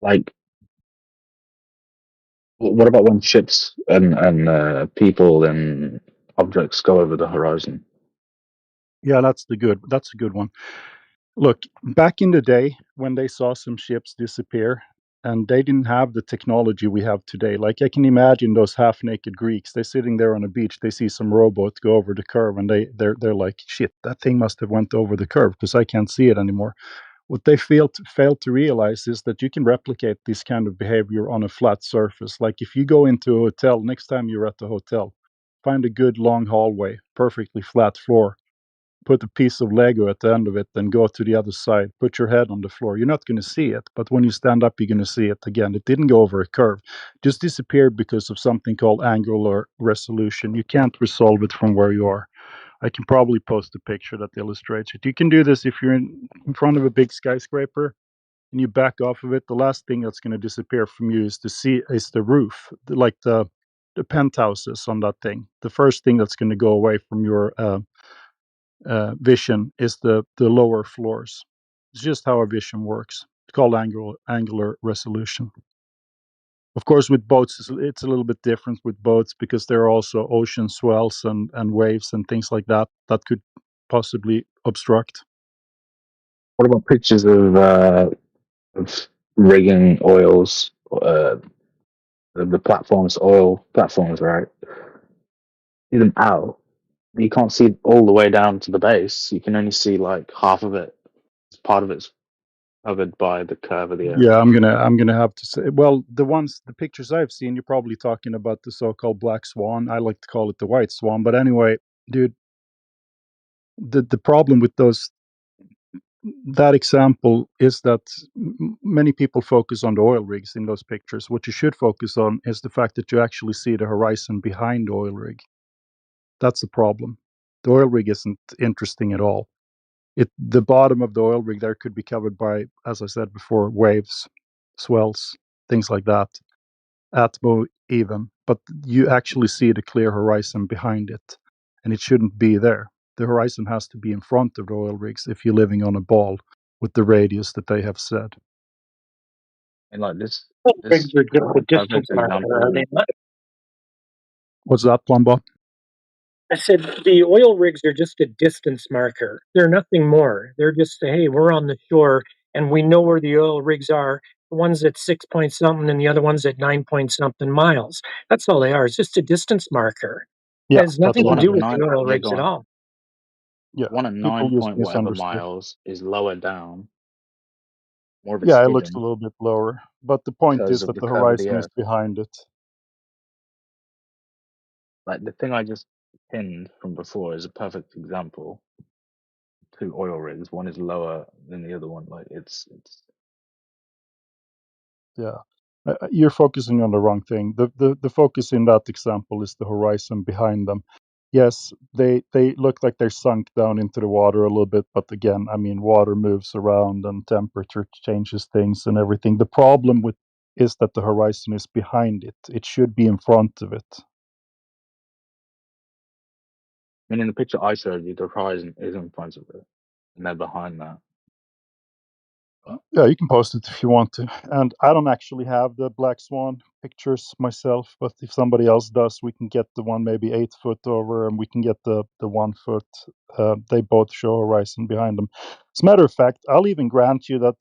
Like, what about when ships and people and objects go over the horizon? Yeah, that's a good one. Look, back in the day when they saw some ships disappear and they didn't have the technology we have today. Like I can imagine those half-naked Greeks, they're sitting there on a beach, they see some rowboat go over the curve and they're like, shit, that thing must have went over the curve because I can't see it anymore. What they failed to realize is that you can replicate this kind of behavior on a flat surface. Like if you go into a hotel, next time you're at the hotel, find a good long hallway, perfectly flat floor, put a piece of Lego at the end of it, then go to the other side, put your head on the floor. You're not going to see it, but when you stand up, you're going to see it again. It didn't go over a curve, just disappeared because of something called angular resolution. You can't resolve it from where you are. I can probably post a picture that illustrates it. You can do this if you're in front of a big skyscraper and you back off of it. The last thing that's going to disappear from you is the roof, like the penthouses on that thing. The first thing that's going to go away from your vision is the lower floors. It's just how our vision works. It's called angular resolution. Of course, with boats, it's a little bit different with boats because there are also ocean swells and waves and things like that that could possibly obstruct. What about pictures of rigging oils, the platforms, oil platforms, right? See them out. You can't see all the way down to the base. You can only see like half of it. Part of it's covered by the curve of the Earth. Yeah, I'm gonna have to say. Well, the pictures I've seen, you're probably talking about the so-called black swan. I like to call it the white swan. But anyway, dude, the problem with those that example is that many people focus on the oil rigs in those pictures. What you should focus on is the fact that you actually see the horizon behind the oil rig. That's the problem. The oil rig isn't interesting at all. The bottom of the oil rig there could be covered by, as I said before, waves, swells, things like that, atmo even. But you actually see the clear horizon behind it, and it shouldn't be there. The horizon has to be in front of the oil rigs if you're living on a ball with the radius that they have said. And like Rigs this are just a distance perfect marker, are example. they not? What's that, Plumbo? I said the oil rigs are just a distance marker. They're nothing more. They're just, hey, we're on the shore and we know where the oil rigs are. The one's at 6 point something and the other one's at 9 point something miles. That's all they are. It's just a distance marker. It Yeah, has that's nothing The to one what at it do with is. the nine, oil yeah, rigs go at on. all. Yeah, The one at people nine just point whatever misunderstood. miles is lower down, more of it's Yeah, it looks a hidden little bit lower, but the point because is of that the the curve of the horizon is Earth. behind it. Like the thing I just pinned from before is a perfect example. Two oil rigs, one is lower than the other one. Like it's Yeah. You're focusing on the wrong thing. The focus in that example is the horizon behind them. Yes, they look like they're sunk down into the water a little bit, but again, I mean, water moves around and temperature changes things and everything. The problem with is that the horizon is behind it. It should be in front of it. I mean in the picture I showed you, the horizon is in front of it, and they're behind that. But Yeah, you can post it if you want to. And I don't actually have the black swan pictures myself, but if somebody else does, we can get the one maybe 8 foot over, and we can get the 1 foot. They both show horizon behind them. As a matter of fact, I'll even grant you that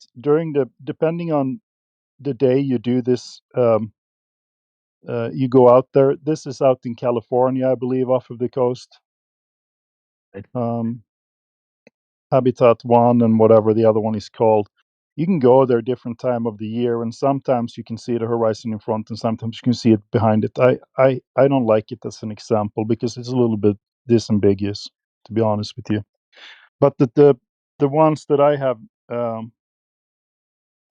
depending on the day you do this, you go out there. This is out in California, I believe, off of the coast. Um, Habitat One and whatever the other one is called. You can go there different time of the year, and sometimes you can see the horizon in front, and sometimes you can see it behind it. I don't like it as an example because it's a little bit disambiguous, to be honest with you. But the ones that I have, um,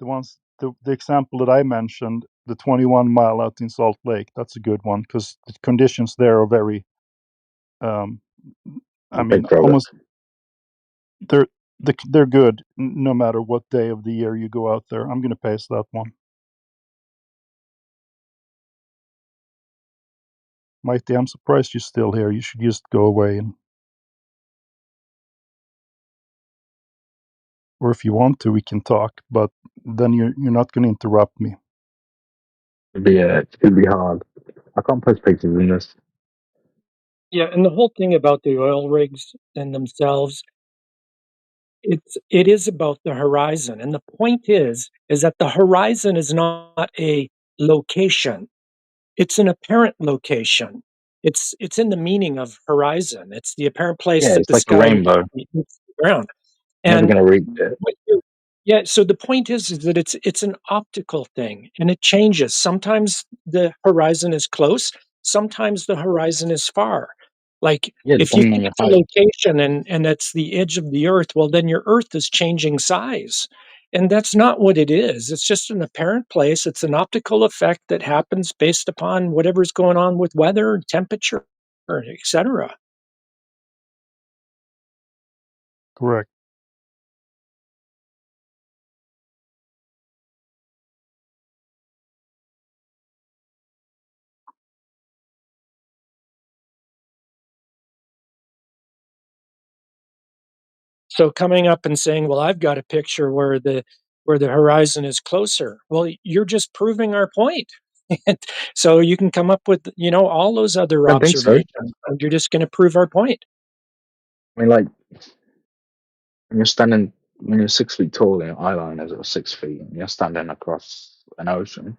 the example that I mentioned, the 21 mile out in Salt Lake, that's a good one because the conditions there are very, um, I a mean, big product. almost they're they're good no matter what day of the year you go out there. I'm gonna paste that one. Mighty, I'm surprised you're still here. You should just go away and or if you want to, we can talk. But then you're not going to interrupt me. It's gonna be hard. I can't post pictures in this. Yeah, and the whole thing about the oil rigs and themselves, it is about the horizon. And the point is that the horizon is not a location. It's an apparent location. It's in the meaning of horizon. It's the apparent place Yeah, that it's the like a sky rainbow. meets the ground. Never And gonna reach it. what you yeah, so the point is that it's an optical thing, and it changes. Sometimes the horizon is close, sometimes the horizon is far. Like, Yeah, if you depending on think your it's a height. location and that's the edge of the Earth, well, then your Earth is changing size, and that's not what it is. It's just an apparent place. It's an optical effect that happens based upon whatever's going on with weather and temperature, or et cetera. Correct. So coming up and saying, "Well, I've got a picture where the horizon is closer." Well, you're just proving our point. And so you can come up with, all those other I don't think so. observations, and you're just gonna prove our point. I mean, like when you're 6 feet tall and your eye line is at 6 feet, and you're standing across an ocean,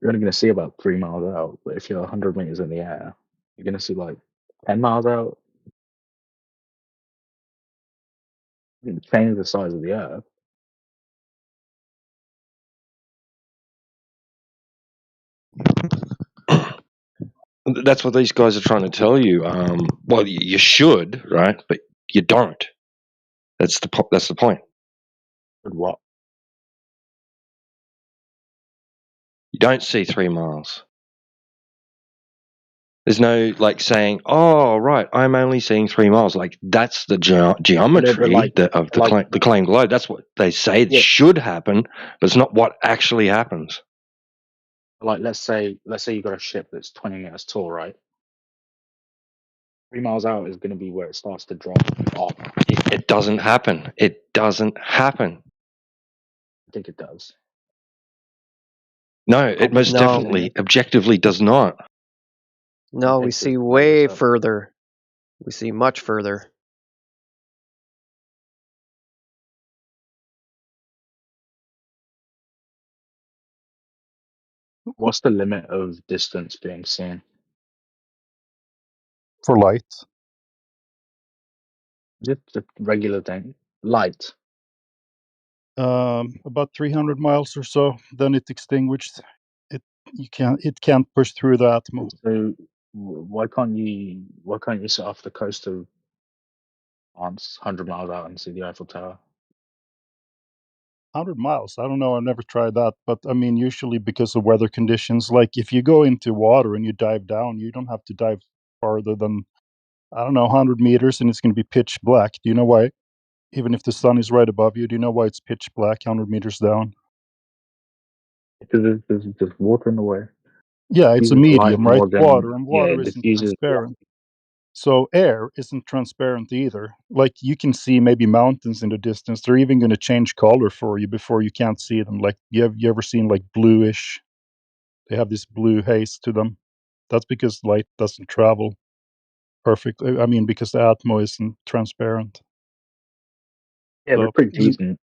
you're only gonna see about 3 miles out. But if you're 100 meters in the air, you're gonna see like 10 miles out. You can change the size of the earth. That's what these guys are trying to tell you. Well, you should, right? But you don't. That's the point. But what? You don't see 3 miles. There's no like saying, "Oh, right, I'm only seeing 3 miles." Like that's the geometry of the claimed globe. That's what they say it should happen, but it's not what actually happens. Like let's say you got a ship that's 20 meters tall, right? 3 miles out is going to be where it starts to drop off. It doesn't happen. It doesn't happen. I think it does. No, it most definitely, objectively does not. No, we see way further. We see much further. What's the limit of distance being seen? For light. Just a regular thing. Light. About 300 miles or so, then it extinguished. It can't push through the atmo. So why can't you sit off the coast of France 100 miles out and see the Eiffel Tower? 100 miles. I don't know. I've never tried that, but I mean, usually because of weather conditions, like if you go into water and you dive down, you don't have to dive farther than, I don't know, 100 meters, and it's going to be pitch black. Do you know why? Even if the sun is right above you, do you know why it's pitch black 100 meters down? Because there's just water in the way. Yeah, it's a medium, right? Water, and water it isn't diffuses transparent. So air isn't transparent either. Like you can see maybe mountains in the distance. They're even going to change color for you before you can't see them. Like you ever seen like bluish? They have this blue haze to them. That's because light doesn't travel perfectly. I mean, because the atmo isn't transparent. Yeah, they're pretty decent.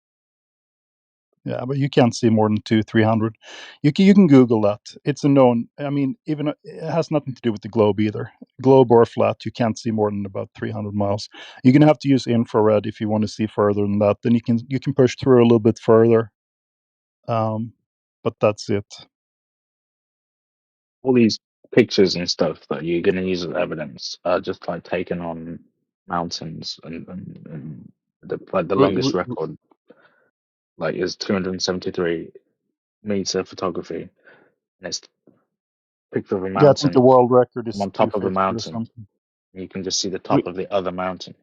Yeah, but you can't see more than 200-300. You can Google that. It's a known. I mean, even it has nothing to do with the globe either. Globe or flat, you can't see more than about 300 miles. You're gonna have to use infrared if you want to see further than that. Then you can push through a little bit further. But that's it. All these pictures and stuff that you're going to use as evidence are just like taken on mountains and the longest record like is 273-meter photography, and it's a picture of a Yeah, I think mountain. the world record is I'm on top of a 250 or mountain, something. and you can just see the top of the other mountain.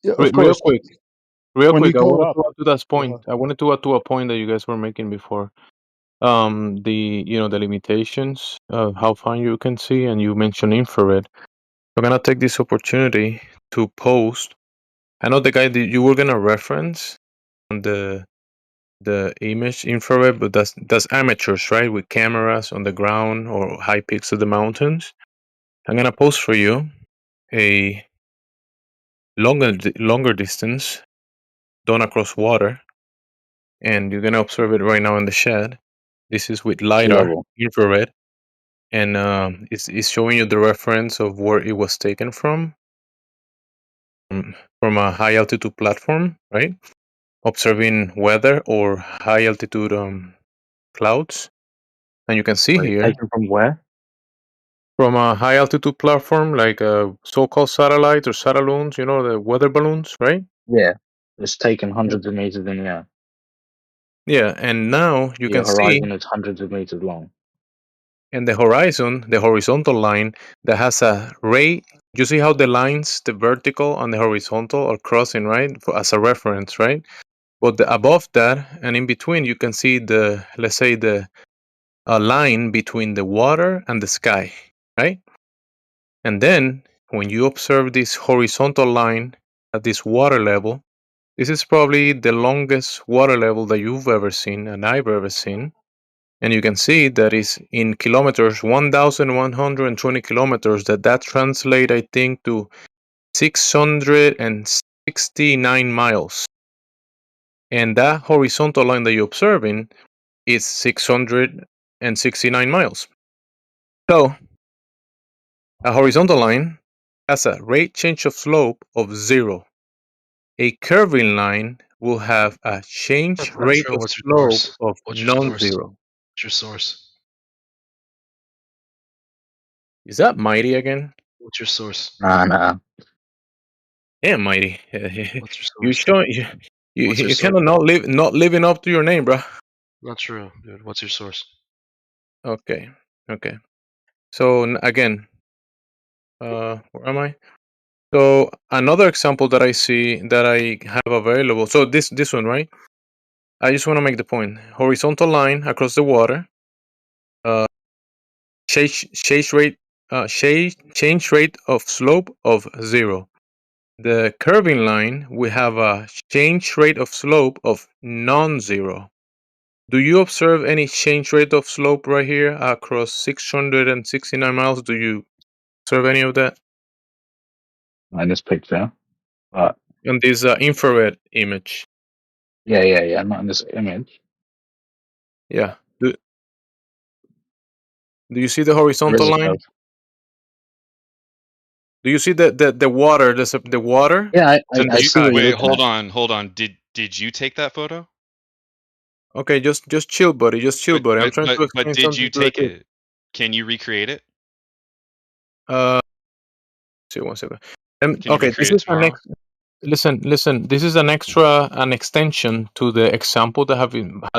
Yeah, of course. Real quick, I go wanted up, to add to that point. I wanted to add to a point that you guys were making before. The limitations of how far you can see, and you mentioned infrared. I'm gonna take this opportunity to post. I know the guy that you were gonna reference. on the image infrared, but that's amateurs, right? With cameras on the ground or high peaks of the mountains. I'm gonna post for you a longer distance done across water, and you're gonna observe it right now in the shed. This is with Sea lidar level. infrared, and it's showing you the reference of where it was taken from a high altitude platform, right? Observing weather or high altitude clouds, and you can see Wait, here taken from where? from a high altitude platform like so-called satellites or satelloons, you know, the weather balloons, right? Yeah. It's taken hundreds of meters in the air. Yeah, and now you Your can see horizon is hundreds of meters long. in the horizon, the horizontal line that has a ray. You see how the lines, the vertical and the horizontal, are crossing, right? As a reference, right? But above that and in between, you can see the, let's say, the line between the water and the sky, right? And then when you observe this horizontal line at this water level, this is probably the longest water level that you've ever seen and I've ever seen. And you can see that is in kilometers, 1,120 kilometers, that translate, I think, to 669 miles. And that horizontal line that you're observing is 669 miles. So a horizontal line has a rate change of slope of 0. A curving line will have a change rate of What's your slope source? of What's your source? non-zero. What's your source? Is that Mighty again? What's your source? Nah. Yeah, Mighty. What's your You source? show What's your you source? kind of not living up to your name, bro. Not true, dude. What's your source? Okay. So again, where am I? So another example that I see that I have available. So this one, right? I just want to make the point. Horizontal line across the water. Change rate. Change rate of slope of 0. The curving line, we have a change rate of slope of non-zero. Do you observe any change rate of slope right here across 669 miles? Do you observe any of that In this picture. But on this infrared image? yeah. Not in this image. Yeah. Do you see the horizontal There line? is. Do you see the water? The water? Yeah, So I you see what you're wait, looking at. hold on. Did you take that photo? Okay, just chill, buddy. Just chill, buddy. I'm trying to But explain did something you to the take kid. it? Can you recreate it? See one second. Can you Okay, this recreate it is an tomorrow? listen. This is an extension to the example that has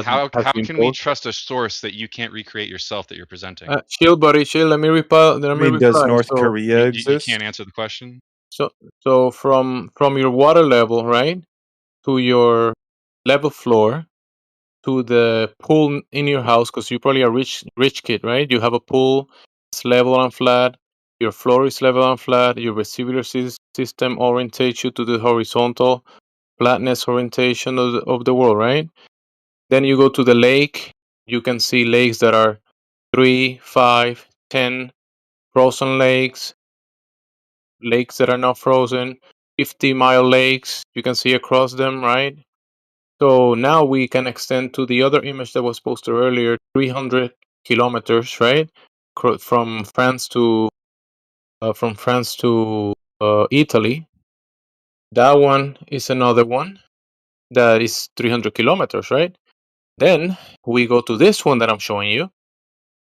How been can we posted. trust a source that you can't recreate yourself that you're presenting? Chill, buddy, chill. Let me reply. Let I me mean, does reply. North Korea You exist? can't answer the question. So from your water level, right, to your level floor, to the pool in your house, because you're probably a rich kid, right? You have a pool, it's level and flat. Your floor is level and flat. Your vestibular system orientates you to the horizontal flatness orientation of the world, right? Then you go to the lake. You can see lakes that are 3, 5, 10 frozen lakes, lakes that are not frozen, 50-mile lakes. You can see across them, right? So now we can extend to the other image that was posted earlier, 300 kilometers, right? From France to Italy. That one is another one that is 300 kilometers, right? Then we go to this one that I'm showing you,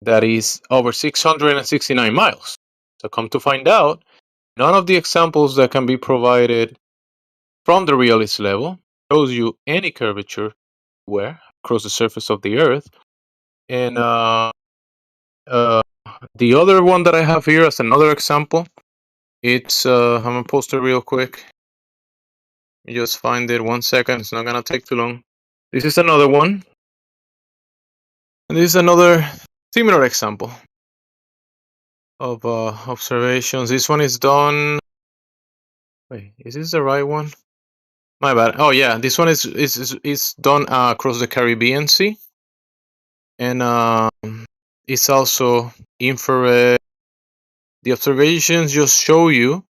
that is over 669 miles. So come to find out, none of the examples that can be provided from the realist level shows you any curvature where across the surface of the Earth. And the other one that I have here as another example, it's I'm gonna post it real quick. You just find it 1 second. It's not gonna take too long. This is another one, and this is another similar example of observations. This one is done. Wait, is this the right one? My bad. Oh yeah, this one is done across the Caribbean Sea, and it's also infrared. The observations just show you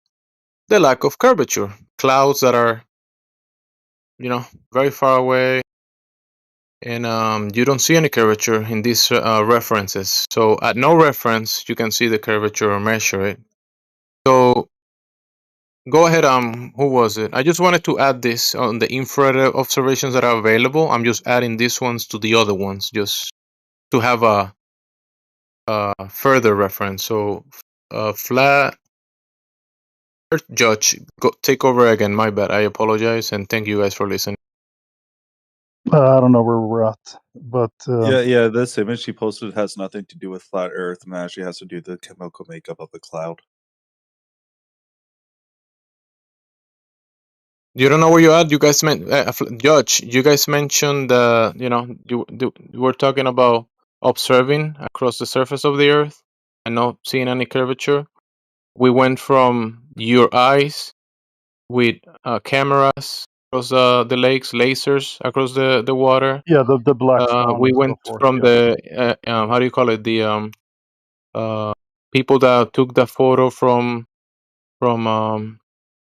the lack of curvature. Clouds that are, very far away, and you don't see any curvature in these references. So at no reference, you can see the curvature or measure it. So go ahead. Who was it? I just wanted to add this on the infrared observations that are available. I'm just adding these ones to the other ones, just to have a further reference. So, flat Earth Judge, take over again. My bad. I apologize, and thank you guys for listening. I don't know where we're at, but Yeah. This image she posted has nothing to do with flat Earth, and actually has to do with the chemical makeup of the cloud. You don't know where you're at. You guys Judge. You guys mentioned, you were talking about observing across the surface of the Earth and not seeing any curvature. We went from your eyes with cameras across the lakes, lasers across the water. yeah, the black swan We and so went forth. from Yeah. the how do you call it, the people that took the photo from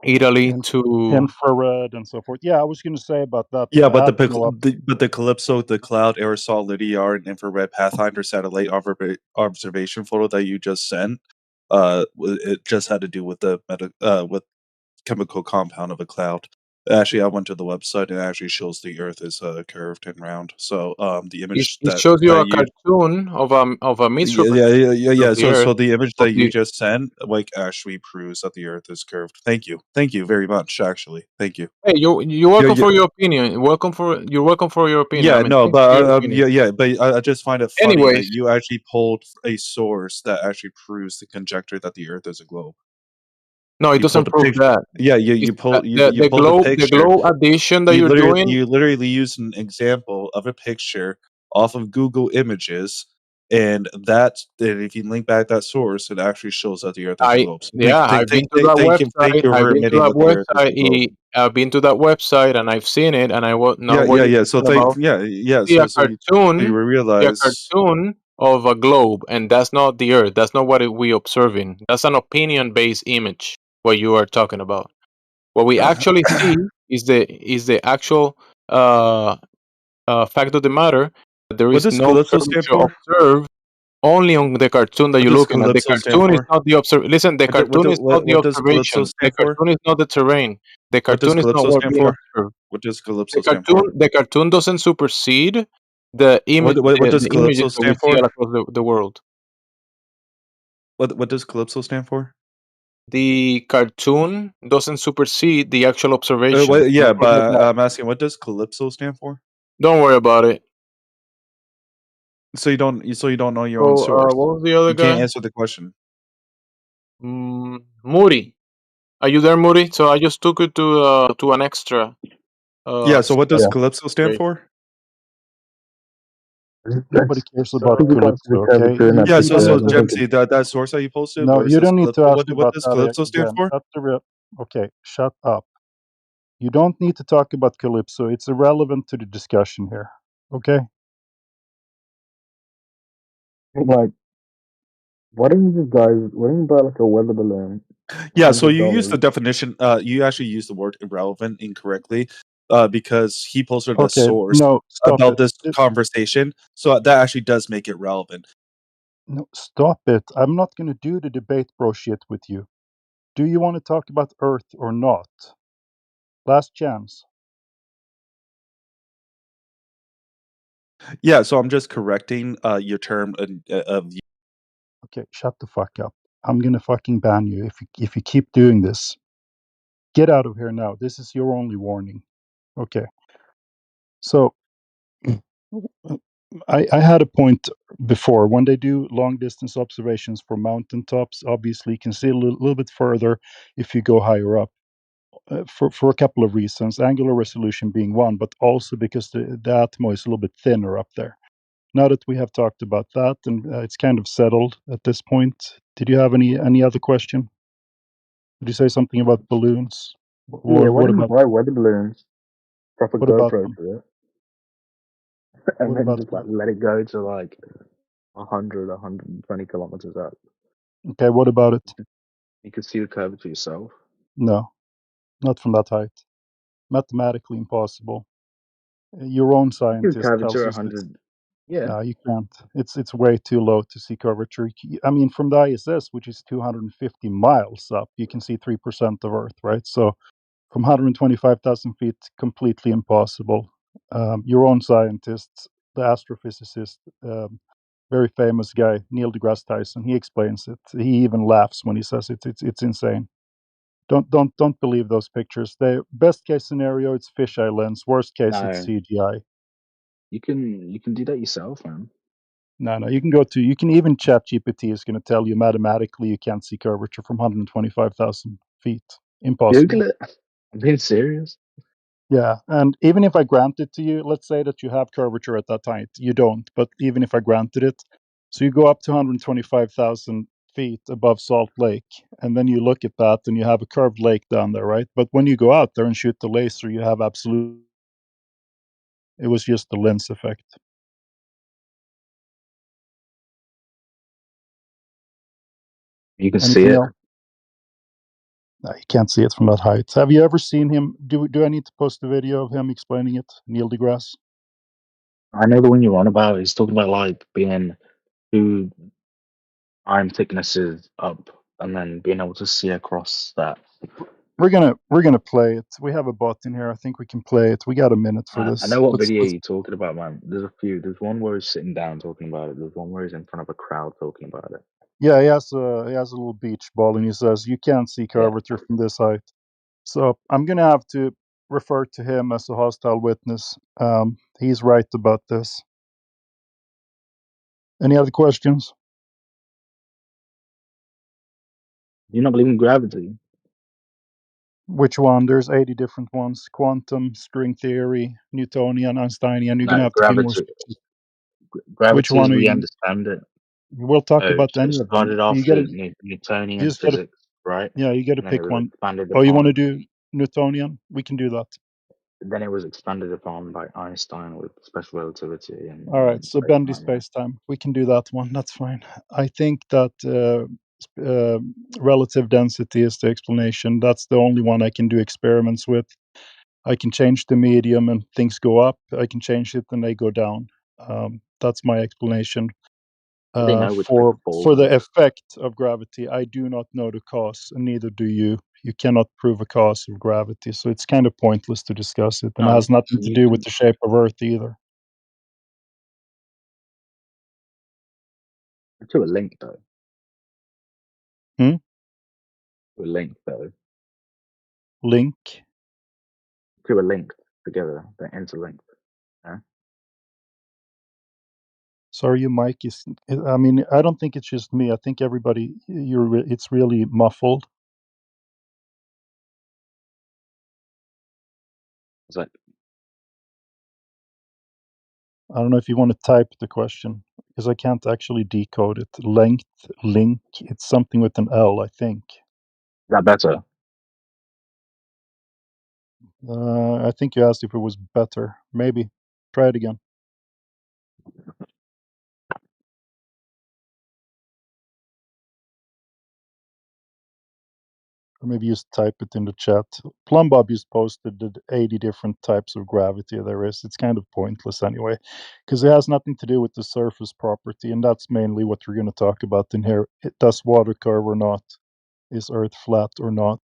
Italy to Infrared and so forth. Yeah, I was going to say about that. Yeah, I but have no the Calypso, the cloud, aerosol, LIDAR, and infrared pathfinder satellite observation photo that you just sent, it just had to do with the with chemical compound of a cloud. Actually, I went to the website and it actually shows the Earth is curved and round. So the image it shows you that a you cartoon of a misrepresentation yeah. of the So Earth. the image Of that you the just sent actually proves that the Earth is curved. Thank you very much. Actually, thank you. Hey, you're welcome for your opinion. You're welcome for your opinion. I Yeah, mean, no, thanks for your but opinion. but I just find it funny Anyways, that you actually pulled a source that actually proves the conjecture that the Earth is a globe. no, it You pulled doesn't the prove picture. that. Yeah, It's, you the pulled the the picture. globe addition that you're doing. You literally used an example of a picture off of Google Images, and if you link back that source, it actually shows that the Earth is a globe. So I've been to that thank website. you I've for been to admitting that that the Earth is a globe. website. I've been to that website and I've seen it. And now what you're Yeah. So talking about? See a you cartoon. See a realize. cartoon of a globe, and that's not the Earth. That's not what we observing. That's an opinion-based image. What you are talking about. What we actually see is the actual fact of the matter that there What is does no Calypso stand curvature for? observed only on the cartoon that What you're does looking at. The Calypso stand cartoon is for? not the Listen, the cartoon is not the What does Calypso observation. The stand for? cartoon is not the terrain. The What does cartoon is not Calypso what stand being for? observed. What does Calypso stand for? The cartoon doesn't supersede the image, What does the images Calypso that we stand see all for? across the world. What does Calypso stand for? The cartoon doesn't supersede the actual observation. Yeah, but I'm asking, what does Calypso stand for? Don't worry about it. So you don't know your So, own source. what was the other You can't guy? answer the question. Moody. Are you there, Moody? So I just took it to an extra. Yeah. So what does Yeah. Calypso stand for? Nobody cares about I think it's Calypso. the Okay, curvature and you, I Yeah. you think don't So need to. Dempsey, that source that you posted, No, where it you says don't need to Calypso, ask what about does that Calypso stand again. for? That's the real. Okay, shut up. You don't need to talk about Calypso. It's irrelevant to the discussion here. Okay. like, why don't you buy like a weather balloon? Yeah, so you use the $100. definition. You actually use the word irrelevant incorrectly, because he posted a Okay. source No, stop about it. this conversation. So that actually does make it relevant. No, stop it. I'm not going to do the debate bro shit with you. Do you want to talk about Earth or not? Last chance. Yeah, so I'm just correcting your term of. Okay, shut the fuck up. I'm going to fucking ban you if you keep doing this. Get out of here now. This is your only warning. Okay. So I had a point before. When they do long distance observations for mountaintops, obviously you can see a little bit further if you go higher up. For a couple of reasons, angular resolution being one, but also because the atmo is a little bit thinner up there. Now that we have talked about that, and it's kind of settled at this point, did you have any other question? Did you say something about balloons? Yeah, why What don't you about buy weather balloons, proper what about GoPro them? for it, and What then about just like them? let it go to like 120 kilometers up. Okay, what about it? You can see the curvature yourself. No, not from that height. Mathematically impossible. Your own You can scientist tells curvature us it's 100. Yeah, no, you can't. It's way too low to see curvature. I mean, from the ISS, which is 250 miles up, you can see 3% of Earth, right? So from 125,000 feet, completely impossible. Your own scientist, the astrophysicist, very famous guy, Neil deGrasse Tyson, he explains it. He even laughs when he says it. It's insane. Don't believe those pictures. The best case scenario, it's fisheye lens. Worst case, it's no, CGI. you can do that yourself, man. No. You can even ChatGPT is going to tell you mathematically you can't see curvature from 125,000 feet. Google Impossible. it. I'm being serious. Yeah, and even if I grant it to you, let's say that you have curvature at that height. You don't, but even if I granted it, so you go up to 125,000 feet above Salt Lake, and then you look at that and you have a curved lake down there, right? But when you go out there and shoot the laser, you have absolute. It was just the lens effect. You can see Anything it. else? No, you can't see it from that height. Have you ever seen him? Do I need to post a video of him explaining it, Neil deGrasse? I know the one you're on about. He's talking about like being 2 iron thicknesses up and then being able to see across that. We're gonna play it. We have a bot in here. I think we can play it. We got a minute for I this. know what Let's video you're talking about, man. There's a few. There's one where he's sitting down talking about it. There's one where he's in front of a crowd talking about it. Yeah, he has a little beach ball, and he says you can't see Yeah. curvature from this height. So I'm gonna have to refer to him as a hostile witness. He's right about this. Any other questions? Do you not believe in gravity? Which one? There's 80 different ones: quantum, string theory, Newtonian, Einsteinian. You're gonna No, have to be more gravity. specific. Which Gravity one as are we you? understand it. We'll talk Oh, about so it any of them. started You off gotta, with you Newtonian just gotta, physics, right? yeah, you gotta And then it pick was one. expanded Oh, you want to upon. do Newtonian? We can do that. Then it was expanded upon by Einstein with special relativity All right. and So space bendy time. Yeah. space time. We can do that one. That's fine. I think that relative density is the explanation. That's the only one I can do experiments with. I can change the medium and things go up. I can change it and they go down. That's my explanation. Do they know which way to fall For though? the effect of gravity, I do not know the cause, and neither do you. You cannot prove a cause of gravity, so it's kind of pointless to discuss it, and it No, has nothing to you do with can. the shape of Earth either. To a link though. Hmm? To a link though. Link. To a link together. They're interlinked. Yeah. Sorry, your mic is. I mean, I don't think it's just me. I think everybody. It's really muffled. It's like I don't know if you want to type the question because I can't actually decode it. Length, link. It's something with an L, I think. that better. I think you asked if it was better. Maybe. Try it again. Or maybe just type it in the chat. Plumbob just posted the 80 different types of gravity there is. It's kind of pointless anyway, because it has nothing to do with the surface property, and that's mainly what we're going to talk about in here. Does water curve or not? Is Earth flat or not?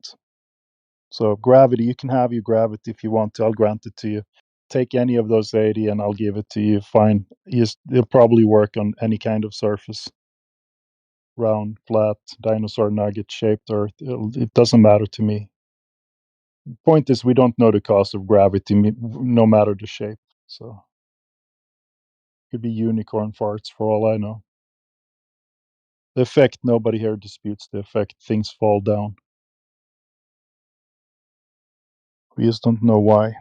So gravity, you can have your gravity if you want to. I'll grant it to you. Take any of those 80 and I'll give it to you. Fine. It'll probably work on any kind of surface. Round, flat, dinosaur nugget shaped Earth. It doesn't matter to me. Point is, we don't know the cause of gravity, no matter the shape. So it could be unicorn farts for all I know. The effect, nobody here disputes the effect. Things fall down. We just don't know why.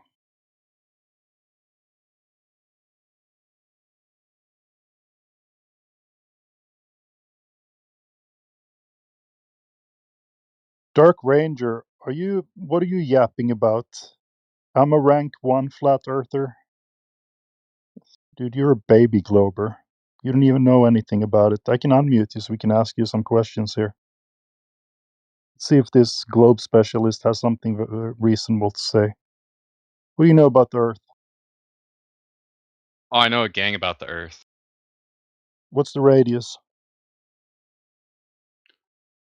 Dark Ranger, What are you yapping about? I'm a rank 1 flat earther. Dude, you're a baby glober. You don't even know anything about it. I can unmute you so we can ask you some questions here. Let's see if this globe specialist has something reasonable to say. What do you know about the Earth? Oh, I know a gang about the Earth. What's the radius?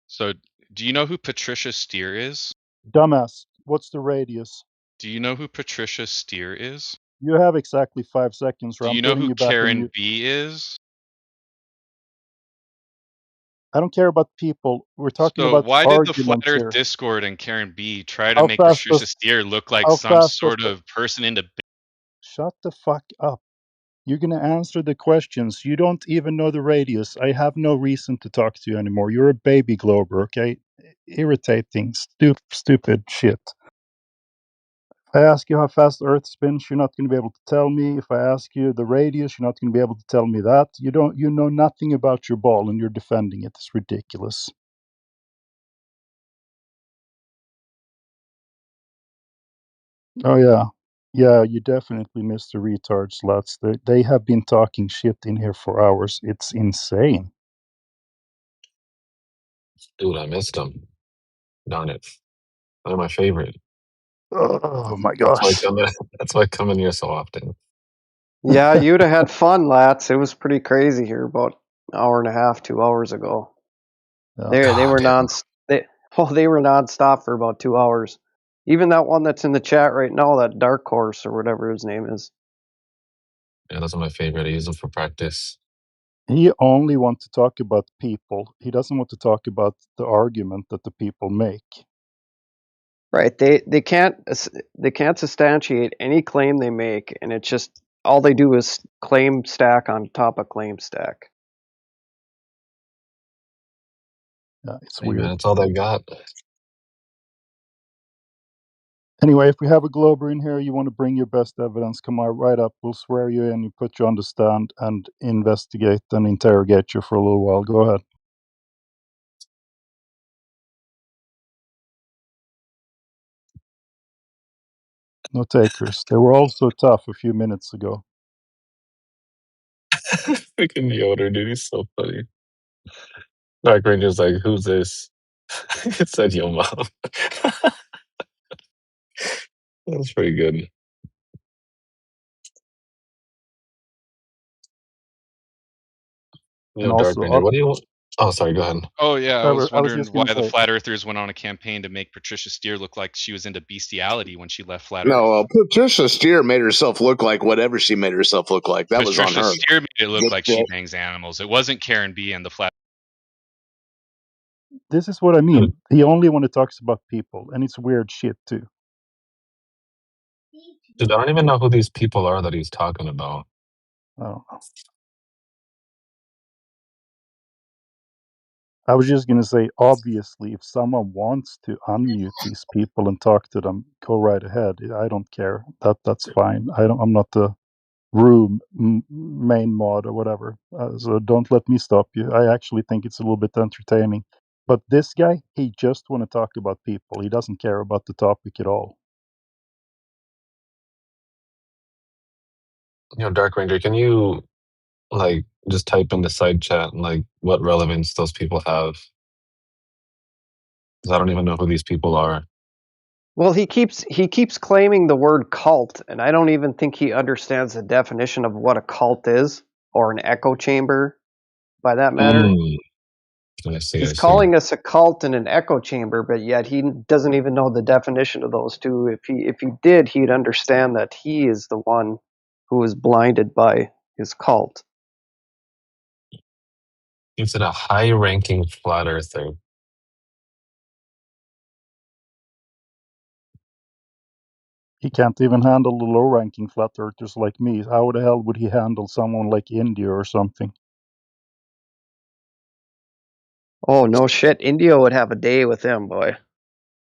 So, do you know who Patricia Steer is? Dumbass, what's the radius? Do you know who Patricia Steer is? You have exactly 5 seconds, or Do I'm you know putting who you back on Karen mute. B is? I don't care about people. We're talking So about why did the Flat arguments Earth here. Discord and Karen B try to How make fast Patricia does... Steer look like How some fast does sort the... of person into... Shut the fuck up. You're going to answer the questions. You don't even know the radius. I have no reason to talk to you anymore. You're a baby glober, okay? Irritating, stupid shit. If I ask you how fast the Earth spins, you're not going to be able to tell me. If I ask you the radius, you're not going to be able to tell me that. You know nothing about your ball, and you're defending it. It's ridiculous. Oh yeah, yeah. You definitely missed the retards, lads. They have been talking shit in here for hours. It's insane. Dude, I missed them. Darn it. They're my favorite. Oh my gosh. That's why I come in here so often. Yeah, you'd have had fun, Lats. It was pretty crazy here about an hour and a half, 2 hours ago. Yeah. They were damn. they were nonstop for about 2 hours. Even that one that's in the chat right now, that Dark Horse or whatever his name is. Yeah, those are my favorite. I use them for practice. He only wants to talk about people. He doesn't want to talk about the argument that the people make. Right. They can't substantiate any claim they make, and it's just all they do is claim stack on top of claim stack. Yeah, it's Hey, weird. man, that's all they got. Anyway, if we have a glober in here, you want to bring your best evidence, come on right up. We'll swear you in, you put you on the stand, and investigate and interrogate you for a little while. Go ahead. No takers. They were also tough a few minutes ago. Freaking Yoder, dude, he's so funny. Dark Ranger's like, who's this? It said your mom. That's pretty good. You And know, Dark also, Ranger, what do you want? Oh, sorry, go ahead. Oh, yeah, I was I was wondering just going why to the say, Flat Earthers went on a campaign to make Patricia Steer look like she was into bestiality when she left Flat Earth. No, Patricia Steer made herself look like whatever she made herself look like. That was on Patricia her. Steer made it look like she bangs animals. It wasn't Karen B and the Flat. this is what I mean. He only when it talks about people, and it's weird shit too. Dude, I don't even know who these people are that he's talking about. I don't know. I was just going to say, obviously, if someone wants to unmute these people and talk to them, go right ahead. I don't care. That's fine. I'm not the room main mod or whatever. So don't let me stop you. I actually think it's a little bit entertaining. But this guy, he just want to talk about people. He doesn't care about the topic at all. You know, Dark Ranger, can you like just type in the side chat like what relevance those people have? Because I don't even know who these people are. Well, he keeps claiming the word cult, and I don't even think he understands the definition of what a cult is, or an echo chamber, by that matter. I see. He's calling us a cult and an echo chamber, but yet he doesn't even know the definition of those two. If he did, he'd understand that he is the one who is blinded by his cult. He's a high-ranking flat earther. He can't even handle the low-ranking flat earthers like me. How the hell would he handle someone like India or something? Oh, no shit. India would have a day with him, boy.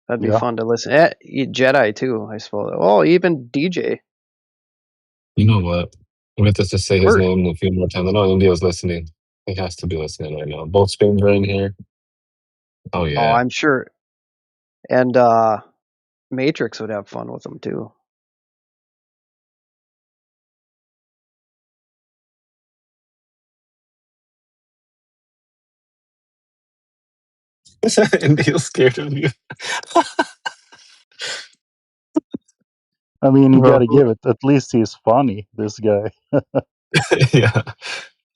That'd be fun to listen. Jedi, too, I suppose. Oh, even DJ. You know what? We have to just say his name a few more times. I know India's listening. He has to be listening right now. Both streams are in here. Oh, yeah. Oh, I'm sure. And Matrix would have fun with him too. And Neil's scared of you. I mean, you Bro. got to give it. At least he's funny. This guy. Yeah.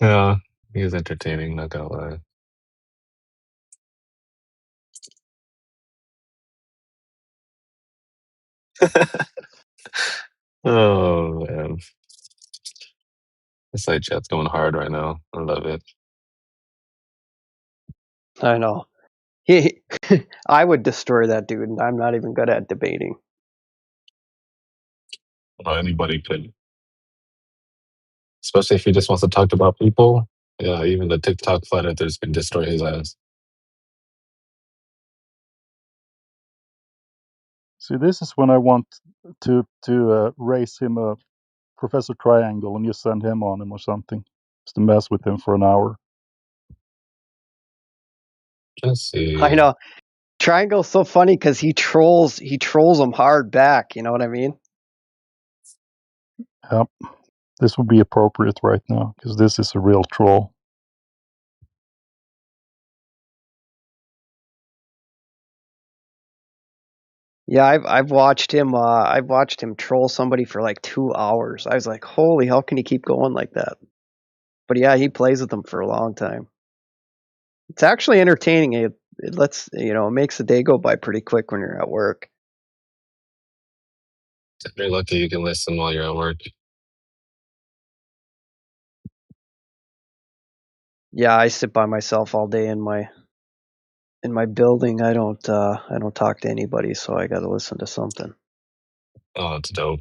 Yeah. He was entertaining, not gonna lie. Oh man. This side chat's going hard right now. I love it. I know. I would destroy that dude, and I'm not even good at debating. Well, anybody could. Especially if he just wants to talk about people. Yeah, even the TikTok flat earthers can destroy his ass. See, this is when I want to raise him a Professor Triangle and just send him on him or something, just to mess with him for an hour. Let's see. I know. Triangle's so funny because he trolls them hard back. You know what I mean? Yep. This would be appropriate right now because this is a real troll. Yeah, I've watched him. I've watched him troll somebody for like 2 hours. I was like, holy, how can he keep going like that? But yeah, he plays with them for a long time. It's actually entertaining. It lets it makes the day go by pretty quick when you're at work. If you're lucky, you can listen while you're at work. Yeah, I sit by myself all day in my building. I don't talk to anybody, so I got to listen to something. Oh, that's dope.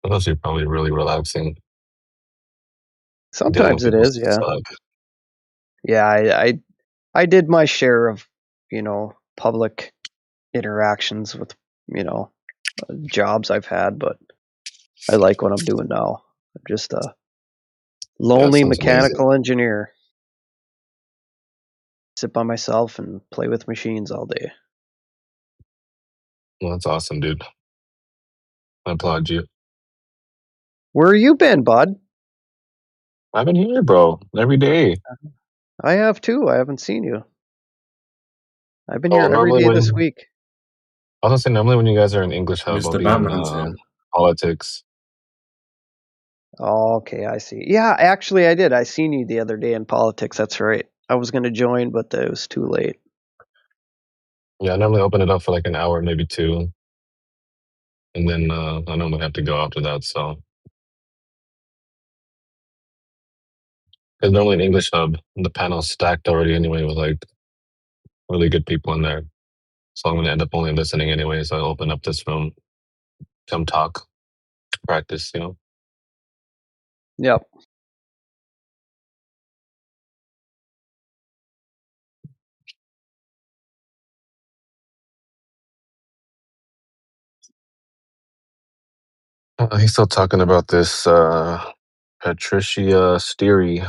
Those are probably really relaxing. Dealing with Sometimes it people is, yeah. suck. Yeah, I did my share of, public interactions with, jobs I've had, but I like what I'm doing now. I'm just a lonely Sounds amazing. mechanical engineer. Sit by myself and play with machines all day. Well, that's awesome, dude. I applaud you. Where you been, bud? I've been here, bro, every day. I have too. I haven't seen you. I've been Oh, here every normally day this when week. I was gonna say normally when you guys are in English Hub, I'll Mr. be in Batman's here. politics. Oh, okay, I see. Yeah, actually, I did. I seen you the other day in politics. That's right. I was going to join, but it was too late. Yeah, I normally open it up for like an hour, maybe two, and then I normally have to go after that. So, because normally in English Hub, the panel's stacked already anyway with like really good people in there. So I'm gonna end up only listening anyway. So I'll open up this room, come talk, practice. Yep. He's still talking about this Patricia Steary.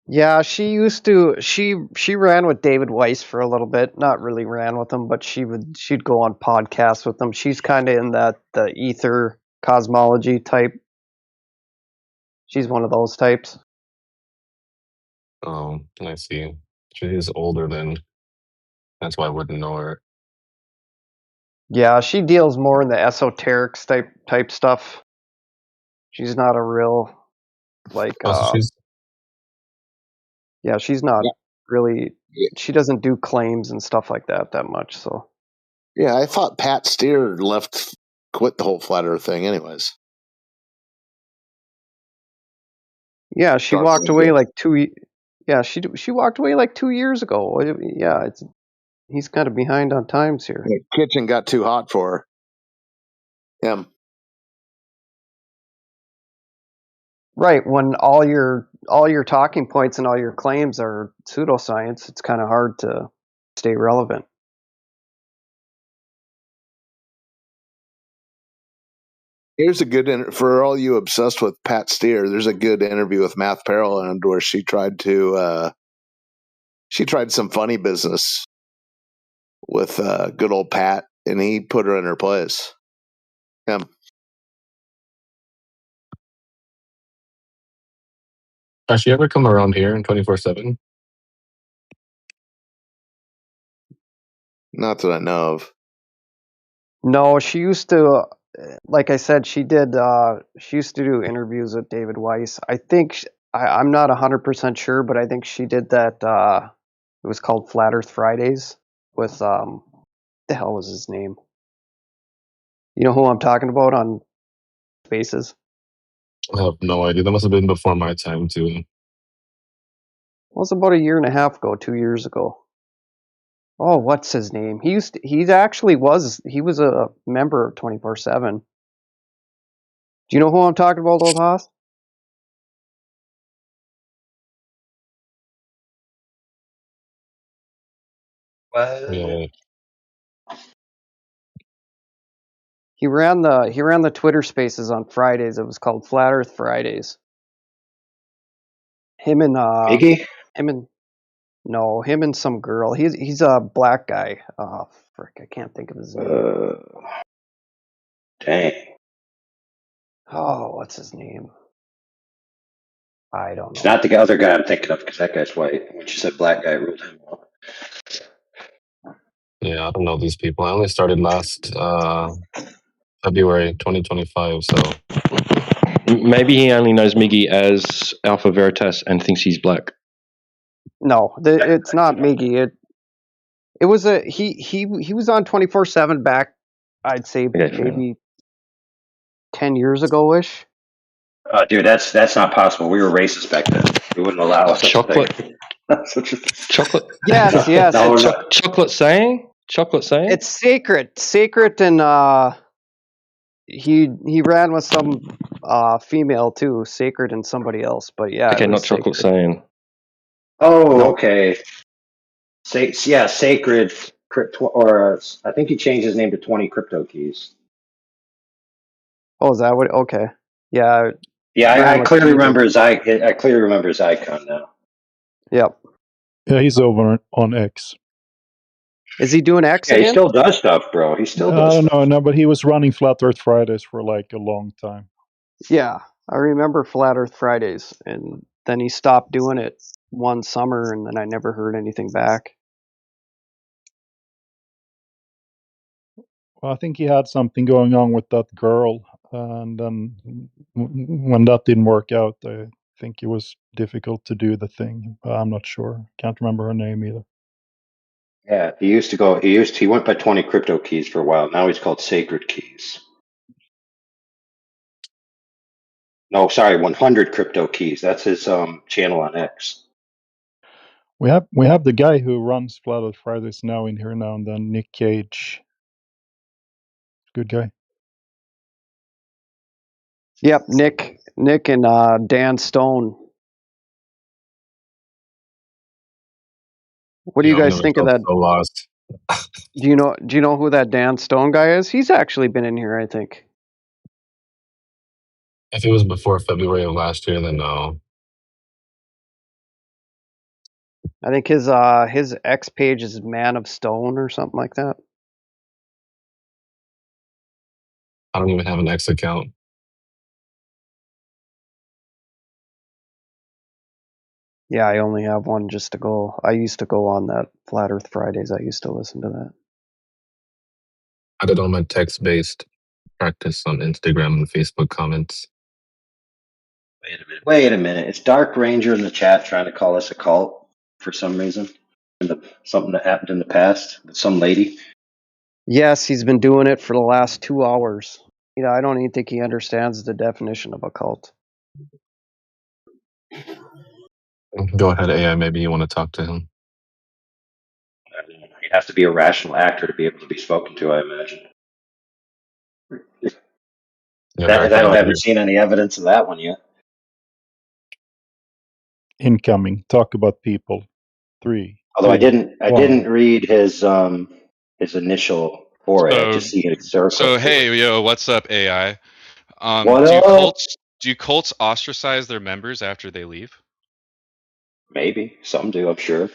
Yeah, she used to. She ran with David Weiss for a little bit. Not really ran with him, but she'd go on podcasts with him. She's kind of in the ether cosmology type. She's one of those types. Oh, I see. She is older than. That's why I wouldn't know her. Yeah, she deals more in the esoteric type stuff. She's not a real like. Oh, so she's. Yeah, she's not Yeah. really. Yeah. She doesn't do claims and stuff like that much. So. Yeah, I thought Pat Steer quit the whole flat Earth thing, anyways. Yeah, she walked away like Yeah, she walked away like 2 years ago. Yeah, he's kind of behind on times here. The kitchen got too hot for her. Yeah. Right, when all your talking points and all your claims are pseudoscience, it's kind of hard to stay relevant. Here's a good for all you obsessed with Pat Steer. There's a good interview with Math Parallel where she tried some funny business with good old Pat, and he put her in her place. Yeah. Has she ever come around here in 24/7? Not that I know of. No, she used to, like I said, she used to do interviews with David Weiss. I think, I'm not 100% sure, but I think she did that, it was called Flat Earth Fridays with, the hell was his name? You know who I'm talking about on Spaces? I have no idea. That must have been before my time too. It was about a year and a half ago, 2 years ago. Oh, what's his name? He was a member of 24/7. Do you know who I'm talking about, old Haas? Yeah. He ran the Twitter Spaces on Fridays. It was called Flat Earth Fridays. Him and Iggy? him and some girl. He's a black guy. Oh, frick, I can't think of his name. Dang. Oh, what's his name? I don't know. It's not the other guy I'm thinking of because that guy's white. When you said black guy, it ruled him out. Yeah, I don't know these people. I only started last February 2025, so Maybe he only knows Miggy as Alpha Veritas and thinks he's black. No, it's not Miggy. It was he was on 24/7 back, I'd say maybe 10 years ago ish. Dude, that's not possible. We were racist back then. We wouldn't allow such Chocolate. a thing. Chocolate. Yes, yes. No, Chocolate saying? Chocolate saying? It's Sacred, and he ran with some female too, Sacred and somebody else. But yeah, Okay, not Chocolate saying. Oh, No. okay. Sacred Crypto, or I think he changed his name to 20 Crypto Keys. Oh, is that what? Okay, yeah. Yeah, I clearly remember his I clearly remember his icon now. Yep. Yeah, he's over on X. Is he doing X Yeah, again? he still does stuff, bro. He still does I don't stuff. know, but he was running Flat Earth Fridays for like a long time. Yeah, I remember Flat Earth Fridays, and then he stopped doing it one summer, and then I never heard anything back. Well, I think he had something going on with that girl, and then when that didn't work out, I think it was difficult to do the thing. But I'm not sure. Can't remember her name either. Yeah, he went by 20 Crypto Keys for a while. Now he's called Sacred Keys. No, sorry, 100 Crypto Keys. That's his channel on X. We have the guy who runs Flat Earth Fridays now in here now and then, Nick Cage. Good guy. Yep, Nick and Dan Stone. What do you guys think of that? So lost. Do you know who that Dan Stone guy is? He's actually been in here, I think. If it was before February of last year, then no. I think his X page is Man of Stone or something like that. I don't even have an X account. Yeah, I only have one just to go. I used to go on that Flat Earth Fridays. I used to listen to that. I did all my text-based practice on Instagram and Facebook comments. Wait a minute. It's Dark Ranger in the chat trying to call us a cult for some reason. Something that happened in the past with some lady. Yes, he's been doing it for the last 2 hours. I don't even think he understands the definition of a cult. Go ahead, AI. Maybe you want to talk to him. You have to be a rational actor to be able to be spoken to, I imagine. Yeah, I haven't seen any evidence of that one yet. Incoming. Talk about people. 3. Although I 2, didn't read his initial for it. I just see a circle. So hey, yo, what's up, AI? What do up? cults ostracize their members after they leave? Maybe some do. I'm sure.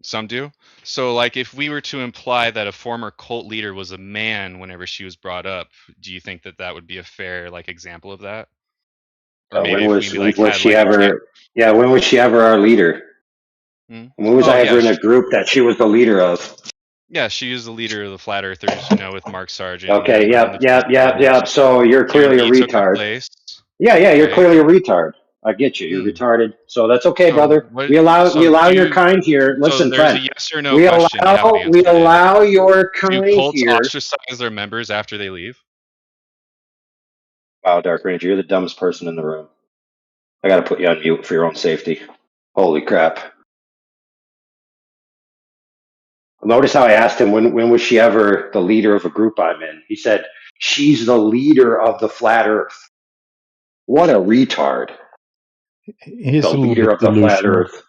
Some do. So, like, if we were to imply that a former cult leader was a man whenever she was brought up, do you think that that would be a fair, like, example of that? Or maybe if we, When like, was had, she like, ever? Yeah, when was she ever our leader? Hmm? When was Oh, I yeah. ever in a group that she was the leader of? Yeah, she is the leader of the Flat Earthers, you know, with Mark Sargent Okay, and the Twist brothers. So you're Karen clearly a B took her retard. place, Yeah, you're right? clearly a retard. I get you. You're Hmm. retarded. So that's okay, So brother. what? We So allow do your you? kind here. So Listen, there's friend. a yes or no question. You haven't We answered it. allow your Do kind cults here. ostracize their members after they leave? Wow, Dark Ranger, you're the dumbest person in the room. I got to put you on mute for your own safety. Holy crap. Notice how I asked him when was she ever the leader of a group I'm in? He said, she's the leader of the flat earth. What a retard. He's The a little leader bit of the flat delusional. earth.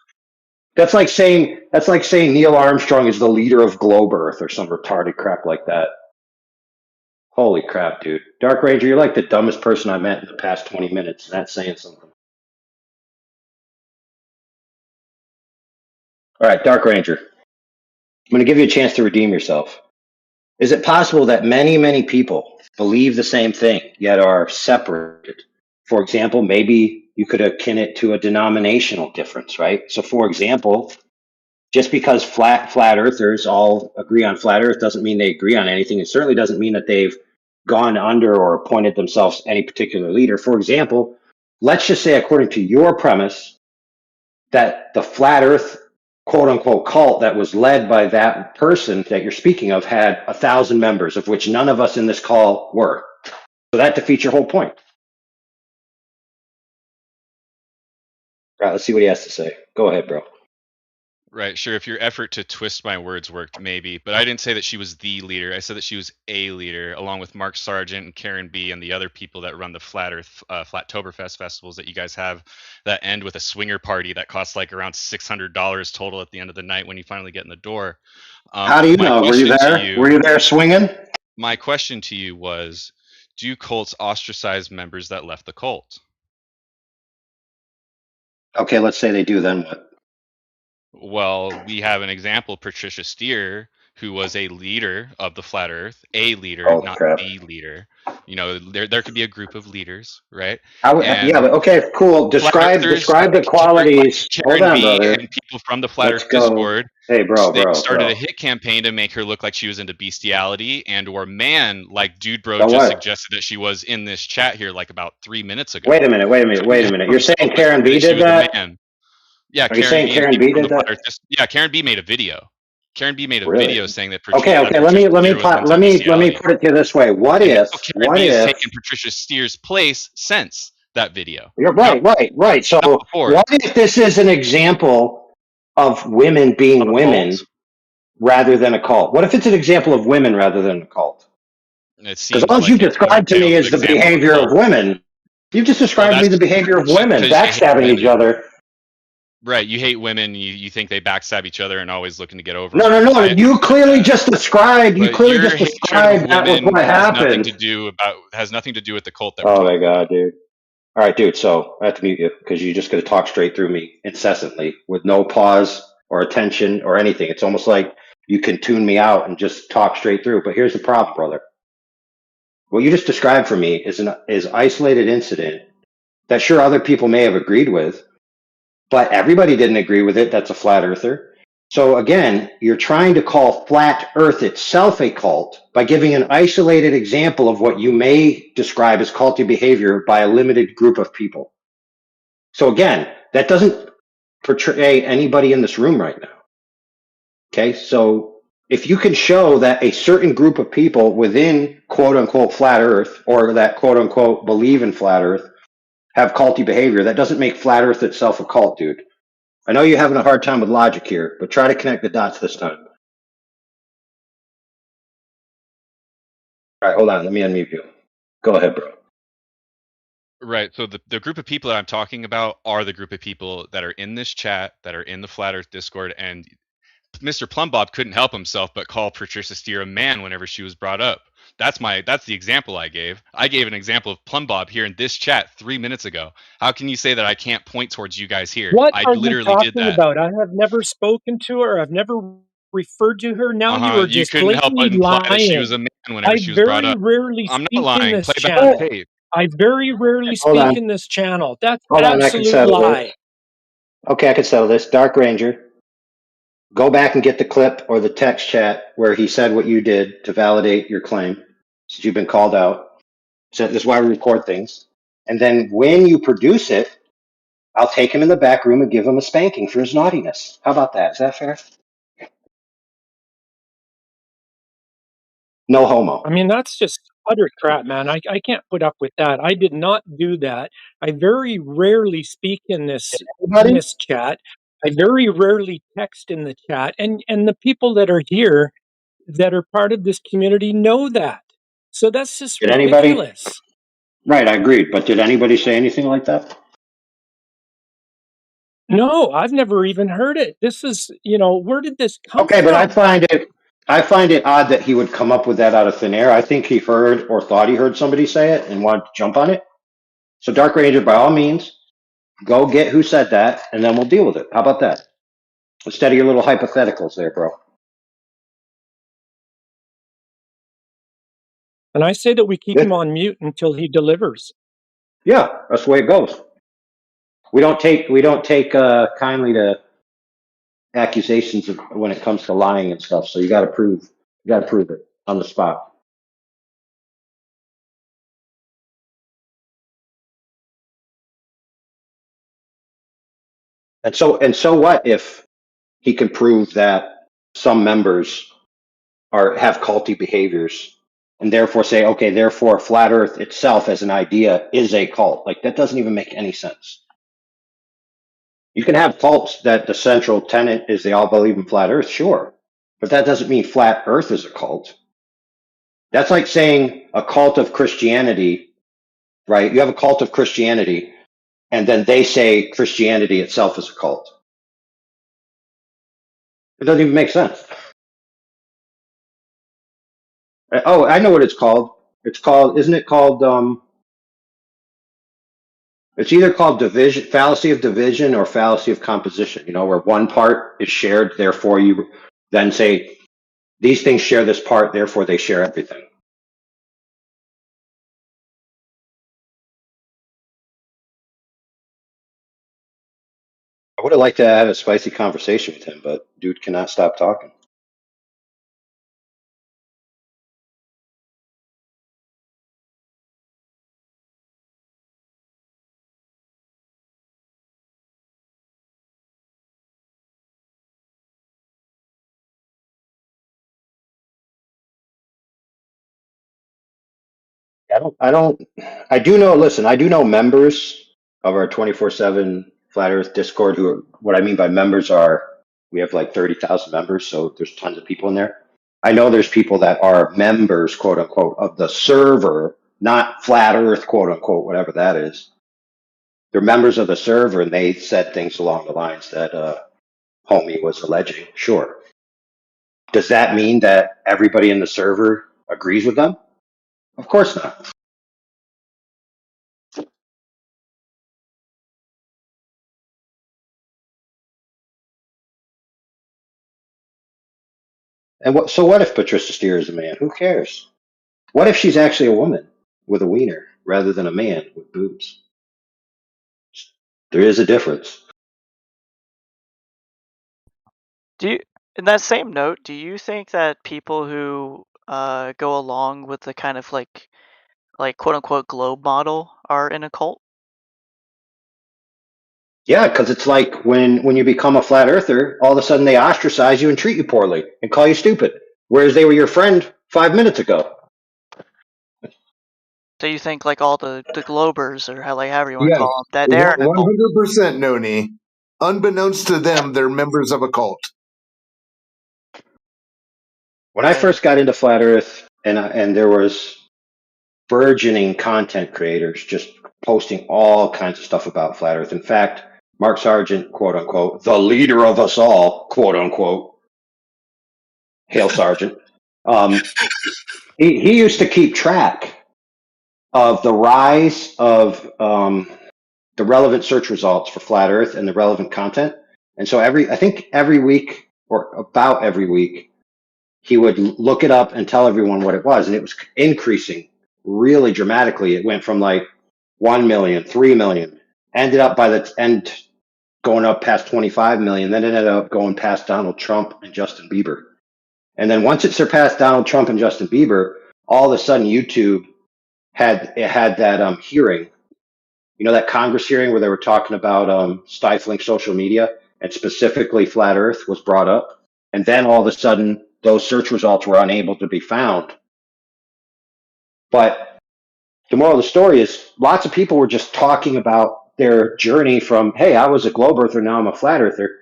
That's like saying Neil Armstrong is the leader of globe earth or some retarded crap like that. Holy crap, dude. Dark Ranger, you're like the dumbest person I met in the past 20 minutes, and that's saying something. All right, Dark Ranger. I'm going to give you a chance to redeem yourself. Is it possible that many, many people believe the same thing, yet are separated? For example, maybe you could akin it to a denominational difference, right? So, for example, just because flat earthers all agree on flat earth doesn't mean they agree on anything. It certainly doesn't mean that they've gone under or appointed themselves any particular leader. For example, let's just say, according to your premise, that the flat earth quote unquote cult that was led by that person that you're speaking of had 1,000 members, of which none of us in this call were. So that defeats your whole point. All right, let's see what he has to say. Go ahead, bro. Right, sure. If your effort to twist my words worked, maybe. But I didn't say that she was the leader. I said that she was a leader, along with Mark Sargent and Karen B and the other people that run the Flat Earth, Flattoberfest festivals that you guys have that end with a swinger party that costs like around $600 total at the end of the night when you finally get in the door. How do you know? Were you there? Were you there swinging? My question to you was, do cults ostracize members that left the cult? Okay, let's say they do, then what? Well, we have an example, Patricia Steer, who was a leader of the Flat Earth, a leader, not the leader. You know, there could be a group of leaders, right? Yeah, but okay, cool. Describe the qualities. Hold on, brother. And people from the Flat Let's Earth go. Discord, Hey, bro. started a hit campaign to make her look like she was into bestiality, and or man, like Dude Bro So just what? suggested that she was in this chat here like about 3 minutes ago. Wait a minute. You're saying Karen B did that? Yeah, Are you saying Karen B did that? Yeah, Karen B made a video. Karen B made a Really? video saying that Okay. Let me put it to you this way. What if Karen B has taken Patricia Steer's place since that video? You're right. So what if this is an example of women being women rather than a cult? What if it's an example of women rather than a cult? Because all you described to me is the behavior of women. You've just described to me the behavior of women backstabbing each other. Right, you hate women. You think they backstab each other and always looking to get over. No. You clearly just described. that was what happened. Has nothing to do with the cult. Oh my god, dude! All right, dude. So I have to mute you because you're just going to talk straight through me incessantly with no pause or attention or anything. It's almost like you can tune me out and just talk straight through. But here's the problem, brother. What you just described for me is an isolated incident that sure other people may have agreed with, but everybody didn't agree with it. That's a flat earther. So again, you're trying to call flat earth itself a cult by giving an isolated example of what you may describe as culty behavior by a limited group of people. So again, that doesn't portray anybody in this room right now. Okay, so if you can show that a certain group of people within quote unquote flat earth or that quote unquote believe in flat earth have culty behavior, that doesn't make flat earth itself a cult, dude. I know you're having a hard time with logic here, but try to connect the dots this time. All right, hold on. Let me unmute you. Go ahead, bro. Right. So the group of people that I'm talking about are the group of people that are in this chat, that are in the Flat Earth Discord, and Mr. Plumbob couldn't help himself but call Patricia Steer a man whenever she was brought up. That's the example I gave. I gave an example of Plumbob here in this chat 3 minutes ago. How can you say that I can't point towards you guys here? What I are you literally did talking that. about? I have never spoken to her. I've never referred to her. Now you are You just couldn't help blatantly but imply that she was lying. a man whenever I she was brought very up. rarely I'm not speak in lying. this Play back the channel. tape. I very rarely Hold speak on. in this channel. That's Hold on, I can absolute settle lie. this. Okay, I can settle this. Dark Ranger, go back and get the clip or the text chat where he said what you did to validate your claim, since you've been called out. So this is why we record things. And then when you produce it, I'll take him in the back room and give him a spanking for his naughtiness. How about that? Is that fair? No homo. I mean, that's just utter crap, man. I can't put up with that. I did not do that. I very rarely speak in Anybody? this chat. I very rarely text in the chat, and the people that are here that are part of this community know that. So that's just Did anybody? ridiculous. Right, I agreed. But did anybody say anything like that? No, I've never even heard it. This is, where did this come Okay, but from? I find it odd that he would come up with that out of thin air. I think he heard or thought he heard somebody say it and wanted to jump on it. So Dark Ranger, by all means, go get who said that, and then we'll deal with it. How about that? Instead of your little hypotheticals there, bro. And I say that we keep Yeah, him on mute until he delivers. yeah, that's the way it goes. We don't take kindly to accusations when it comes to lying and stuff. So you got to prove it on the spot. And so what if he can prove that some members have culty behaviors and therefore say, okay, therefore flat Earth itself as an idea is a cult. Like that doesn't even make any sense. You can have cults that the central tenet is they all believe in flat Earth, sure, but that doesn't mean flat Earth is a cult. That's like saying a cult of Christianity, right? You have a cult of Christianity, and then they say Christianity itself is a cult. It doesn't even make sense. Oh, I know what it's called. It's called, isn't it called? It's either called division, fallacy of division, or fallacy of composition. You know, where one part is shared, therefore you then say these things share this part, therefore they share everything. I would have liked to have a spicy conversation with him, but dude cannot stop talking. I do know, listen, I do know members of our 24/7 Flat Earth Discord who are, what I mean by members are, we have like 30,000 members, so there's tons of people in there. I know there's people that are members, quote unquote, of the server, not Flat Earth, quote unquote, whatever that is. They're members of the server, and they said things along the lines that Homie was alleging. Sure. Does that mean that everybody in the server agrees with them? Of course not. And so what if Patricia Steer is a man? Who cares? What if she's actually a woman with a wiener rather than a man with boobs? There is a difference. In that same note, do you think that people who go along with the kind of like quote unquote globe model are in a cult? Yeah, because it's like when you become a flat earther, all of a sudden they ostracize you and treat you poorly and call you stupid, whereas they were your friend 5 minutes ago. So you think like all the globers or however you want to Yes, call them that they're in a cult? 100% Noni. Unbeknownst to them, they're members of a cult. When I first got into flat Earth, and there was burgeoning content creators just posting all kinds of stuff about flat Earth. In fact, Mark Sargent, quote unquote, the leader of us all, quote unquote, Hail Sergeant. He used to keep track of the rise of the relevant search results for Flat Earth and the relevant content. And so I think every week or about every week, he would look it up and tell everyone what it was. And it was increasing really dramatically. It went from like 1 million, 3 million, ended up by the end going up past 25 million. Then it ended up going past Donald Trump and Justin Bieber. And then once it surpassed Donald Trump and Justin Bieber, all of a sudden YouTube had that hearing, you know, that Congress hearing where they were talking about stifling social media, and specifically Flat Earth was brought up. And then all of a sudden, those search results were unable to be found. But the moral of the story is lots of people were just talking about their journey from, hey, I was a globe earther, now I'm a flat earther.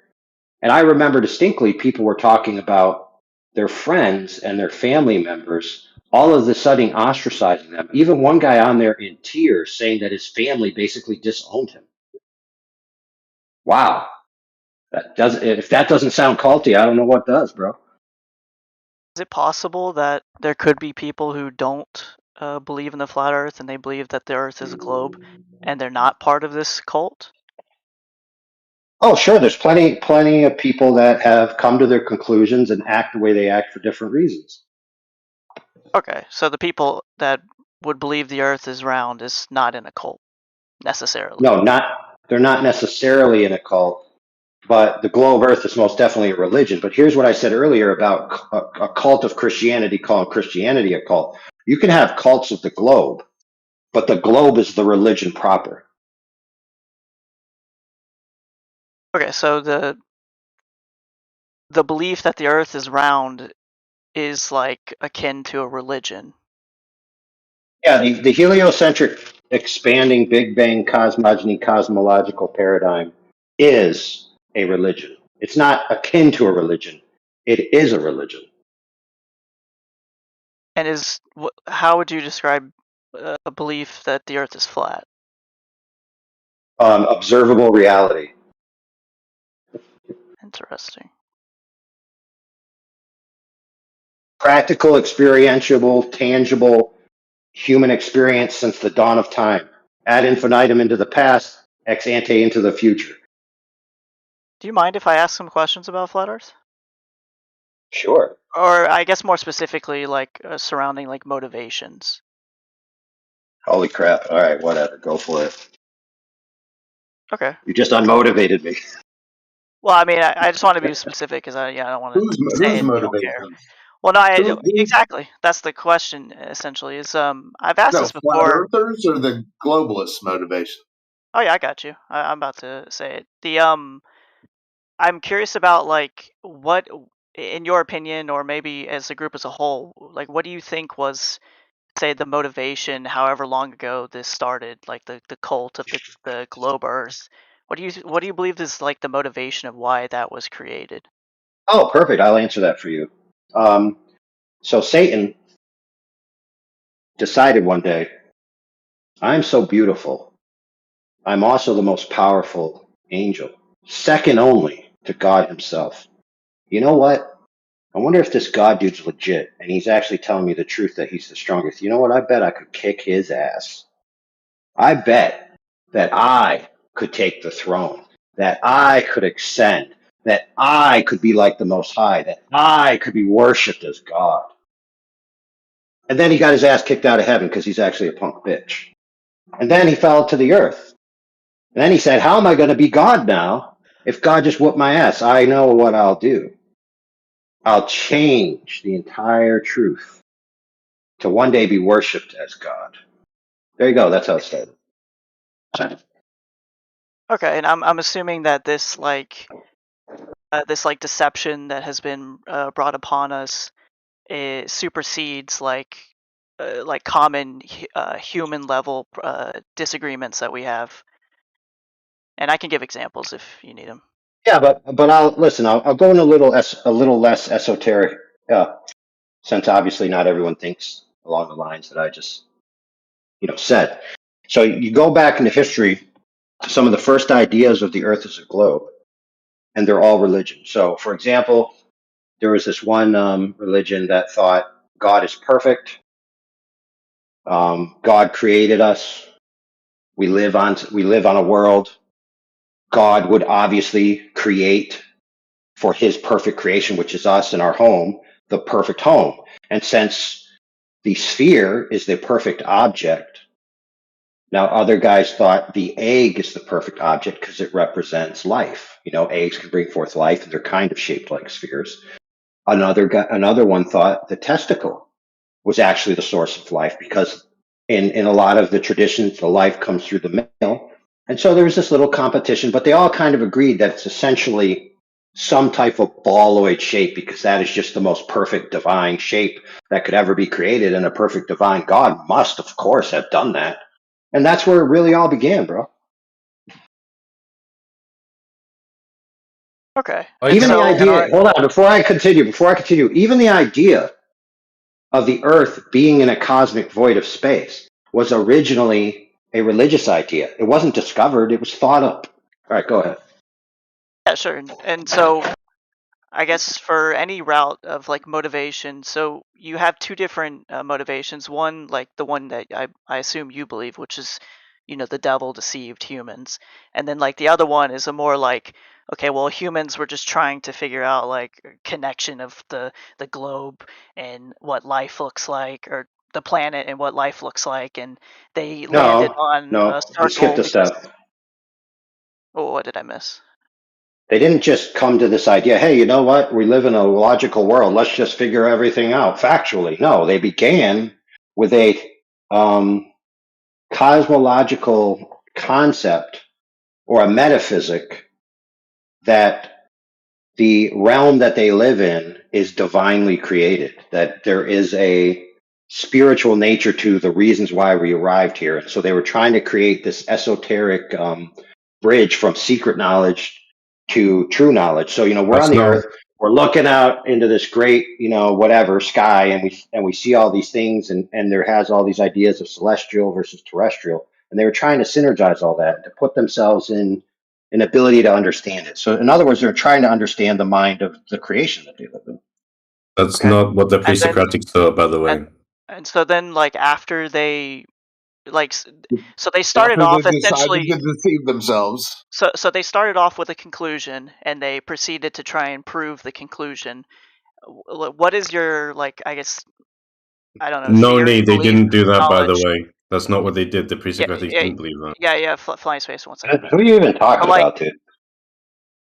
And I remember distinctly people were talking about their friends and their family members all of a sudden ostracizing them. Even one guy on there in tears saying that his family basically disowned him. Wow. If that doesn't sound culty, I don't know what does, bro. Is it possible that there could be people who don't believe in the flat Earth and they believe that the Earth is a globe, and they're not part of this cult? Oh, sure. There's plenty of people that have come to their conclusions and act the way they act for different reasons. Okay, so the people that would believe the Earth is round is not in a cult necessarily. No, they're not necessarily in a cult, but the globe Earth is most definitely a religion. But here's what I said earlier about a cult of Christianity calling Christianity a cult. You can have cults of the globe, but the globe is the religion proper. Okay, so the belief that the Earth is round is like akin to a religion. Yeah, the heliocentric expanding Big Bang cosmogony cosmological paradigm is a religion. It's not akin to a religion. It is a religion. And how would you describe a belief that the Earth is flat? Observable reality. Interesting. Practical, experiential, tangible human experience since the dawn of time. Ad infinitum into the past, ex ante into the future. Do you mind if I ask some questions about flat Earth? Sure. Or I guess more specifically, like surrounding like motivations. Holy crap. All right, whatever. Go for it. Okay. You just unmotivated me. Well, I mean, I just want to be specific because I don't want to say Who's you don't motivating care. them? Well, no, exactly. That's the question. Essentially, is I've asked this Flat before. earthers or the globalists' motivation? Oh yeah, I got you. I'm about to say it. I'm curious about like what, in your opinion, or maybe as a group as a whole, like what do you think was, say, the motivation, however long ago this started, like the cult of the globe Earth. What do you believe is like the motivation of why that was created? Oh, perfect. I'll answer that for you. So Satan decided one day, I'm so beautiful. I'm also the most powerful angel, second only to God himself. You know what? I wonder if this God dude's legit and he's actually telling me the truth that he's the strongest. You know what? I bet I could kick his ass. I bet that I could take the throne, that I could ascend, that I could be like the Most High, that I could be worshipped as God. And then he got his ass kicked out of heaven because he's actually a punk bitch. And then he fell to the earth. And then he said, how am I going to be God now if God just whooped my ass? I know what I'll do. I'll change the entire truth to one day be worshipped as God. There you go. That's how it started. Okay, and I'm assuming that this like deception that has been brought upon us supersedes like common human level disagreements that we have. And I can give examples if you need them. Yeah, but I'll listen. I'll go in a little less esoteric, since obviously not everyone thinks along the lines that I just said. So you go back into history to some of the first ideas of the Earth as a globe, and they're all religion. So, for example, there was this one religion that thought God is perfect. God created us. We live on a world. God would obviously create for his perfect creation, which is us and our home, the perfect home. And since the sphere is the perfect object, now other guys thought the egg is the perfect object because it represents life. You know, eggs can bring forth life, and they're kind of shaped like spheres. Another one thought the testicle was actually the source of life because in a lot of the traditions, the life comes through the male. And so there was this little competition, but they all kind of agreed that it's essentially some type of balloid shape because that is just the most perfect divine shape that could ever be created. And a perfect divine God must, of course, have done that. And that's where it really all began, bro. Okay. Even So the idea, hold on, before I continue, even the idea of the Earth being in a cosmic void of space was originally a religious idea. It wasn't discovered, it was thought up. All right, go ahead. yeah, sure. And so I guess for any route of like motivation, so you have two different motivations. One, like the one that I assume you believe, which is, you know, the devil deceived humans. And then like the other one is a more like, okay, well, humans were just trying to figure out like connection of the globe and what life looks like, or the planet and what life looks like, and they landed on a You skipped circle a because. step. Oh, what did I miss? They didn't just come to this idea, hey, you know what? We live in a logical world. Let's just figure everything out factually. No, they began with a cosmological concept or a metaphysic that the realm that they live in is divinely created, that there is a spiritual nature to the reasons why we arrived here. And so they were trying to create this esoteric bridge from secret knowledge to true knowledge. So, you know, we're on That's the no. earth, we're looking out into this great, you know, whatever sky, and we see all these things, and there has all these ideas of celestial versus terrestrial. And they were trying to synergize all that to put themselves in an ability to understand it. So, in other words, they're trying to understand the mind of the creation that they live in. That's Okay. not what the And then pre-Socratic saw, by the and way. and so then like after they like so they started After they off decided essentially to deceive themselves. so they started off with a conclusion and they proceeded to try and prove the conclusion. What is your, like, I guess, I don't know, No theory, need. They belief, didn't do that, by the knowledge? way. That's not what they did. The Yeah, pre-Socratics yeah, didn't believe that. yeah. Flying space. 1 second. Who are you even But talking like, about, dude?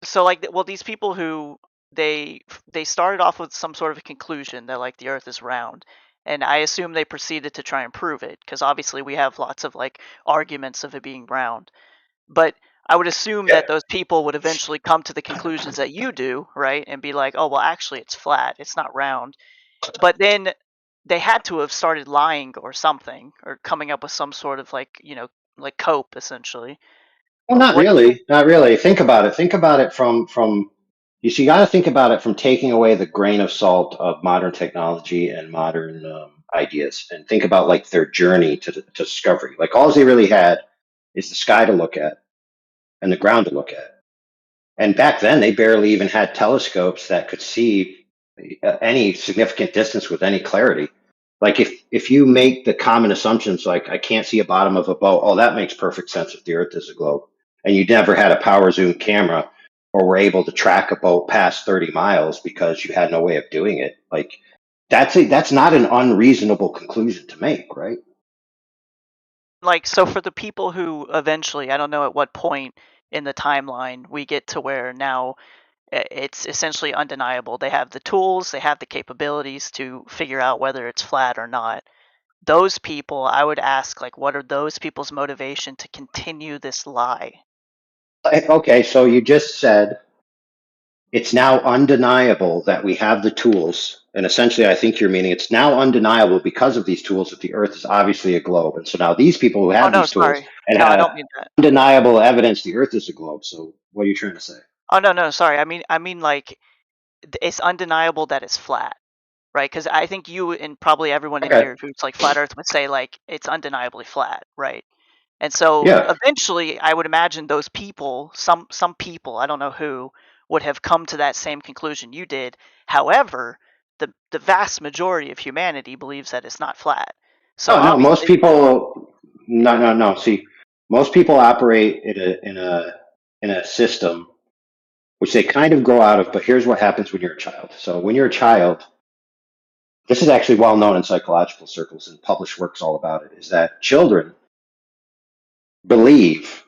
so like, well, these people who they started off with some sort of a conclusion that like the Earth is round, and I assume they proceeded to try and prove it because obviously we have lots of like arguments of it being round. But I would assume Yeah. that those people would eventually come to the conclusions that you do, right? And be like, oh, well, actually, it's flat, it's not round. But then they had to have started lying or something, or coming up with some sort of like, you know, like cope essentially. Well, not What? really. Not really. Think about it. Think about it from you see, you got to think about it from taking away the grain of salt of modern technology and modern ideas, and think about like their journey to discovery. Like all they really had is the sky to look at and the ground to look at. And back then, they barely even had telescopes that could see any significant distance with any clarity. Like if you make the common assumptions, like I can't see a bottom of a boat, oh, that makes perfect sense if the Earth is a globe, and you never had a power zoom camera or were able to track a boat past 30 miles because you had no way of doing it. Like that's not an unreasonable conclusion to make, right? Like, so for the people who eventually, I don't know at what point in the timeline we get to where now it's essentially undeniable. They have the tools, they have the capabilities to figure out whether it's flat or not. Those people, I would ask, like, what are those people's motivation to continue this lie? Okay, so you just said it's now undeniable that we have the tools. And essentially, I think you're meaning it's now undeniable because of these tools that the Earth is obviously a globe. And so now these people who Oh have no, these tools sorry. and No, I have don't mean that. undeniable evidence the Earth is a globe. So what are you trying to say? Oh no, sorry. I mean like it's undeniable that it's flat, right? Because I think you and probably everyone in Okay. here who's like flat Earth would say like it's undeniably flat, right? And so Yeah. eventually, I would imagine those people, some people, I don't know who, would have come to that same conclusion you did. However, the vast majority of humanity believes that it's not flat. So Oh no, most obviously, people. No. See, most people operate in a system which they kind of grow out of. But here's what happens when you're a child. So when you're a child, this is actually well known in psychological circles and published works all about it. Is that children believe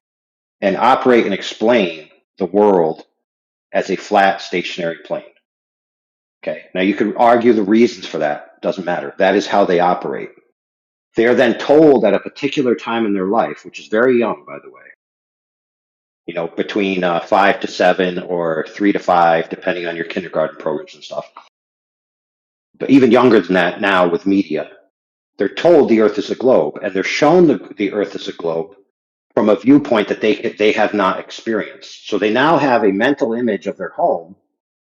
and operate and explain the world as a flat, stationary plane. Okay. Now you could argue the reasons for that. Doesn't matter. That is how they operate. They are then told at a particular time in their life, which is very young, by the way, you know, between 5 to 7 or 3 to 5, depending on your kindergarten programs and stuff. But even younger than that now with media, they're told the Earth is a globe, and they're shown the Earth is a globe from a viewpoint that they have not experienced. So they now have a mental image of their home,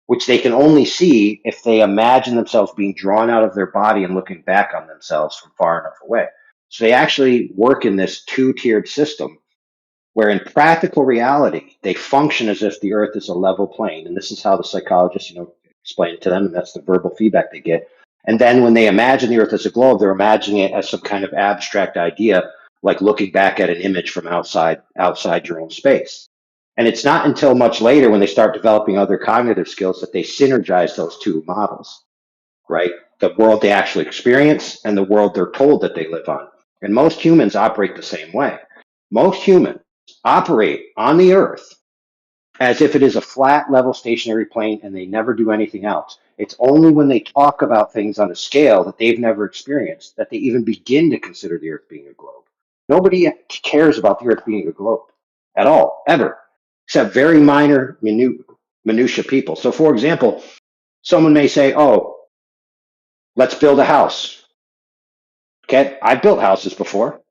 which they can only see if they imagine themselves being drawn out of their body and looking back on themselves from far enough away. So they actually work in this two-tiered system where in practical reality, they function as if the Earth is a level plane. And this is how the psychologists, you know, explain it to them, and that's the verbal feedback they get. And then when they imagine the Earth as a globe, they're imagining it as some kind of abstract idea, like looking back at an image from outside your own space. And it's not until much later when they start developing other cognitive skills that they synergize those two models, right? The world they actually experience and the world they're told that they live on. And most humans operate the same way. Most humans operate on the Earth as if it is a flat, level, stationary plane, and they never do anything else. It's only when they talk about things on a scale that they've never experienced that they even begin to consider the Earth being a globe. Nobody cares about the Earth being a globe at all, ever, except very minor, minutia people. So, for example, someone may say, "Oh, let's build a house." Okay, I've built houses before.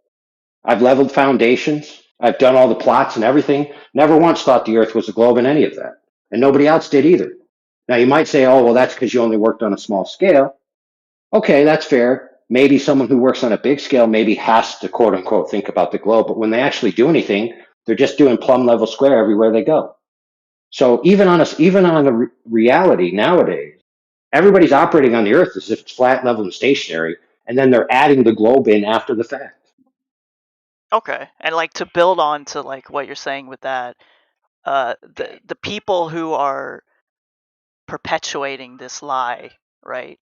I've leveled foundations. I've done all the plots and everything. Never once thought the Earth was a globe in any of that. And nobody else did either. Now you might say, oh, well, that's because you only worked on a small scale. Okay, that's fair. Maybe someone who works on a big scale maybe has to quote unquote think about the globe. But when they actually do anything, they're just doing plumb level square everywhere they go. So even on the reality nowadays, everybody's operating on the Earth as if it's flat, level, and stationary, and then they're adding the globe in after the fact. okay, and like to build on to like what you're saying with that, the people who are perpetuating this lie, right?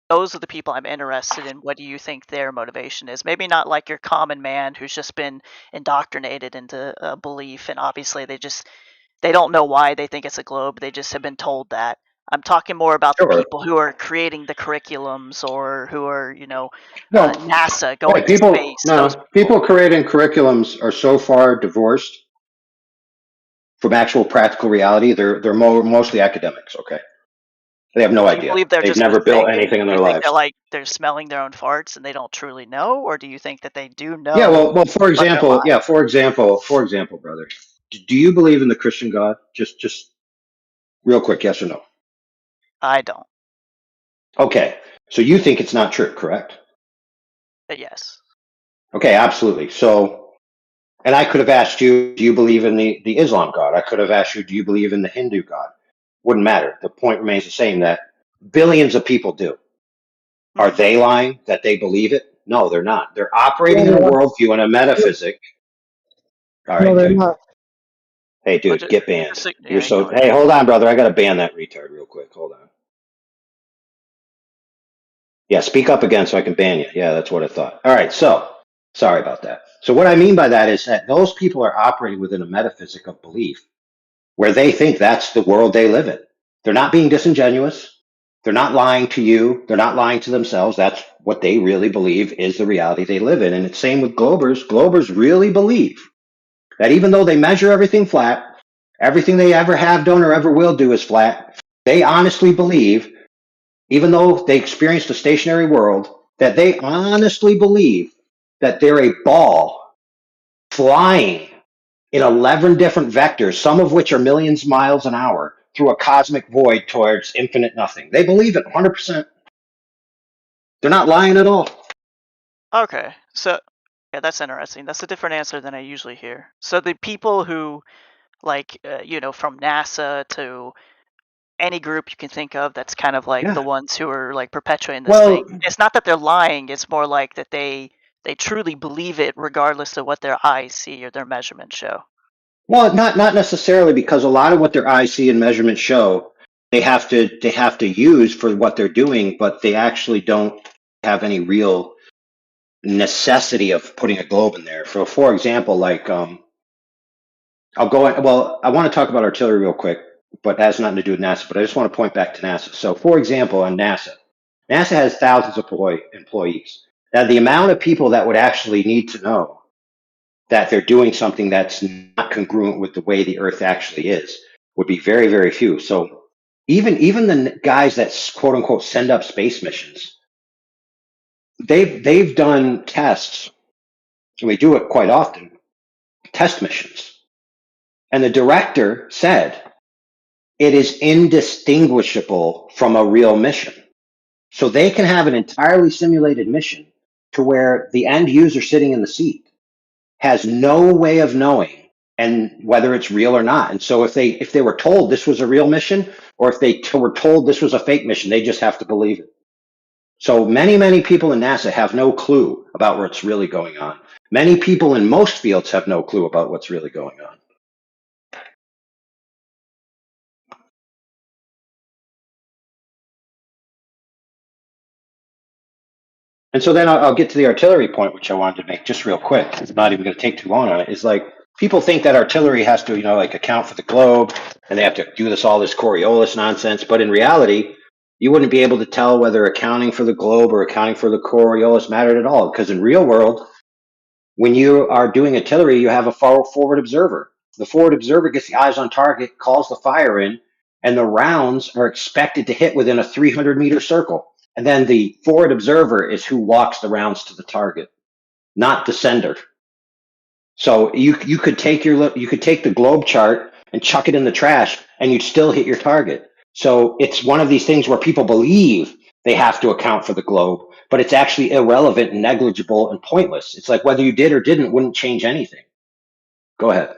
Those are the people I'm interested in. What do you think their motivation is? Maybe not like your common man who's just been indoctrinated into a belief, and obviously they don't know why they think it's a globe. They just have been told that. I'm talking more about the Sure. people who are creating the curriculums or who are, No, NASA going right. to space. Those People people. creating curriculums are so far divorced from actual practical reality. They're mostly academics. Okay, they have no Do you idea. believe they're They've just never built faking? anything in Do you their think lives. they're smelling their own farts and they don't truly know, or do you think that they do Yeah. know For but they're example, lying? for example, brother, do you believe in the Christian God? Just real quick, yes or no? I don't. Okay. So you think it's not true, correct? Yes. Okay, absolutely. So, and I could have asked you, do you believe in the Islam God? I could have asked you, do you believe in the Hindu God? Wouldn't matter. The point remains the same that billions of people do. Are Hmm. they lying that they believe it? No, they're not. They're Yeah, operating in they're a not. worldview and a metaphysic. All No, right, they're dude. not. Hey, Well, dude, get banned. You're yeah, go so. ahead. Hey, hold on, brother. I gotta ban that retard real quick. Hold on. Yeah, speak up again so I can ban you. Yeah, that's what I thought. All right, so sorry about that. So what I mean by that is that those people are operating within a metaphysic of belief where they think that's the world they live in. They're not being disingenuous. They're not lying to you. They're not lying to themselves. That's what they really believe is the reality they live in. And it's same with Globers. Globers really believe that even though they measure everything flat, everything they ever have done or ever will do is flat, they honestly believe, even though they experienced a stationary world, that they honestly believe that they're a ball flying in 11 different vectors, some of which are millions of miles an hour, through a cosmic void towards infinite nothing. They believe it 100%. They're not lying at all. Okay, so yeah, that's interesting. That's a different answer than I usually hear. So the people who, like, from NASA to any group you can think of that's kind of like Yeah. the ones who are like perpetuating this Well, thing. It's not that they're lying, it's more like that they truly believe it regardless of what their eyes see or their measurements show. well, not necessarily, because a lot of what their eyes see and measurements show, they have to use for what they're doing, but they actually don't have any real necessity of putting a globe in there. For example, like I'll go in, well, I want to talk about artillery real quick, but that has nothing to do with NASA. But I just want to point back to NASA. So, for example, on NASA has thousands of employees. Now, the amount of people that would actually need to know that they're doing something that's not congruent with the way the Earth actually is would be very, very few. So, even the guys that quote unquote send up space missions, they've done tests, and we do it quite often, test missions. And the director said it is indistinguishable from a real mission. So they can have an entirely simulated mission to where the end user sitting in the seat has no way of knowing and whether it's real or not. And so if they were told this was a real mission, or if they were told this was a fake mission, they just have to believe it. So many people in NASA have no clue about what's really going on. Many people in most fields have no clue about what's really going on. And so then I'll get to the artillery point, which I wanted to make just real quick. It's not even going to take too long on it. Is like people think that artillery has to, like account for the globe, and they have to do all this Coriolis nonsense. But in reality, you wouldn't be able to tell whether accounting for the globe or accounting for the Coriolis mattered at all, because in real world, when you are doing artillery, you have a forward observer. The forward observer gets the eyes on target, calls the fire in, and the rounds are expected to hit within a 300-meter circle. And then the forward observer is who walks the rounds to the target, not the sender. So you could take the globe chart and chuck it in the trash, and you'd still hit your target. So it's one of these things where people believe they have to account for the globe, but it's actually irrelevant and negligible and pointless. It's like whether you did or didn't wouldn't change anything. Go ahead.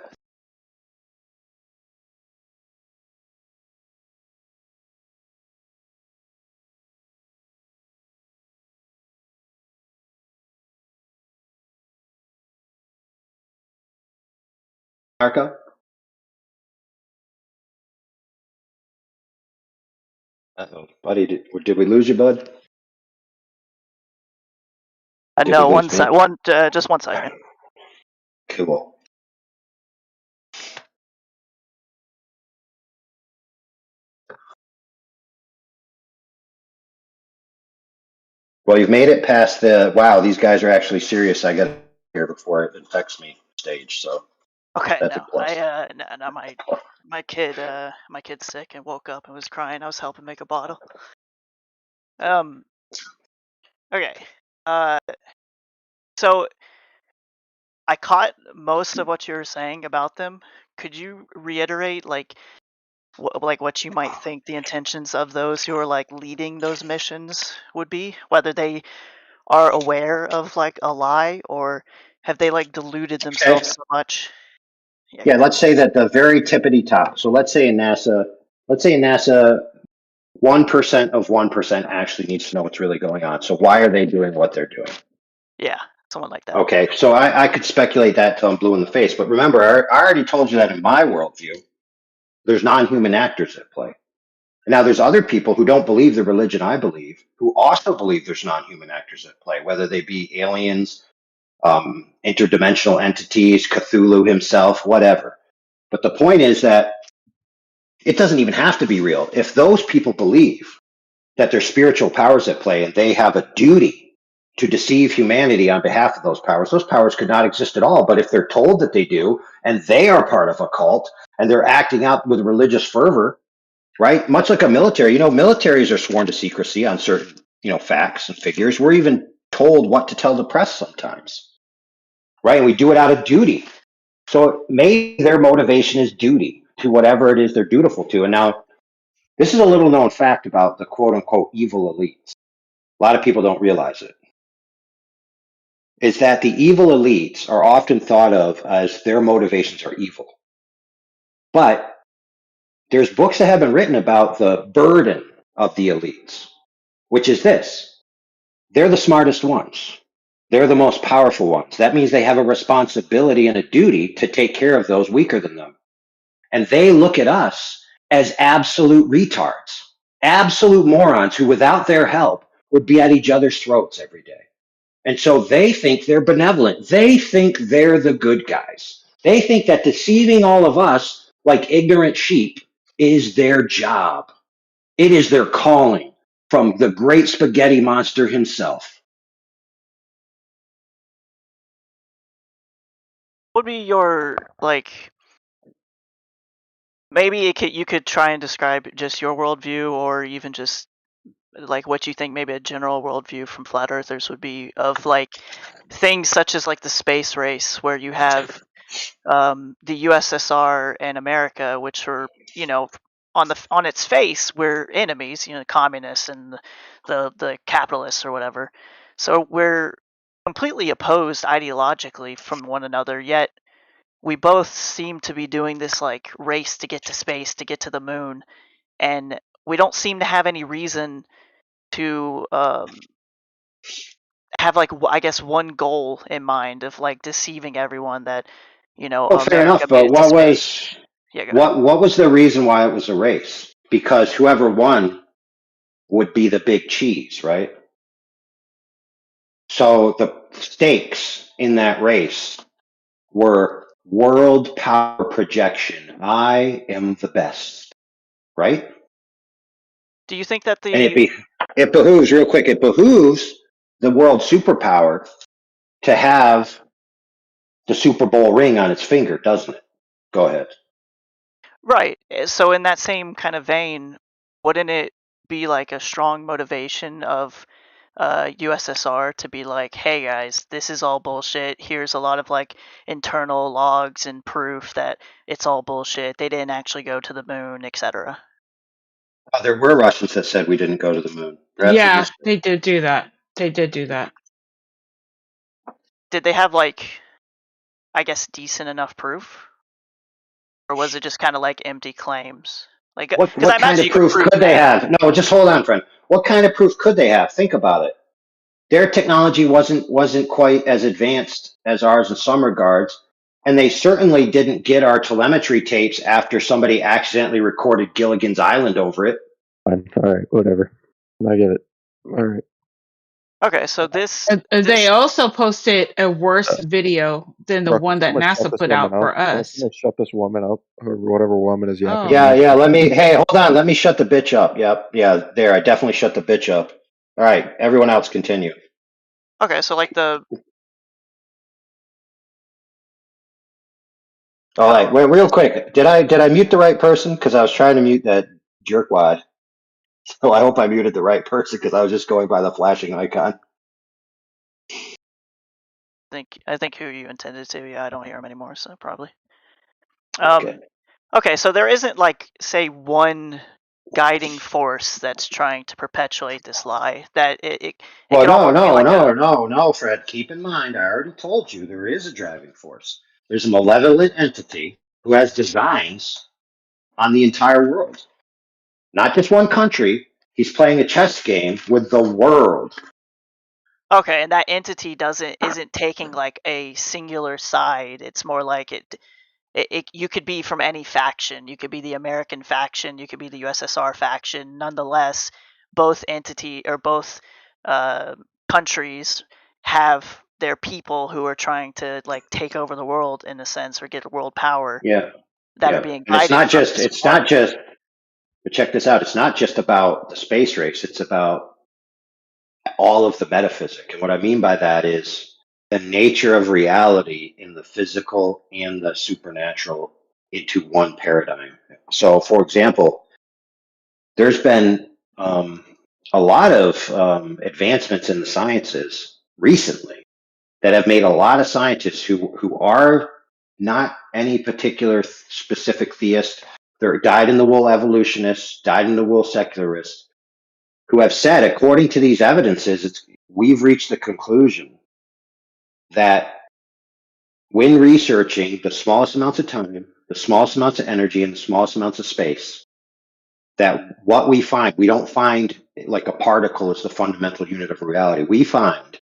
Marco? Uh-oh. Buddy, did we lose you, bud? Did we No, lose me? just 1 second. Cool. Well, you've made it past the, wow, these guys are actually serious. I got here before it infects me stage, so Okay, that's a no, plus. no, my kid's sick and woke up and was crying. I was helping make a bottle. Okay. So I caught most of what you were saying about them. Could you reiterate, like what you might think the intentions of those who are like leading those missions would be? Whether they are aware of like a lie, or have they like deluded themselves Okay. so much? Yeah, go Yeah, ahead. let's say that the very tippity top. So let's say in NASA, 1% of 1% actually needs to know what's really going on. So why are they doing what they're doing? Yeah, someone like that. Okay, so I could speculate that till I'm blue in the face. But remember, I already told you that in my worldview, there's non-human actors at play. Now, there's other people who don't believe the religion I believe, who also believe there's non-human actors at play, whether they be aliens, interdimensional entities, Cthulhu himself, whatever. But the point is that it doesn't even have to be real. If those people believe that there's spiritual powers at play and they have a duty to deceive humanity on behalf of those powers could not exist at all. But if they're told that they do, and they are part of a cult, and they're acting out with religious fervor, right? Much like a military, militaries are sworn to secrecy on certain, facts and figures. We're even told what to tell the press sometimes, right? And we do it out of duty. So maybe their motivation is duty to whatever it is they're dutiful to. And now, this is a little known fact about the quote unquote evil elites. A lot of people don't realize it. Is that the evil elites are often thought of as their motivations are evil. But there's books that have been written about the burden of the elites, which is this: they're the smartest ones. They're the most powerful ones. That means they have a responsibility and a duty to take care of those weaker than them. And they look at us as absolute retards, absolute morons who, without their help, would be at each other's throats every day. And so they think they're benevolent. They think they're the good guys. They think that deceiving all of us like ignorant sheep is their job. It is their calling from the great spaghetti monster himself. What would be your, like, maybe you could try and describe just your worldview, or even just like what you think maybe a general worldview from flat earthers would be of like things such as like the space race, where you have the USSR and America, which are, you know, on its face we're enemies, you know, the communists and the capitalists or whatever. So we're completely opposed ideologically from one another, yet we both seem to be doing this like race to get to space, to get to the moon, and we don't seem to have any reason to have like I guess one goal in mind of like deceiving everyone that, you know, Well, fair America enough, made but it to space. Yeah, go ahead. what was the reason why it was a race? Because whoever won would be the big cheese, right? So the stakes in that race were world power projection. I am the best, right? Do you think that And the it behooves, real quick, it behooves the world superpower to have the Super Bowl ring on its finger, doesn't it? Go ahead. right? So in that same kind of vein, wouldn't it be like a strong motivation of USSR to be like, hey guys, this is all bullshit. Here's a lot of like internal logs and proof that it's all bullshit. They didn't actually go to the moon, etc. Oh, there were Russians that said we didn't go to the moon. Perhaps you Yeah, missed it. they did do that. They did do that. Did they have like, I guess, decent enough proof? Or was it just kind of like empty claims? Like, because I What kind imagine of you could proof prove could they that. have? No, just hold on, friend. What kind of proof could they have? Think about it. Their technology wasn't quite as advanced as ours in some regards, and they certainly didn't get our telemetry tapes after somebody accidentally recorded Gilligan's Island over it. Fine. All right, whatever. I get it. All right. Okay, so They also posted a worse video than the Bro, can one that someone shut NASA this put woman out up? for Can us. someone shut this woman up, or whatever woman is yapping Oh. in Yeah, here? hey, hold on. Let me shut the bitch up. Yep. Yeah, there. I definitely shut the bitch up. All right. Everyone else continue. okay, so like the All I right. don't Wait, real quick. Did I mute the right person? Because I was trying to mute that jerkwad. So I hope I muted the right person because I was just going by the flashing icon. think who you intended to. Yeah, I don't hear him anymore, so probably. Okay. Okay, so there isn't like, say, one guiding force that's trying to perpetuate this lie. That it Well, could almost be like a no, Fred. Keep in mind, I already told you there is a driving force. There's a malevolent entity who has designs on the entire world, not just one country. He's playing a chess game with the world. okay, and that entity isn't taking like a singular side. It's more like you could be from any faction. You could be the American faction. You could be the USSR faction. Nonetheless, both countries have their people who are trying to like take over the world in a sense, or get world power, Yeah, that are yeah. being And guided from this one. but check this out. It's not just about the space race. It's about all of the metaphysic. And what I mean by that is the nature of reality in the physical and the supernatural into one paradigm. So, for example, there's been a lot of advancements in the sciences recently that have made a lot of scientists who are not any particular specific theist. They're dyed-in-the-wool evolutionists, dyed-in-the-wool secularists, who have said, according to these evidences, we've reached the conclusion that when researching the smallest amounts of time the smallest amounts of energy in the smallest amounts of space, that what we find, we don't find like a particle is the fundamental unit of reality. We find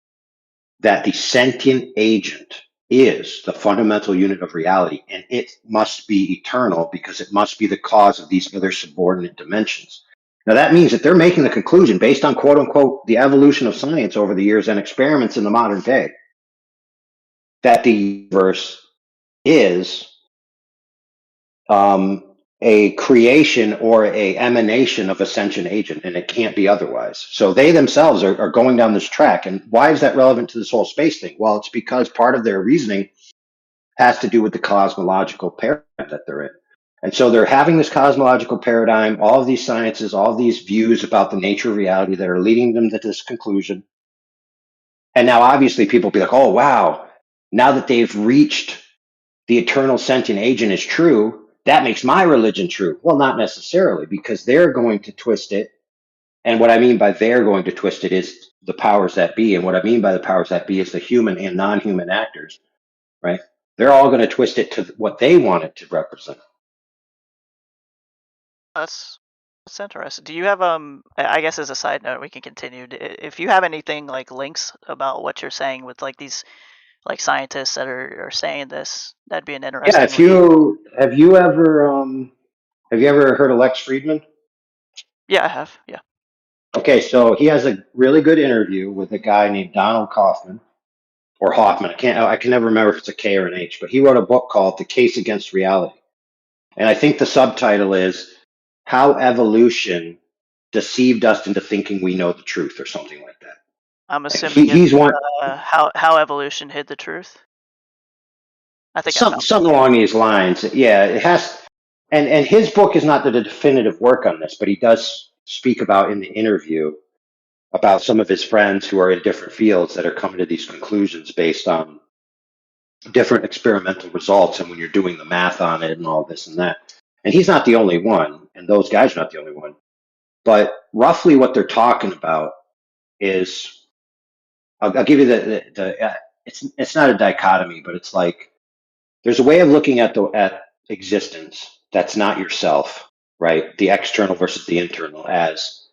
that the sentient agent is the fundamental unit of reality, and it must be eternal because it must be the cause of these other subordinate dimensions. Now that means that they're making the conclusion based on quote unquote the evolution of science over the years and experiments in the modern day that the universe is a creation or a emanation of a sentient agent, and it can't be otherwise. So they themselves are going down this track. And why is that relevant to this whole space thing? Well, it's because part of their reasoning has to do with the cosmological paradigm that they're in. And so they're having this cosmological paradigm, all of these sciences, all of these views about the nature of reality that are leading them to this conclusion. And now obviously people be like, oh, wow, now that they've reached the eternal sentient agent is true, that makes my religion true. Well, not necessarily, because they're going to twist it. And what I mean by they're going to twist it is the powers that be. And what I mean by the powers that be is the human and non-human actors, right? They're all going to twist it to what they want it to represent. That's interesting. Do you have I guess as a side note, we can continue. If you have anything like links about what you're saying with like these like scientists that are saying this, that'd be an interesting. Yeah, if you have you ever heard of Lex Friedman? Yeah, I have. Yeah. Okay, so he has a really good interview with a guy named Donald Kaufman or Hoffman. I can never remember if it's a K or an H, but he wrote a book called The Case Against Reality. And I think the subtitle is How Evolution Deceived Us into Thinking We Know the Truth or something like that. I'm assuming he's one how evolution hid the truth. I think something along these lines. Yeah, it has. And his book is not the definitive work on this, but he does speak about in the interview about some of his friends who are in different fields that are coming to these conclusions based on different experimental results and when you're doing the math on it and all this and that. And he's not the only one, and those guys are not the only one. But roughly what they're talking about is, I'll give you it's not a dichotomy, but it's like there's a way of looking at existence that's not yourself, right? The external versus the internal as,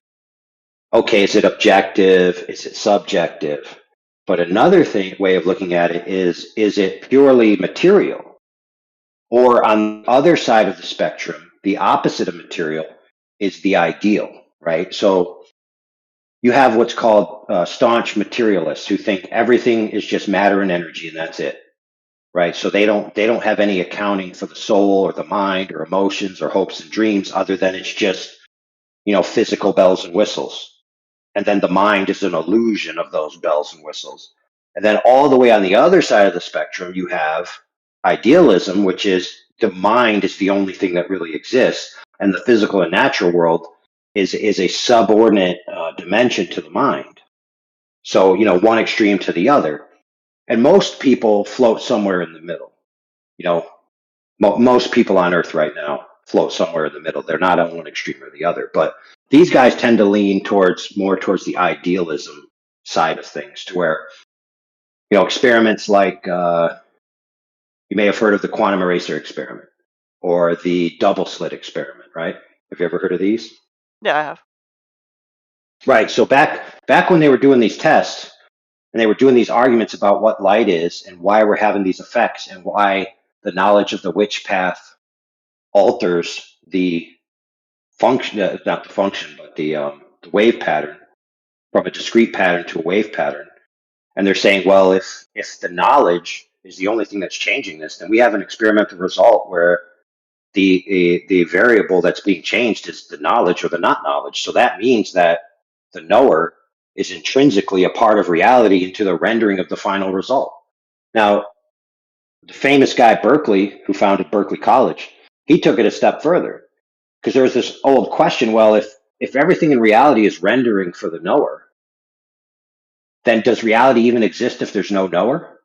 okay, is it objective? Is it subjective? But another way of looking at it is it purely material? Or on the other side of the spectrum, the opposite of material is the ideal, right? So you have what's called staunch materialists who think everything is just matter and energy and that's it, right? So they don't have any accounting for the soul or the mind or emotions or hopes and dreams other than it's just, physical bells and whistles. And then the mind is an illusion of those bells and whistles. And then all the way on the other side of the spectrum, you have idealism, which is the mind is the only thing that really exists. And the physical and natural world is a subordinate dimension to the mind. So, one extreme to the other. And most people float somewhere in the middle. Most people on Earth right now float somewhere in the middle. They're not on one extreme or the other. But these guys tend to lean more towards the idealism side of things, to where, experiments like you may have heard of the quantum eraser experiment or the double slit experiment, right? Have you ever heard of these? Yeah, I have. Right. So back when they were doing these tests and they were doing these arguments about what light is and why we're having these effects and why the knowledge of the witch path alters the function, not the function, but the wave pattern from a discrete pattern to a wave pattern. And they're saying, well, if the knowledge is the only thing that's changing this, then we have an experimental result where the variable that's being changed is the knowledge or the not knowledge. So that means that the knower is intrinsically a part of reality into the rendering of the final result. Now, the famous guy Berkeley, who founded Berkeley College, he took it a step further, because there was this old question, well, if everything in reality is rendering for the knower, then does reality even exist if there's no knower?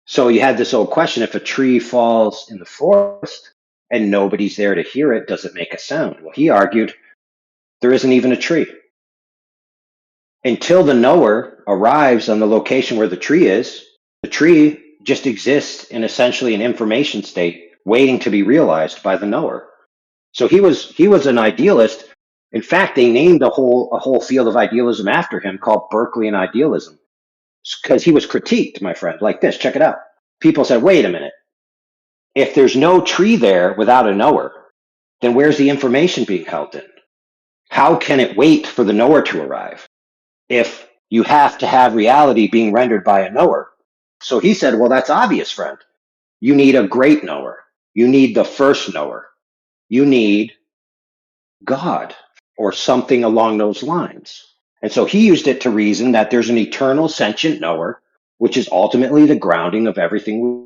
So you had this old question, if a tree falls in the forest and nobody's there to hear it, does it make a sound? Well, he argued there isn't even a tree. Until the knower arrives on the location where the tree is, the tree just exists in essentially an information state waiting to be realized by the knower. So he was an idealist. In fact, they named a whole field of idealism after him called Berkeleyan idealism, because he was critiqued, my friend, like this. Check it out. People said, wait a minute. If there's no tree there without a knower, then where's the information being held in? How can it wait for the knower to arrive if you have to have reality being rendered by a knower? So he said, well, that's obvious, friend. You need a great knower. You need the first knower. You need God or something along those lines. And so he used it to reason that there's an eternal sentient knower, which is ultimately the grounding of everything.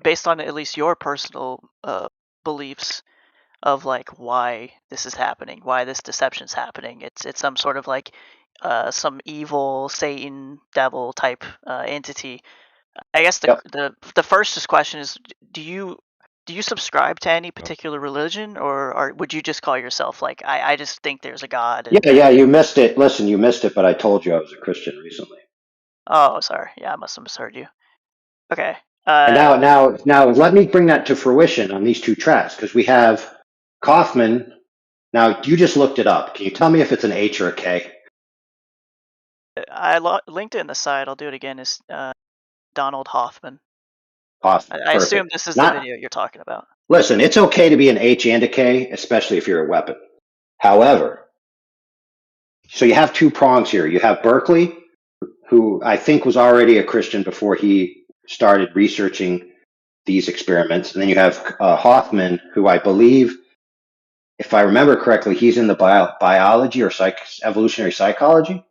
Based on at least your personal beliefs of like why this is happening, why this deception's happening. It's some sort of like some evil Satan devil type entity. I guess Yep. the first question is, do you subscribe to any particular religion, or would you just call yourself like I just think there's a God? And, Yeah, you missed it. Listen, you missed it, but I told you I was a Christian recently. oh, sorry. Yeah, I must have misheard you. Okay. And now, let me bring that to fruition on these two tracks, because we have Kaufman. Now, you just looked it up. Can you tell me if it's an H or a K? I linked it in the side. I'll do it again. Is Donald Hoffman. Hoffman. I assume Perfect. this is the video you're talking about. Listen, it's okay to be an H and a K, especially if you're a weapon. However, so you have two prongs here. You have Berkeley, who I think was already a Christian before he started researching these experiments. And then you have Hoffman, who I believe, if I remember correctly, he's in the biology or evolutionary psychology.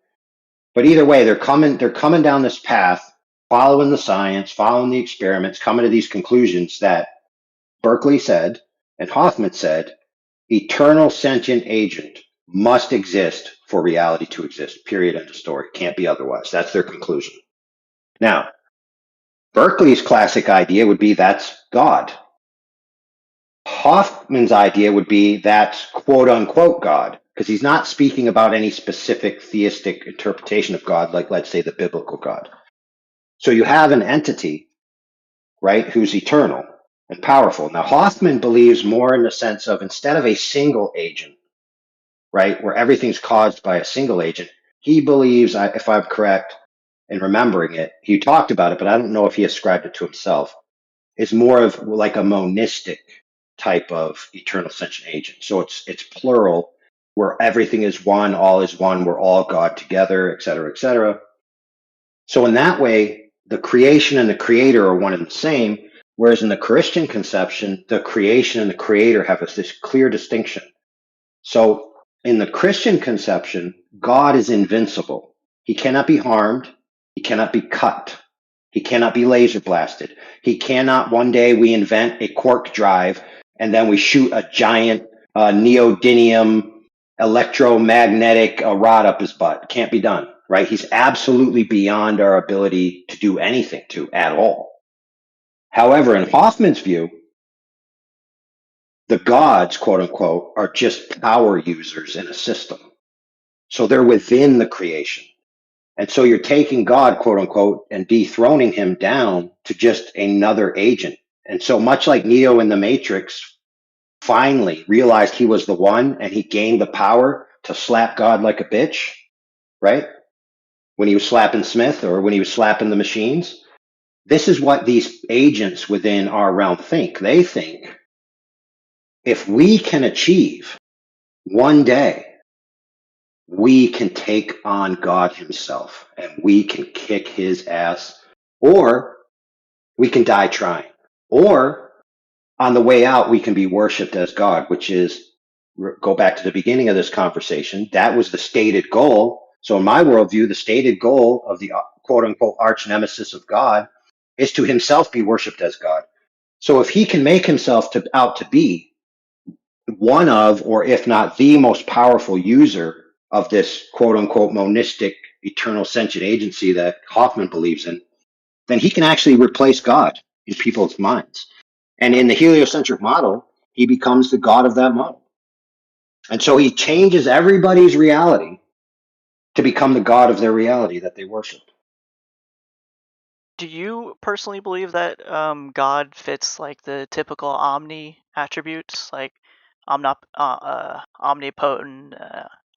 But either way, they're coming down this path, following the science, following the experiments, coming to these conclusions that Berkeley said and Hoffman said, eternal sentient agent must exist for reality to exist. Period. End of story. Can't be otherwise. That's their conclusion. Now, Berkeley's classic idea would be that's God. Hoffman's idea would be that's quote unquote God, because he's not speaking about any specific theistic interpretation of God, like let's say the biblical God. So you have an entity, right, who's eternal and powerful. Now, Hoffman believes more in the sense of instead of a single agent, right, where everything's caused by a single agent, he believes, if I'm correct in remembering it, he talked about it, but I don't know if he ascribed it to himself, is more of like a monistic type of eternal sentient agent. So it's plural, where everything is one, all is one, we're all God together, et cetera, et cetera. So in that way, the creation and the creator are one and the same, whereas in the Christian conception, the creation and the creator have this clear distinction. So in the Christian conception, God is invincible. He cannot be harmed. He cannot be cut. He cannot be laser blasted. He cannot one day we invent a quark drive and then we shoot a giant neodymium electromagnetic rod up his butt. Can't be done, right? He's absolutely beyond our ability to do anything to at all. However, in Hoffman's view, the gods, quote unquote, are just power users in a system. So they're within the creation. And so you're taking God, quote unquote, and dethroning him down to just another agent. And so much like Neo in the Matrix finally realized he was the one and he gained the power to slap God like a bitch, right? When he was slapping Smith or when he was slapping the machines. This is what these agents within our realm think. They think if we can achieve one day, we can take on God himself and we can kick his ass, or we can die trying, or on the way out, we can be worshiped as God, which is, go back to the beginning of this conversation, that was the stated goal. So in my worldview, the stated goal of the quote unquote arch nemesis of God is to himself be worshiped as God. So if he can make himself out to be one of, or if not the most powerful user of this quote unquote monistic eternal sentient agency that Hoffman believes in, then he can actually replace God in people's minds. And in the heliocentric model, he becomes the God of that model. And so he changes everybody's reality to become the God of their reality that they worship. Do you personally believe that God fits like the typical omni attributes, like omnipotent,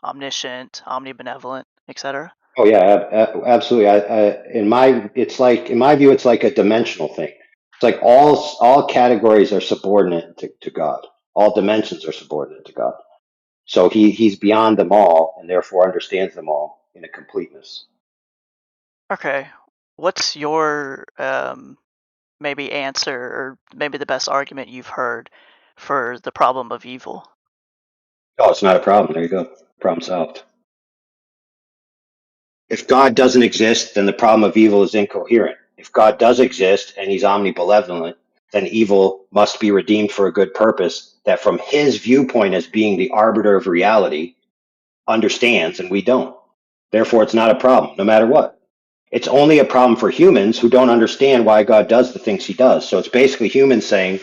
omniscient, omnibenevolent, etc.? Oh yeah, absolutely. In my view, it's like a dimensional thing. It's like all categories are subordinate to God. All dimensions are subordinate to God. So he's beyond them all, and therefore understands them all in a completeness. Okay. What's your maybe answer, or maybe the best argument you've heard for the problem of evil? Oh, it's not a problem. There you go. Problem solved. If God doesn't exist, then the problem of evil is incoherent. If God does exist and he's omnibenevolent, then evil must be redeemed for a good purpose that from his viewpoint as being the arbiter of reality understands, and we don't. Therefore, it's not a problem, no matter what. It's only a problem for humans who don't understand why God does the things he does. So it's basically humans saying,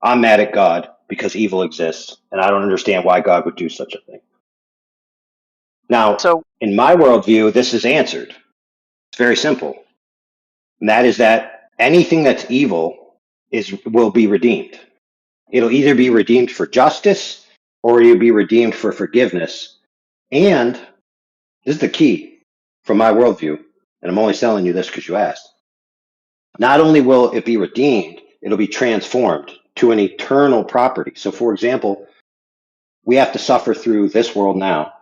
I'm mad at God because evil exists, and I don't understand why God would do such a thing. Now, So in my worldview, this is answered. It's very simple. And that is that anything that's evil will be redeemed. It'll either be redeemed for justice or it'll be redeemed for forgiveness. And this is the key from my worldview, and I'm only telling you this because you asked. Not only will it be redeemed, it'll be transformed to an eternal property. So, for example, we have to suffer through this world now.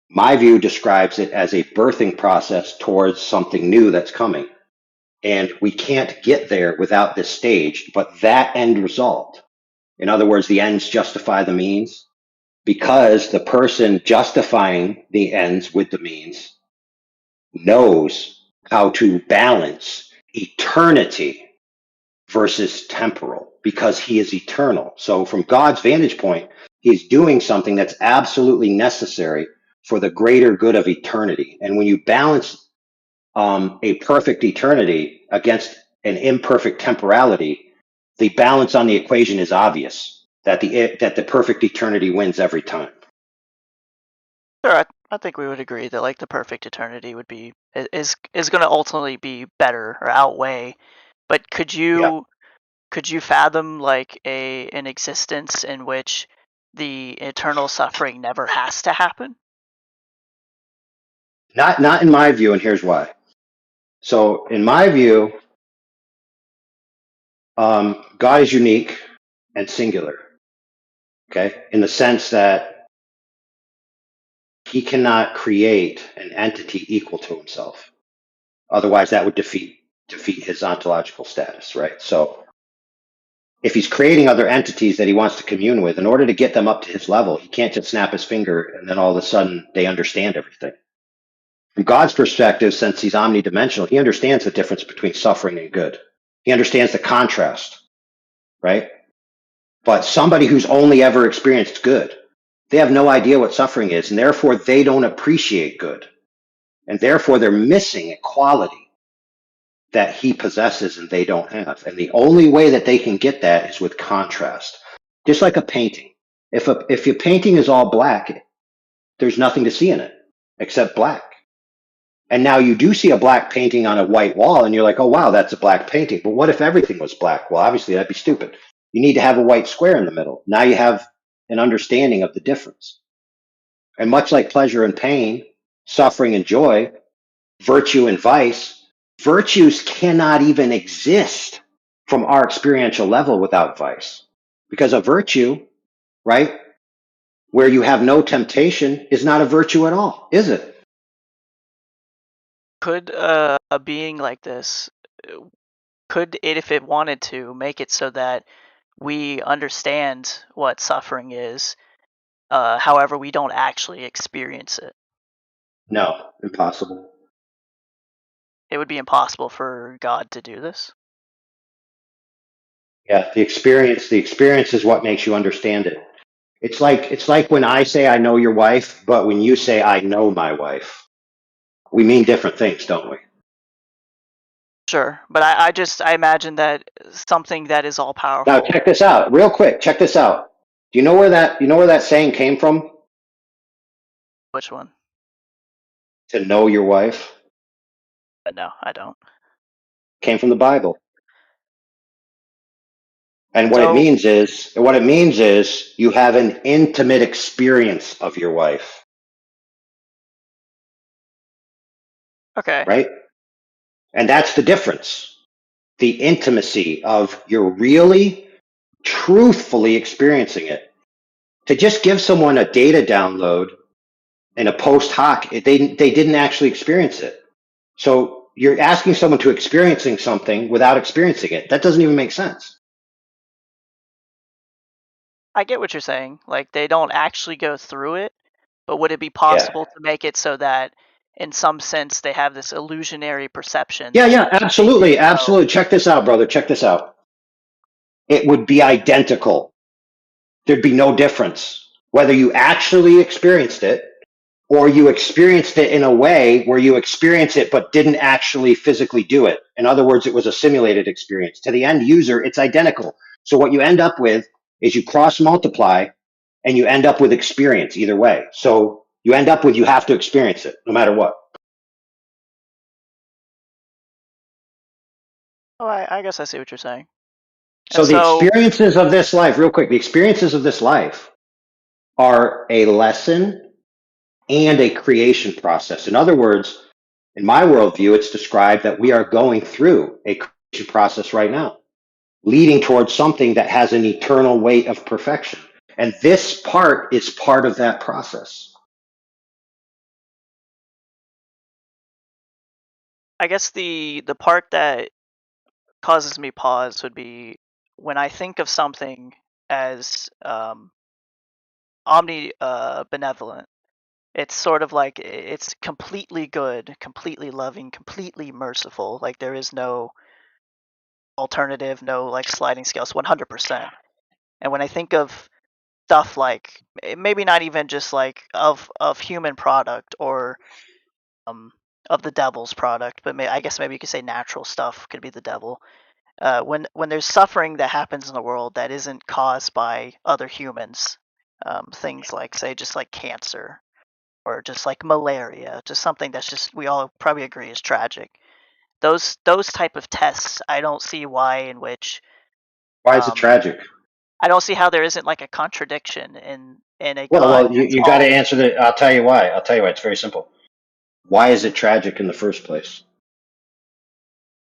My view describes it as a birthing process towards something new that's coming. And we can't get there without this stage, but that end result, in other words, the ends justify the means, because the person justifying the ends with the means knows how to balance eternity versus temporal, because he is eternal. So from God's vantage point, he's doing something that's absolutely necessary for the greater good of eternity. And when you balance a perfect eternity against an imperfect temporality, the balance on the equation is obvious, that the perfect eternity wins every time. sure, I think we would agree that like the perfect eternity would be is going to ultimately be better or outweigh. But could Yeah. you fathom like an existence in which the eternal suffering never has to happen? Not in my view, and here's why. So in my view, God is unique and singular, okay? In the sense that he cannot create an entity equal to himself. Otherwise, that would defeat his ontological status, right? So if he's creating other entities that he wants to commune with, in order to get them up to his level, he can't just snap his finger and then all of a sudden they understand everything. From God's perspective, since he's omnidimensional, he understands the difference between suffering and good. He understands the contrast, right? But somebody who's only ever experienced good, they have no idea what suffering is, and therefore they don't appreciate good. And therefore they're missing a quality that he possesses and they don't have. And the only way that they can get that is with contrast. Just like a painting. If your painting is all black, there's nothing to see in it except black. And now you do see a black painting on a white wall and you're like, oh wow, that's a black painting. But what if everything was black? Well, obviously that'd be stupid. You need to have a white square in the middle. Now you have an understanding of the difference. And much like pleasure and pain, suffering and joy, virtue and vice, virtues cannot even exist from our experiential level without vice. Because a virtue, right, where you have no temptation is not a virtue at all, is it? Could a being like this, could it, if it wanted to, make it so that we understand what suffering is, however we don't actually experience it? No, impossible. It would be impossible for God to do this. Yeah, the experience is what makes you understand it. It's like when I say I know your wife, but when you say I know my wife, we mean different things, don't we? Sure, but I imagine that something that is all Now powerful. check this out, real quick. Check this out. Do you know where that saying came from? Which one? To know your wife But no, I don't. came from the Bible. And what it So means is you have an intimate experience of your wife, okay, right? And that's the difference. The intimacy of you're really truthfully experiencing it. To just give someone a data download and a post hoc, they didn't actually experience it. So you're asking someone to experiencing something without experiencing it. That doesn't even make sense. I get what you're saying. Like they don't actually go through it, but would it be Yeah. possible to make it so that, in some sense, they have this illusionary perception Yeah, that yeah, they do absolutely, know? absolutely. Check this out, brother. Check this out. It would be identical. There'd be no difference whether you actually experienced it or you experienced it in a way where you experienced it but didn't actually physically do it. In other words, it was a simulated experience. To the end user, it's identical. So what you end up with is you cross multiply and you end up with experience either way. So you end up with you have to experience it no matter what. Oh, I guess I see what you're saying. And So the so, experiences of this life, real quick, the experiences of this life are a lesson and a creation process. In other words, in my worldview, it's described that we are going through a creation process right now, leading towards something that has an eternal weight of perfection. And this part is part of that process. I guess the part that causes me pause would be when I think of something as omni benevolent. It's sort of like it's completely good, completely loving, completely merciful. Like there is no alternative, no like sliding scales, 100%. And when I think of stuff like maybe not even just like of human product or um of the devil's product, but I guess maybe you could say natural stuff could be the devil. When there's suffering that happens in the world that isn't caused by other humans, things like say just like cancer or just like malaria, just something that's just we all probably agree is tragic. Those type of tests, I don't see why in which Why is it um, tragic? I don't see how there isn't like a contradiction in a Well, God well, that's you got to all answer that. I'll tell you why. I'll tell you why. It's very simple. Why is it tragic in the first place?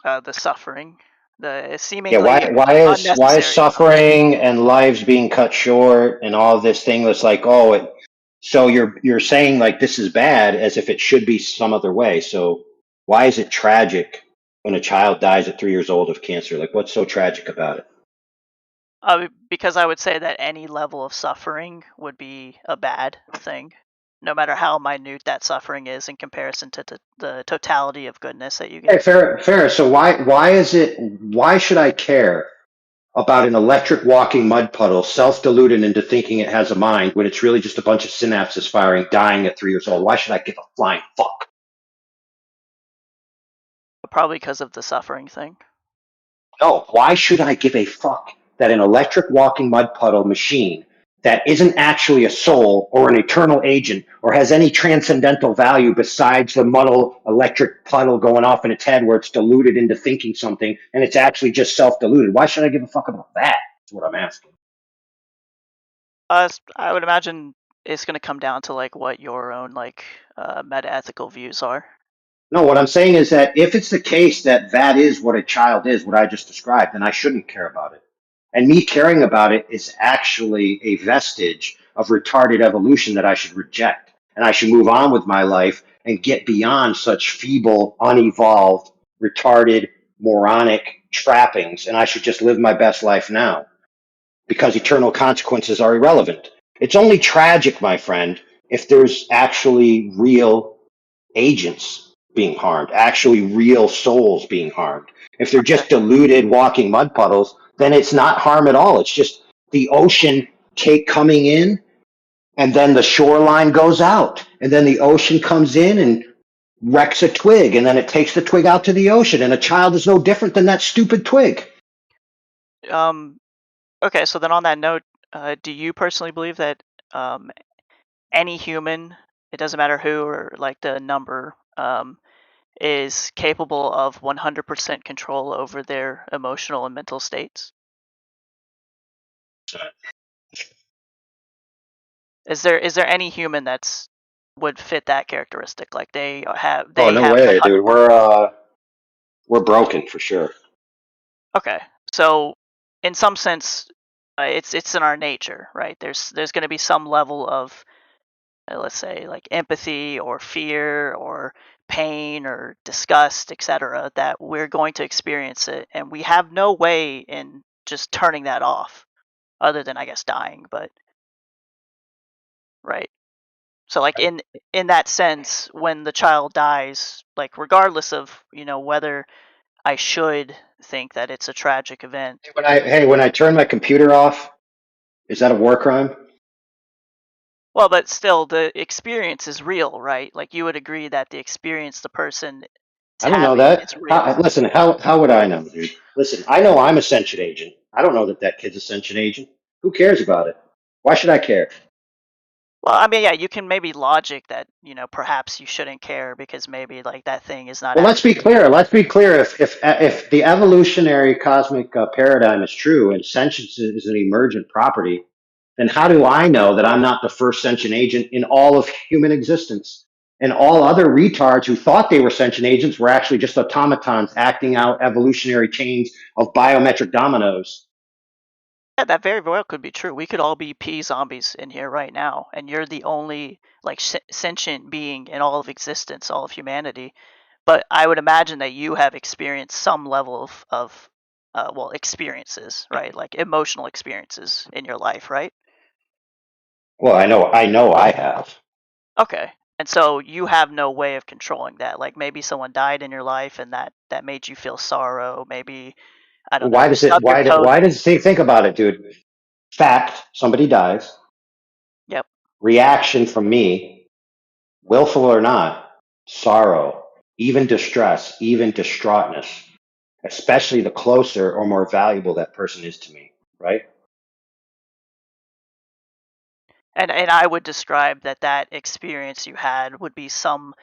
the suffering, the Yeah, seemingly why is unnecessary suffering. suffering and lives being cut short and all this thing that's like, oh, so you're saying like this is bad as if it should be some other way. So why is it tragic when a child dies at 3 years old of cancer? Like, what's so tragic about it? Because I would say that any level of suffering would be a bad thing, no matter how minute that suffering is in comparison to the totality of goodness that you Hey, get. fair, fair. So why should I care about an electric walking mud puddle self-deluded into thinking it has a mind when it's really just a bunch of synapses firing, dying at 3 years old? Why should I give a flying fuck? Probably because of the suffering thing. No, why should I give a fuck that an electric walking mud puddle machine that isn't actually a soul or an eternal agent or has any transcendental value besides the muddle electric puddle going off in its head where it's deluded into thinking something and it's actually just self-deluded? Why should I give a fuck about that? That's what I'm asking. I would imagine it's going to come down to like what your own like meta ethical views are. No, what I'm saying is that if it's the case that that is what a child is, what I just described, then I shouldn't care about it. And me caring about it is actually a vestige of retarded evolution that I should reject. And I should move on with my life and get beyond such feeble, unevolved, retarded, moronic trappings. And I should just live my best life now because eternal consequences are irrelevant. It's only tragic, my friend, if there's actually real agents being harmed, actually real souls being harmed. If they're Okay. just deluded walking mud puddles, then it's not harm at all. It's just the ocean coming in, and then the shoreline goes out, and then the ocean comes in and wrecks a twig, and then it takes the twig out to the ocean, and a child is no different than that stupid twig. Okay, so then on that note, do you personally believe that any human, it doesn't matter who or like the number, is capable of 100% control over their emotional and mental states? Is there any human that's would fit that characteristic? Like they have Oh, no way, 100. dude. We're broken for sure. Okay, so in some sense, it's in our nature, right? There's going to be some level of let's say like empathy or fear or pain or disgust, etc., that we're going to experience it, and we have no way in just turning that off, other than I guess dying. But right, so like in that sense, when the child dies, like regardless of whether I should think that it's a tragic event. When I turn my computer off, is that a war crime? Well, but still, the experience is real, right? Like you would agree that the experience the person is I don't know having is that. real. Listen, how would I know, dude? Listen, I know I'm a sentient agent. I don't know that kid's a sentient agent. Who cares about it? Why should I care? Well, I mean, yeah, you can maybe logic that, perhaps you shouldn't care because maybe like that thing is not Well, let's be actually. clear. Let's be clear. If the evolutionary cosmic paradigm is true and sentience is an emergent property, then how do I know that I'm not the first sentient agent in all of human existence? And all other retards who thought they were sentient agents were actually just automatons acting out evolutionary chains of biometric dominoes. Yeah, that very well could be true. We could all be pea zombies in here right now, and you're the only like sentient being in all of existence, all of humanity. But I would imagine that you have experienced some level of well, experiences, right? Like emotional experiences in your life, right? Well, I know I have. Okay. And so you have no way of controlling that. Like maybe someone died in your life and that made you feel sorrow. Maybe, I don't know, Why you does it? stub your toe. Why does it? Think about it, dude. Fact: somebody dies. Yep. Reaction from me, willful or not, sorrow, even distress, even distraughtness, especially the closer or more valuable that person is to me, right? And I would describe that experience you had would be some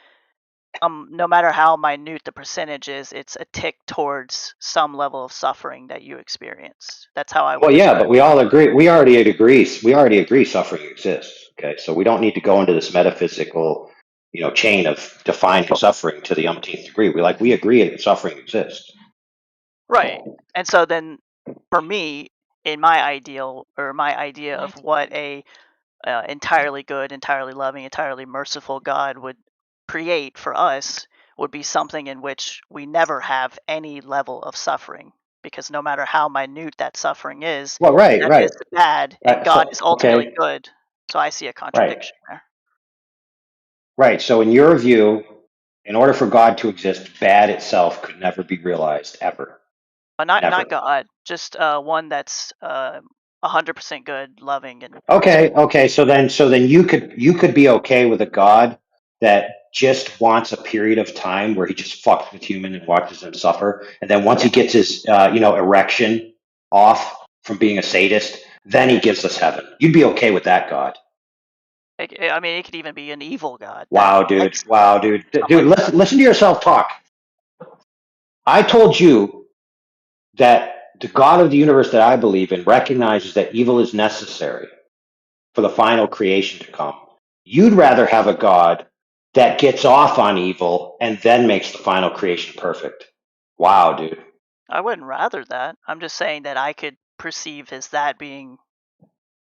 no matter how minute the percentage is, it's a tick towards some level of suffering that you experience. That's how I would Well, yeah, describe but we all agree. We already agree. We already agree suffering exists. Okay, so we don't need to go into this metaphysical, chain of defining suffering to the umpteenth degree. We agree that suffering exists. right. And so then, for me, in my ideal or my idea of what a entirely good, entirely loving, entirely merciful God would create for us would be something in which we never have any level of suffering, because no matter how minute that suffering is, Well, that is bad, and God is ultimately okay, good. So I see a right, contradiction there. right. So, in your view, in order for God to exist, bad itself could never be realized ever, But not never. God, just one that's 100% good, loving, and Okay, okay. So then you could be okay with a God that just wants a period of time where he just fucks with human and watches them suffer, and then once he yeah. gets his erection off from being a sadist, then he gives us heaven. You'd be okay with that God? I mean, it could even be an evil God that Wow, dude. likes Wow, dude. Dude, someone. listen to yourself talk. I told you that the God of the universe that I believe in recognizes that evil is necessary for the final creation to come. You'd rather have a God that gets off on evil and then makes the final creation perfect. Wow, dude. I wouldn't rather that. I'm just saying that I could perceive as that being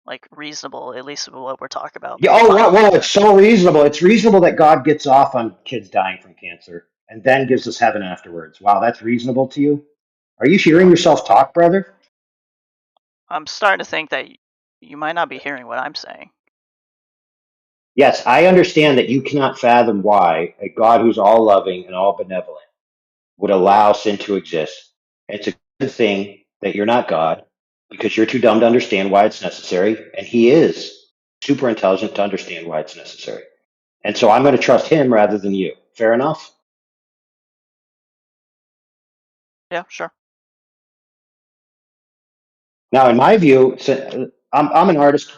like reasonable, at least what we're talking about. Yeah, The oh, final. well, it's so reasonable. It's reasonable that God gets off on kids dying from cancer and then gives us heaven afterwards. Wow, that's reasonable to you? Are you hearing yourself talk, brother? I'm starting to think that you might not be hearing what I'm saying. Yes, I understand that you cannot fathom why a God who's all loving and all benevolent would allow sin to exist. It's a good thing that you're not God because you're too dumb to understand why it's necessary, and He is super intelligent to understand why it's necessary. And so I'm going to trust Him rather than you. Fair enough? Yeah, sure. Now, in my view, I'm an artist,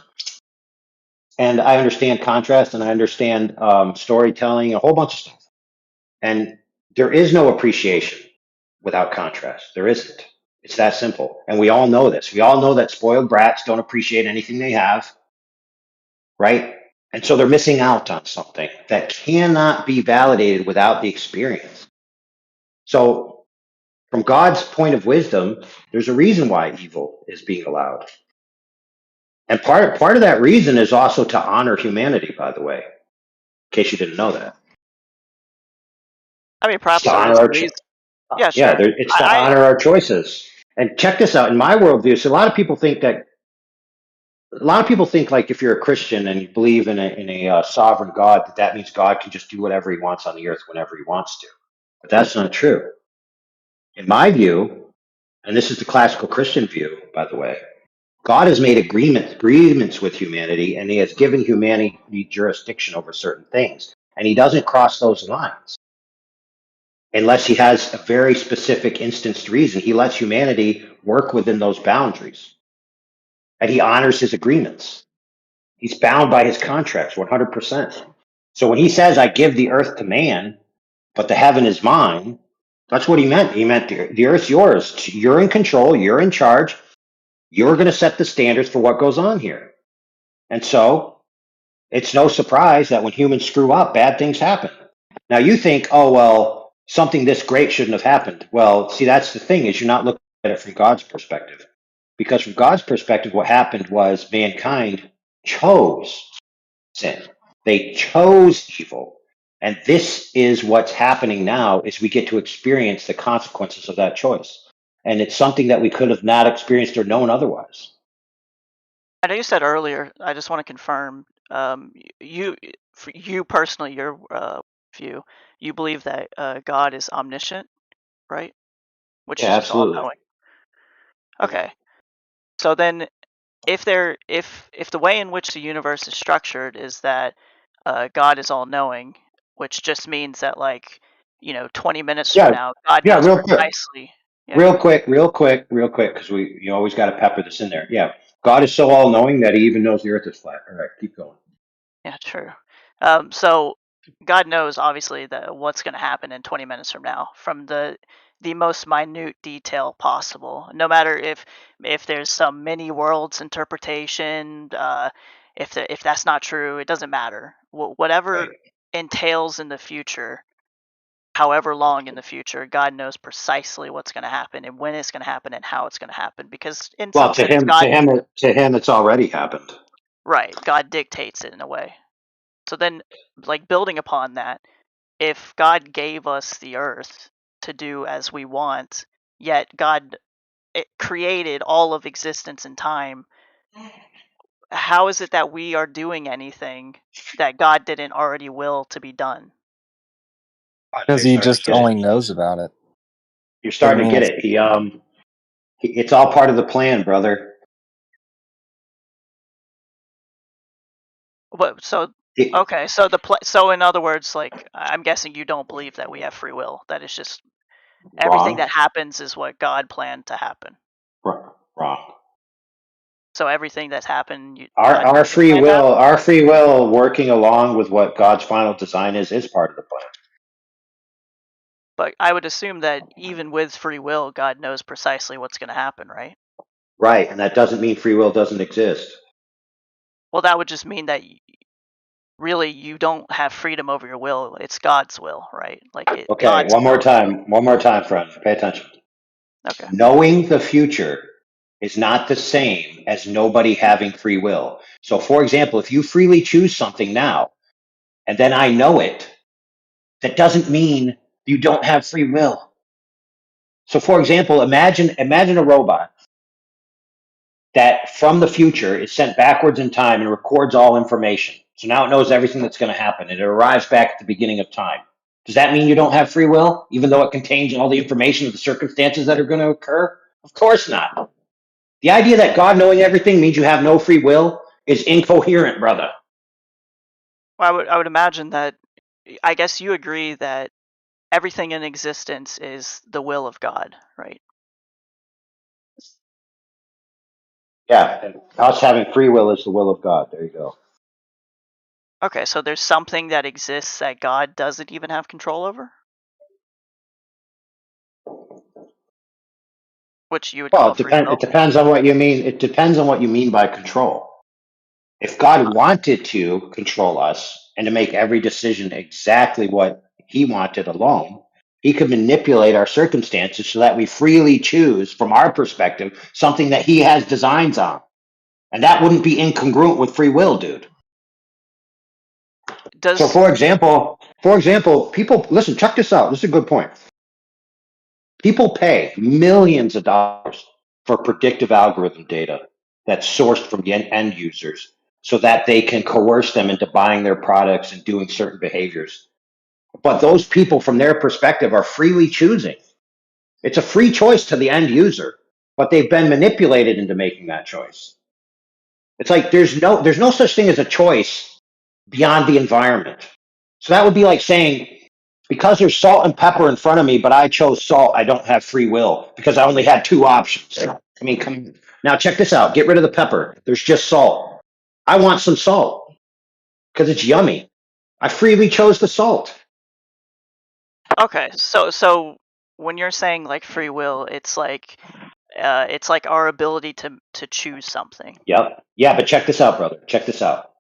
and I understand contrast, and I understand storytelling, a whole bunch of stuff. And there is no appreciation without contrast. There isn't. It's that simple. And we all know this. We all know that spoiled brats don't appreciate anything they have, right? And so they're missing out on something that cannot be validated without the experience. So, from God's point of wisdom, there's a reason why evil is being allowed. And part of that reason is also to honor humanity, by the way, in case you didn't know that. I mean, It's perhaps to there honor is a our reason. Yeah, sure. it's to honor our choices. And check this out. In my worldview, so a lot of people think like if you're a Christian and you believe in a sovereign God, that means God can just do whatever he wants on the earth whenever he wants to. But that's not true. In my view, and this is the classical Christian view, by the way, God has made agreements with humanity, and he has given humanity jurisdiction over certain things. And he doesn't cross those lines unless he has a very specific instanced reason. He lets humanity work within those boundaries, and he honors his agreements. He's bound by his contracts 100%. So when he says, I give the earth to man, but the heaven is mine, that's what he meant. He meant the earth's yours. You're in control. You're in charge. You're going to set the standards for what goes on here. And so it's no surprise that when humans screw up, bad things happen. Now you think, oh, well, something this great shouldn't have happened. Well, see, that's the thing, is you're not looking at it from God's perspective. Because from God's perspective, what happened was mankind chose sin. They chose evil. And this is what's happening now, is we get to experience the consequences of that choice. And it's something that we could have not experienced or known otherwise. I know you said earlier. I just want to confirm. For you personally, your view, you believe that God is omniscient, right? Which Yeah, is just all absolutely. knowing. Okay. So then, if the way in which the universe is structured is that God is all knowing, which just means that 20 minutes from now, God Yeah, knows real quick. precisely. Yeah. Real quick, because you always got to pepper this in there. Yeah, God is so all knowing that he even knows the earth is flat. All right, keep going. Yeah, true. So God knows obviously what's going to happen in 20 minutes from now, from the most minute detail possible. No matter if there's some many worlds interpretation, if that's not true, it doesn't matter. Whatever Right. entails in the future, however long in the future, God knows precisely what's going to happen and when it's going to happen and how it's going to happen. Because in Well, some sense, God, to him, it's already happened. right, God dictates it in a way. So then, building upon that, if God gave us the earth to do as we want, yet God created all of existence and time, how is it that we are doing anything that God didn't already will to be done? Because he just only knows about it. You're starting to get it. It's all part of the plan, brother. But so okay, so so in other words, I'm guessing you don't believe that we have free will. That is just everything that happens is what God planned to happen. Wrong. So everything that's happened, Our free will, working along with what God's final design is part of the plan. But I would assume that even with free will, God knows precisely what's going to happen, right? Right, and that doesn't mean free will doesn't exist. Well, that would just mean that really you don't have freedom over your will. It's God's will, right? Okay, God's one more time, friend. Pay attention. Okay. Knowing the future is not the same as nobody having free will. So, for example, if you freely choose something now, and then I know it, that doesn't mean you don't have free will. So, for example, imagine a robot that from the future is sent backwards in time and records all information. So now it knows everything that's going to happen, and it arrives back at the beginning of time. Does that mean you don't have free will, even though it contains all the information of the circumstances that are going to occur? Of course not. The idea that God knowing everything means you have no free will is incoherent, brother. Well, I would imagine that I guess you agree that everything in existence is the will of God, right? Yeah, and us having free will is the will of God. There you go. Okay, so there's something that exists that God doesn't even have control over? Which you would Well, call free it will? depends on what you mean. It depends on what you mean by control. If God wanted to control us and to make every decision exactly what he wanted alone, he could manipulate our circumstances so that we freely choose, from our perspective, something that he has designs on. And that wouldn't be incongruent with free will, dude. So for example, people listen, check this out. This is a good point. People pay millions of dollars for predictive algorithm data that's sourced from the end users so that they can coerce them into buying their products and doing certain behaviors. But those people, from their perspective, are freely choosing. It's a free choice to the end user, but they've been manipulated into making that choice. It's like there's no such thing as a choice beyond the environment. So that would be like saying, because there's salt and pepper in front of me, but I chose salt, I don't have free will because I only had two options. I mean, come now, check this out. Get rid of the pepper. There's just salt. I want some salt because it's yummy. I freely chose the salt. Okay, so when you're saying like free will, it's like our ability to choose something. Yep. Yeah, but check this out, brother. Check this out.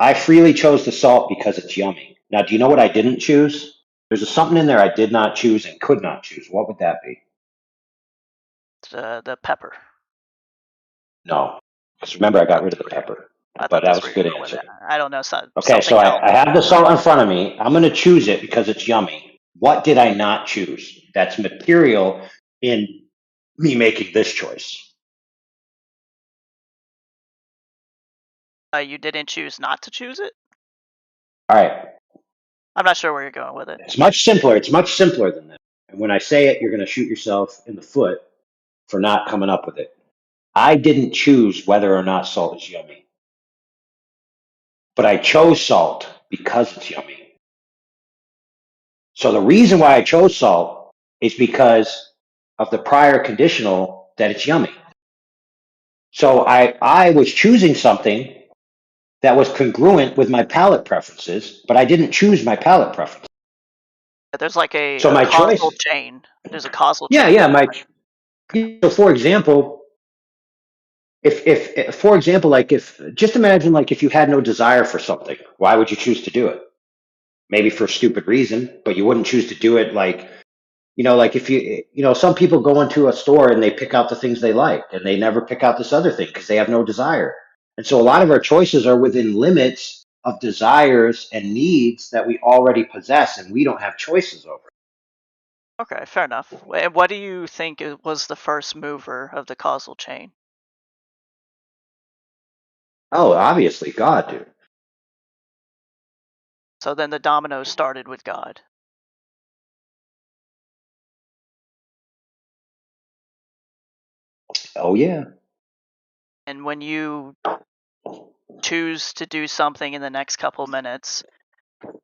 I freely chose the salt because it's yummy. Now, do you know what I didn't choose? There's something in there I did not choose and could not choose. What would that be? The pepper. No. Because remember, I got rid of the pepper. I But thought that that's was where a you're good going with answer. it. I don't know, Okay, so something else. I have the salt in front of me. I'm going to choose it because it's yummy. What did I not choose? That's material in me making this choice. You didn't choose not to choose it? All right. I'm not sure where you're going with it. It's much simpler. It's much simpler than that. And when I say it, you're going to shoot yourself in the foot for not coming up with it. I didn't choose whether or not salt is yummy, but I chose salt because it's yummy. So the reason why I chose salt is because of the prior conditional that it's yummy. So I was choosing something that was congruent with my palate preferences, but I didn't choose my palate preference. There's like So a my causal choice, chain. There's a causal yeah, chain. so for example, if for example, like if just imagine like if you had no desire for something, why would you choose to do it? Maybe for a stupid reason, but you wouldn't choose to do it like, like if some people go into a store and they pick out the things they like and they never pick out this other thing because they have no desire. And so a lot of our choices are within limits of desires and needs that we already possess and we don't have choices over. Okay, fair enough. What do you think was the first mover of the causal chain? Oh, obviously God, dude. So then the dominoes started with God. Oh, yeah. And when you choose to do something in the next couple minutes,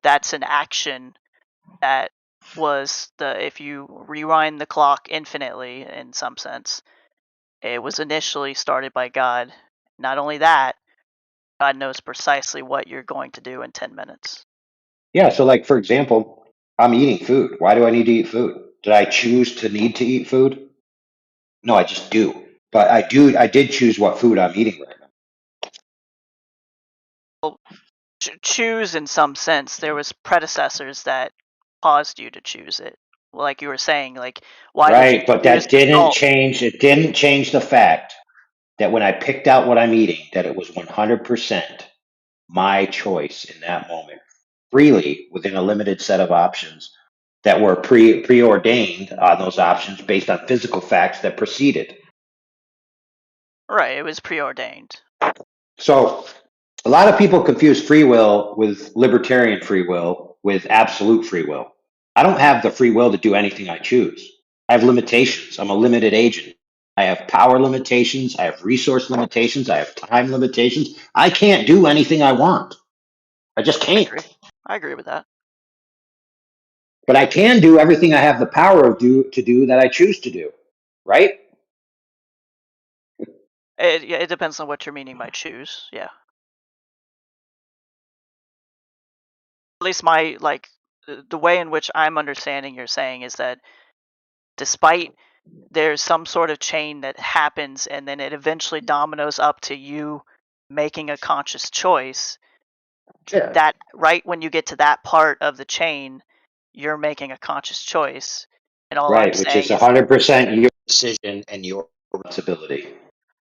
that's an action that was if you rewind the clock infinitely in some sense, it was initially started by God. Not only that, God knows precisely what you're going to do in 10 minutes. Yeah. So, like, for example, I'm eating food. Why do I need to eat food? Did I choose to need to eat food? No, I just do. But I did choose what food I'm eating right now. Well, choose in some sense. There was predecessors that caused you to choose it. Like you were saying, like, why did you Right. But choose that the didn't salt? change. It didn't change the fact that when I picked out what I'm eating, that it was 100% my choice in that moment, freely within a limited set of options that were preordained on those options based on physical facts that preceded. Right, it was preordained. So a lot of people confuse free will with libertarian free will with absolute free will. I don't have the free will to do anything I choose. I have limitations. I'm a limited agent. I have power limitations. I have resource limitations. I have time limitations. I can't do anything I want. I just I can't. agree. I agree with that. But I can do everything I have the power of to do that I choose to do, right? It depends on what you're meaning by choose. Yeah. At least my the way in which I'm understanding you're saying is that despite there's some sort of chain that happens and then it eventually dominoes up to you making a conscious choice, Yeah. that right when you get to that part of the chain, you're making a conscious choice. And all I'm Right, which is saying is 100% your decision and your responsibility.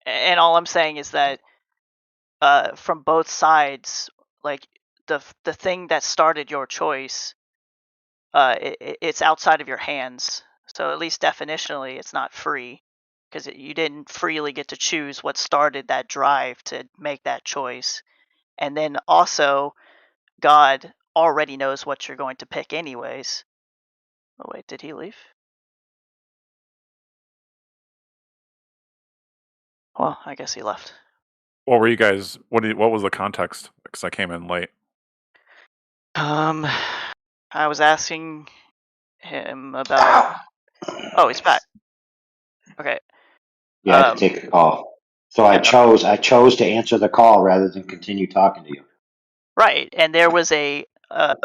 and all I'm saying is that from both sides, like the thing that started your choice, it's outside of your hands. So at least definitionally, it's not free because you didn't freely get to choose what started that drive to make that choice. And then also, God already knows what you're going to pick, anyways. Oh wait, did he leave? Well, I guess he left. What were you guys? What was the context? Because I came in late. I was asking him about. Oh, he's back. Okay. Yeah, I had to take a call. So I Yeah, no. chose to answer the call rather than continue talking to you. Right, and there was a.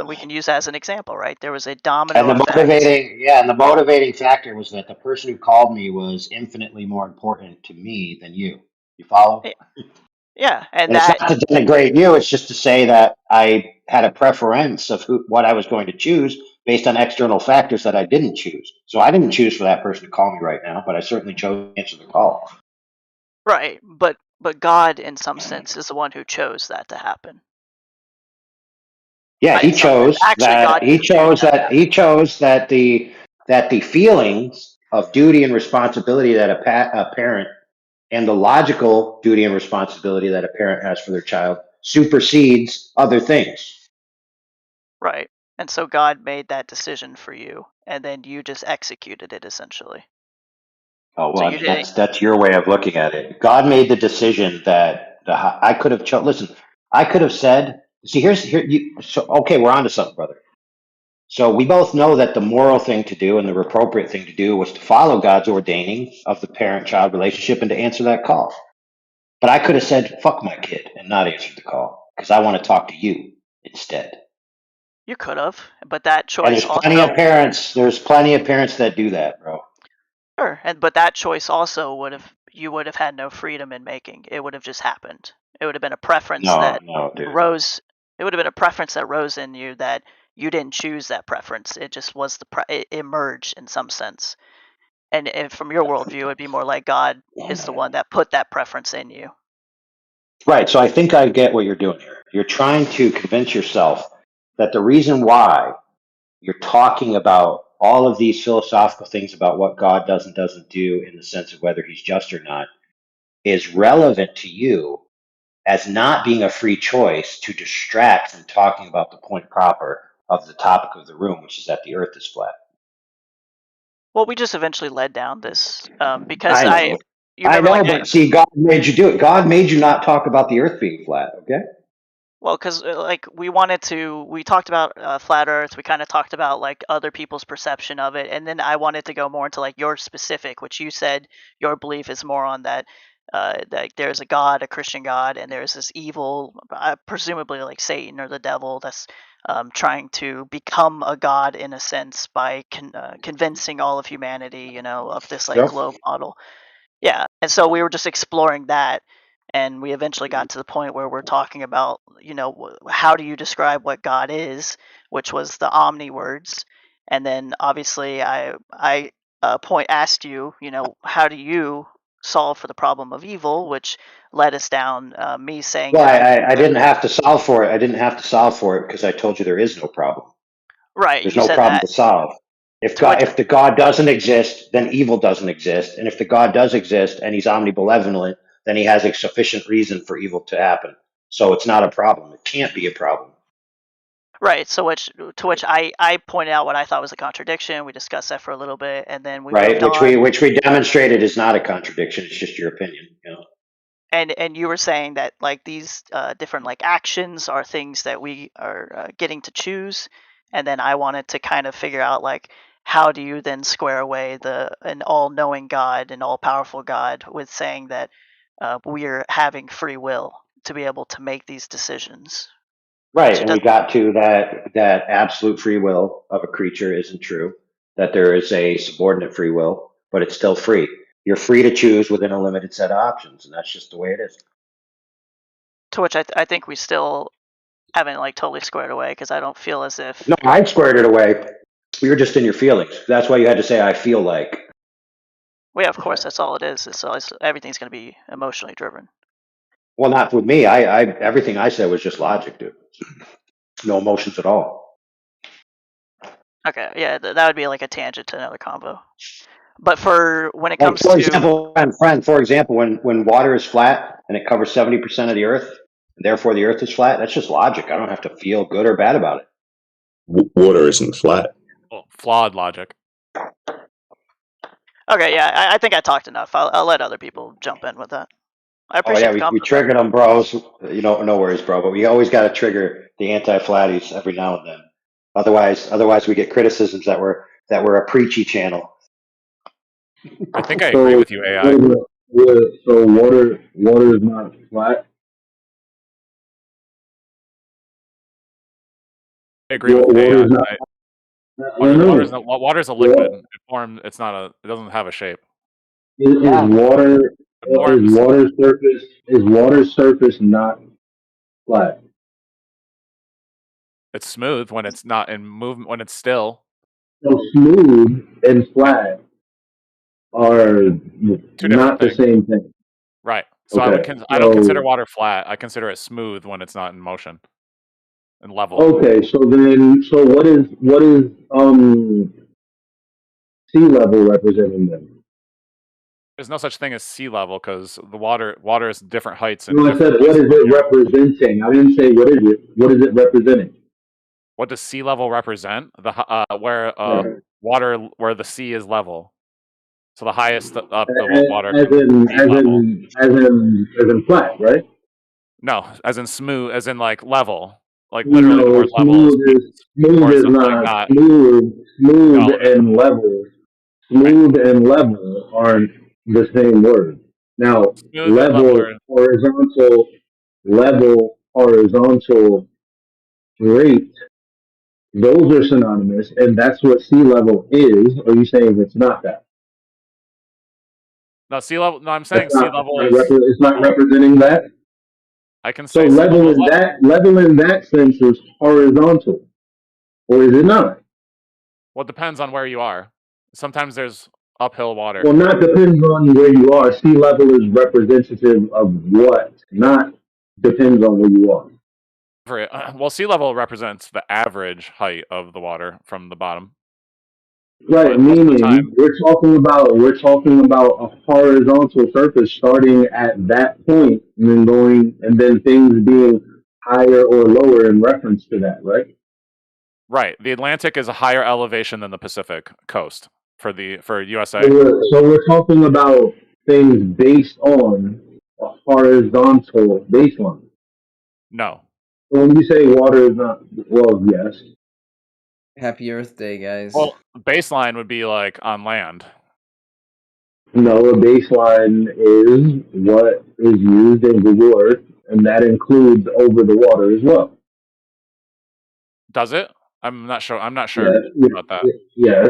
We can use that as an example, right? There was a And domino the effect. motivating factor was that the person who called me was infinitely more important to me than you. You follow? Yeah, and And it's that. not to denigrate you, it's just to say that I had a preference of what I was going to choose based on external factors that I didn't choose. So I didn't choose for that person to call me right now, but I certainly chose to answer the call. Right, but God, in some sense, is the one who chose that to happen. Yeah, Not he in some sense. chose Actually, that God choose that to happen. that the feelings of duty and responsibility that a parent and the logical duty and responsibility that a parent has for their child supersedes other things. Right, and so God made that decision for you, and then you just executed it essentially. Oh So well, I you mean didn't. that's your way of looking at it. God made the decision that I could have listen. I could have said, see, here you. So okay, we're on to something, brother. So we both know that the moral thing to do and the appropriate thing to do was to follow God's ordaining of the parent-child relationship and to answer that call. But I could have said, "Fuck my kid," and not answered the call because I want to talk to you instead. You could have, but that And choice there's plenty of also. parents. There's plenty of parents that do that, bro. Sure, but that choice also would have had no freedom in making. It would have just happened. It would have been a preference No, that no, dude. rose. It would have been a preference that rose in you that you didn't choose that preference. It just was it emerged in some sense. And if, from your worldview, it'd be more like God is the one that put that preference in you. Right. So I think I get what you're doing here. You're trying to convince yourself that the reason why you're talking about all of these philosophical things about what God does and doesn't do in the sense of whether he's just or not is relevant to you as not being a free choice to distract from talking about the point proper of the topic of the room, which is that the earth is flat. Well, we just eventually led down this because I know. you I remember, know, like, but see, God made you do it. God made you not talk about the earth being flat, okay? well, because like we talked about flat Earth. We kind of talked about like other people's perception of it, and then I wanted to go more into like your specific, which you said your belief is more on that. That there's a God, a Christian God, and there's this evil, presumably like Satan or the devil, that's trying to become a god in a sense by convincing all of humanity, of this like Yep. globe model. Yeah, and so we were just exploring that, and we eventually got to the point where we're talking about, how do you describe what God is, which was the Omni words, and then obviously I point asked you, how do you solve for the problem of evil, which led us down me saying Well, that I I believe didn't have to solve for it. I didn't have to solve for it because I told you there is no problem. right. There's You no said problem that to solve. to which If the God doesn't exist, then evil doesn't exist. And if the God does exist and he's omnibenevolent, then he has a sufficient reason for evil to happen. So it's not a problem. It can't be a problem. right. So which I pointed out what I thought was a contradiction. We discussed that for a little bit, and then we Right? moved on. Which we demonstrated is not a contradiction. It's just your opinion. You know? And you were saying that like these different like actions are things that we are getting to choose, and then I wanted to kind of figure out like how do you then square away an all-knowing God, an all-powerful God, with saying that we're having free will to be able to make these decisions. Right, and we got to that absolute free will of a creature isn't true. That there is a subordinate free will, but it's still free. You're free to choose within a limited set of options, and that's just the way it is. To which I think we still haven't like totally squared away, because I don't feel as if. No, I squared it away. You're just in your feelings. That's why you had to say, "I feel like." Well, yeah, of course, that's all it is. Everything's going to be emotionally driven. Well, not with me. I everything I said was just logic, dude. No emotions at all. Okay, yeah, that would be like a tangent to another combo. But for when it comes For to example, for example, when water is flat and it covers 70% of the Earth, and therefore the Earth is flat, that's just logic. I don't have to feel good or bad about it. Water isn't flat. Well, flawed logic. Okay, yeah, I think I talked enough. I'll let other people jump in with that. I appreciate the we triggered them, bros. No worries, bro. But we always got to trigger the anti-flatties every now and then. Otherwise, we get criticisms that we're a preachy channel. I think I agree with you, AI. So water is not flat. I agree with AI. Water's a liquid. It doesn't have a shape. Is water surface not flat? It's smooth when it's not in movement, when it's still. So smooth and flat are not the same thing. Right. So okay. I don't consider water flat. I consider it smooth when it's not in motion and level. Okay, so what is sea level representing then? There's no such thing as sea level because the water is different heights. No, I said what is it representing? I didn't say what is it. What is it representing? What does sea level represent? Where the sea is level. So the highest up the water as in flat, right? No, as in smooth, as in like level, like literally the word level. Smooth is not smooth and level. Smooth and level aren't the same word. Now, horizontal, straight, those are synonymous, and that's what sea level is. Or are you saying it's not that? No, sea level. No, I'm saying sea level is. It's not representing that. I can say level in that sense is horizontal, or is it not? Well, it depends on where you are. Sometimes there's uphill water. Well, not depends on where you are. Sea level is representative of what? Not depends on where you are. Well, sea level represents the average height of the water from the bottom. Right, but meaning we're talking about a horizontal surface starting at that point and then things being higher or lower in reference to that, right? Right. The Atlantic is a higher elevation than the Pacific coast for USA. So we're talking about things based on a horizontal baseline. No. So when you say water is not, well, yes. Happy Earth Day, guys. Well, baseline would be like on land. No, a baseline is what is used in Google Earth, and that includes over the water as well. Does it? I'm not sure about that. Yes.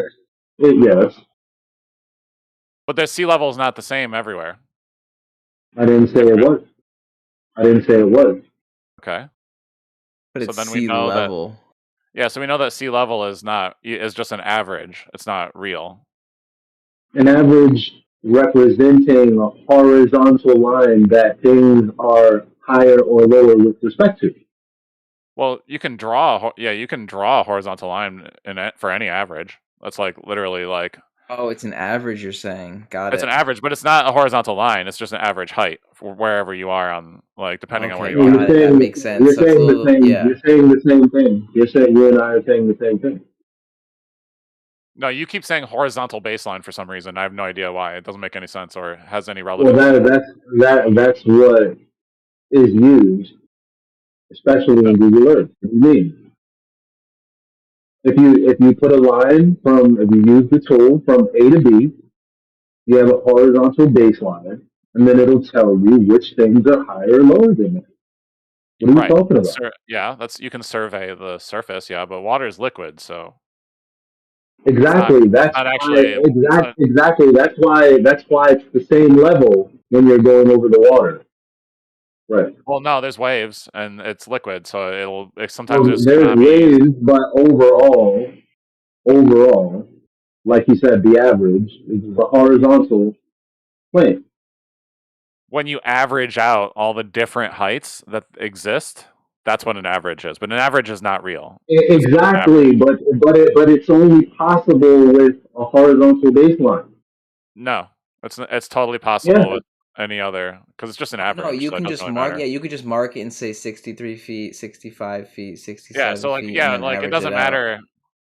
But the sea level is not the same everywhere. I didn't say it was. Okay. But it's sea level. So we know that sea level is just an average. It's not real. An average representing a horizontal line that things are higher or lower with respect to. Well, you can draw a horizontal line for any average. That's like literally like. Oh, it's an average. You're saying, got it. It's an average, but it's not a horizontal line. It's just an average height for wherever you are on, like depending on where you are. That makes sense. You're saying the same. Yeah. You're saying the same thing. You and I are saying the same thing. No, you keep saying horizontal baseline for some reason. I have no idea why. It doesn't make any sense or has any relevance. Well, that's what is used, especially in Google Earth. What do you mean? if you put a line if you use the tool from A to B, you have a horizontal baseline, and then it'll tell you which things are higher or lower than that. What are you Right. talking about? Yeah, you can survey the surface. Yeah, but water is liquid, so Exactly. it's That's not why. actually. Exactly. That's why. That's why it's the same level when you're going over the water. Right. Well, no, there's waves, and it's liquid, so sometimes Well, there's there's tsunamis. waves, but overall, like you said, the average is the horizontal plane. When you average out all the different heights that exist, that's what an average is. But an average is not real. Exactly, but it's only possible with a horizontal baseline. No, it's totally possible Yeah. with any other because it's just an average. No, you so can it doesn't just really mark. matter. Yeah, you could just mark it and say 63 feet, 65 feet, Yeah, 67 so feet, and then it average doesn't it out. matter.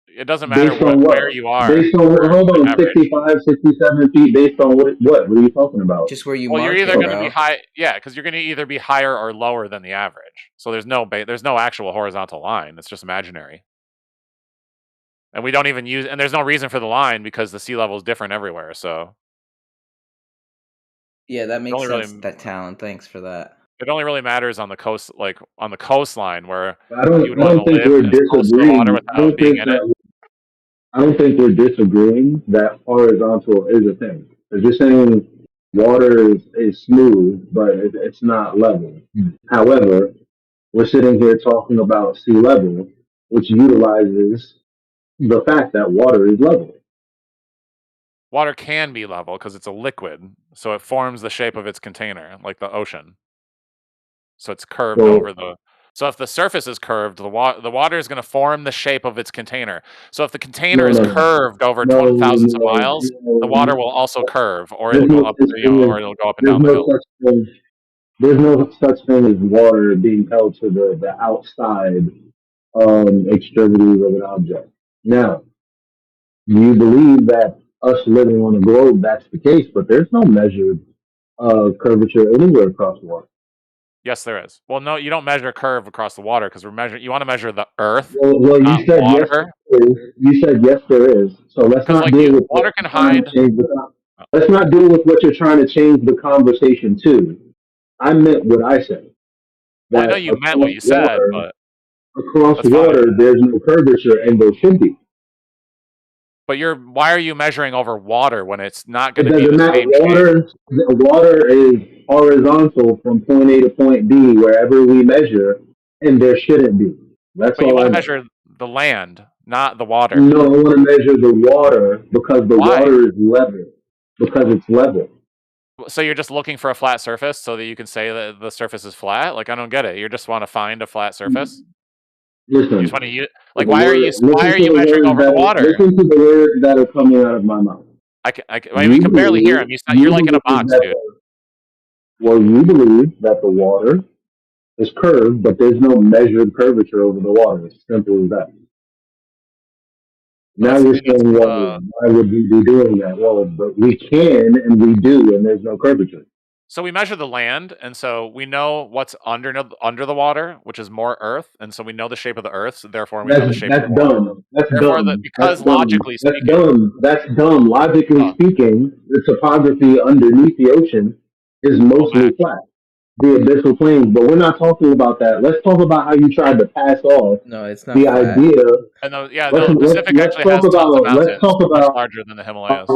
It doesn't matter Based on where what? you are. Based on, hold on, 65, 67 feet, based on what? What are you talking about? Just where you Well, you're mark either it, going to be bro. high, yeah, because you're going to either be higher or lower than the average. So there's no actual horizontal line. It's just imaginary. And we don't even use, and there's no reason for the line because the sea level is different everywhere. So Yeah, that makes only sense. really, That Talon, thanks for that. it only really matters on the coast, like on the coastline where I you would want to don't think live we're as close to the water disagreeing. without being in it. I don't think we're disagreeing that horizontal is a thing. They're just saying water is smooth, but it's not level. However, we're sitting here talking about sea level, which utilizes the fact that water is level. Water can be level because it's a liquid, so it forms the shape of its container, like the ocean. So it's curved over the. So if the surface is curved, the water is going to form the shape of its container. So if the container is curved over thousands of miles, the water will also curve, or it'll go up, or it'll go up and down the hill. There's no such thing as water being held to the outside extremities of an object. Now, you believe that us living on a globe, that's the case, but there's no measured curvature anywhere across the water. Yes, there is. Well, no, you don't measure curve across the water because you want to measure the Earth, Well, not you said water. You said yes, there is. So let's not deal with water can hide. Let's not deal with what you're trying to change the conversation to. I meant what I said. Well, I know you meant what you said, but across that's fine. water, there's no curvature, and there should be. But why are you measuring over water when it's not going to be the same shape? Water is horizontal from point A to point B wherever we measure, and there shouldn't be. That's but all you want I to know. measure the land, not the water. No, I want to measure the water because the water is level. Because it's level. So you're just looking for a flat surface so that you can say that the surface is flat? Like, I don't get it. You just want to find a flat surface? Listen. You just want to use, like, why are you measuring over the water? Listen to the words that are coming out of my mouth. I mean, we can barely hear him. You're like in a box, dude. Well, you believe that the water is curved, but there's no measured curvature over the water. It's simple as that. Now you're saying, well, why would we be doing that? Well, but we can and we do, and there's no curvature. So we measure the land, and so we know what's under the water, which is more Earth, and so we know the shape of the Earth. So therefore, we know the shape of the water. That's therefore, dumb. Because logically speaking, that's dumb. Logically speaking, the topography underneath the ocean is mostly flat. The abyssal plains, but we're not talking about that. Let's talk about how you tried to pass off the flat. idea. And the Pacific actually has tons of mountains, much larger than the Himalayas.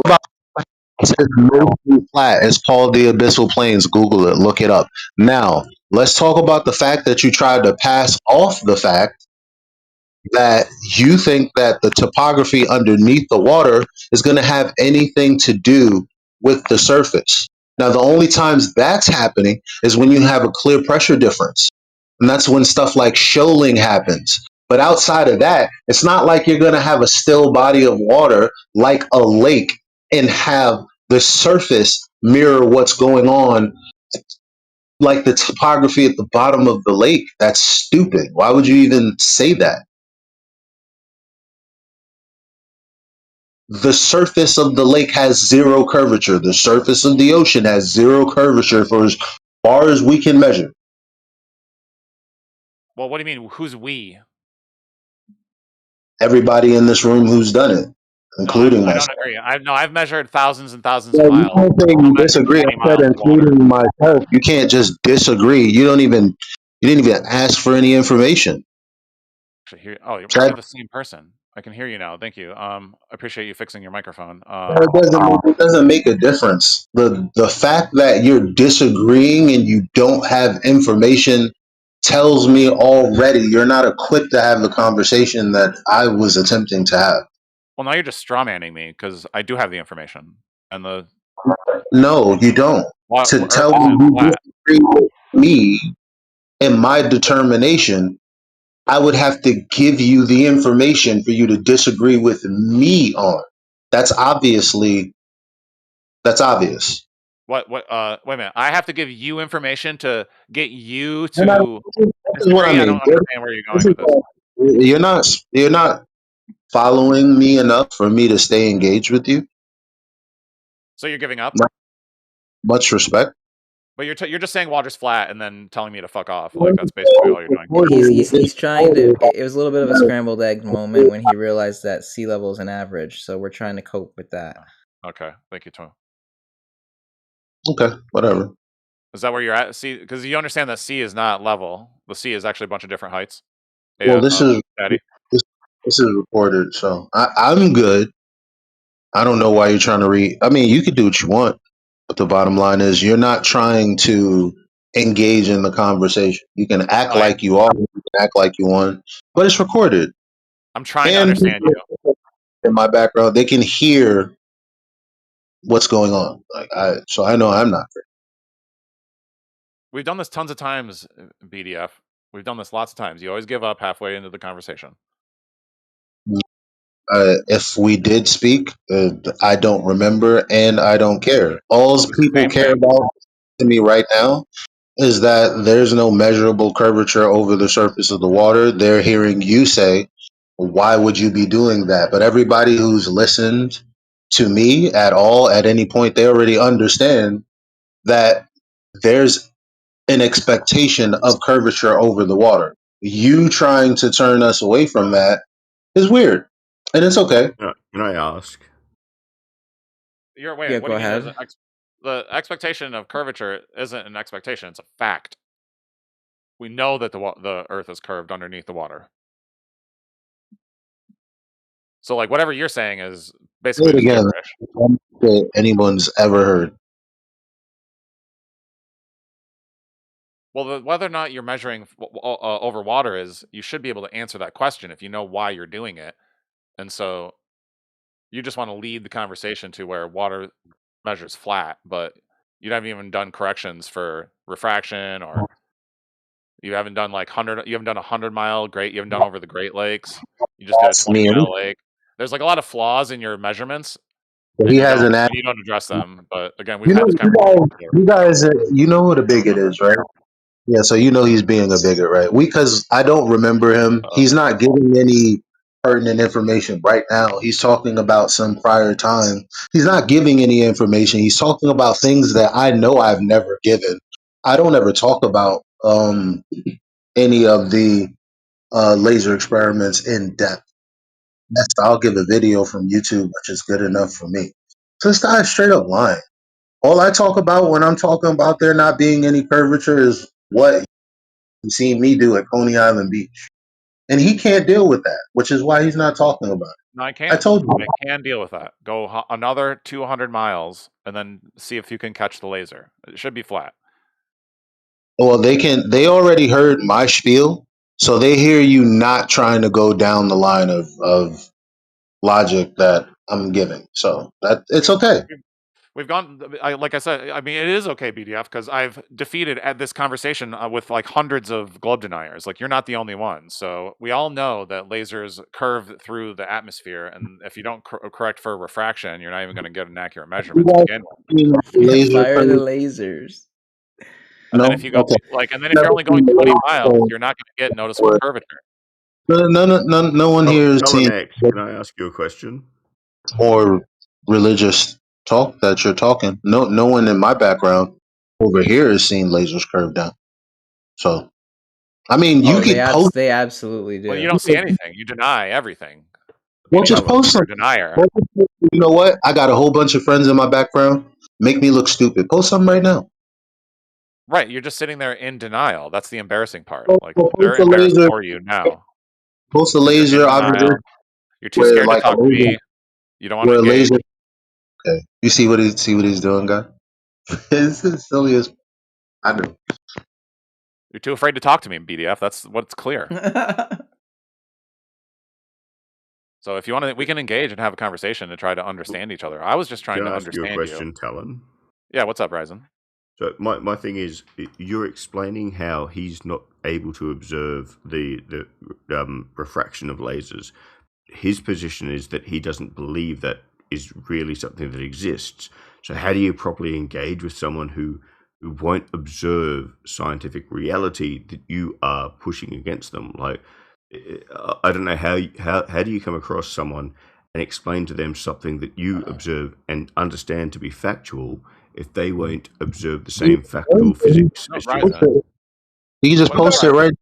It's mostly flat. It's called the abyssal plains. Google it. Look it up. Now, let's talk about the fact that you tried to pass off the fact that you think that the topography underneath the water is going to have anything to do with the surface. Now, the only times that's happening is when you have a clear pressure difference. And that's when stuff like shoaling happens. But outside of that, it's not like you're going to have a still body of water like a lake and have the surface mirror what's going on like the topography at the bottom of the lake. That's stupid. Why would you even say that? The surface of the lake has zero curvature. The surface of the ocean has zero curvature for as far as we can measure. Well, what do you mean? Who's we? everybody in this room who's done it, including I myself. don't agree. I've measured thousands and thousands Well, of you miles. don't say I'll you measure disagree. 20 I said miles of water. including myself. You can't just disagree. You didn't even ask for any information. Actually, you're the same person. I can hear you now. Thank you. I appreciate you fixing your microphone. It doesn't make a difference. The fact that you're disagreeing and you don't have information tells me already you're not equipped to have the conversation that I was attempting to have. Well, now you're just straw manning me because I do have the information and the. No, you don't. To Earth tell me isn't you flat. disagree with me and my determination, I would have to give you the information for you to disagree with me on. That's obvious. What? Wait a minute. I have to give you information to get you And to this is what I disagree. I mean. don't understand where you're This going is with this. you're not following me enough for me to stay engaged with you. So you're giving up? Much respect. But you're just saying water's flat and then telling me to fuck off. Like that's basically all you're doing. He's trying to. It was a little bit of a scrambled egg moment when he realized that sea level is an average. So we're trying to cope with that. Okay, thank you, Tom. Okay, whatever. Is that where you're at? See, because you understand that sea is not level. The sea is actually a bunch of different heights. Well, Yeah, Daddy. this is recorded, so I'm good. I don't know why you're trying to read. I mean, you could do what you want, but the bottom line is you're not trying to engage in the conversation. You can act like you are, you can act like you want, but it's recorded. I'm trying to understand you. In my background, they can hear what's going on. So I know I'm not. We've done this tons of times, BDF. We've done this lots of times. You always give up halfway into the conversation. If we did speak, I don't remember and I don't care. All people care about to me right now is that there's no measurable curvature over the surface of the water. They're hearing you say, why would you be doing that? But everybody who's listened to me at all, at any point, they already understand that there's an expectation of curvature over the water. You trying to turn us away from that is weird. And it's okay. Can I ask? Wait, what go do you mean? ahead. The expectation of curvature isn't an expectation; it's a fact. We know that the Earth is curved underneath the water. So, like, whatever you're saying is basically just Again, gibberish. that anyone's ever heard. Well, whether or not you're measuring over water is, you should be able to answer that question if you know why you're doing it. And so you just want to lead the conversation to where water measures flat, but you haven't even done corrections for refraction, or you haven't done like 100-mile Great. You haven't done over the Great Lakes. You just did a 20-mile lake. There's like a lot of flaws in your measurements. He has an and you don't address them. But again, we've had this conversation before. you guys, you know what a bigot is, right? Yeah, so you know he's being a bigot, right? Because I don't remember him. He's not giving any pertinent information right now. He's talking about some prior time. He's not giving any information. He's talking about things that I know I've never given. I don't ever talk about any of the laser experiments in depth. I'll give a video from YouTube, which is good enough for me. So this guy is straight up lying. All I talk about when I'm talking about there not being any curvature is what you've seen me do at Coney Island Beach. And he can't deal with that, which is why he's not talking about it. No, I can't. I told you. I can deal with that. Go another 200 miles and then see if you can catch the laser. It should be flat. Well, they already heard my spiel, so they hear you not trying to go down the line of logic that I'm giving. So that it's okay. We've gone, like I said, I mean, it is okay, BDF, because I've defeated at this conversation with like hundreds of globe deniers. Like, you're not the only one. So we all know that lasers curve through the atmosphere, and if you don't correct for refraction, you're not even going to get an accurate measurement to begin with. Fire the lasers. And then if you go and then if you're only going 20 miles, you're not going to get noticeable curvature. No one here is seeing. Can I ask you a question? More religious talk that you're talking. No one in my background over here is seeing lasers curved down. So, I mean, you could post. They absolutely do. Well, you don't see anything. You deny everything. Well, meaning just you're post a some. denier. You know what? I got a whole bunch of friends in my background. Make me look stupid. Post something right now. Right, you're just sitting there in denial. That's the embarrassing part. Like they're Post a embarrassed laser. for you now Post a because you're in laser denial. observation You're too where scared to like a talk to laser, me. You don't want to where a engage. laser. Okay, you see what he's doing, guy. This is silly as I know. You're too afraid to talk to me in BDF. That's what's clear. So if you want to, we can engage and have a conversation to try to understand each other. I was just trying Can to I ask you a understand you. question, Talon? Yeah, what's up, Ryzen? So my thing is, you're explaining how he's not able to observe the refraction of lasers. His position is that he doesn't believe that is really something that exists. So how do you properly engage with someone who won't observe scientific reality that you are pushing against them? Like, I don't know how do you come across someone and explain to them something that you observe and understand to be factual if they won't observe the same factual physics No, as you? Ryzen. You can just What about post it Ryzen? right.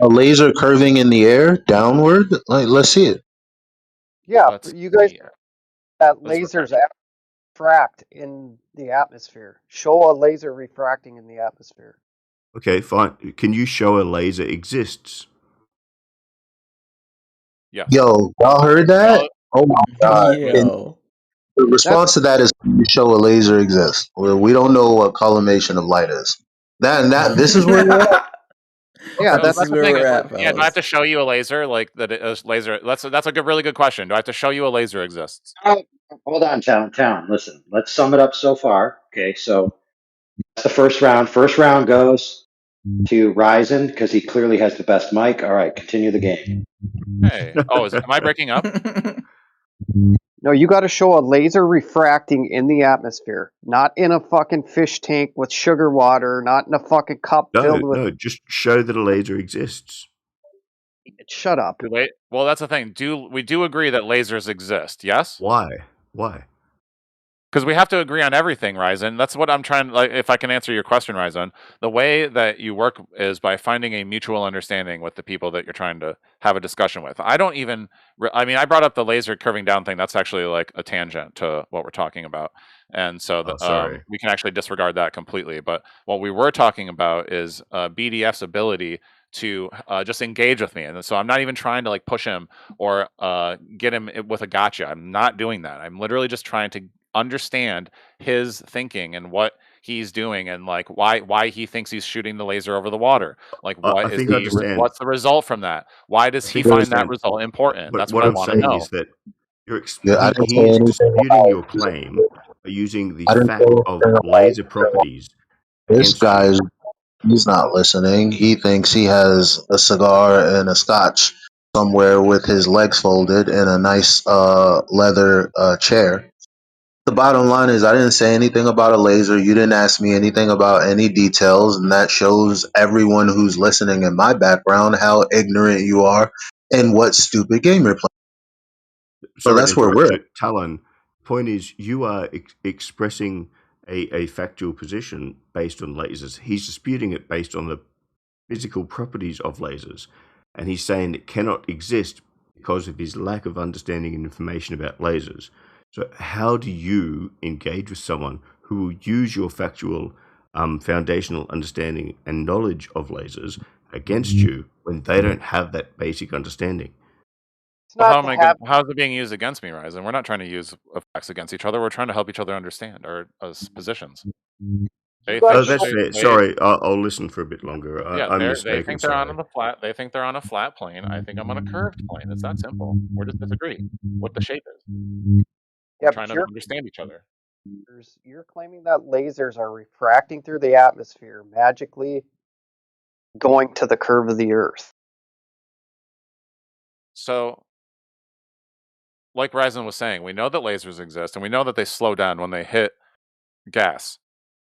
A laser curving in the air downward. Like, let's see it. Yeah, Let's you guys see. that Let's lasers refresh. refract in the atmosphere. Show a laser refracting in the atmosphere. Okay, fine. Can you show a laser exists? Yes. Yo, y'all heard that? Oh my god! And Yo. the response to that is, "Can you show a laser exists?" Well, we don't know what collimation of light is. This is where you're at. Yeah, So This that's is that's the where thing. we're Is like, at, yeah, do I have fellas. to show you a laser? Like that is laser. That's a good, really good question. Do I have to show you a laser exists? Hold on, Town. Listen, let's sum it up so far. Okay, so that's the first round. First round goes to Ryzen because he clearly has the best mic. All right, continue the game. Hey. Oh, am I breaking up? no. You got to show a laser refracting in the atmosphere, not in a fucking fish tank with sugar water, not in a fucking cup filled with. No, just show that a laser exists. Shut up. Too late. Well, that's the thing. We do agree that lasers exist? Yes. Why? Why? Because we have to agree on everything, Ryzen. That's what I'm trying. Like, if I can answer your question, Ryzen, the way that you work is by finding a mutual understanding with the people that you're trying to have a discussion with. I don't even. I mean, I brought up the laser curving down thing. That's actually like a tangent to what we're talking about, and so Sorry. we can actually disregard that completely. But what we were talking about is BDF's ability to just engage with me, and so I'm not even trying to like push him or get him with a gotcha. I'm not doing that. I'm literally just trying to understand his thinking and what he's doing and like why he thinks he's shooting the laser over the water. Like I think I understand. what's the result from that? Why does I he think I find that understand. result important? But That's what what I I'm want to saying know. is that Yeah, I didn't say he is anything disputing about. your claim by using the I didn't say fact of anything laser about properties this against you. guy's. He's not listening. He thinks he has a cigar and a scotch somewhere with his legs folded in a nice leather chair. The bottom line is, I didn't say anything about a laser. You didn't ask me anything about any details, and that shows everyone who's listening in my background how ignorant you are and what stupid game you're playing. So Sorry to that's where interrupt. we're So, at. Talon, point is, you are expressing a factual position based on lasers. He's disputing it based on the physical properties of lasers. And he's saying it cannot exist because of his lack of understanding and information about lasers. So, how do you engage with someone who will use your factual, foundational understanding and knowledge of lasers against you when they don't have that basic understanding? It's Well, not to have. how is it being used against me, Ryzen? We're not trying to use effects against each other. We're trying to help each other understand our positions. You They got to think Oh, that that's show. fair. Sorry, I'll listen for a bit longer. yeah, I'm they mistaken. think they're on Sorry. the flat. They think they're on a flat plane. I think I'm on a curved plane. It's that simple. We're just disagreeing what the shape is. We're Yeah, trying but to understand each other. you're claiming that lasers are refracting through the atmosphere, magically going to the curve of the Earth. So, like Ryzen was saying, we know that lasers exist, and we know that they slow down when they hit gas.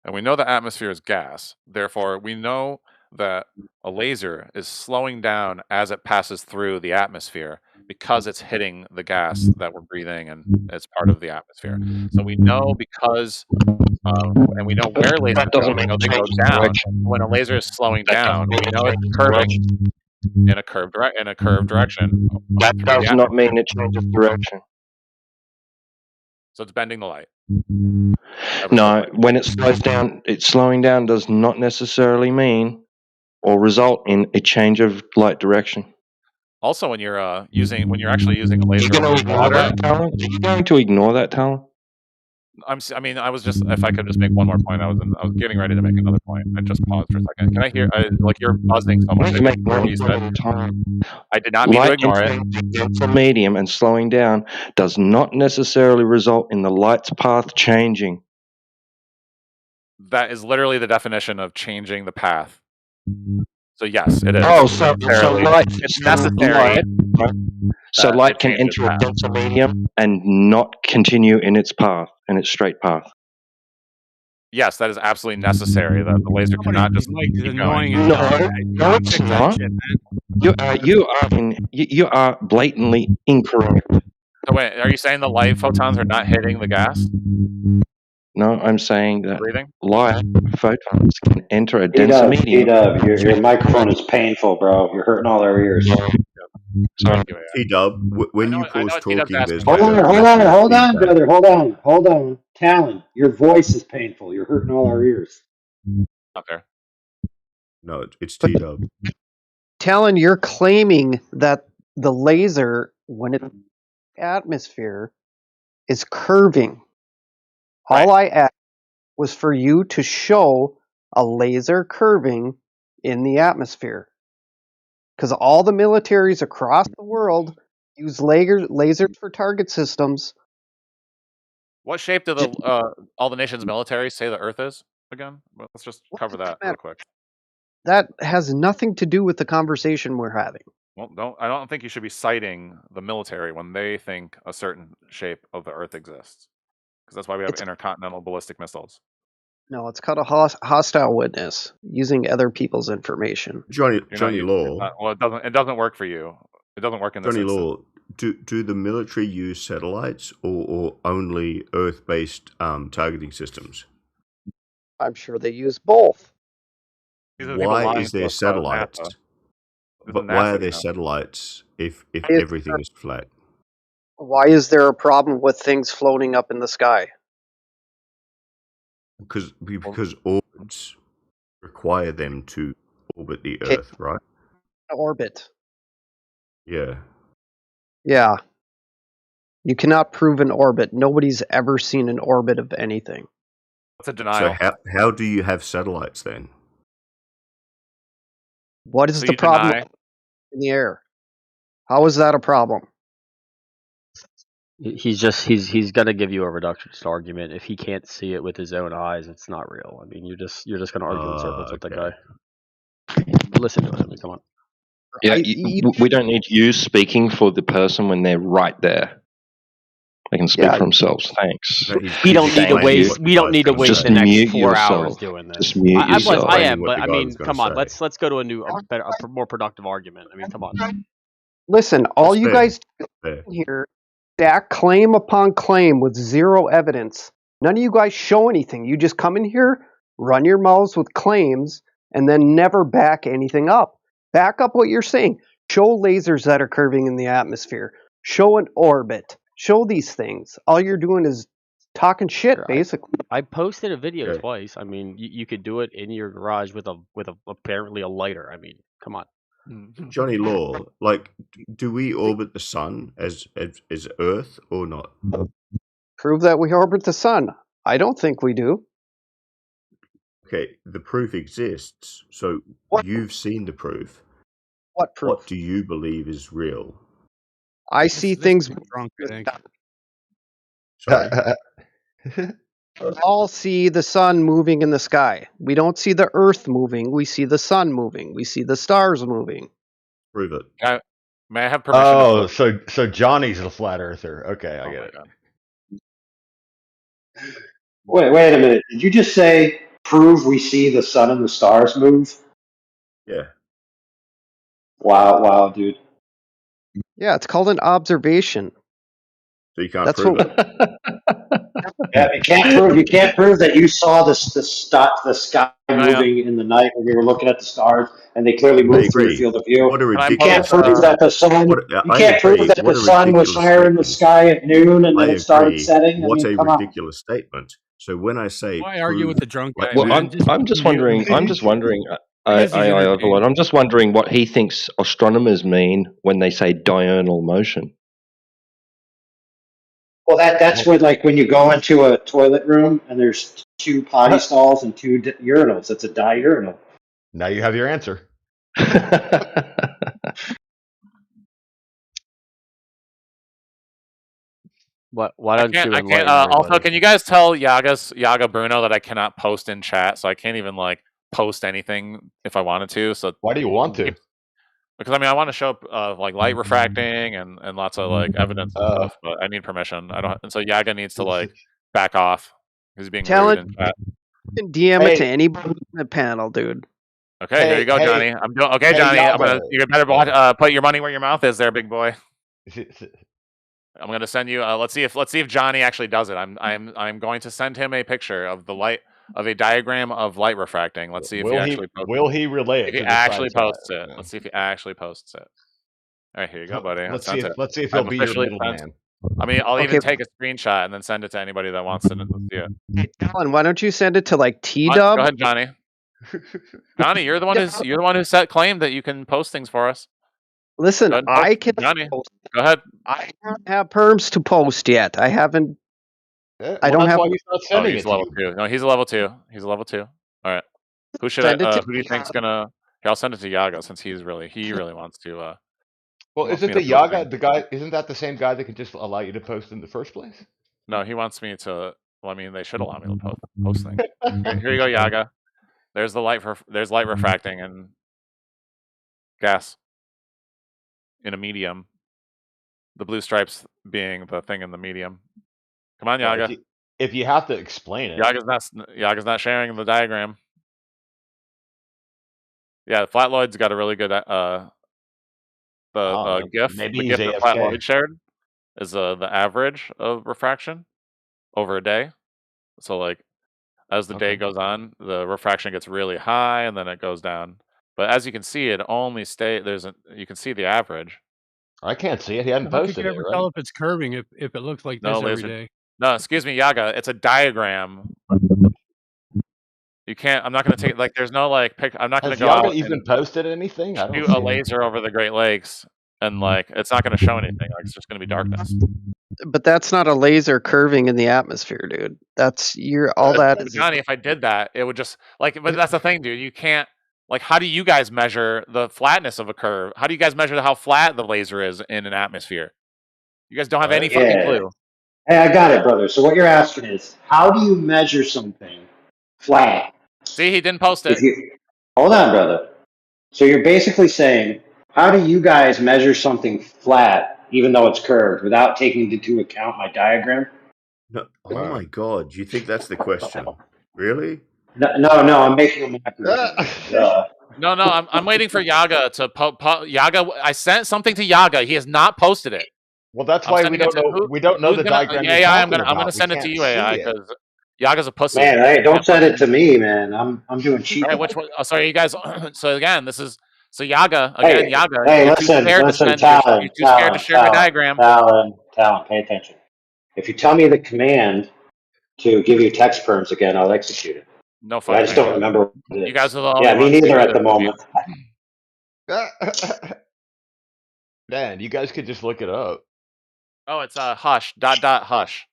And we know the atmosphere is gas. Therefore, we know that a laser is slowing down as it passes through the atmosphere because it's hitting the gas that we're breathing and it's part of the atmosphere. So we know because, and we know where That lasers go. doesn't We make know they go sense, down. Rich. When a laser is slowing That doesn't down, we make know it's sense, curving. Rich. in a curved direction. That does not mean it changes direction. So it's bending the light. No, when it slows down, slowing down does not necessarily mean or result in a change of light direction. Also, when you're actually using a laser, Are you going to ignore that, Talon? I was just, if I could just make one more point, I was getting ready to make another point. I just paused for a second. Can I hear, you're buzzing so much. I did not mean to ignore it. Denser medium and slowing down does not necessarily result in the light's path changing. That is literally the definition of changing the path. So yes, it is. Oh, so light, it's necessary. So light can enter a denser medium and not continue in its path, in its straight path. Yes, that is absolutely necessary. That the laser cannot just keep going. No, it's not. You are blatantly incorrect. So wait, are you saying the light photons are not hitting the gas? No, I'm saying that breathing? Light photons can enter a denser medium. Your microphone is painful, bro. You're hurting all our ears. Sorry. T-Dub, when you pause talking, there's... Hold on, brother. Hold on. Talon, your voice is painful. You're hurting all our ears. Okay. No, it's T-Dub. Talon, you're claiming that the laser, when it's in the atmosphere, is curving. Right. All I asked was for you to show a laser curving in the atmosphere. Because all the militaries across the world use lasers for target systems. What shape do all the nations' military say the Earth is again? Well, let's just cover that real quick. That has nothing to do with the conversation we're having. Well, I don't think you should be citing the military when they think a certain shape of the Earth exists, because that's why we have intercontinental ballistic missiles. No, it's called a hostile witness, using other people's information. Johnny Law. Well, it doesn't work for you. It doesn't work in this instance. Law. Do the military use satellites or only Earth-based targeting systems? I'm sure they use both. Why is there satellites? But why are there satellites if everything is flat? Why is there a problem with things floating up in the sky? Because orbits require them to orbit the Earth, right? Orbit. Yeah. Yeah. You cannot prove an orbit. Nobody's ever seen an orbit of anything. That's a denial. So how do you have satellites then? What is the problem in the air? How is that a problem? He's gonna give you a reductionist argument. If he can't see it with his own eyes, it's not real. I mean, you're just gonna argue in circles with the guy. Listen to it. I mean, come on. Yeah, we don't need you speaking for the person when they're right there. They can speak for themselves. Thanks. We don't need to waste. We don't need to waste the next 4 hours doing this. Just mute yourself. I am, but I mean, come on. Let's go to a more productive argument. I mean, come on. Listen, all you guys do here stack claim upon claim with zero evidence. None of you guys show anything. You just come in here, run your mouths with claims, and then never back anything up. Back up what you're saying. Show lasers that are curving in the atmosphere. Show an orbit. Show these things. All you're doing is talking shit, basically. I posted a video twice. I mean, you could do it in your garage with apparently a lighter. I mean, come on. Johnny Law, like, do we orbit the sun as Earth or not? Prove that we orbit the sun. I don't think we do. Okay, the proof exists. So you've seen the proof. What proof? What do you believe is real? I see things. Drunk, I think. Sorry. We all see the sun moving in the sky. We don't see the Earth moving. We see the sun moving. We see the stars moving. Prove it. May I have permission? Oh, so Johnny's a flat earther. Okay, I get it. Wait a minute. Did you just say prove we see the sun and the stars move? Yeah. Wow, dude. Yeah, it's called an observation. So you can't prove it. Yeah, you can't prove that you saw the sky moving in the night when you were looking at the stars, and they clearly moved through your field of view. What a You can't ridiculous prove that the sun. You I can't prove agree. that What the a sun was ridiculous higher in the statement. sky at noon and I then it started agree. setting. What a Come on. ridiculous statement. So when I say Why argue with the drunk guy, Well, man? I'm just wondering. I'm just wondering. I guess he's AI entertained. Overlord. I'm just wondering what he thinks astronomers mean when they say diurnal motion. Well, that's where, like, when you go into a toilet room and there's 2 potty stalls and 2 urinals, it's a diurnal. Now you have your answer. Why don't you I enlighten can't. Also, everybody? can you guys tell Yaga Bruno that I cannot post in chat, so I can't even like post anything if I wanted to. So why do you want to? Because I mean, I want to show up like light refracting and lots of like evidence and stuff, but I need permission. I don't, and so Yaga needs to like back off. He's being Tell rude it. in chat. You can DM it to anybody in the panel, dude. Okay, here you go, Johnny. I'm doing okay, Johnny. I'm gonna. You better put your money where your mouth is, there, big boy. I'm gonna send you. Let's see if Johnny actually does it. I'm going to send him a picture of the light of a diagram of light refracting. Let's see if he actually posts will he relay it? If he to the actually side posts it. Let's see if he actually posts it. All right, here you go, buddy. Let's see if he'll I'm be your officially middleman. sent. I mean, I'll Okay. even take a screenshot and then send it to anybody that wants to see it. Hey, Alan, why don't you send it to like Go T-Dub? ahead, Johnny. Johnny, you're the one who set claim that you can post things for us. Listen, Go ahead, I can. Johnny, go ahead. I don't have perms to post yet. I haven't. I don't have. Why he's not sending he's it level to you. 2. No, he's a level 2. He's a level 2. All right. Who should Send it I? to Who do you think's gonna? Here, I'll send it to Yaga since he really wants to. Well, wants isn't me to the post Yaga things. the guy? Isn't that the same guy that can just allow you to post in the first place? No, he wants me to. Well, I mean, they should allow me to post things. Here you go, Yaga. There's the light there's light refracting and gas in a medium. The blue stripes being the thing in the medium. Come on, Well, Yaga. if you have to explain it, Yaga's not sharing the diagram. Yeah, Flat Lloyd's got a really good GIF. maybe The he's GIF that Flat AFK. Lloyd shared is the average of refraction over a day. So like as the day goes on, the refraction gets really high and then it goes down. But as you can see, it only you can see the average. I can't see it. He hadn't How posted could you it, ever right? tell if it's curving if it looks like this every day? No, excuse me, Yaga. It's a diagram. You can't. I'm not going to take like. There's no like pick. I'm not going to Has go Yaga out even and posted anything? I don't shoot see a it. laser over the Great Lakes and like it's not going to show anything. Like it's just going to be darkness. But that's not a laser curving in the atmosphere, dude. That's all that is. Johnny, if I did that, it would just like. But that's the thing, dude. You can't. Like, how do you guys measure the flatness of a curve? How do you guys measure how flat the laser is in an atmosphere? You guys don't have any fucking clue. Hey, I got it, brother. So what you're asking is, how do you measure something flat? See, he didn't post it. Hold on, brother. So you're basically saying, how do you guys measure something flat, even though it's curved, without taking into account my diagram? No, oh my God! You think that's the question? Really? No, I'm making a mockery. No, I'm waiting for Yaga to Yaga. I sent something to Yaga. He has not posted it. Well, that's why we don't know. We don't know the diagram. AI, I'm gonna send it to you, AI, because Yaga's a pussy. Man, hey, don't send it to me, man. I'm doing cheap. All right, which one? Oh, sorry, you guys. So again, Yaga again. Yaga. Hey, you're listen, too scared to send. You're too scared to share my diagram. Talon, pay attention. If you tell me the command to give you text perms again, I'll execute it. No I just don't remember what it is. You guys are the only me neither at the moment. Man, you guys could just look it up. Oh, it's hush hush.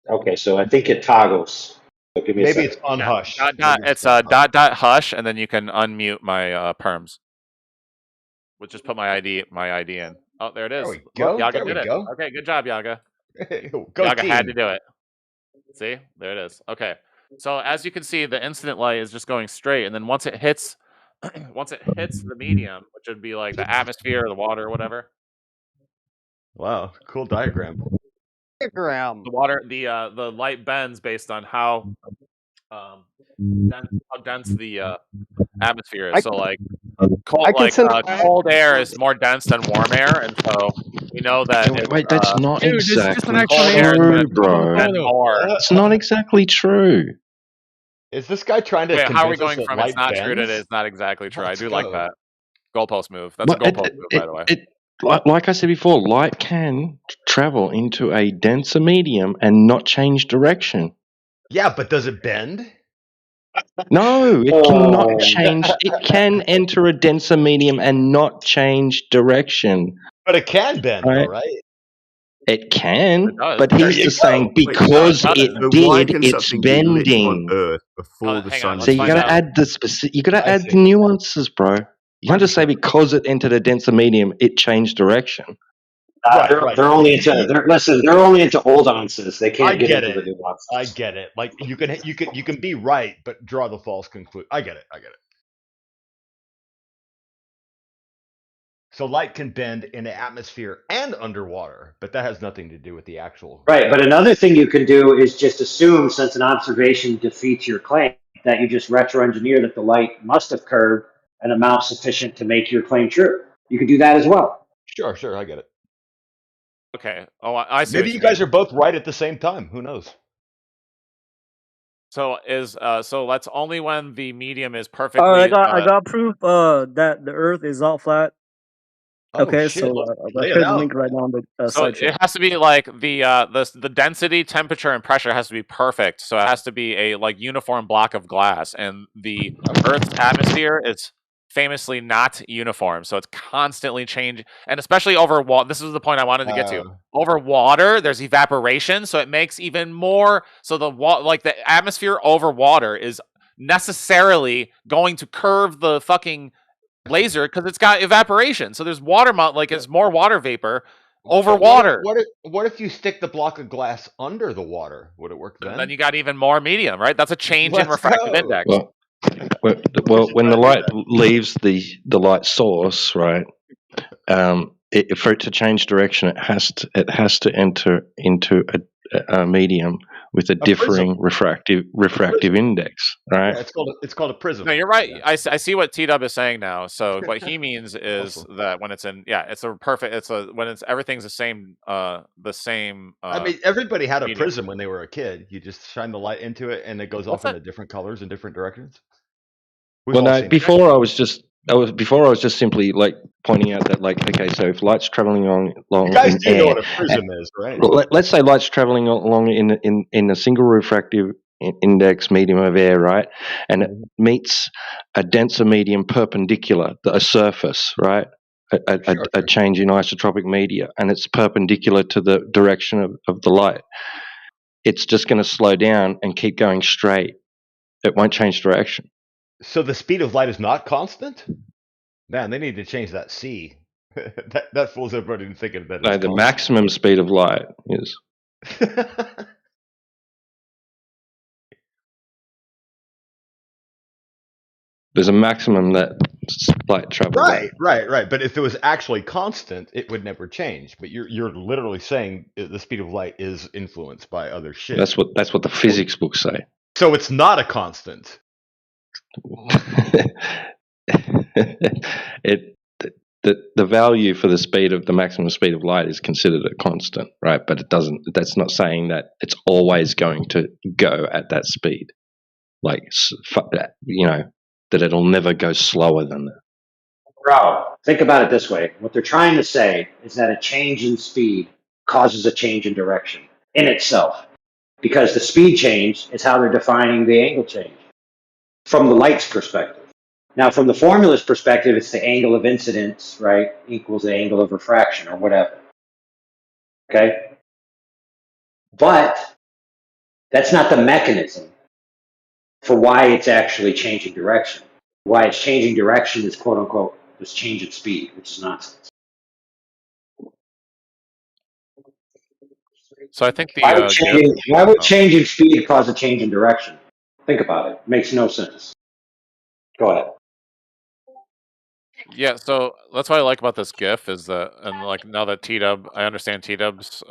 Okay, so I think it toggles. So give me Maybe a it's unhush. It's dot hush, and then you can unmute my perms. We'll just put my ID in. Oh, there it is. There we go. Yaga there did we it. go. Okay, good job, Yaga. Go Yaga team. had to do it. See, there it is. Okay, so as you can see, the incident light is just going straight, and then once it hits the medium, which would be like the atmosphere or the water or whatever. Wow, cool diagram. Diagram. The water, the light bends based on how dense the atmosphere is. So like cold air is more dense than warm air, and so we know that. Wait, that's not exactly cold air is true, bro. more. It's not exactly true. Is this guy trying to Wait, how are we convince us going that from it's light not true to bends? it's not exactly true? I Let's do like go. that goalpost move. That's a But goalpost move, by the way. like I said before, light can travel into a denser medium and not change direction. Yeah, but does it bend? No, it cannot Oh. change. It can enter a denser medium and not change direction. But it can bend, though, right? It can, It does. but There he's you just go. saying Wait, because No, it it doesn't. so why did, can it's something be lit on bending. Earth before the hang on, sun let's So you find got to out. add the specific. You got to I add the see. nuances, bro. You can't just say Understood. because it entered a denser medium, it changed direction. Right, right. They're only into they're only into old answers. They I can't get get into the it. nuances. I get it. Like you can be right, but draw the false conclusion. I get it. I get it. So light can bend in the atmosphere and underwater, but that has nothing to do with the actual. Right, but another thing you can do is just assume, since an observation defeats your claim, that you just retro-engineer that the light must have curved an amount sufficient to make your claim true. You could do that as well. Sure, sure, I get it. Okay. Oh, I see Maybe what you you guys mean. are both right at the same time. Who knows? So that's only when the medium is I perfectly. got proof that the Earth is not flat. Oh Okay, shit! so Let's I'll lay it share the out. link right now on the So side chat. it has to be like the density, temperature, and pressure has to be perfect. So it has to be a like uniform block of glass, and the Earth's atmosphere is famously not uniform. So it's constantly changing, and especially over water. This is the point I wanted to get to. Over water, there's evaporation, so it makes even more. So the atmosphere over water is necessarily going to curve the fucking laser because it's got evaporation. So there's water, it's more water vapor over But water. What if you stick the block of glass under the water? Would it work then? Then you got even more medium, right? That's a change in Let's refractive go. index. Well, when the light leaves the light source, right? For it to change direction, it has to enter into a medium with a differing refractive index, right? Yeah, it's called a prism. No, you're right. Yeah. I see what T-Dub is saying now. So what he means is that when it's in, when everything's the same. I mean, everybody had a medium. prism when they were a kid. You just shine the light into it, and it goes off into different colors in different directions. Well, no. Before I was just simply like pointing out that, like, okay, so if light's traveling along you guys in do air, know what a prism is, right? Let's say light's traveling along in a single refractive index medium of air, right? And it meets a denser medium perpendicular, a surface, right? A change in isotropic media, and it's perpendicular to the direction of the light. It's just going to slow down and keep going straight. It won't change direction. So the speed of light is not constant? Man, they need to change that C. that fools everybody into thinking that it's No, the maximum speed of light is. There's a maximum that light travels at. Right. But if it was actually constant, it would never change. But you're literally saying the speed of light is influenced by other shit. That's what the physics books say. So it's not a constant. The value for the maximum speed of light is considered a constant, right? But that's not saying that it's always going to go at that speed. Like, that it'll never go slower than that. Bro, think about it this way. What they're trying to say is that a change in speed causes a change in direction in itself. Because the speed change is how they're defining the angle change from the light's perspective. Now, from the formula's perspective, it's the angle of incidence, right, equals the angle of refraction or whatever. Okay? But that's not the mechanism for why it's actually changing direction. Why it's changing direction is, quote unquote, this change in speed, which is nonsense. So I think Why would changing speed cause a change in direction? Think about it. It makes no sense. Go ahead. Yeah, so that's what I like about this GIF is that, and like now that T-Dub, I understand T-Dub's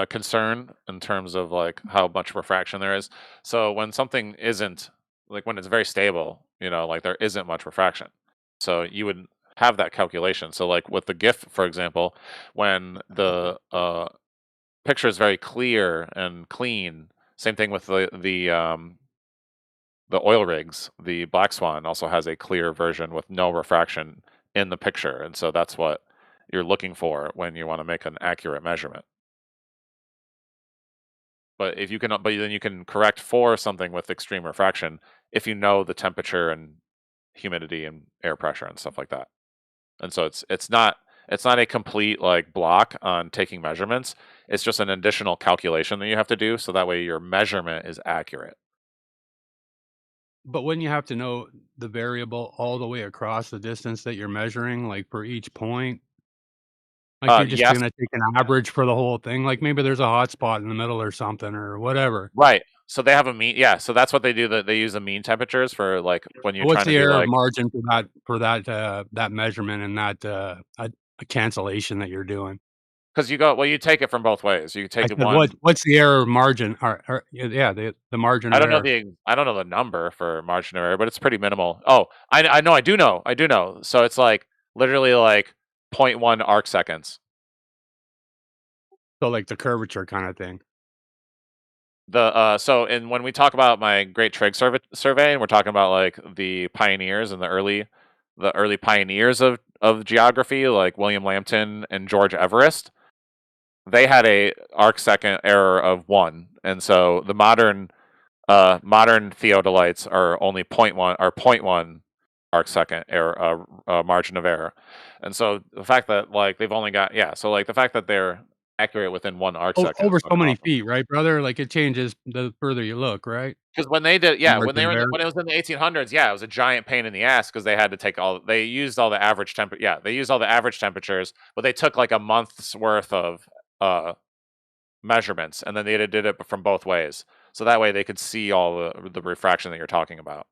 concern in terms of like how much refraction there is. So when something isn't, like when it's very stable, like there isn't much refraction. So you would have that calculation. So like with the GIF, for example, when the picture is very clear and clean, same thing with the the oil rigs, the Black Swan also has a clear version with no refraction in the picture, and so that's what you're looking for when you want to make an accurate measurement. But if you can, but then you can correct for something with extreme refraction if you know the temperature and humidity and air pressure and stuff like that. And so it's not a complete like block on taking measurements. It's just an additional calculation that you have to do, so that way your measurement is accurate. But wouldn't you have to know the variable all the way across the distance that you're measuring, like for each point? Like you're just Yes. gonna take an average for the whole thing. Like maybe there's a hot spot in the middle or something or whatever. Right. So they have a mean. Yeah. So that's what they do. That they use the mean temperatures for like when you're What's trying to the do error like margin for that measurement and that a cancellation that you're doing? because you take it from both ways. You I take said, one. what's the error margin? Or yeah, the margin I of don't know error. I don't know the number for margin of error, but it's pretty minimal. Oh, I know. I do know. So it's like literally like 0.1 arc seconds. So like the curvature kind of thing. So and when we talk about my Great Trig survey, and we're talking about like the pioneers and the early pioneers of geography, like William Lambton and George Everest, they had a arc second error of 1, and so the modern theodolites are only 0.1 arc second error margin of error, and so the fact that like they've only got so like the fact that they're accurate within 1 arc second is Over so fucking many awesome. feet, right, brother? Like it changes the further you look, right? Because when they did, when Margin of error. when it was in the 1800s, it was a giant pain in the ass because they had to take they used all the average they used all the average temperatures, but they took like a month's worth of measurements, and then they did it from both ways, so that way they could see all the refraction that you're talking about.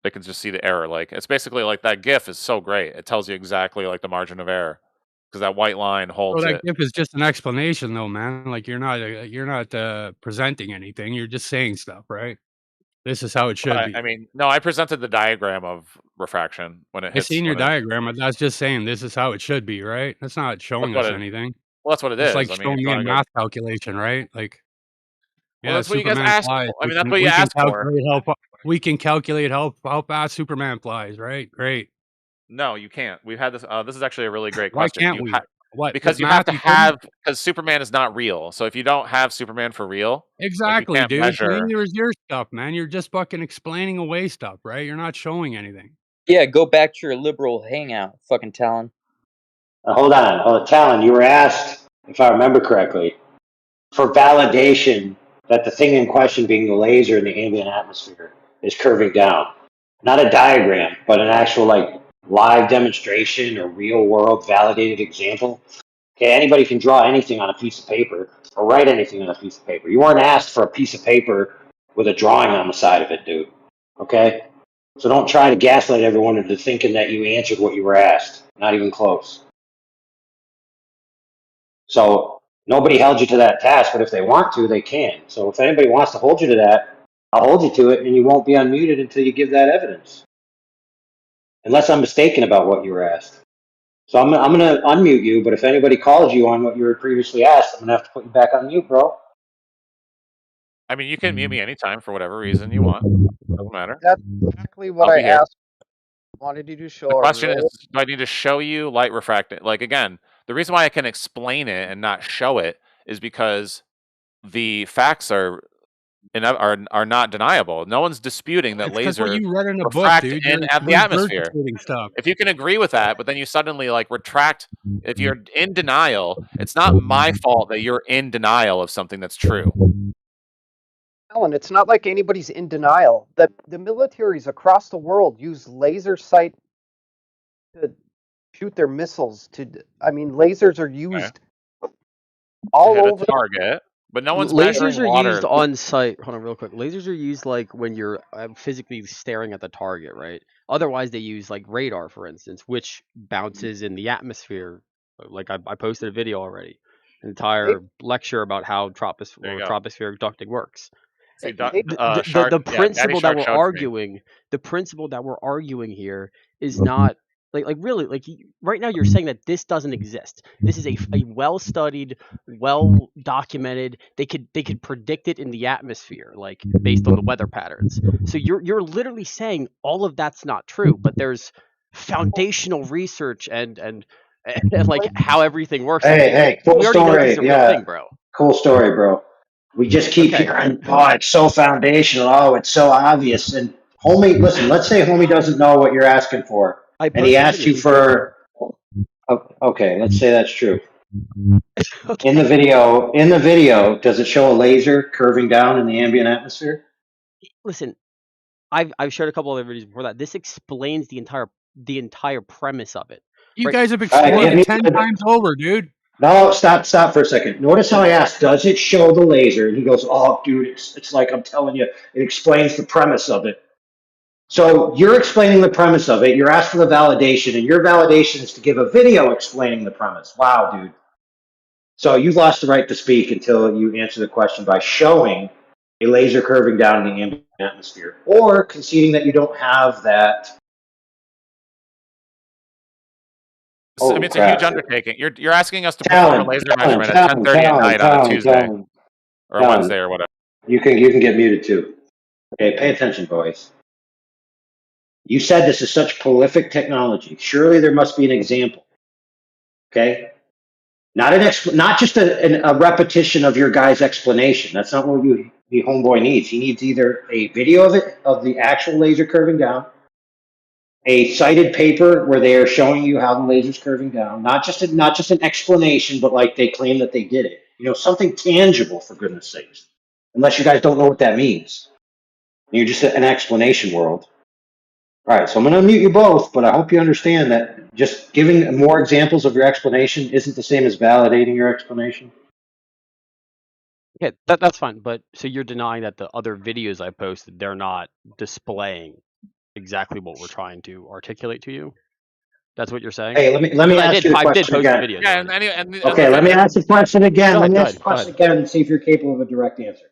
They can just see the error. Like it's basically like that GIF is so great; it tells you exactly like the margin of error because that white line holds Well, that it. GIF is just an explanation, though, man. Like you're not presenting anything. You're just saying stuff, right? This is how it should I be. mean, no, I presented the diagram of refraction when it I hits. seen your diagram, but that's just saying this is how it should be, right? That's not That's showing what us it. anything. Well, that's what it It's is. like I mean, if showing you me a want to go. math calculation, right? Like, Well, yeah, that's what you guys Superman asked flies. for. I mean, that's what you We can asked for. calculate how fast Superman flies, right? Great. No, you can't. We've had this. This is actually a really great Why question. can't we? What Because with you have math to you couldn't? have because Superman is not real. So if you don't have Superman for real, like you Exactly, can't dude. So measure. neither is your stuff, man. You're just fucking explaining away stuff, right? You're not showing anything. Yeah, go back to your liberal hangout, fucking Talon. Hold on. Talon, you were asked, if I remember correctly, for validation that the thing in question, being the laser in the ambient atmosphere, is curving down. Not a diagram, but an actual like live demonstration or real world validated example. Okay, anybody can draw anything on a piece of paper or write anything on a piece of paper. You weren't asked for a piece of paper with a drawing on the side of it, dude. Okay? So don't try to gaslight everyone into thinking that you answered what you were asked. Not even close. So nobody held you to that task, but if they want to, they can. So if anybody wants to hold you to that, I'll hold you to it, and you won't be unmuted until you give that evidence. Unless I'm mistaken about what you were asked. So I'm going to unmute you, but if anybody calls you on what you were previously asked, I'm going to have to put you back on mute, bro. I mean, you can mute me anytime for whatever reason you want. Doesn't matter. That's exactly what I'll I be here. asked. Wanted you to show The a question real. is, do I need to show you light refracted? Like again, the reason why I can explain it and not show it is because the facts are not deniable. No one's disputing that It's because what lasers you read in a book, refract dude. in You're at the atmosphere. regurgitating stuff. If you can agree with that, but then you suddenly like retract, if you're in denial, it's not my fault that you're in denial of something that's true. Alan, it's not like anybody's in denial. The militaries across the world use laser sight to shoot their missiles. Lasers are used all to hit over. a target, but no one's Lasers measuring are water. used on site. Hold on, real quick. Lasers are used like when you're physically staring at the target, right? Otherwise, they use like radar, for instance, which bounces in the atmosphere. Like I posted a video already, an entire lecture about how tropospheric ducting works. See, The Daddy principle that Shark we're showed it to me. arguing, the principle that we're arguing here is not Like really, like right now you're saying that this doesn't exist. This is a well studied, well documented. They could predict it in the atmosphere, like based on the weather patterns. So you're literally saying all of that's not true, but there's foundational research and like how everything works. Like Hey, cool we already know this is story. a real Yeah, thing, bro. cool story, bro. We just keep Okay. hearing, oh, it's so foundational. Oh, it's so obvious. And homie, listen, let's say homie doesn't know what you're asking for, I and he posted a asked video. you He showed me. for. Okay, let's say that's true. Okay. In the video, does it show a laser curving down in the ambient atmosphere? Listen, I've shared a couple other videos before that. This explains the entire premise of it. You Right? guys have All right, explained give it me. 10 times over, dude. No, stop for a second. Notice how I asked, does it show the laser? And he goes, oh, dude, it's like I'm telling you, it explains the premise of it. So you're explaining the premise of it. You're asked for the validation, and your validation is to give a video explaining the premise. Wow, dude. So you've lost the right to speak until you answer the question by showing a laser curving down in the ambient atmosphere, or conceding that you don't have that. I Oh mean, it's a huge crap! undertaking. You're asking us to perform a laser measurement at 10:30 at night on a Tuesday or a Talon. Wednesday or whatever. You can get muted too. Okay, pay attention, boys. You said this is such prolific technology. Surely there must be an example. Okay, not not just a repetition of your guy's explanation. That's not what the homeboy needs. He needs either a video of it, of the actual laser curving down, a cited paper where they are showing you how the laser's curving down, not just an explanation, but like they claim that they did it. You know, something tangible, for goodness sakes. Unless you guys don't know what that means, you're just an explanation world. All right, so I'm going to unmute you both, but I hope you understand that just giving more examples of your explanation isn't the same as validating your explanation. Yeah, that's fine. But so you're denying that the other videos I posted, they're not displaying exactly what we're trying to articulate to you? That's what you're saying? Hey, let me Because ask you the I did question post the again. videos Yeah, already. and Okay, the let thing me is, ask the question again. Go Let ahead, me go ask the ahead, go question ahead. again and see if you're capable of a direct answer.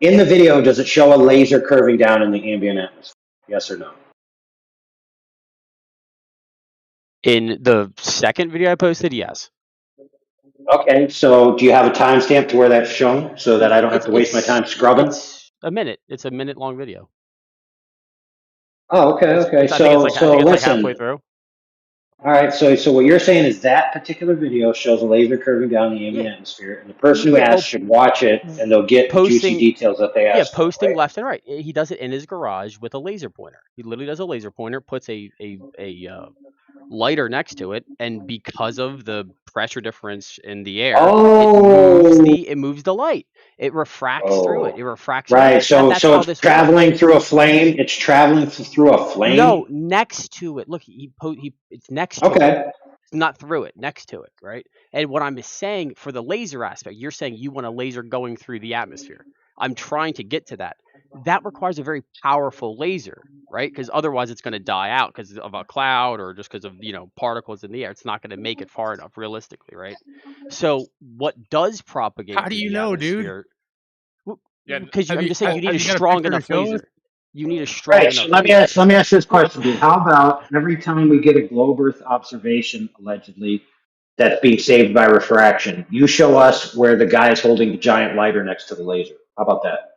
In the video, does it show a laser curving down in the ambient atmosphere? Yes or no? In the second video I posted, yes. Okay, so do you have a timestamp to where that's shown so that I don't have to waste my time scrubbing? It's a minute. It's a minute long video. Oh, okay. I think it's like halfway Listen. through. All right, so what you're saying is that particular video shows a laser curving down the ambient atmosphere, and the person who asked should watch it, and they'll get the juicy details that they asked for. Posting Right? left and right. He does it in his garage with a laser pointer. He literally does a laser pointer, puts a lighter next to it, and because of the pressure difference in the air, it moves the light. It refracts through it. It refracts around Right. it. That's So how it's this traveling works. through a flame. It's traveling through a flame. No, next to it. Look, it's next to it. It's not through it, next to it, right? And what I'm saying for the laser aspect, you're saying you want a laser going through the atmosphere. I'm trying to get to that. That requires a very powerful laser, right? Because otherwise it's going to die out because of a cloud or just because of particles in the air. It's not going to make it far enough, realistically, right? So what does propagate How do through you the know, dude? atmosphere? Because I'm just saying you need have a you got a strong picture to enough show us? laser. You need a strong Right. So enough let me laser. ask this question, dude. How about every time we get a globe Earth observation, allegedly, that's being saved by refraction, you show us where the guy's holding the giant lighter next to the laser. How about that?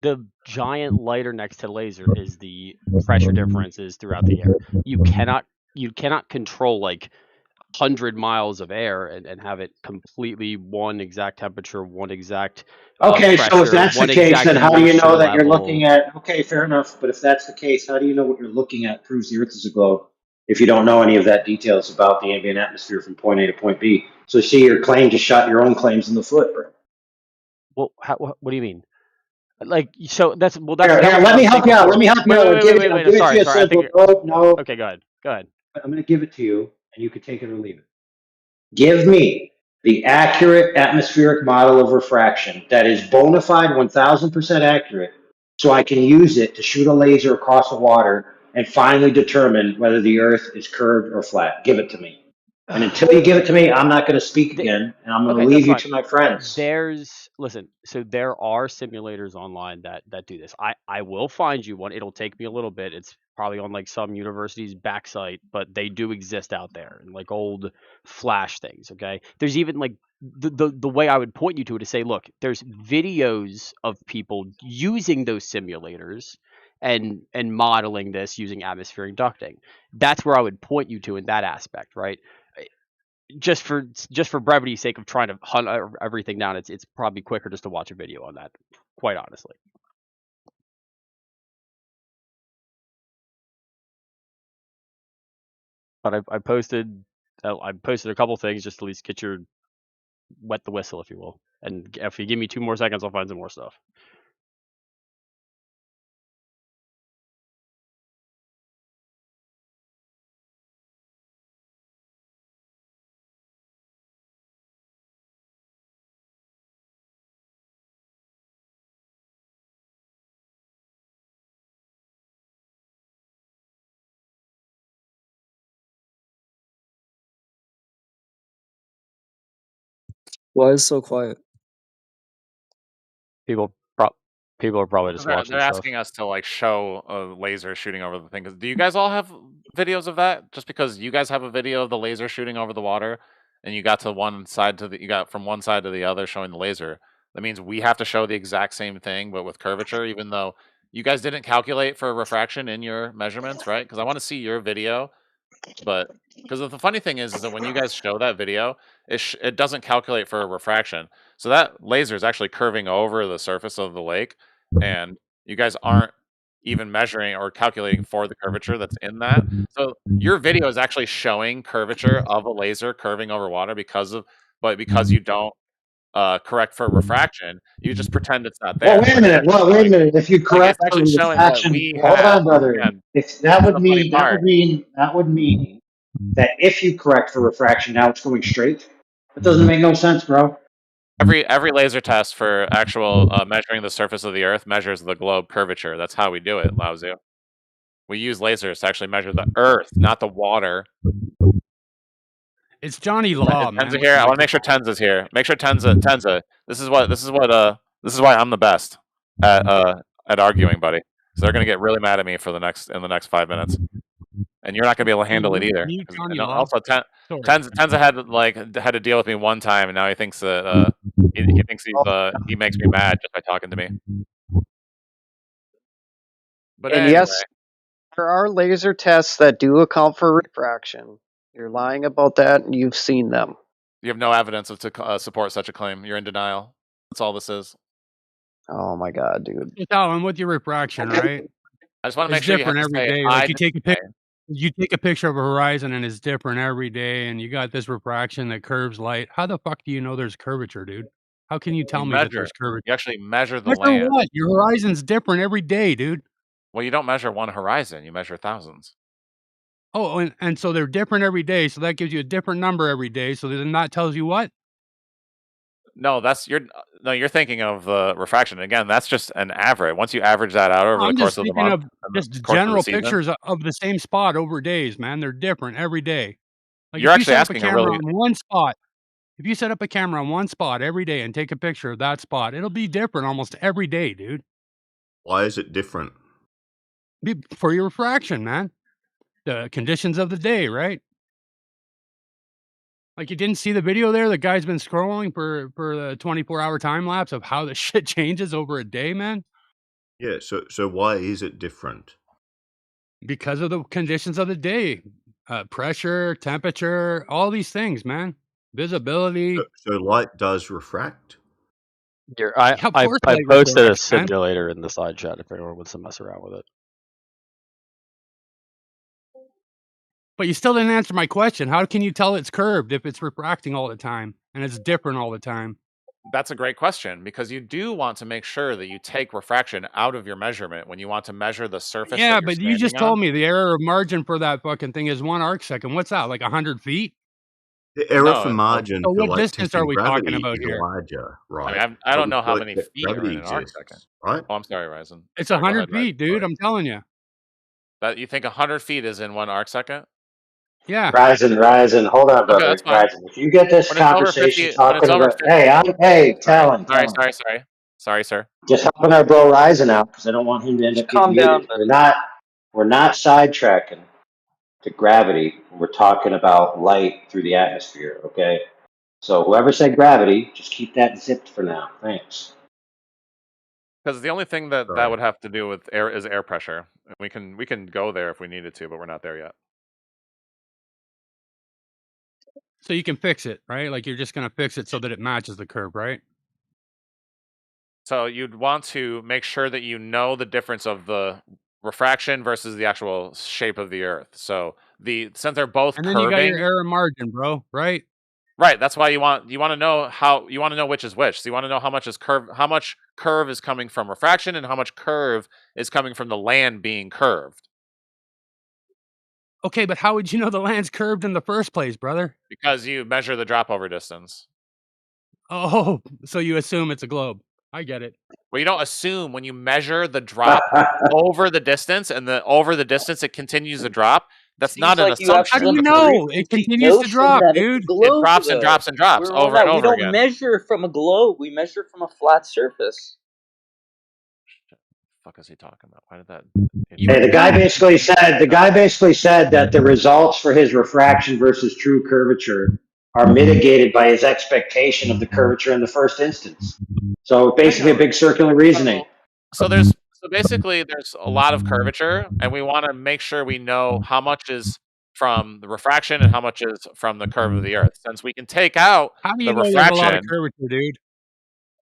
The giant lighter next to the laser is the pressure differences throughout the air. You cannot control like 100 miles of air and have it completely one exact temperature, one exact Okay, pressure, so if that's the one case, exact then how do you moisture know that you're level. looking at? Okay, fair enough. But if that's the case, how do you know what you're looking at proves the Earth is a globe if you don't know any of that details about the ambient atmosphere from point A to point B? So, see, your claim just shot your own claims in the foot, bro. Well, what do you mean? Like, so that's Here, what let I me was saying help you out. before. Let me help you Wait, out. wait, wait, wait, wait, I'll wait. give it to you Sorry. I think. simple. No. Okay, go ahead. Go ahead. I'm going to give it to you, and you can take it or leave it. Give me the accurate atmospheric model of refraction that is bona fide 1000% accurate so I can use it to shoot a laser across the water and finally determine whether the Earth is curved or flat. Give it to me. And until you give it to me, I'm not going to speak again, and I'm going to Okay, leave that's you fine. to my friends. Listen, so there are simulators online that do this. I will find you one. It'll take me a little bit. It's probably on like some university's backsite, but they do exist out there, and like old flash things. Okay, there's even like the way I would point you to it is say, look, there's videos of people using those simulators and modeling this using atmospheric ducting. That's where I would point you to in that aspect, right? Just for brevity's sake of trying to hunt everything down, it's probably quicker just to watch a video on that, quite honestly. But I posted a couple things just to at least get your wet the whistle, if you will. And if you give me 2 more seconds, I'll find some more stuff. Why is it so quiet? People are probably just watching They're stuff. asking us to like show a laser shooting over the thing. Do you guys all have videos of that? Just because you guys have a video of the laser shooting over the water, and you got from one side to the other showing the laser. That means we have to show the exact same thing, but with curvature, even though you guys didn't calculate for refraction in your measurements, right? Because I want to see your video, but because the funny thing is that when you guys show that video, it doesn't calculate for refraction. So that laser is actually curving over the surface of the lake, and you guys aren't even measuring or calculating for the curvature that's in that. So your video is actually showing curvature of a laser curving over water because you don't correct for refraction, you just pretend it's not Well, there. wait a Like it's minute. actually Well, wait a showing, minute. If you like it's correct for actually showing what refraction, we hold have. on, brother. And If this that is would the funny mean part. that if you correct for refraction, now it's going straight. That doesn't make no sense, bro. Every laser test for actual measuring the surface of the Earth measures the globe curvature. That's how we do it, Laozu. We use lasers to actually measure the Earth, not the water. It's Johnny Is Law, Tenza man, with here? the I want to make sure microphone. Tenza's here. Make sure Tenza. This is why I'm the best at arguing, buddy. So they're gonna get really mad at me for the next 5 minutes, and you're not gonna be able to Hey, handle it either. mute Johnny And Law. also, Sorry. Tenza had to deal with me one time, and now he thinks that he thinks he makes me mad just by talking to me. But And anyway, yes, there are laser tests that do account for refraction. You're lying about that, and you've seen them. you have no evidence to support such a claim. You're in denial. That's all this is. Oh my god, dude. So, Talon, with your refraction, right? I just want to It's make sure you have different to every say day. I Like you didn't take a say. picture of a horizon and it's different every day, and you got this refraction that curves light. How the fuck do you know there's curvature, dude? How can you tell You me that measure. there's curvature? You actually measure the Measure land. what? Your horizon's different every day, dude. Well, you don't measure one horizon. You measure thousands. Oh, and so they're different every day, so that gives you a different number every day. So then that tells you what? No, you're thinking of refraction. Again, that's just an average. Once you average that out over the I'm just course of the thinking month of and the just course of the general season, pictures of the same spot over days, man. They're different every day. Like you're if you actually set up a asking a camera really on one spot, if you set up a camera on one spot every day and take a picture of that spot, it'll be different almost every day, dude. Why is it different? For your refraction, man. The conditions of the day, right? Like you didn't see the video there? The guy's been scrolling for the 24-hour time lapse of how the shit changes over a day, man. Yeah, so why is it different? Because of the conditions of the day. Pressure, temperature, all these things, man. Visibility. So light does refract? I Of course light posted a refracts, man. simulator in the side chat if anyone wants to mess around with it. But you still didn't answer my question. How can you tell it's curved if it's refracting all the time and it's different all the time? That's a great question, because you do want to make sure that you take refraction out of your measurement when you want to measure the surface that Yeah, you're but you standing just on. told me the error of margin for that fucking thing is 1 arc second. What's that, like 100 feet? The error No, for margin So for what like distance are testing we talking gravity about is here? larger, I right? mean, I But don't we know how float many that feet are gravity in an arc second. exists, right? Oh, I'm sorry, Ryzen. It's Sorry, go 100 ahead, Ryzen. feet, dude. Right. I'm telling you. That you think 100 feet is in 1 arc second? Yeah. Ryzen, hold on, Okay, brother. that's fine. Ryzen, if you get this When it's over conversation 50, when it's talking over about, 50. hey, Sorry, Talon, sorry, sir. just helping our bro Ryzen out because I don't want him to end Just up getting calm down, muted. We're not sidetracking to gravity. We're talking about light through the atmosphere. Okay, so whoever said gravity, just keep that zipped for now. Thanks. Because the only thing that Sorry. would have to do with air is air pressure. We can go there if we needed to, but we're not there yet. So you can fix it, right? Like you're just gonna fix it so that it matches the curve, right? So you'd want to make sure that you know the difference of the refraction versus the actual shape of the Earth. So since they're both And then you got your curving, error margin, bro, right? right? That's why you want to know which is which. So you want to know how much curve is coming from refraction and how much curve is coming from the land being curved. Okay, but how would you know the land's curved in the first place, brother? Because you measure the drop over distance. Oh, so you assume it's a globe. I get it. Well, you don't assume when you measure the drop over the distance and over the distance it continues to drop. That's Seems not an like you have How do assumption. you some know? It preconceived continues to notion drop, that it's a dude. It globe, drops and though. drops and drops We're over and not. We over don't again. measure from a globe. We measure from a flat surface. What the fuck is he talking about? Why did that? Hey, the guy basically said that the results for his refraction versus true curvature are mitigated by his expectation of the curvature in the first instance. So I basically, a know. big circular reasoning. So basically there's a lot of curvature, and we want to make sure we know how much is from the refraction and how much is from the curve of the Earth. Since we can take out How do the you know there's a lot of refraction, curvature, dude?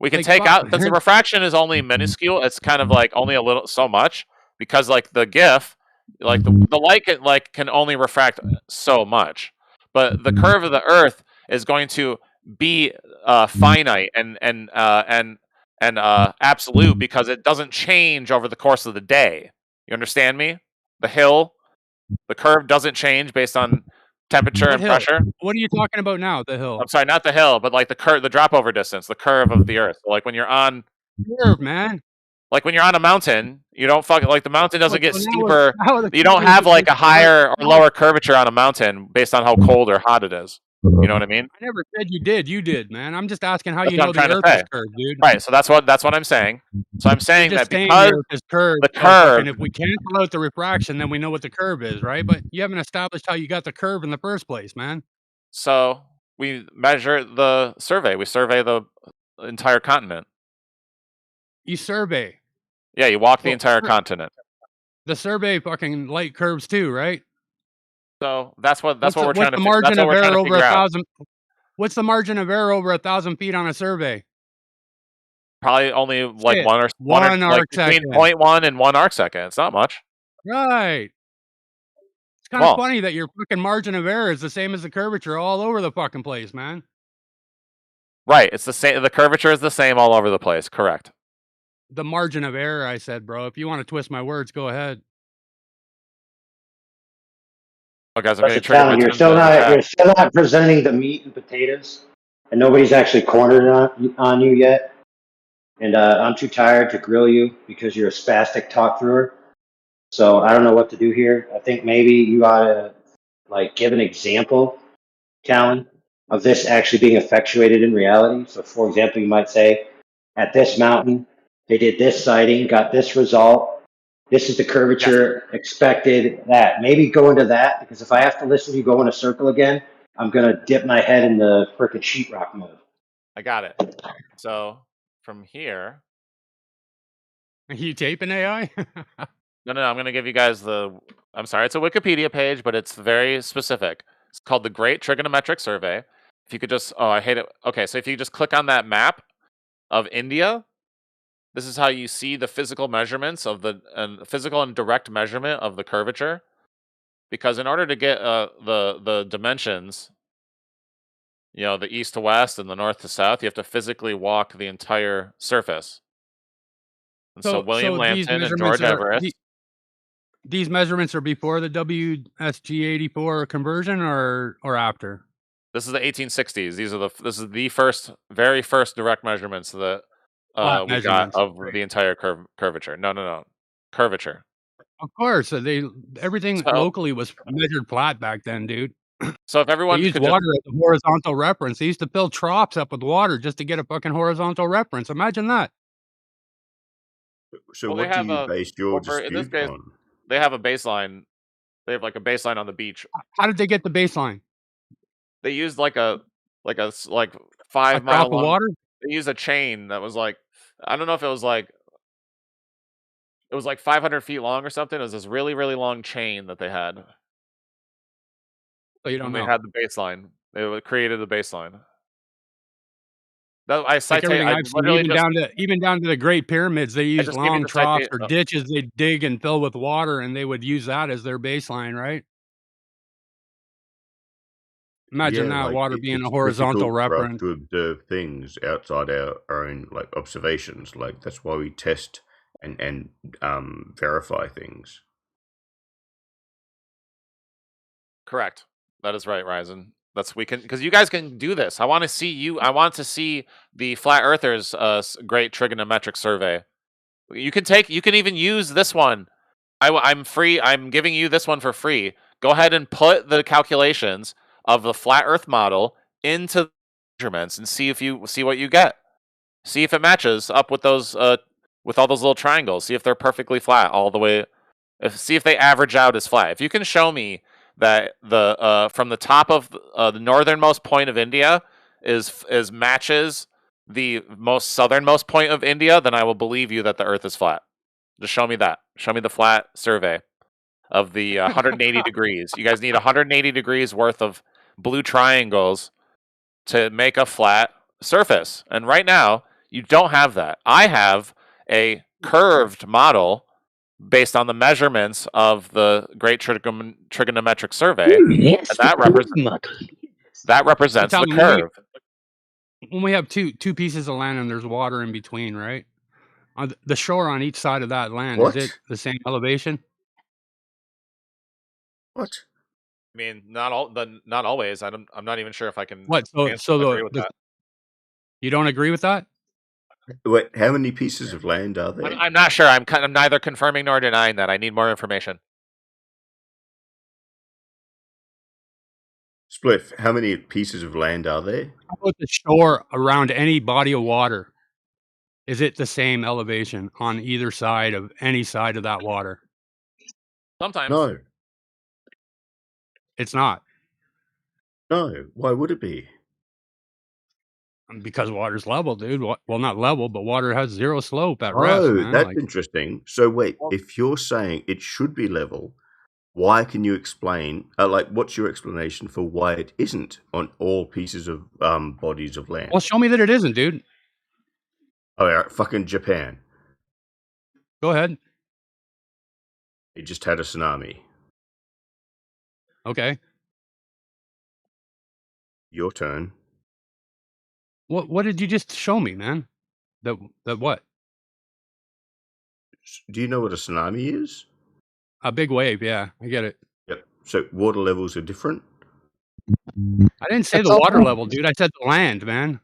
we can Like, take fuck, out since the man. refraction is only minuscule. It's kind of like only a little so much because like the GIF, like the light can only refract so much, but the curve of the Earth is going to be finite and absolute because it doesn't change over the course of the day. You understand me? The curve doesn't change based on temperature What and hill? pressure. What are you talking about now? The hill. I'm sorry, not the hill, but like the drop over distance, the curve of the Earth. So, like when you're on Curve, man. like when you're on a mountain, you don't fucking like the mountain Oh, doesn't get so steeper. now the You curve don't is have like like a right higher or now. lower curvature on a mountain based on how cold or hot it is. You know what I mean? I never said you did. You did, man. I'm just asking how That's you what know I'm the trying to Earth is say. curved, dude. Right. So that's what I'm saying. So I'm You're saying just that saying the because Earth is curved. the So fucking, curve. if we cancel out the refraction, then we know what the curve is, right? But you haven't established how you got the curve in the first place, man. So we measure the survey. We survey the entire continent. You survey. Yeah, you walk the Well, entire continent. the survey fucking light curves too, right? So that's what What's we're trying the to that's margin what of we're trying error to over figure out. 1,000? What's the margin of error over 1,000 feet on a survey? Probably only like Shit. one or One like arc between second. 0.1 and 1 arc second. It's not much. Right. It's kind of Well, funny that your fucking margin of error is the same as the curvature all over the fucking place, man. right. It's the same. The curvature is the same all over the place. Correct. The margin of error, I said, bro. If you want to twist my words, go ahead. Oh, guys, I'm getting Listen, triggered by Talon, Tunja in the chat. you're still not presenting the meat and potatoes, and nobody's actually cornered on you yet. And I'm too tired to grill you because you're a spastic talk througher. So I don't know what to do here. I think maybe you ought to like give an example, Talon, of this actually being effectuated in reality. So, for example, you might say, at this mountain, they did this sighting, got this result. This is the Yes. curvature expected. That maybe go into that because if I have to listen to you go in a circle again, I'm gonna dip my head in the frickin' sheetrock mode. I got it. So from here, Are you taping AI? no. I'm gonna give you guys the. I'm sorry, it's a Wikipedia page, but it's very specific. It's called the Great Trigonometric Survey. If you could just, oh, I hate it. Okay, so if you just click on that map of India, this is how you see the physical measurements of the physical and direct measurement of the curvature. Because in order to get the dimensions, you know, the east to west and the north to south, you have to physically walk the entire surface. And so William so these Lambton and measurements George are Everest. these measurements are before the WSG84 conversion or after? This is the 1860s. This is the very first direct measurements that Flat we got measurements. of Right. the entire curvature. No. Curvature. Of course, everything So, locally was measured flat back then, dude. so if They everyone used could just water as a horizontal reference. They used to fill troughs up with water just to get a fucking horizontal reference. Imagine that. So well, they what do have you a base your well for in this dispute case on? they have a baseline. They have like a baseline on the beach. How did they get the baseline? They used like a 5 A trough mile of long. water? They used a chain that was like I don't know if it was like 500 feet long or something. It was this really really long chain that they had. So you don't And they know. had the baseline. They created the baseline. That I Like citate. everything I I've seen, literally just even down to the Great Pyramids, they I used just give you long the troughs citation. or ditches they'd dig and fill with water, and they would use that as their baseline, right? Imagine Yeah, that like water being a it's horizontal difficult for us reference. to observe things outside our own like observations. Like that's why we test and verify things. Correct. That is right, Ryzen. That's we can because you guys can do this. I want to see you. I want to see the flat earthers great trigonometric survey. You can even use this one. I'm free. I'm giving you this one for free. Go ahead and put the calculations of the flat Earth model into measurements and see what you get. See if it matches up with those with all those little triangles. See if they're perfectly flat all the way. See if they average out as flat. If you can show me that the from the top of the northernmost point of India is matches the most southernmost point of India, then I will believe you that the Earth is flat. Just show me that. Show me the flat survey of the 180 degrees. You guys need 180 degrees worth of blue triangles to make a flat surface. And right now, you don't have that. I have a curved model based on the measurements of the Great Trigonometric Survey, Yes, and the curved model. that So represents tell the me, curve. when we have two pieces of land and there's water in between, right? On the shore on each side of that land, is it What? the same elevation? What? I mean, not always. I'm not even sure if I can What? agree with that. You don't agree with that? Wait, how many pieces of land are there? I'm not sure. I'm neither confirming nor denying that. I need more information. Spliff, how many pieces of land are there? How about the shore around any body of water? Is it the same elevation on either side of any side of that water? Sometimes. No. It's not. No. Why would it be? Because water's level, dude. Well, not level, but water has zero slope at rest, Oh, man. that's Like, interesting. So wait, if you're saying it should be level, why can you explain? Like, what's your explanation for why it isn't on all pieces of bodies of land? well, show me that it isn't, dude. Oh, yeah, fucking Japan. Go ahead. It just had a tsunami. Okay. Your turn. What did you just show me, man? That what? Do you know what a tsunami is? A big wave, yeah. I get it. Yep. So water levels are different? I didn't say That's the all. water level, dude. I said the land, man.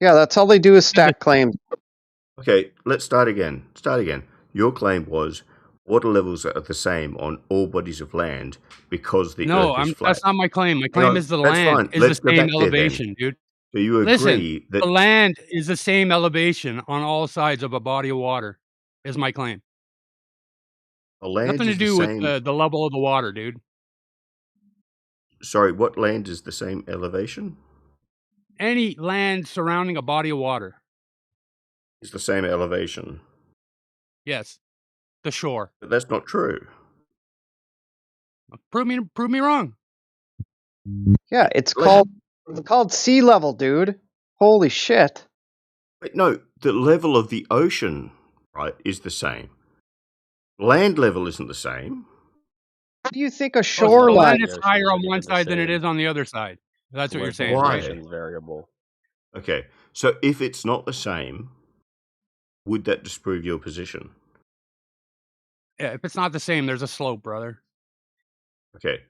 Yeah, that's all they do is stack claims. Okay, let's start again. Your claim was water levels are the same on all bodies of land because the No, Earth is flat. that's not my claim. My Hang claim on, is the that's land fine. is Let's the go same back there then. elevation, dude. So you Listen, agree that the land is the same elevation on all sides of a body of water, is my claim. the land Nothing to is the do with same. the level of the water, dude. Sorry, what land is the same elevation? Any land surrounding a body of water. Is the same elevation. Yes. The shore. But that's not true. Prove me wrong. Yeah, it's called sea level, dude. Holy shit. Wait, no, the level of the ocean, right, is the same. Land level isn't the same. What do you think a shore The line land is higher on one side than it is on the other side. That's what you're saying, Why? right? Variable. Okay, so if it's not the same, would that disprove your position? Yeah, if it's not the same, there's a slope, brother. Okay.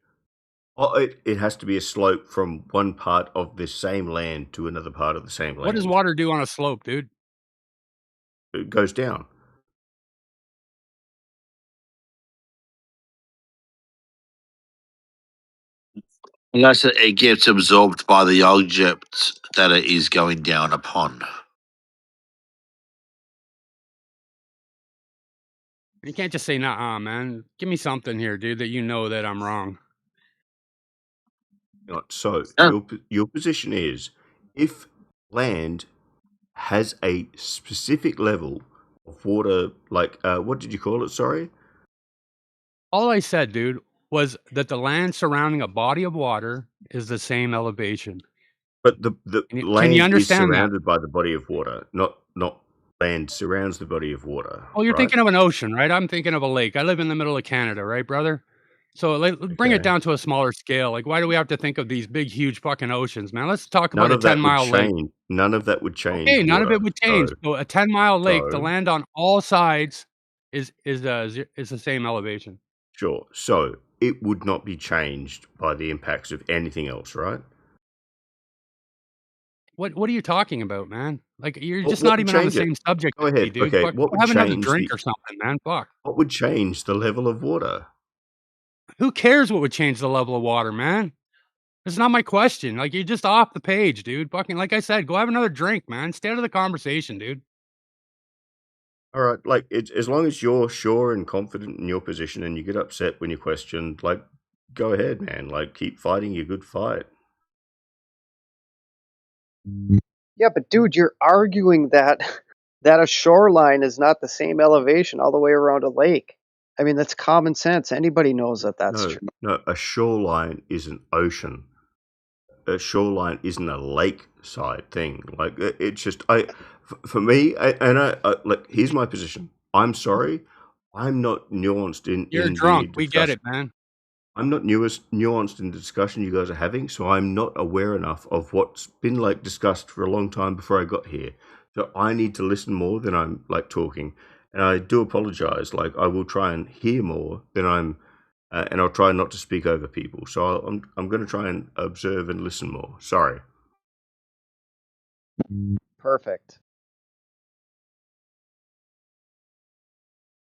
Well, it has to be a slope from one part of the same land to another part of the same land. What does water do on a slope, dude? It goes down. Unless it gets absorbed by the object that it is going down upon. You can't just say nah, man. Give me something here, dude, that you know that I'm wrong. So Yeah. your position is, if land has a specific level of water, like what did you call it? Sorry. All I said, dude, was that the land surrounding a body of water is the same elevation. But the Can you land is understand that? surrounded by the body of water, not land surrounds the body of water. Oh, you're right? thinking of an ocean, right? I'm thinking of a lake. I live in the middle of Canada, right, brother? So bring it Okay. down to a smaller scale. Like, why do we have to think of these big, huge fucking oceans, man? Let's talk None about a of that would 10-mile lake. change. None of that would change Okay, none of water. it would change. So a 10-mile lake, the So land on all sides is the same elevation. sure. So it would not be changed by the impacts of anything else, right? What are you talking about, man? Like, you're What just not would even on the change it? same subject Go as me, ahead. dude. Okay. Fuck, What go would have another change drink the? or something, man. Fuck. What would change the level of water? Who cares what would change the level of water, man? It's not my question. Like, you're just off the page, dude. Fucking, like I said, go have another drink, man. Stay out of the conversation, dude. All right. Like, it's as long as you're sure and confident in your position, and you get upset when you're questioned, like, go ahead, man. Like, keep fighting your good fight. Yeah, but dude, you're arguing that a shoreline is not the same elevation all the way around a lake. I mean, that's common sense. Anybody knows that that's No, true. no. A shoreline is an ocean. A shoreline isn't a lakeside thing. Like, it's just for me. Like, here's my position. I'm sorry. I'm not nuanced You're in the drunk. We get discussion. it, man. I'm not nuanced in the discussion you guys are having, so I'm not aware enough of what's been like discussed for a long time before I got here. So I need to listen more than I'm like talking, and I do apologize. Like, I will try and hear more than I'm, and I'll try not to speak over people. So I'm going to try and observe and listen more. Sorry. Perfect.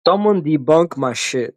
Someone debunk my shit.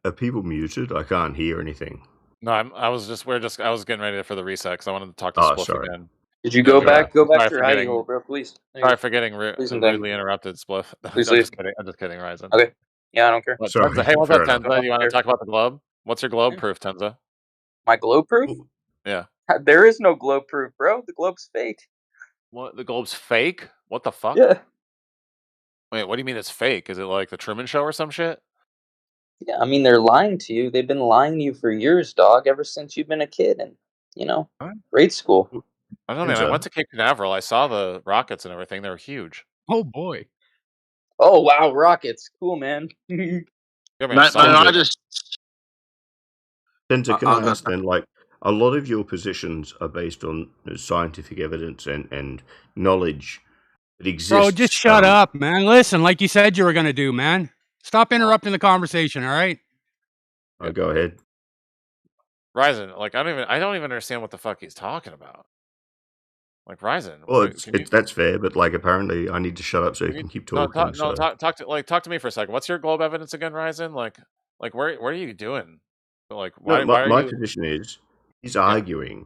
Are people muted? I can't hear anything. No, I was getting ready for the reset because I wanted to talk to Oh, Spliff sorry. again. Did you Yeah, go sure. back? Go back Sorry to for your hidey getting hole, bro. Please. sorry for getting Please and thank rudely you. interrupted, Spliff. Please I'm leave. just kidding. I'm just kidding, Ryzen. Okay. Yeah, I don't care. What, Sorry. Tenza? Hey, what's Fair up, enough. Tenza? You want to talk about the globe? What's your globe Yeah. proof, Tenza? My globe proof? Yeah. There is no globe proof, bro. The globe's fake. What? The globe's fake? What the fuck? Yeah. Wait, what do you mean it's fake? Is it like the Truman Show or some shit? Yeah, I mean, they're lying to you. They've been lying to you for years, dog, ever since you've been a kid and, grade school. I don't know, man. I went to Cape Canaveral. I saw the rockets and everything. They were huge. Oh boy. Oh, wow, rockets. Cool, man. Yeah, man, I saw Man, them. I just. Spencer, can I I'll go. ask then, like, a lot of your positions are based on scientific evidence and knowledge that exists. Bro, just shut up, man. Listen, like you said you were gonna do, man. Stop interrupting the conversation, all right? Go ahead. Ryzen, like I don't even understand what the fuck he's talking about. Like Ryzen, Well, can you? that's fair, but like apparently I need to shut up so you can keep talking. Talk to me for a second. What's your globe evidence again, Ryzen? Like where are you doing? Like No, why are my you? position is he's arguing,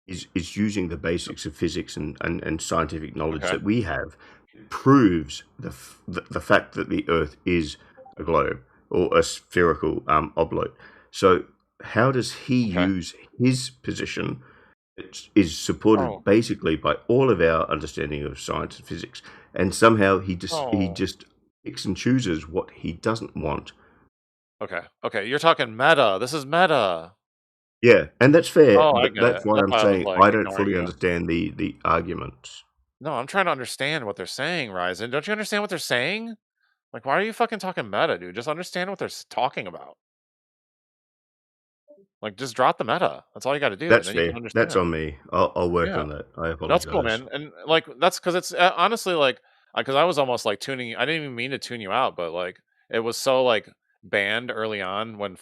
is using the basics of physics and scientific knowledge that we have. It proves the fact that the Earth is a globe or a spherical oblate. So how does he use his position? It is supported basically by all of our understanding of science and physics, and somehow he just picks and chooses what he doesn't want. Okay, you're talking meta. This is meta. Yeah, and that's fair. Oh, I But get that's it. why That's I'm why I was saying like I don't ignoring fully you. understand the arguments. No, I'm trying to understand what they're saying, Ryzen. Don't you understand what they're saying? Like, why are you fucking talking meta, dude? Just understand what they're talking about. Like, just drop the meta. That's all you got to do, That's and then you fair. can understand. That's on me. I'll work Yeah. on that. I That's apologize. cool, man. And like, that's because it's honestly like because I was almost like tuning. I didn't even mean to tune you out, but like it was so like banned early on when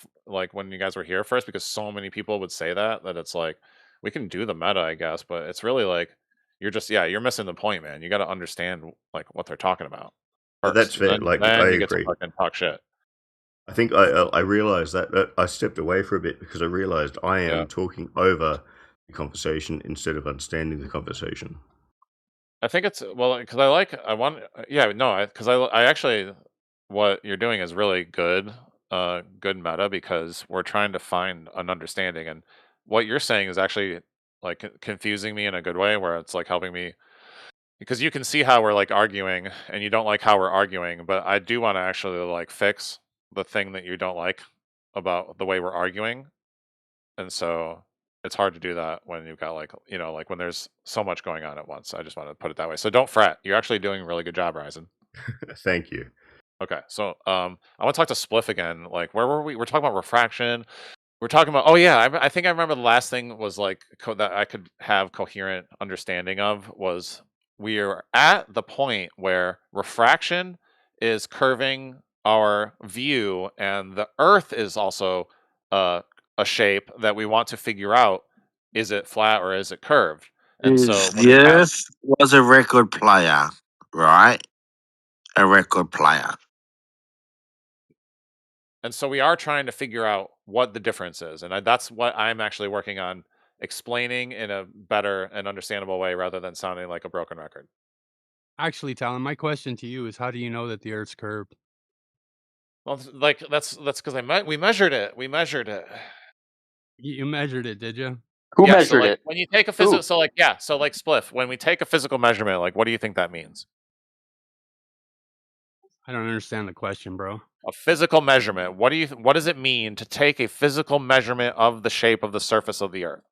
when you guys were here first, because so many people would say that it's like we can do the meta, I guess, but it's really like you're just you're missing the point, man. You got to understand like what they're talking about first. That's fair. And Like then I you get to agree. fucking talk shit. I think I realized that I stepped away for a bit because I realized I am talking over the conversation instead of understanding the conversation. I think it's because I actually what you're doing is really good, good meta, because we're trying to find an understanding, and what you're saying is actually like confusing me in a good way, where it's like helping me, because you can see how we're like arguing, and you don't like how we're arguing, but I do want to actually like fix the thing that you don't like about the way we're arguing, and so it's hard to do that when you've got like like when there's so much going on at once. I just want to put it that way. So don't fret. You're actually doing a really good job, Ryzen. Thank you. Okay, so I want to talk to Spliff again. Like, where were we? We're talking about refraction. We're talking about. Oh yeah, I think I remember the last thing was like that I could have coherent understanding of was we are at the point where refraction is curving our view, and the Earth is also a shape that we want to figure out: is it flat or is it curved? And so when The we have, Earth was a record player, right? A record player. and so we are trying to figure out what the difference is, and that's what I'm actually working on explaining in a better and understandable way, rather than sounding like a broken record. Actually, Talon, my question to you is, how do you know that the Earth's curved? Well, like that's because we measured it. We measured it. You measured it, did you? Who So measured like it? when you take a Who? physical, so like Spliff, when we take a physical measurement, like what do you think that means? I don't understand the question, bro. A physical measurement. What does it mean to take a physical measurement of the shape of the surface of the Earth?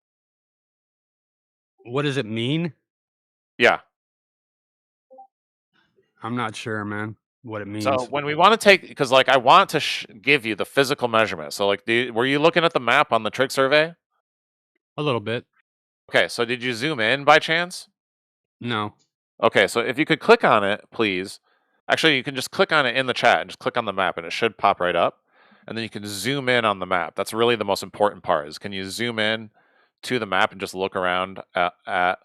What does it mean? Yeah. I'm not sure, man, what it means. So when we want to take, because like I want to give you the physical measurement. So like, were you looking at the map on the trig survey? A little bit. Okay, so did you zoom in by chance? No. Okay, so if you could click on it, please. Actually, you can just click on it in the chat and just click on the map, and it should pop right up. And then you can zoom in on the map. That's really the most important part, is can you zoom in to the map and just look around at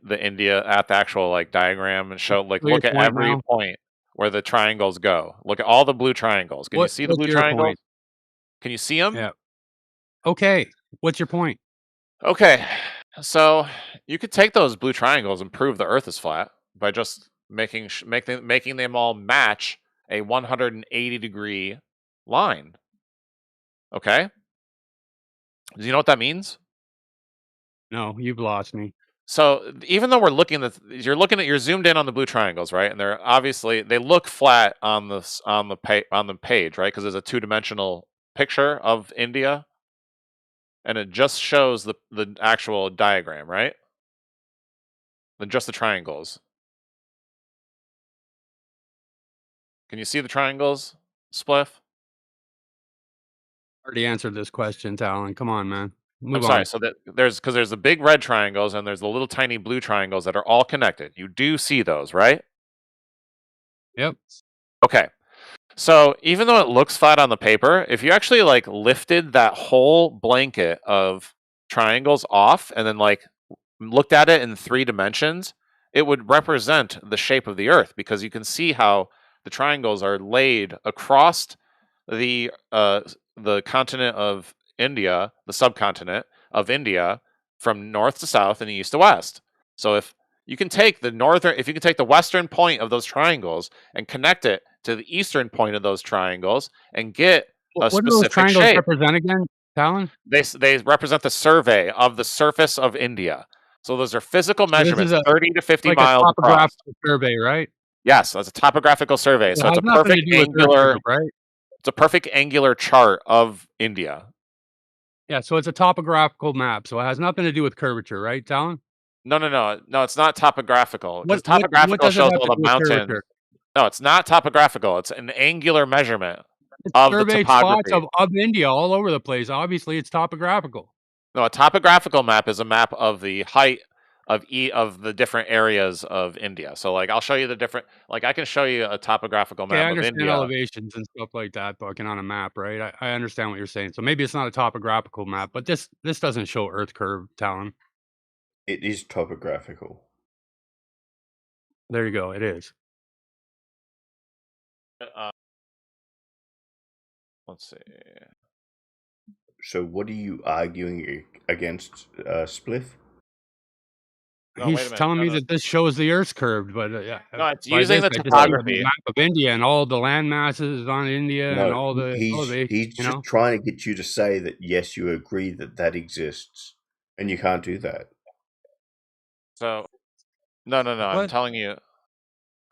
the actual like diagram, and show like look at every point where the triangles go. Look at all the blue triangles. Can you see the blue triangles? Point? Can you see them? Yeah. Okay. What's your point? Okay. So you could take those blue triangles and prove the Earth is flat by just making them all match a 180-degree line. Okay? Do you know what that means? No, you've lost me. So even though you're zoomed in on the blue triangles, right? And they're obviously, they look flat on the page, right? Because there's a two-dimensional picture of India, and it just shows the actual diagram, right? Then just the triangles. Can you see the triangles, Spliff? Already answered this question, Talon. Come on, man. Move I'm sorry. on. So that there's the big red triangles and there's the little tiny blue triangles that are all connected. You do see those, right? Yep. Okay. So even though it looks flat on the paper, if you actually like lifted that whole blanket of triangles off and then like looked at it in 3 dimensions, it would represent the shape of the Earth, because you can see how the triangles are laid across the continent of India, the subcontinent of India, from north to south and east to west. So if you can take the western point of those triangles and connect it to the eastern point of those triangles and get a What do those specific triangles shape. represent again, Talon? They represent the survey of the surface of India. So those are physical measurements, 30 to 50 miles a across. topographical survey, right? Yes, that's a topographical survey. So it's a perfect angular, right? It's a perfect angular chart of India. Yeah, so it's a topographical map. So it has nothing to do with curvature, right, Talon? No, it's not topographical. Because topographical shows all the mountains. No, it's not topographical. It's an angular measurement of the topography. Spots of India all over the place. Obviously, it's topographical. No, a topographical map is a map of the height of the different areas of India. So like I'll show you the different, like I can show you a topographical Okay, I map of understand India. elevations and stuff like that, fucking on a map, right? I understand what you're saying. So maybe it's not a topographical map, but this doesn't show Earth curve, Talon. It is topographical. There you go. It is. Let's see. So what are you arguing against, Spliff? No, wait a He's minute. telling No, me no. that this shows the Earth's curved, but yeah, No, it's by using this, the I just see a topography. map of India and all the land masses on India and No, all the elevation. he's You just know, trying to get you to say that yes, you agree that that exists, and you can't do that. So, no. I'm What? telling you.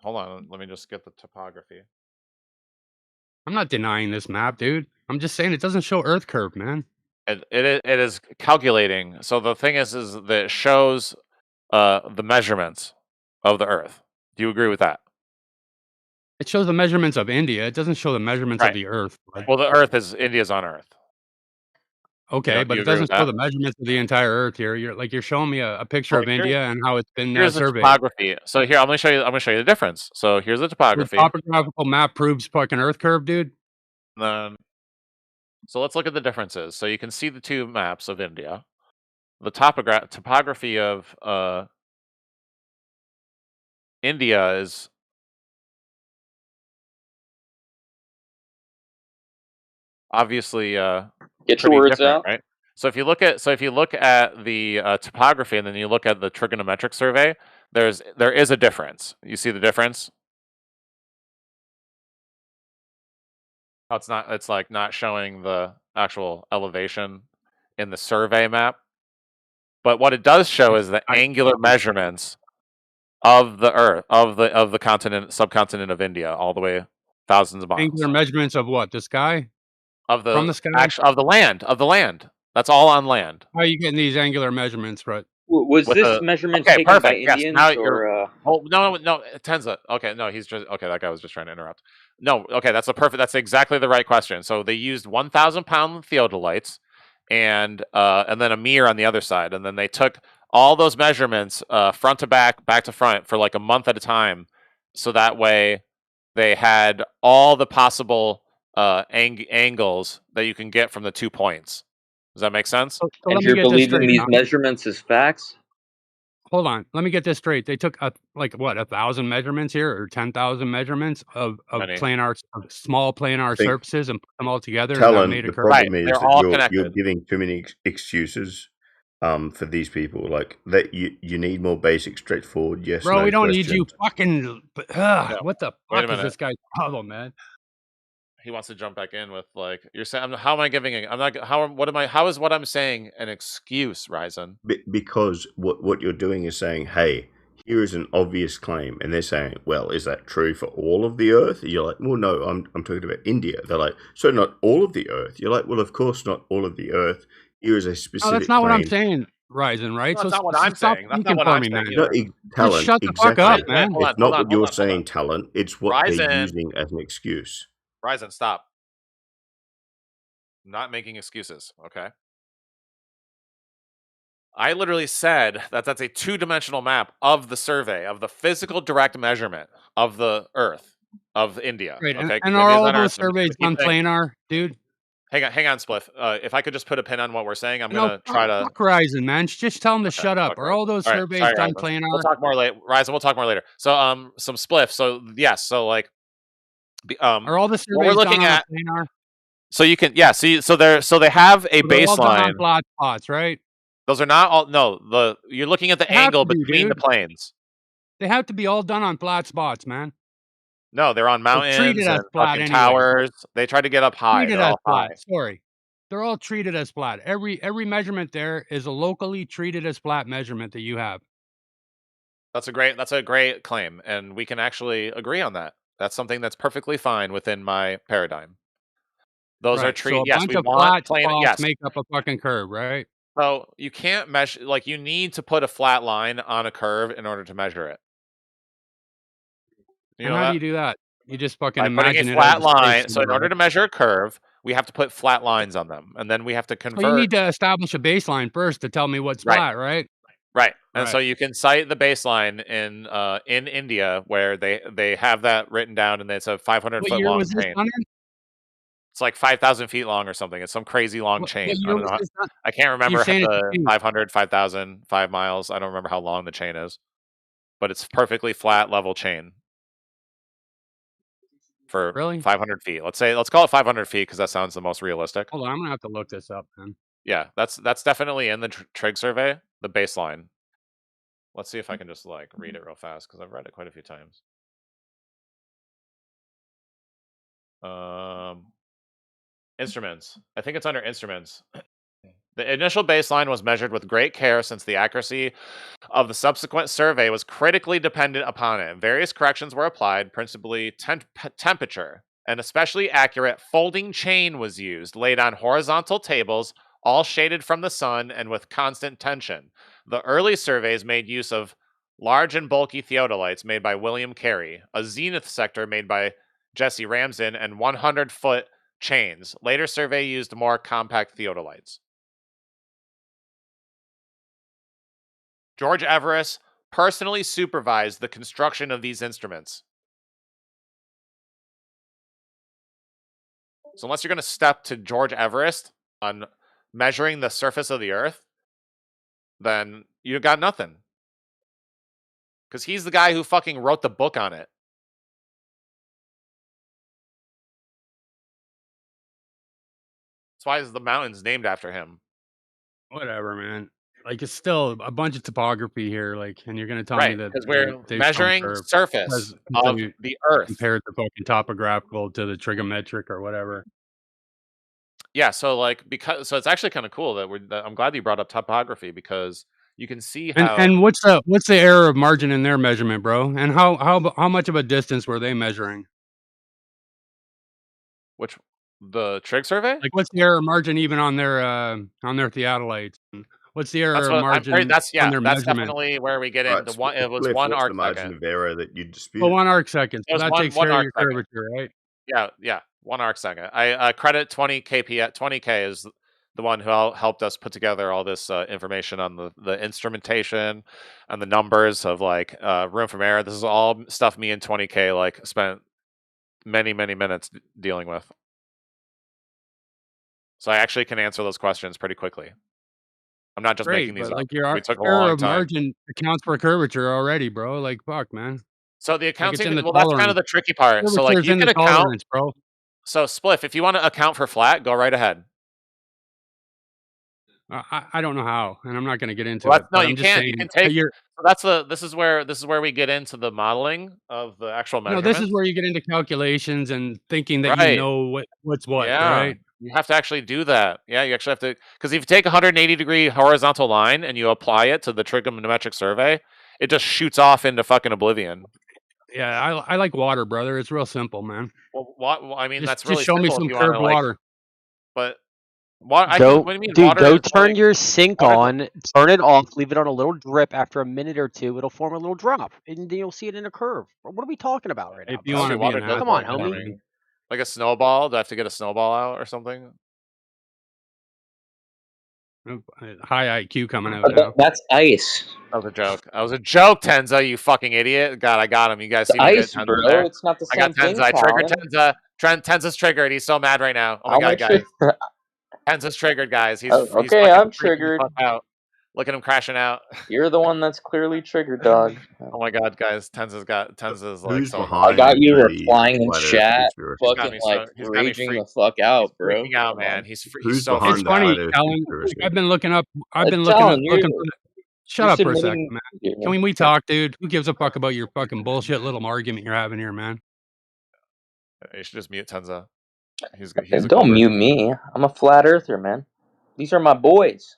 Hold on. Let me just get the topography. I'm not denying this map, dude. I'm just saying it doesn't show Earth curve, man. It is calculating. So the thing is that it shows the measurements of the Earth. Do you agree with that? It shows the measurements of India. It doesn't show the measurements of Right. the Earth. Bud. Well, the Earth is India's on Earth. Okay, Do but you it agree with doesn't show that? the measurements of the entire Earth here. You're showing me a picture of India and how it's been Here's the surveyed. topography. So here, I'm gonna show you the difference. So here's the The topography. topographical map proves fucking Earth curve, dude. So let's look at the differences. So you can see the two maps of India. The topography of India is obviously Get your pretty words different, out. right? So if you look at the topography and then you look at the trigonometric survey, there is a difference. You see the difference? Oh, it's like not showing the actual elevation in the survey map. But what it does show is the angular measurements of the Earth, of the continent, subcontinent of India, all the way thousands of miles. Angular measurements of what? The sky? Of From the the sky? of the land. That's all on land. How are you getting these angular measurements, Brett? Was this measurement okay, taken by perfect. Yes. Indians Now or? you're. Oh no, Tenza. Okay, no, he's just okay. That guy was just trying to interrupt. No, okay, that's exactly the right question. So they used 1,000-pound theodolites, and then a mirror on the other side, and then they took all those measurements, front to back, back to front, for like a month at a time, so that way they had all the possible angles that you can get from the 2 points. Does that make sense? So And let me you're get this believing straight these now. measurements as facts? Hold on. Let me get this straight. They took like what, 1,000 measurements here, or 10,000 measurements of planar, of small planar surfaces, and put them all together, and that Talon, made a the curve. problem is They're that all you're connected. giving too many excuses for these people. Like that, you need more basic, straightforward yes Bro, no we don't questions. need you fucking. Yeah. What the Wait a fuck is minute. this guy's problem, man? He wants to jump back in with like you're saying. How am I giving? I'm not. How is what I'm saying an excuse, Ryzen? Because what you're doing is saying, hey, here is an obvious claim, and they're saying, well, is that true for all of the Earth? You're like, well, no, I'm talking about India. They're like, so not all of the Earth? You're like, well, of course not all of the Earth. Here is a specific No, that's not claim. what I'm saying, Ryzen. Right? No, that's so not what I'm stop saying. That's thinking not what for I'm me, saying man. either. Talent, Just shut the exactly. fuck up, man. It's not what you're saying, Talent. It's what they're Ryzen. using as an excuse. Ryzen, stop. I'm not making excuses, okay? I literally said that that's a two-dimensional map of the survey, of the physical direct measurement of the Earth, of India. Right, Okay, and are all those surveys done planar, dude? Hang on, Spliff. If I could just put a pin on what we're saying, I'm No, gonna try to. fuck Ryzen, man. Just tell him to shut up. Okay. Are all those All right, surveys sorry, done Ryzen. planar? We'll talk more later, Ryzen. We'll talk more later. So, some Spliff. So, yes. So, like, are all the surveys what we're looking done at? on planar? So you can, yeah. So they have a They're all done on baseline. flat spots, right? Those are not all. No, you're looking at the angle between the planes. They have to be all done on flat spots, man. No, they're on mountains treated as and flat fucking anyway. towers. They try to get up high. Treated They're as all flat. high. Sorry, they're all treated as flat. Every measurement there is a locally treated as flat measurement that you have. That's a great claim, and we can actually agree on that. That's something that's perfectly fine within my paradigm. Those are So a yes, bunch we of want flat planar. spots Yes, make up a fucking curve, right? so you can't measure. Like you need to put a flat line on a curve in order to measure it. You And know how that? do you do that? You just fucking By imagine putting a it flat as a space line. So in somewhere, order right? to measure a curve, we have to put flat lines on them, and then we have to convert. So you need to establish a baseline first to tell me what's Right. flat, right? Right. And Right. so you can cite the baseline in India where they have that written down, and it's a 500 What foot year long was this chain. done in? It's like 5,000 feet long or something. It's some crazy long What chain. I year don't was know. this done? I can't You're remember saying it's the changed. 500, 5,000, 5 miles. I don't remember how long the chain is, but it's perfectly flat, level chain for Really? 500 feet. Let's call it 500 feet because that sounds the most realistic. Hold on, I'm gonna have to look this up, man. Yeah, that's definitely in the trig survey, the baseline. Let's see if I can just like read it real fast because I've read it quite a few times. Instruments. I think it's under instruments. The initial baseline was measured with great care since the accuracy of the subsequent survey was critically dependent upon it. Various corrections were applied, principally temperature. An especially accurate folding chain was used, laid on horizontal tables, all shaded from the sun and with constant tension. The early surveys made use of large and bulky theodolites made by William Carey, a zenith sector made by Jesse Ramsden, and 100-foot chains. Later survey used more compact theodolites. George Everest personally supervised the construction of these instruments. So unless you're going to step to George Everest on measuring the surface of the Earth, then you got nothing. Because he's the guy who fucking wrote the book on it. That's why the mountain's named after him. Whatever, man. Like, it's still a bunch of topography here, like, and you're gonna tell me Right, that because we're they've shown measuring curve surface of you the Earth. compared the fucking topographical to the trigonometric or whatever. Yeah, so like so it's actually kind of cool that I'm glad you brought up topography because you can see how And what's the error of margin in their measurement, bro? And how much of a distance were they measuring? which the trig survey. Like, what's the error margin even on their theodolites? And what's the That's error what I'm pretty. margin That's on yeah. their That's measurement? definitely where we get All in. right, It was Spliff, one what's the arc margin second. of error that you Well, dispute? 1 arc second. It So was that takes one care of arc your second. curvature, right? Yeah, 1 arc second. I credit 20 kp. 20K is the one who helped us put together all this information on the instrumentation and the numbers of like room from error. This is all stuff me and 20K like spent many minutes dealing with. So I actually can answer those questions pretty quickly. I'm not just making Great, these but up. like your We took a error long of time. margin accounts for curvature already, bro. Like, fuck, man. So the Like, it's accounting, in the well, that's kind of tolerance. the tricky part. So like Curvature's you in can the account. tolerance, bro. So Spliff, if you want to account for flat, go right ahead. I don't know how, and I'm not going to get into Well, it. no, But you I'm just can't. You saying can take. you're. This is where we get into the modeling of the actual No, this is measurements. where you get into calculations and thinking that you Right. know what's what, Yeah. right? You have to actually do that. Yeah, you actually have to, because if you take a 180-degree horizontal line and you apply it to the trigonometric survey, it just shoots off into fucking oblivion. Yeah, I like water, brother. It's real simple, man. Well, I mean, that's Just really show me simple if some you want to curved like, water. but what I can. Go, What do you mean? dude, Water go is turn like your sink water. on, turn it off, leave it on a little drip. After a minute or two, it'll form a little drop, and then you'll see it in a curve. What are we talking about right now, If you bro? want to Actually, be an water does Come on, form asshole, homie. forming. Like a snowball. Do I have to get a snowball out or something? high IQ coming out That, now. that's ice. That was a joke. That was a joke, Tenza, you fucking idiot. God, I got him. You guys It's see me get ice, Tenza bro. there? It's not the I got same Tenza. thing, I triggered Colin. Tenza. Tenza's triggered. He's so mad right now. Oh my How god, much? guys. Tenza's triggered, guys. He's Okay, fucking I'm freaking the triggered. fuck out. Look at him crashing out. You're the one that's clearly triggered, dog. Oh my god, guys. Tenza's like Who's so I annoying. got behind you the replying in flat Earth chat, conspiracy? He's got fucking me like so raging the fuck he's out, bro. freaking out, Come on. man. He's Who's so It's behind the freaked out. flat funny, Earth Alan. conspiracy? I've been looking up. Talon, Looking for. Shut you're up for a second, submitting. man. Yeah. Can we talk, dude? Who gives a fuck about your fucking bullshit little argument you're having here, man? You should just mute Tenza. He's a Don't goober. mute me. I'm a flat earther, man. These are my boys.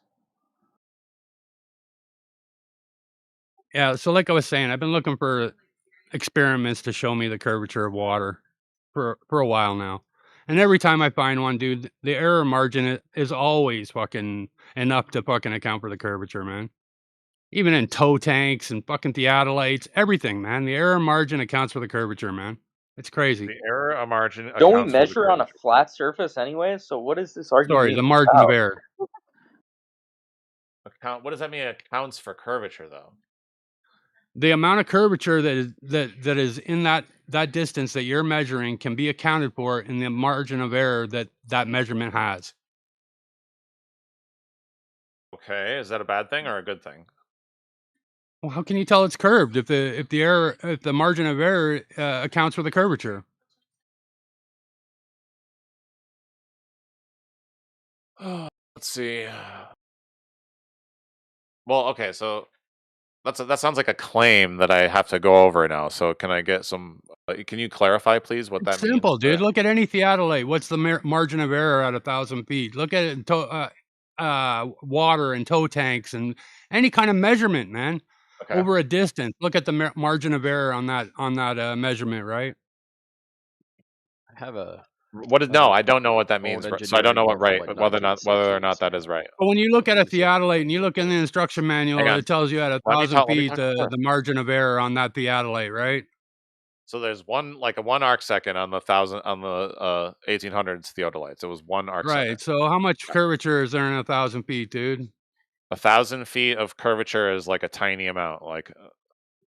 Yeah, so like I was saying, I've been looking for experiments to show me the curvature of water for a while now. And every time I find one, dude, the error margin is always fucking enough to fucking account for the curvature, man. Even in tow tanks and fucking theodolites, everything, man. The error margin accounts for the curvature, man. It's crazy. The error margin Don't we accounts for the measure on a curvature. flat surface anyway? So what is this argument Sorry, even the margin of about? error. What does that mean? Accounts for curvature, though. The amount of curvature that is in that distance that you're measuring can be accounted for in the margin of error that measurement has. Okay, is that a bad thing or a good thing? Well, how can you tell it's curved if the margin of error accounts for the curvature? Let's see. Well, okay, so that sounds like a claim that I have to go over now. So can I get some? Can you clarify, please, what It's that means? simple, dude. Look at any theodolite. What's the margin of error at 1,000 feet? Look at it in water and tow tanks and any kind of measurement, man. Okay. Over a distance. Look at the margin of error on that measurement, right? I have a. What is no? I don't know what that means, so I don't know what whether or not that is right. But when you look at a theodolite and you look in the instruction manual, Hang on. it tells you at Let me 1,000 talk- let me feet talk the first. margin of error on that theodolite, right? So there's one arc second on the 1800s theodolites. It was 1 arc second. Right. So how much curvature is there in 1,000 feet, dude? 1,000 feet of curvature is like a tiny amount, like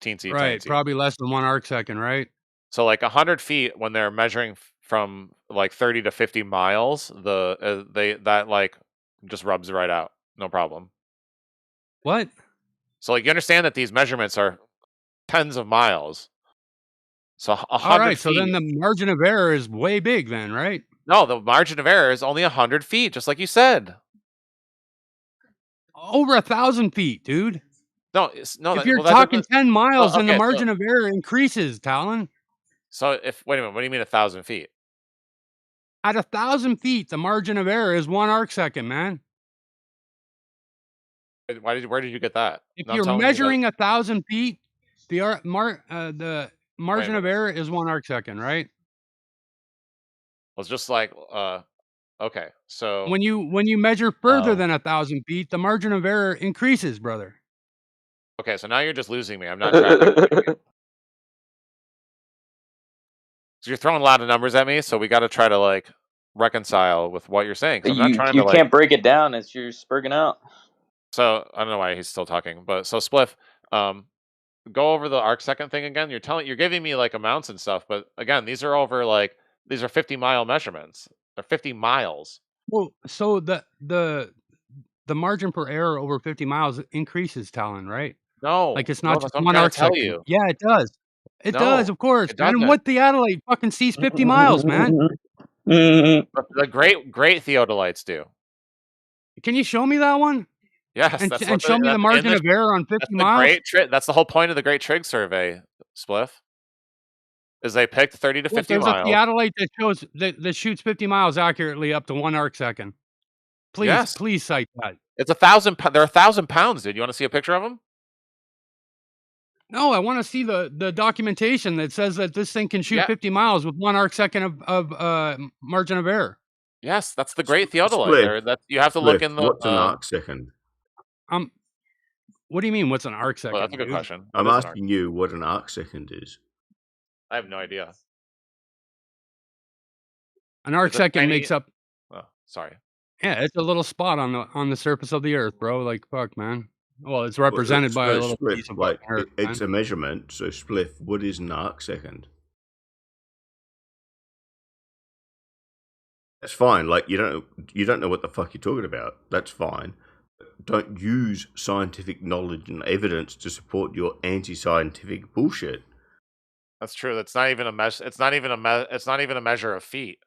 teensy Right. tiny. Probably less than 1 arc second, right? So like 100 feet when they're measuring from like 30 to 50 miles, that like just rubs right out, no problem. What? So like you understand that these measurements are tens of miles. So 100 All right. feet. So then the margin of error is way big, then, right? No, the margin of error is only 100 feet, just like you said. Over 1,000 feet, dude. No, if you're talking 10 miles, then the margin of error increases, Talon. So wait a minute, what do you mean 1,000 feet? At 1,000 feet, the margin of error is 1 arc second, man. Where did you get that? If you're measuring 1,000 feet, the margin of error is 1 arc second, right? Well, it's just like okay, so when you measure further than 1,000 feet, the margin of error increases, brother. Okay, so now you're just losing me. I'm not tracking. So you're throwing a lot of numbers at me, so we got to try to like reconcile with what you're saying. I'm not trying You to can't break it down as you're spurging out. So I don't know why he's still talking, but so Spliff, go over the arc second thing again. You're giving me like amounts and stuff, but again, these are 50-mile measurements. They're 50 miles. Well, so the margin for error over 50 miles increases, Talon, right? No, like it's not just that's 1 arc second. you. Yeah, it does. It does, of course. And what theodolite fucking sees 50 miles, man? The great theodolites do. Can you show me that one? Yes, and show me the margin of error on 50 miles. That's the whole point of the Great Trig Survey, Spliff. Is they picked 30 to 50 there's miles. There's a theodolite that shows that shoots 50 miles accurately up to 1 arc second. Please cite that. It's 1,000. They're 1,000 pounds, dude. You want to see a picture of them? No, I want to see the documentation that says that this thing can shoot 50 miles with 1 arc second of margin of error. Yes, that's the great theodolite. That you have to look in the. What's an arc second? What do you mean? What's an arc second? Well, that's a good question. I'm asking you what an arc second is. I have no idea. An arc second makes up. Oh, sorry. Yeah, it's a little spot on the surface of the Earth, bro. Like fuck, man. Well, it's represented by a little piece of like Earth, it's a measurement. So Spliff, what is an arc second? That's fine. Like you don't know what the fuck you're talking about. That's fine. Don't use scientific knowledge and evidence to support your anti-scientific bullshit. That's true. That's not even a measure. It's not even a measure of feet.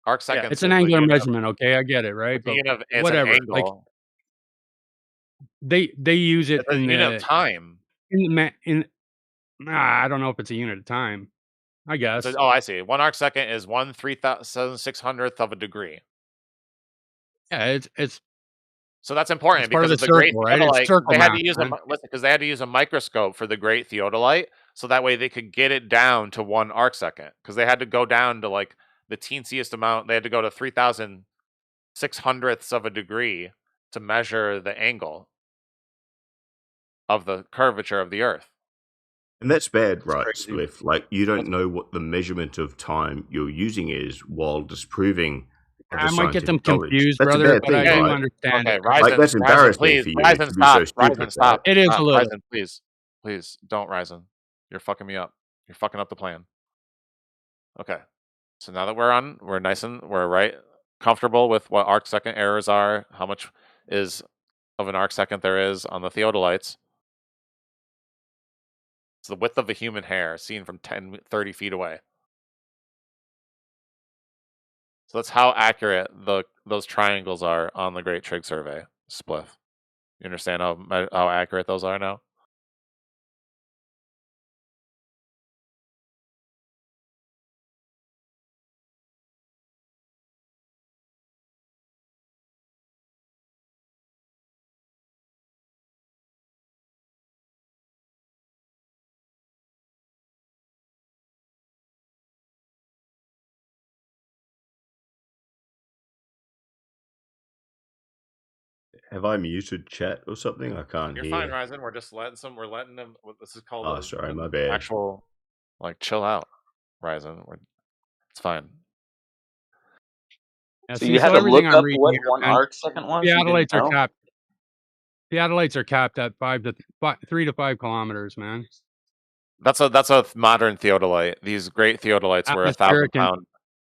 Arc seconds. It's an angular measurement. Okay, I get it, right? But whatever. Like they use it in unit of time. I don't know if it's a unit of time. I guess. I see. 1 arc second is 1/3600th of a degree. Yeah, it's so that's important because of the circle, great right? theodolite. They had to use because they had to use a microscope for the great theodolite, so that way they could get it down to 1 arc second. Because they had to go down to like the teensiest amount. They had to go to 3,600ths of a degree to measure the angle of the curvature of the Earth. And that's bad, right, Spliff? Like, you don't know what the measurement of time you're using is while disproving have I the might get them scientific knowledge. confused, That's a brother, bad but I thing, do right? understand Okay, it. Like Ryzen, that's Ryzen, embarrassing please, for you Ryzen, to be so stop, stupid Ryzen, with that. stop, It is a stop, little. Ryzen, please, please, don't, Ryzen. You're fucking me up. You're fucking up the plan. Okay, so now that we're nice and we're right, comfortable with what arc second errors are, how much is of an arc second there is on the theodolites. It's the width of a human hair seen from 10, 30 feet away. So that's how accurate those triangles are on the Great Trig Survey, Spliff. You understand how accurate those are now? Have I muted chat or something? I can't You're fine, hear. Ryzen. We're just letting them. This is called Oh, sorry, an my bad. actual, like, chill out, Ryzen. It's fine. Yeah, So see, you had so to everything look I'm up reading what here, one man, arc second was. You didn't theodolites are know. capped. Theodolites are capped at 3 to 5 kilometers, man. That's a modern theodolite. These great theodolites were Atmospheric and 1,000-pound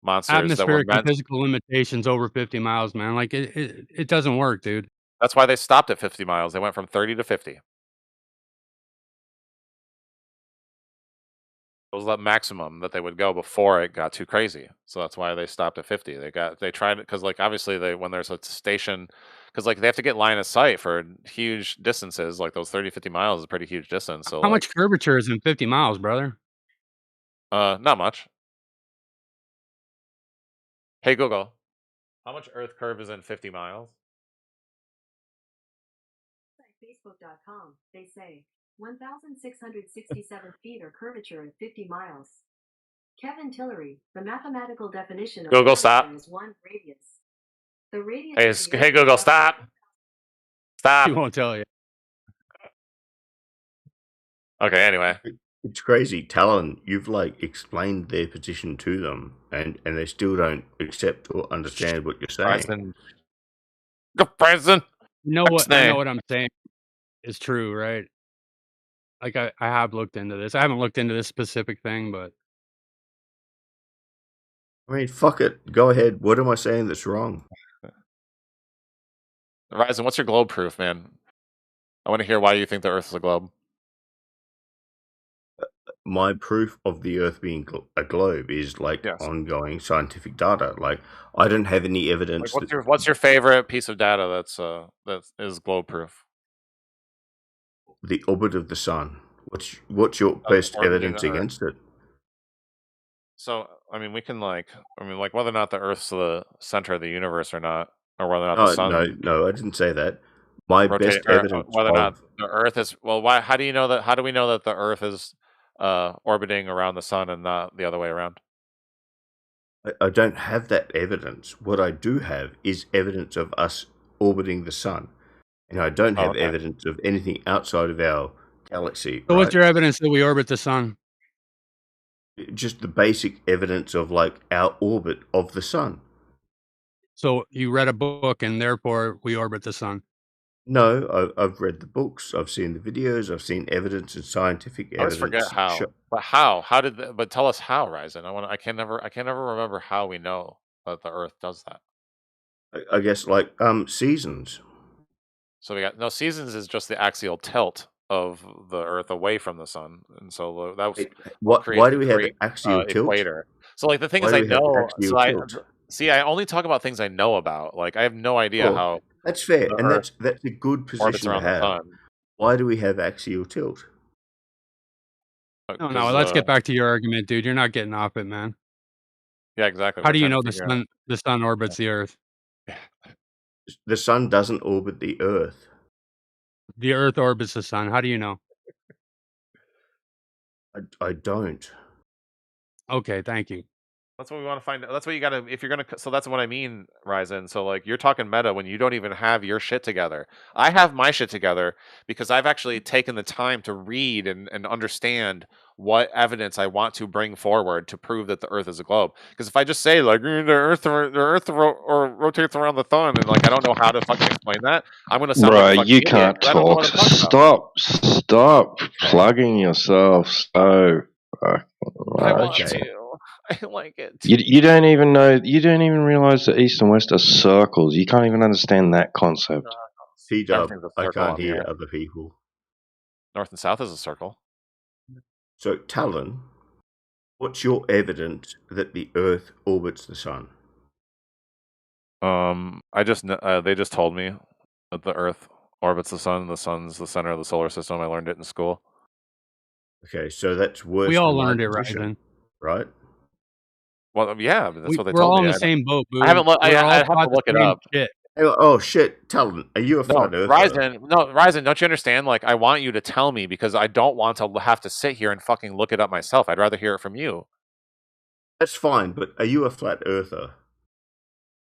monsters that were meant. physical limitations over 50 miles, man. Like it doesn't work, dude. That's why they stopped at 50 miles. They went from 30 to 50. It was the maximum that they would go before it got too crazy. So that's why they stopped at 50. They tried it because, like, obviously when there's a station, because, like, they have to get line of sight for huge distances. Like those 30, 50 miles is a pretty huge distance. So, How like, much curvature is in 50 miles, brother? not much. Hey Google, how much Earth curve is in 50 miles? Facebook.com. They say 1,667 feet or curvature at 50 miles. Kevin Tillery, the mathematical definition of Google, curvature stop. is one radius. The radius Hey, of the hey Earth Google, is stop. He Stop. won't tell you. Okay, anyway. It's crazy, Talon. You've like explained their position to them, and they still don't accept or understand what you're saying. Bryson. Go, Bryson. You know what? I know what I'm saying is true, right? Like I have looked into this. I haven't looked into this specific thing, but I mean, fuck it. Go ahead. What am I saying that's wrong? Ryzen, what's your globe proof, man? I want to hear why you think the Earth is a globe. My proof of the Earth being a globe is like ongoing scientific data. Like I don't have any evidence. Like, what's your favorite piece of data that is globe proof? The orbit of the sun. What's your best evidence against it? So, I mean, whether or not the Earth's the center of the universe or not, or whether or not Oh, the sun. no, I didn't say that. My best evidence whether or not of the Earth is why? How do you know that? How do we know that the Earth is orbiting around the sun and not the other way around? I don't have that evidence. What I do have is evidence of us orbiting the sun, and I don't have evidence of anything outside of our galaxy. so Right? what's your evidence that we orbit the sun? Just the basic evidence of like our orbit of the sun. So you read a book and therefore we orbit the sun. No, I've read the books, I've seen the videos, I've seen evidence and scientific I always evidence. forget how. But how did? But tell us how, Ryzen. I can never remember how we know that the Earth does that. I guess like seasons. So we got seasons is just the axial tilt of the Earth away from the sun, and so that was Why do we have axial tilt? equator. So like the thing Why is, do I we have know. axial So I tilt? see. I only talk about things I know about. Like I have no idea Well, how. that's fair, the and Earth that's a good orbits position to around the have. sun. Why do we have axial tilt? No, let's get back to your argument, dude. You're not getting off it, man. Yeah, exactly. How We're do you trying to know figure out. the sun orbits the Earth? The sun doesn't orbit the Earth. The Earth orbits the sun. How do you know? I don't. Okay, thank you. That's what we want to find out. That's what you gotta, if you're gonna, so that's what I mean, Ryzen. So like, you're talking meta when you don't even have your shit together. I have my shit together because I've actually taken the time to read and understand what evidence I want to bring forward to prove that the Earth is a globe. Because if I just say like the Earth rotates around the sun and like I don't know how to fucking explain that, I'm gonna sound like a Bro, fucking you idiot can't 'cause I don't know talk. what I'm talking about. Stop plugging yourself so. I want Okay. to. I like it. You don't even know. You don't even realize that east and west are circles. You can't even understand that concept. T-Dub, Everything's a I circle can't on the hear Earth. other people. North and south is a circle. So, Talon, what's your evidence that the Earth orbits the sun? I just they just told me that the Earth orbits the sun. The sun's the center of the solar system. I learned it in school. Okay, so that's worse We all than my learned it, position, Ryzen. right? Well, yeah, but that's what they We're told all in me. the same boat, I boo. haven't looked. We're I all have to taught the look it same up. shit. Oh shit, Talon, are you a No, flat earther? Ryzen, don't you understand? Like, I want you to tell me because I don't want to have to sit here and fucking look it up myself. I'd rather hear it from you. That's fine, but are you a flat earther?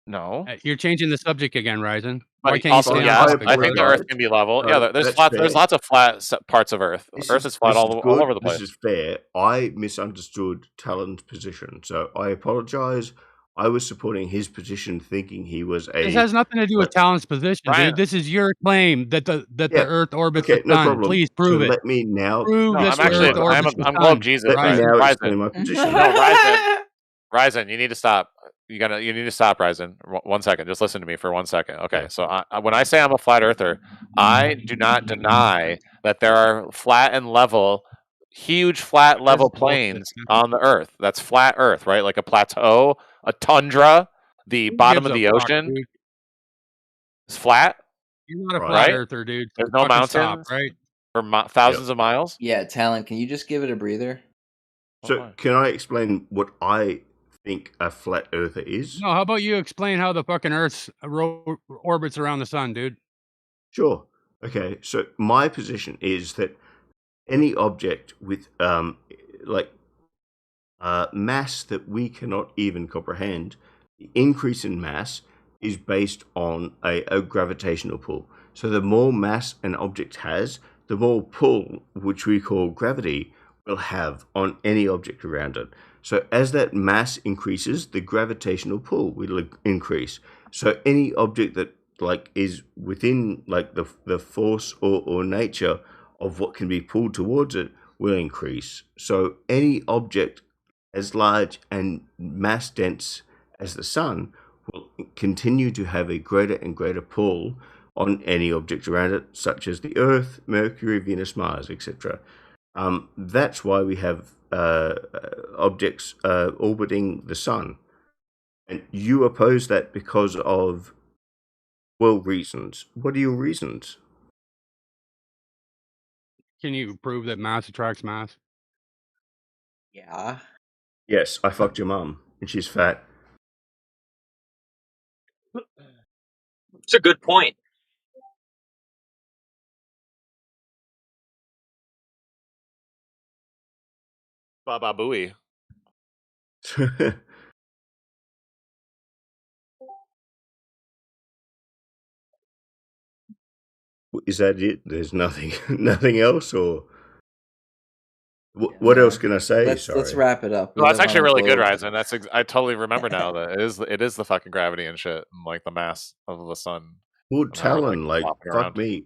No. You're changing the subject again, Ryzen. Why But can't you also, stay on yes, topic? I think the apologize. Earth can be level. No, Yeah, there's that's lots. fair. There's lots of flat parts of Earth. This Earth is flat all good. over the place. This is fair. I misunderstood Talon's position, so I apologize. I was supporting his position, thinking he was a. This has nothing to do with Talon's position, Ryan. dude. This is your claim that the Yeah, Earth orbits okay, the no sun. problem. Please So prove it. let me now Prove that explain the Earth my orbits position. the I'm Globe sun. Jesus. Let me now explain my Ryzen. position. No, Ryzen, you need to stop. You need to stop, Ryzen. 1 second. Just listen to me for 1 second. Okay. Yeah. So when I say I'm a flat earther, I do not deny that there are flat and level, huge flat level That's bullshit. plains on the Earth. That's flat Earth, right? Like a plateau, a tundra, the Who bottom gives of a the fuck, ocean dude? is flat, You're not a Right. flat right? earther, dude. There's no Fucking stop, mountains right? for thousands of miles. Yeah, Talon, can you just give it a breather? So can I explain what I think a flat earther is? No, how about you explain how the fucking Earth orbits around the sun, dude? Sure. Okay. So my position is that any object with mass that we cannot even comprehend, the increase in mass is based on a gravitational pull. So the more mass an object has, the more pull, which we call gravity, will have on any object around it. So as that mass increases, the gravitational pull will increase. So any object that is within the force or nature of what can be pulled towards it will increase. So any object as large and mass dense as the sun will continue to have a greater and greater pull on any object around it, such as the Earth, Mercury, Venus, Mars, etc. That's why we have objects orbiting the sun. And you oppose that because of, well, reasons. What are your reasons? Can you prove that mass attracts mass? Yeah. Yes, I fucked your mum, and she's fat. It's a good point. Baba Booey. Is that it? There's nothing, nothing else, or what else can I say? Let's wrap it up. No, that's actually really good, Ryzen. I totally remember now that it is the fucking gravity and shit, and like the mass of the sun. Well, Talon, fuck me.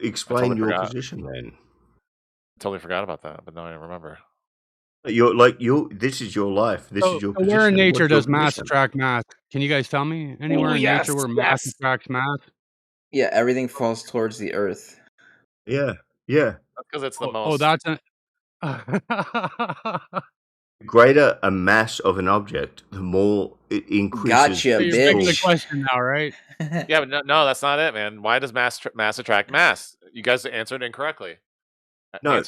Explain your position then. I totally forgot about that, but now I remember. This is your life. This is your position. Where in nature What's your does mass position? attract mass? Can you guys tell me? Anywhere in nature where mass attracts mass? Yeah, everything falls towards the Earth. Yeah. That's because it's the most. Oh, that's a. The greater a mass of an object, the more it increases. Gotcha, bitch. You're begging the question now, right? Yeah, but no, that's not it, man. Why does mass attract mass? You guys answered incorrectly. No,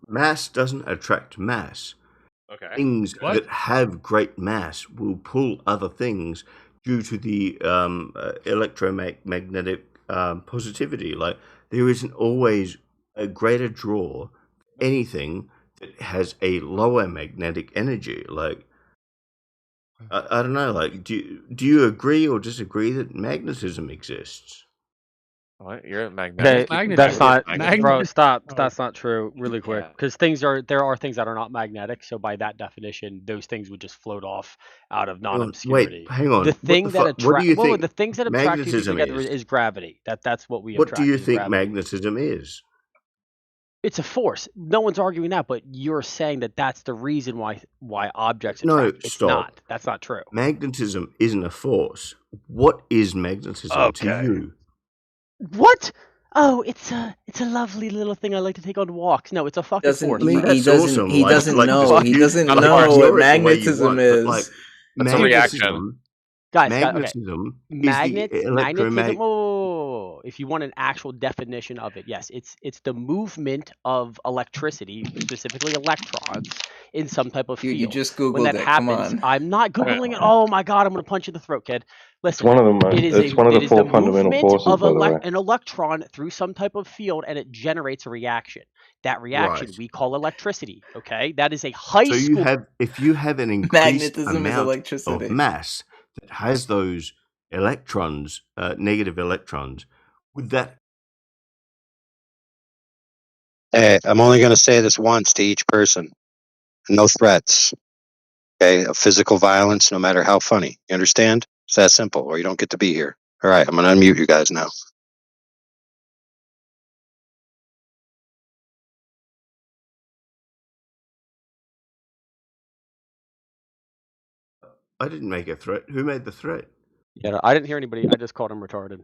mass doesn't attract mass. Okay. Things that have great mass will pull other things due to the electromagnetic positivity. Like there isn't always a greater draw for anything that has a lower magnetic energy. Like, I don't know. Like, do you agree or disagree that magnetism exists? What? You're Okay, magnetic? that's not, bro. Magnetism? Stop. Oh. That's not true. Really quick, Yeah. because there are things that are not magnetic. So by that definition, those things would just float off out of non-obscurity. Wait, hang on. The thing What that do you think the things that attract two people magnetism together is? is gravity. That's what we What do attract you is think gravity. magnetism is? It's a force. No one's arguing that, but you're saying that that's the reason why objects No, attract. It's stop. not. That's not true. Magnetism isn't a force. What is magnetism to you? What? Oh, it's a lovely little thing I like to take on walks. No, it's a fucking force. I mean, bro. that's awesome. He doesn't know. He doesn't know what magnetism is. That's a reaction. Okay. Magnetism is Magnetism. the electromagnetic. Oh, if you want an actual definition of it, yes, it's the movement of electricity, specifically electrons, in some type of field. You just when Googled that it. Come happens, on. I'm not googling it. Oh my god, I'm gonna punch you in the throat, kid. Listen, one of them. it is It's one of the four fundamental movement forces, of by the way. an electron through some type of field, and it generates a reaction. That reaction Right. we call electricity. Okay, that is a high So school. if you have an increased Magnetism is amount electricity. of mass that has those electrons, negative electrons, would that? Hey, I'm only going to say this once to each person. No threats. Okay, of physical violence, no matter how funny. You understand? It's that simple, or you don't get to be here. All right, I'm going to unmute you guys now. I didn't make a threat. Who made the threat? Yeah, I didn't hear anybody. I just called him retarded.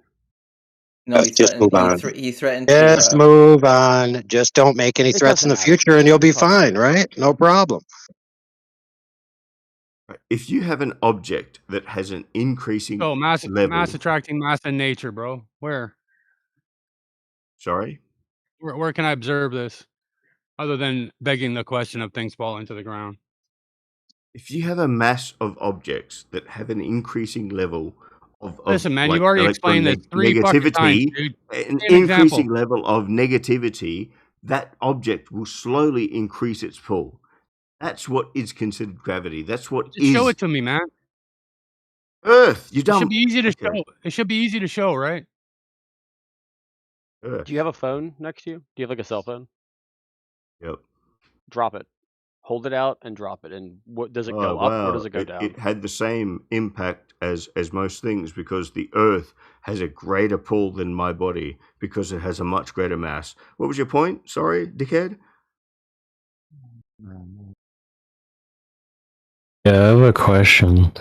No, he Just threatened. move on. He threatened Just to. move on. Just don't make any It threats in doesn't the matter. future, and you'll be It's all fine, right? No problem. If you have an object that has an increasing Oh, mass level. attracting mass in nature, bro. Where? Sorry? Where can I observe this? Other than begging the question of things falling to the ground. If you have a mass of objects that have an increasing level of Listen, man, like you've already explained this 3 fucking times, negativity, dude. an Give me an example. increasing level of negativity, that object will slowly increase its pull. That's what is considered gravity. That's what Just show it to me, man. Earth. You It dumb. should be easy to Okay. show. It should be easy to show, right? Earth. Do you have a phone next to you? Do you have like a cell phone? Yep. Drop it. Hold it out and drop it. And what does it Oh, go up or wow. does it go down? It had the same impact as most things because the Earth has a greater pull than my body because it has a much greater mass. What was your point? Sorry, dickhead? Yeah, I have a question.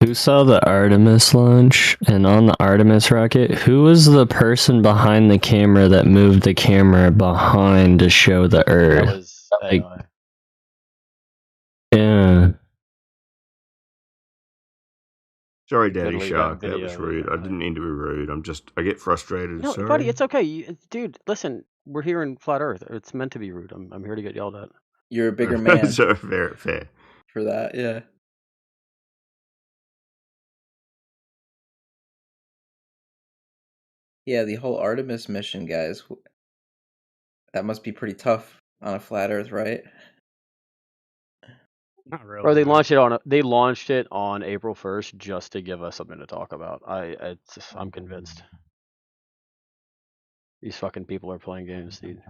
Who saw the Artemis launch? And on the Artemis rocket, who was the person behind the camera that moved the camera behind to show the Earth? That was AI. Yeah. Sorry, Daddy Literally that Shark. That video was was rude. I didn't mean to be rude. I get frustrated. No, Sorry. buddy, it's okay. Dude, listen, we're here in Flat Earth. It's meant to be rude. I'm here to get yelled at. You're a bigger man. So fair. For that, yeah. Yeah, the whole Artemis mission, guys. That must be pretty tough on a flat Earth, right? Not really. Or they launched it on April 1st just to give us something to talk about. I'm convinced. These fucking people are playing games, dude.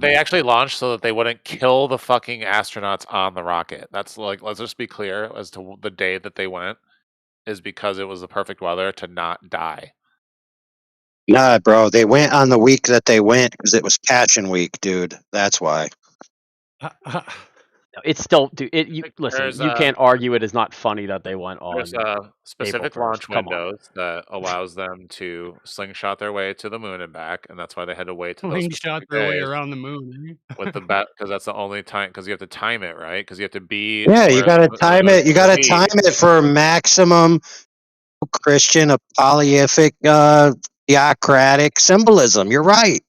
They actually launched so that they wouldn't kill the fucking astronauts on the rocket. That's like, let's just be clear as to the day that they went is because it was the perfect weather to not die. Nah, bro. They went on the week that they went because it was Passion Week, dude. That's why. It's still, dude. Listen, There's you can't argue it is not funny that they went on. There's specific April 1st. launch Come on. windows that allows them to slingshot their way to the moon and back, and that's why they had to wait to those Slingshot specific their way days around the moon. with the bet because that's the only time because you have to time it right because you have to be Yeah, you got to time it. You got to be. time it for maximum Christian, a polyphic, theocratic symbolism. You're right.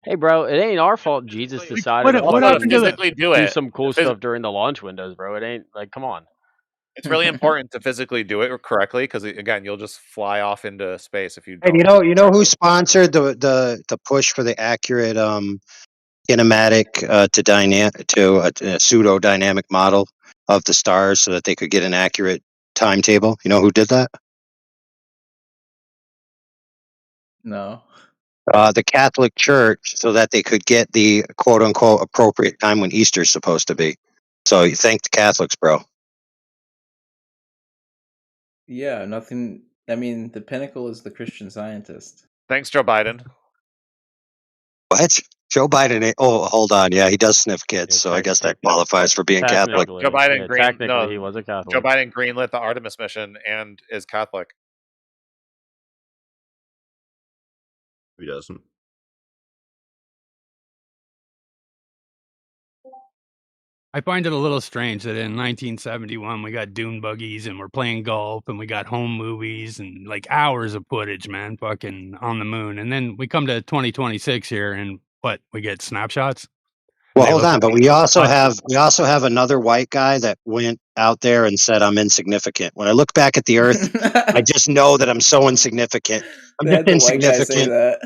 Hey, bro, it ain't our fault Jesus decided to what happened to fucking the do some cool stuff during the launch windows, bro. It ain't, like, come on. It's really important to physically do it correctly because again, you'll just fly off into space if you Hey, don't. you know who sponsored the push for the accurate kinematic to a pseudo dynamic model of the stars so that they could get an accurate timetable? You know who did that? No. The Catholic Church, so that they could get the quote unquote appropriate time when Easter's supposed to be. So you thank the Catholics, bro. Yeah, nothing. I mean, the pinnacle is the Christian Scientist. Thanks, Joe Biden. What? Joe Biden? Oh, hold on. Yeah, he does sniff kids, so I guess that qualifies for being Catholic. Joe Biden technically he was a Catholic. Joe Biden greenlit the Artemis mission and is Catholic. He doesn't. I find it a little strange that in 1971 we got dune buggies and we're playing golf and we got home movies and like hours of footage, man, fucking on the moon. And then we come to 2026 here and we get snapshots. Well, hold on, but we also have another white guy that went out there and said I'm insignificant. When I look back at the Earth, I just know that I'm so insignificant. I'm just insignificant.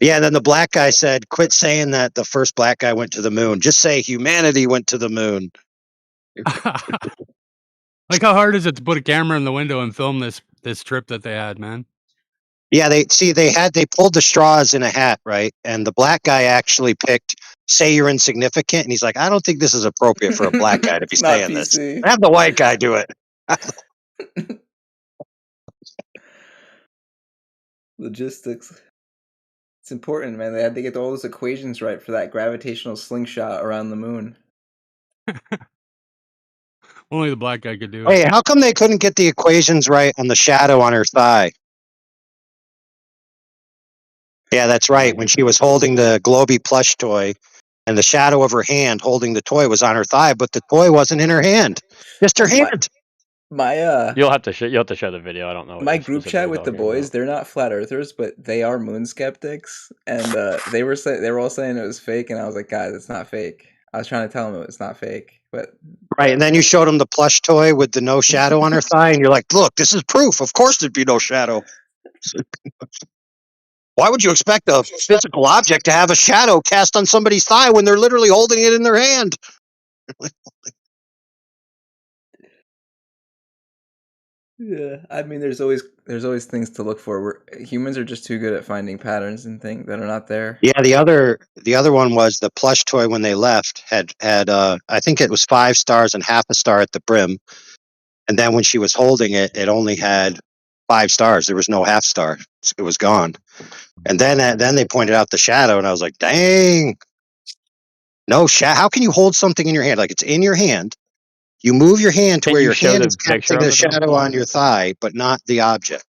Yeah, and then the black guy said, "Quit saying that the first black guy went to the moon. Just say humanity went to the moon." Like, how hard is it to put a camera in the window and film this trip that they had, man? Yeah, they pulled the straws in a hat, right? And the black guy actually picked "Say you're insignificant," and he's like, "I don't think this is appropriate for a black guy to be saying this. Have the white guy do it." Logistics. It's important, man. They had to get all those equations right for that gravitational slingshot around the moon. Only the black guy could do it. Hey, how come they couldn't get the equations right on the shadow on her thigh? Yeah, that's right. When she was holding the Globy plush toy, and the shadow of her hand holding the toy was on her thigh, but the toy wasn't in her hand, just her hand. You'll have to show the video. I don't know. What My you're group chat with the specifically talking boys, they're not flat earthers, but they are moon skeptics, and they were all saying it was fake, and I was like, guys, it's not fake. I was trying to tell them it's not fake, but Right, and then you showed them the plush toy with the no shadow on her thigh, and you're like, "Look, this is proof. Of course, there'd be no shadow." Why would you expect a physical object to have a shadow cast on somebody's thigh when they're literally holding it in their hand? yeah, I mean, there's always things to look for. Humans are just too good at finding patterns and things that are not there. Yeah, the other one was the plush toy when they left had I think it was 5 stars and half a star at the brim, and then when she was holding it, it only had 5 stars. There was no half star. It was gone. And then they pointed out the shadow, and I was like, "Dang, no shadow! How can you hold something in your hand? Like it's in your hand. You move your hand to Can where you your show hand the is picture casting of the it, though? shadow on your thigh, but not the object."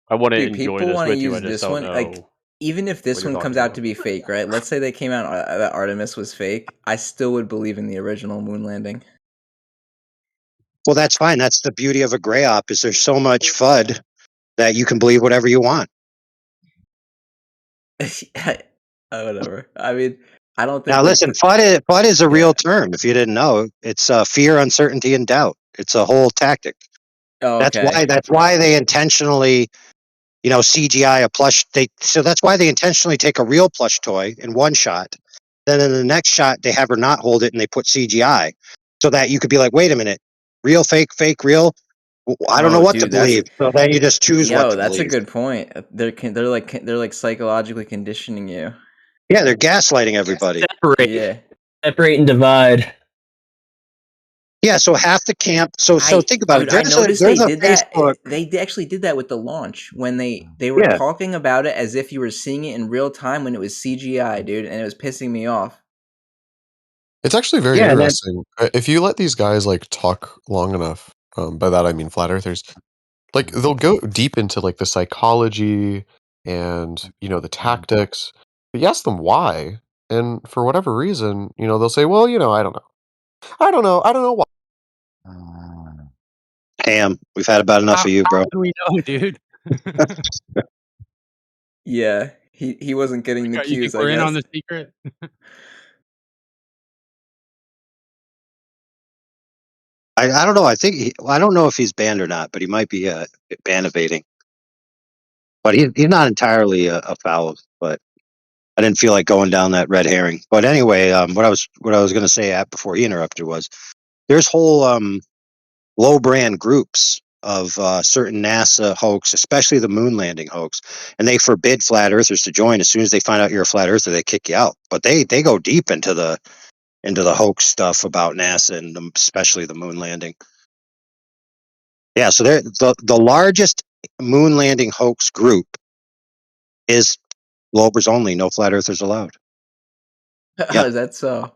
I want to Dude, enjoy people this want to with you. I use just this don't one. know. Like, even if this what you're one comes talking out to be fake, right? Let's say they came out that Artemis was fake. I still would believe in the original moon landing. Well, that's fine. That's the beauty of a gray op. Is there's so much FUD that you can believe whatever you want. Whatever. I mean, I don't think. Now, like, listen, FUD is a real term. If you didn't know, it's fear, uncertainty, and doubt. It's a whole tactic. Oh, That's okay. why they intentionally, CGI a plush. So that's why they intentionally take a real plush toy in one shot, then in the next shot they have her not hold it and they put CGI, so that you could be like, wait a minute, real, fake, fake, real. I don't know what to believe. So then you just choose what to That's believe. a good point. They're like psychologically conditioning you. Yeah, they're gaslighting everybody. Yeah. Separate and divide. Yeah, so half the camp. So think about it. I There's noticed there's they a did Facebook. that. They actually did that with the launch when they were Yeah. talking about it as if you were seeing it in real time when it was CGI, dude, and it was pissing me off. It's actually very Yeah, and then- interesting. If you let these guys like talk long enough, by that I mean flat earthers, like they'll go deep into like the psychology and the tactics. But you ask them why, and for whatever reason, they'll say, "Well, I don't know. I don't know why." Ham, we've had about enough of you, bro. How do we know, dude? Yeah, he wasn't getting the You think cues. I we're in guess. on the secret? I don't know. I don't know if he's banned or not, but he might be ban evading. But he's not entirely a foul. But I didn't feel like going down that red herring. But anyway, what I was going to say before he interrupted was there's whole low brand groups of certain NASA hoax, especially the moon landing hoax, and they forbid flat earthers to join. As soon as they find out you're a flat earther, they kick you out. But they go deep into the hoax stuff about NASA and especially the moon landing. Yeah, so they're the largest moon landing hoax group is Globers only, no flat earthers allowed. Yeah. Is that so?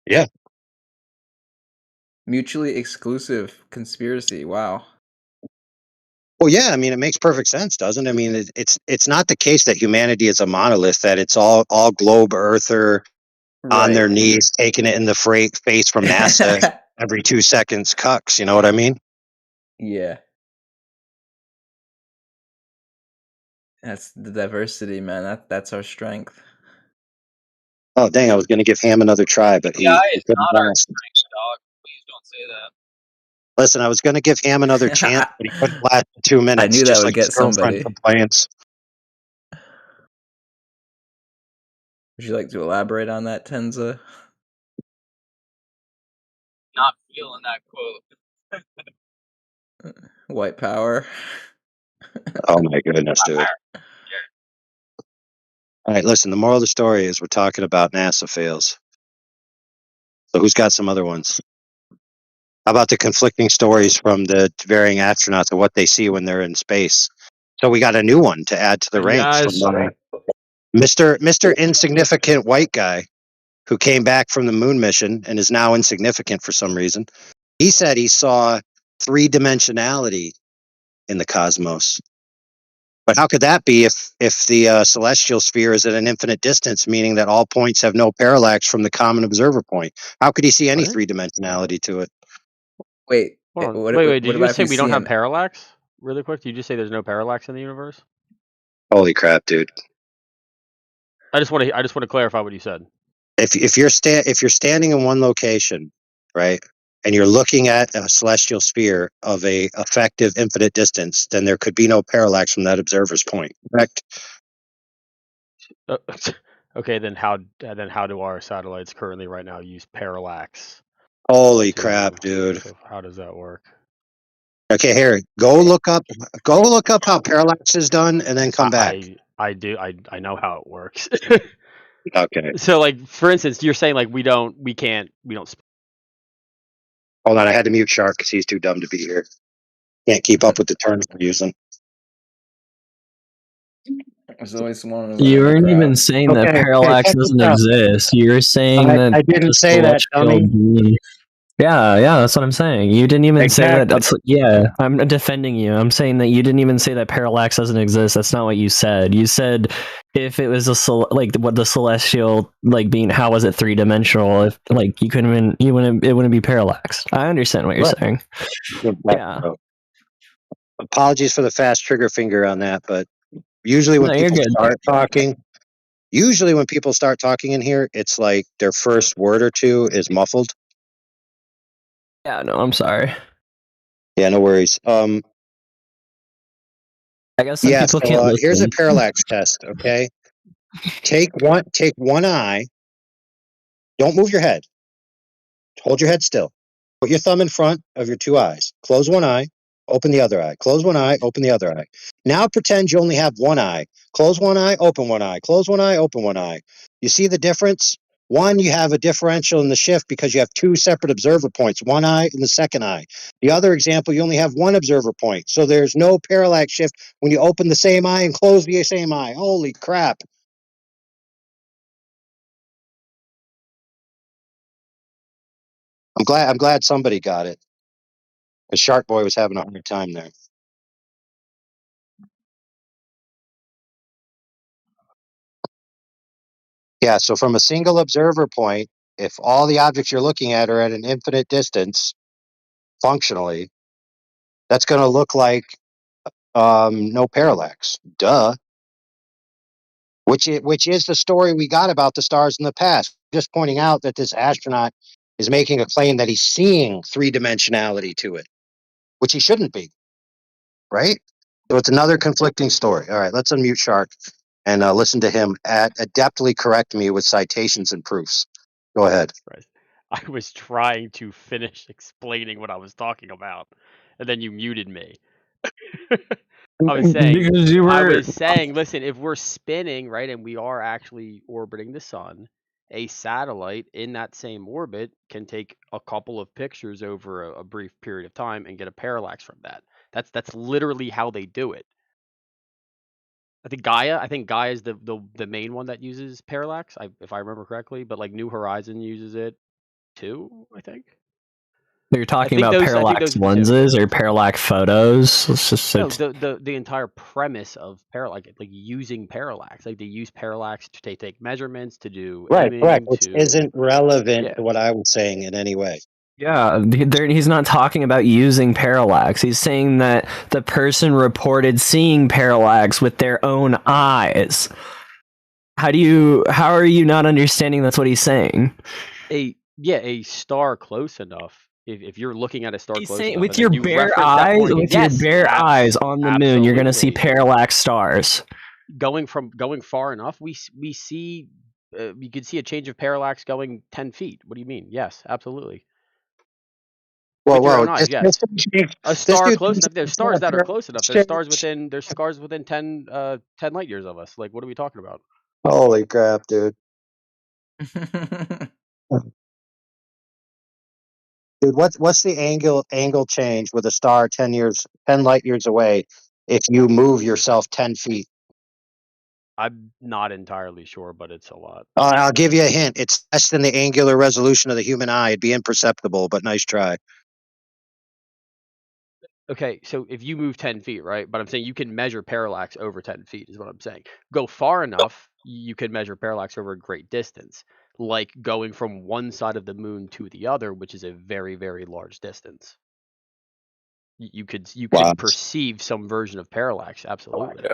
Yeah. Mutually exclusive conspiracy. Wow. Well, yeah, I mean, it makes perfect sense, doesn't it? I mean, it's not the case that humanity is a monolith, that it's all globe earther on their knees, taking it in the face from NASA every 2 seconds, cucks. You know what I mean? Yeah. That's the diversity, man. That's our strength. Oh, dang, I was going to give Ham another try, but Yeah, he it's couldn't not our last. strength, dog. Please don't say that. Listen, I was going to give Ham another chance, but he couldn't last 2 minutes, I knew that just would like his get girlfriend somebody. complains. Would you like to elaborate on that, Tenza? Not feeling that quote. White power. Oh my goodness, dude. All right, listen, the moral of the story is we're talking about NASA fails. So who's got some other ones? How about the conflicting stories from the varying astronauts of what they see when they're in space? So we got a new one to add to the ranks from Mr. Insignificant White Guy, who came back from the moon mission and is now insignificant for some reason. He said he saw 3-dimensionality in the cosmos. But how could that be if the celestial sphere is at an infinite distance, meaning that all points have no parallax from the common observer point? How could he see any 3-dimensionality to it? Wait, Hold on. what Wait. Did what you about just if say you we see don't have an parallax? Really quick, did you just say there's no parallax in the universe? Holy crap, dude! I just want to clarify what you said. If you're standing in one location, right, and you're looking at a celestial sphere of a effective infinite distance, then there could be no parallax from that observer's point. Correct? Okay, then how do our satellites currently right now use parallax? Holy crap, dude! So how does that work? Okay, here, go look up how parallax is done, and then come back. I know how it works. Okay. So, like, for instance, you're saying like we don't. Hold on, I had to mute Shark because he's too dumb to be here. Can't keep up with the terms we're using. There's always one of them You in the weren't even crowd. saying that parallax check this doesn't out. exist. You're saying that I didn't the say that, celestial dummy. being. Yeah, that's what I'm saying. You didn't even say that. Exactly. Yeah, I'm defending you. I'm saying that you didn't even say that parallax doesn't exist. That's not what you said. You said if it was what the celestial being, how was it 3-dimensional? If you couldn't even, it wouldn't be parallax. I understand what you're saying. Yeah. Apologies for the fast trigger finger on that, but usually when No, you're people good. start talking, in here, it's like their first word or two is muffled. Yeah, no, I'm sorry. Yeah, no worries. I guess some people can't listen. Here's a parallax test. Okay, take one eye. Don't move your head. Hold your head still. Put your thumb in front of your two eyes. Close one eye. Open the other eye. Close one eye. Open the other eye. Now pretend you only have one eye. Close one eye. Open one eye. Close one eye. Open one eye. You see the difference? One, you have a differential in the shift because you have two separate observer points, one eye and the second eye. The other example, you only have one observer point. So there's no parallax shift when you open the same eye and close the same eye. Holy crap. I'm glad somebody got it. Because Shark Boy was having a hard time there. Yeah, so from a single observer point, if all the objects you're looking at are at an infinite distance, functionally, that's going to look like no parallax. Duh. Which is the story we got about the stars in the past. Just pointing out that this astronaut is making a claim that he's seeing three-dimensionality to it, which he shouldn't be, right? So it's another conflicting story. All right, let's unmute Shark and listen to him adeptly correct me with citations and proofs. Go ahead. Right. I was trying to finish explaining what I was talking about, and then you muted me. I was saying, Because you were listen, if we're spinning, right, and we are actually orbiting the sun, a satellite in that same orbit can take a couple of pictures over a brief period of time and get a parallax from that. That's literally how they do it. I think Gaia is the main one that uses parallax, if I remember correctly, but like New Horizon uses it too, I think. You're talking think about those- I think parallax those are the two. lenses or parallax photos? It's just No, it's, the entire premise of parallax, like using parallax, like they use parallax to take measurements, to do Right, aiming, correct, which to isn't relevant yeah. to what I was saying in any way. yeah, he's not talking about using parallax. He's saying that the person reported seeing parallax with their own eyes. How are you not understanding that's what he's saying? A star close enough. If you're looking at a star He's close saying enough, with and your then you bare reference that eyes, point again, with your yes, bare eyes on the moon, you're gonna see absolutely. parallax stars. Going far enough, we see you could see a change of parallax going 10 feet. What do you mean? Yes, absolutely. Whoa, With your whoa! own eyes, yes. A star close enough. There's stars that are close enough. There's stars within 10 light years of us. Like, what are we talking about? Holy crap, dude! Dude, what's the angle change with a star 10 light years away if you move yourself 10 feet? I'm not entirely sure, but it's a lot. I'll give you a hint. It's less than the angular resolution of the human eye. It'd be imperceptible, but nice try. Okay, so if you move 10 feet, right? But I'm saying you can measure parallax over 10 feet, is what I'm saying. Go far enough, you can measure parallax over a great distance, like going from one side of the moon to the other, which is a very, very large distance. You could perceive some version of parallax, absolutely.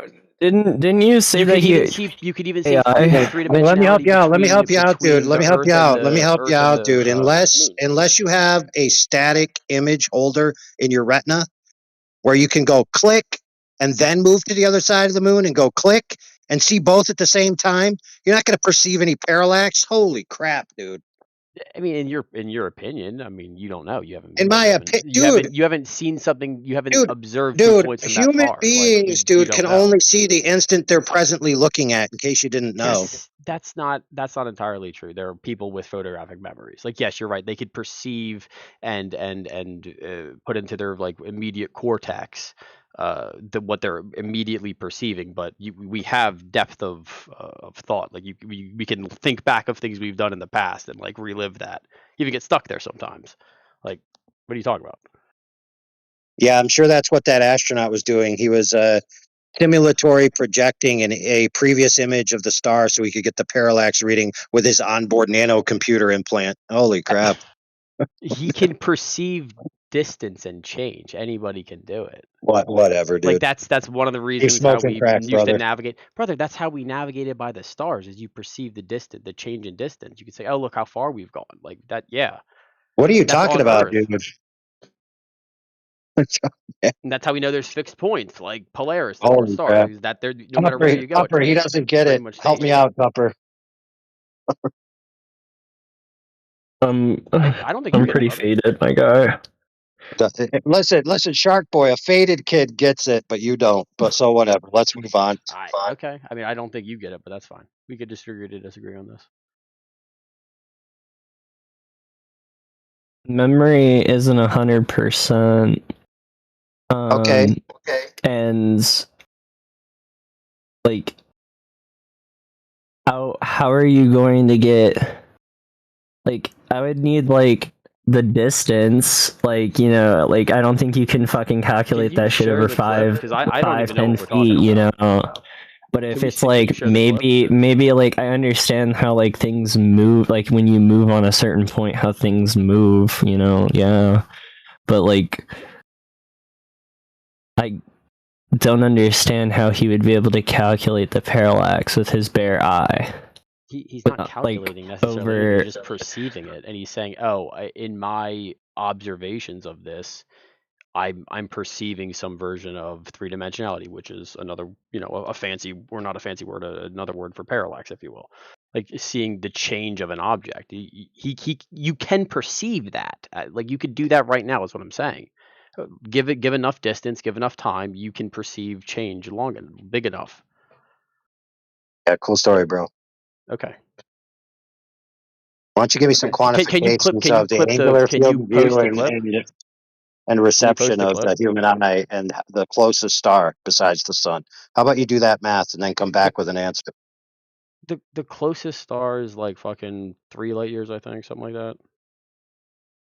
Didn't you say that you could even see AI? three Well, let me help you out. Let me help you out, dude. Let me help you out. Let me help you out, dude. Unless Unless you have a static image holder in your retina where you can go click and then move to the other side of the moon and go click and see both at the same time, you're not going to perceive any parallax. Holy crap, dude. I mean, in your opinion, I mean, you don't know. You haven't. In my opinion, you haven't seen something. You haven't observed 2 dude, points from that human far. beings, you dude, don't can know. only see the instant they're presently looking at. In case you didn't know, That's not entirely true. There are people with photographic memories. Like, yes, you're right. They could perceive and put into their like immediate cortex what they're immediately perceiving. But we have depth of thought. Like we can think back of things we've done in the past and like relive that. You even get stuck there sometimes. Like, what are you talking about? yeah, I'm sure that's what that astronaut was doing. He was simulatory projecting a previous image of the star so he could get the parallax reading with his onboard nano computer implant. Holy crap. He can perceive distance and change. Anybody can do it. Whatever, dude. Like that's one of the You're reasons how smoking we crack, used brother. to navigate. Brother, that's how we navigated by the stars. Is you perceive the distance, the change in distance. You can say, "Oh, look how far we've gone." Like that. Yeah. What are you That's talking on about, Earth. dude? And that's how we know there's fixed points, like Polaris, the North Holy Star. crap. Is that there? No matter where you go, Tupper, he doesn't get pretty it. much Help me stays. out, Tupper. I don't think you I'm get pretty it, brother. faded, my guy. Listen, Shark Boy, a faded kid gets it, but you don't. But so whatever. Let's move on. Okay. I mean, I don't think you get it, but that's fine. We could disagree to disagree on this. Memory isn't 100%. Okay. And like, how are you going to get? Like, I would need like the distance. Like, you know, like I don't think you can fucking calculate that shit over five, I don't even know 10 what we're talking feet. You about. know. But if it's Can you like show the clip? maybe like I understand how like things move, like when you move on a certain point, how things move, you know, yeah. But like I don't understand how he would be able to calculate the parallax with his bare eye. He's but not not, like, calculating necessarily. over. He's just perceiving it, and he's saying, "Oh, in my observations of this, I'm perceiving some version of three dimensionality, which is another, a fancy, or not a fancy word, another word for parallax, if you will. Like seeing the change of an object. You can perceive that. Like you could do that right now. Is what I'm saying. Give enough distance, give enough time, you can perceive change long and big enough. Yeah, cool story, bro. Okay. Why don't you give me some quantifications of the angular field of view and reception of the human eye and the closest star besides the sun? How about you do that math and then come back with an answer? The closest star is like fucking 3 light years, I think, something like that.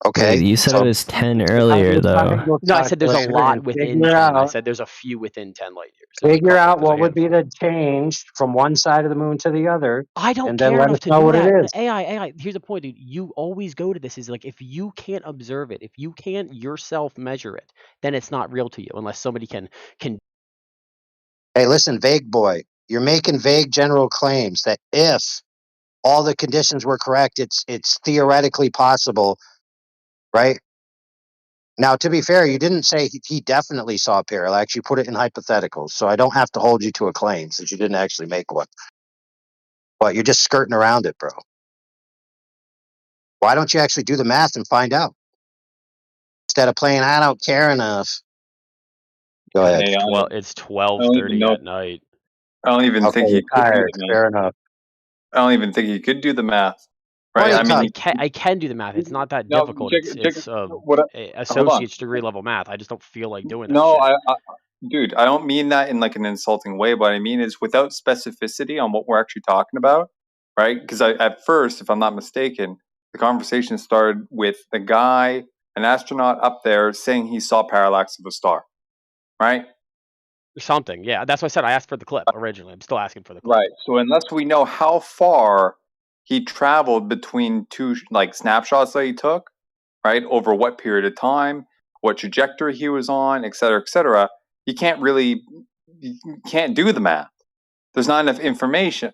Okay. Wait, you said it was 10 earlier, though. No, I said there's a lot within 10. I said there's a few within 10 light years. Figure out what would be the change from one side of the moon to the other. I don't and then care let enough us to know do what that. it is. AI, here's the point, dude. You always go to this is like, if you can't observe it, if you can't yourself measure it, then it's not real to you unless somebody can. Hey, listen, vague boy, you're making vague general claims that if all the conditions were correct, it's theoretically possible, right? Now, to be fair, you didn't say he definitely saw parallax. You put it in hypotheticals, so I don't have to hold you to a claim since you didn't actually make one. But you're just skirting around it, bro. Why don't you actually do the math and find out? Instead of playing, I don't care enough. Go ahead. It's 12:30 at night. I don't even think he could do the math. Fair enough. I don't even think he could do the math. Right? I mean, I can do the math. It's not that difficult. It's associate's degree level math. I just don't feel like doing that. No, dude, I don't mean that in like an insulting way. What I mean is without specificity on what we're actually talking about, right? Because at first, if I'm not mistaken, the conversation started with a guy, an astronaut up there, saying he saw parallax of a star, right? Something, yeah. That's why I said I asked for the clip originally. I'm still asking for the clip. Right. So unless we know how far he traveled between two like snapshots that he took, right, over what period of time, what trajectory he was on, et cetera, you can't do the math. There's not enough information.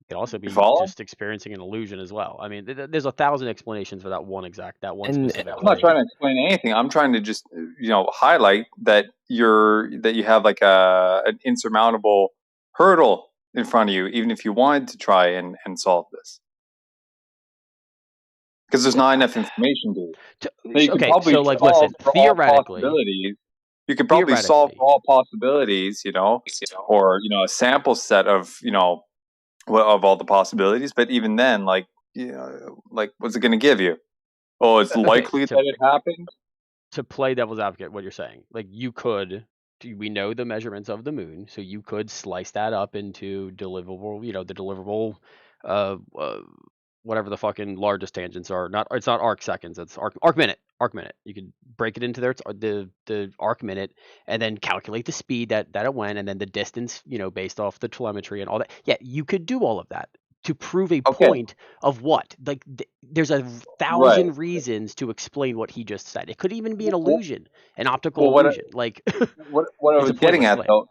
It could also be just experiencing an illusion as well. I mean, there's 1,000 explanations for that one specific. I'm not trying to explain anything. I'm trying to just highlight that you have like an insurmountable hurdle in front of you, even if you wanted to try and solve this, because there's not enough information, dude. Listen, theoretically, you could probably solve for all possibilities, or a sample set of of all the possibilities. But even then, like what's it going to give you? Oh, it's likely that it happened. To play devil's advocate, what you're saying, like we know the measurements of the moon, so you could slice that up into deliverable, the deliverable, whatever the fucking largest tangents are. It's not arc seconds, it's arc minute. You could break it into the arc minute, and then calculate the speed that it went, and then the distance, based off the telemetry and all that. Yeah, you could do all of that to prove a point of what. Like there's 1,000 reasons to explain what he just said. It could even be an illusion, an optical illusion. What I was getting at, though,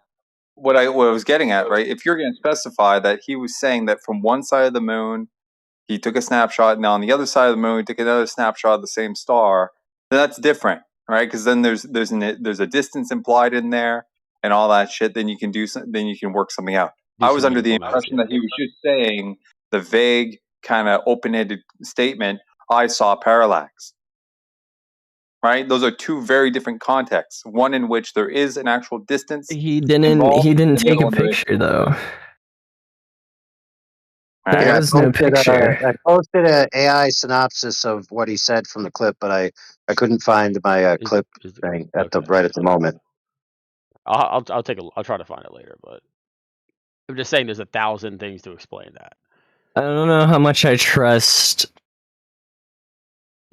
what I was getting at, right? If you're going to specify that he was saying that from one side of the moon he took a snapshot, and on the other side of the moon he took another snapshot of the same star, then that's different, right? Because then there's a distance implied in there and all that shit. Then you can work something out. I was under the impression that he was just saying the vague, kind of open-ended statement, I saw parallax. Right? Those are two very different contexts. One in which there is an actual distance. He didn't take a picture, though. There was no picture. I posted an AI synopsis of what he said from the clip, but I couldn't find my clip thing right at the moment. I'll try to find it later, but I'm just saying there's 1,000 things to explain that. I don't know how much I trust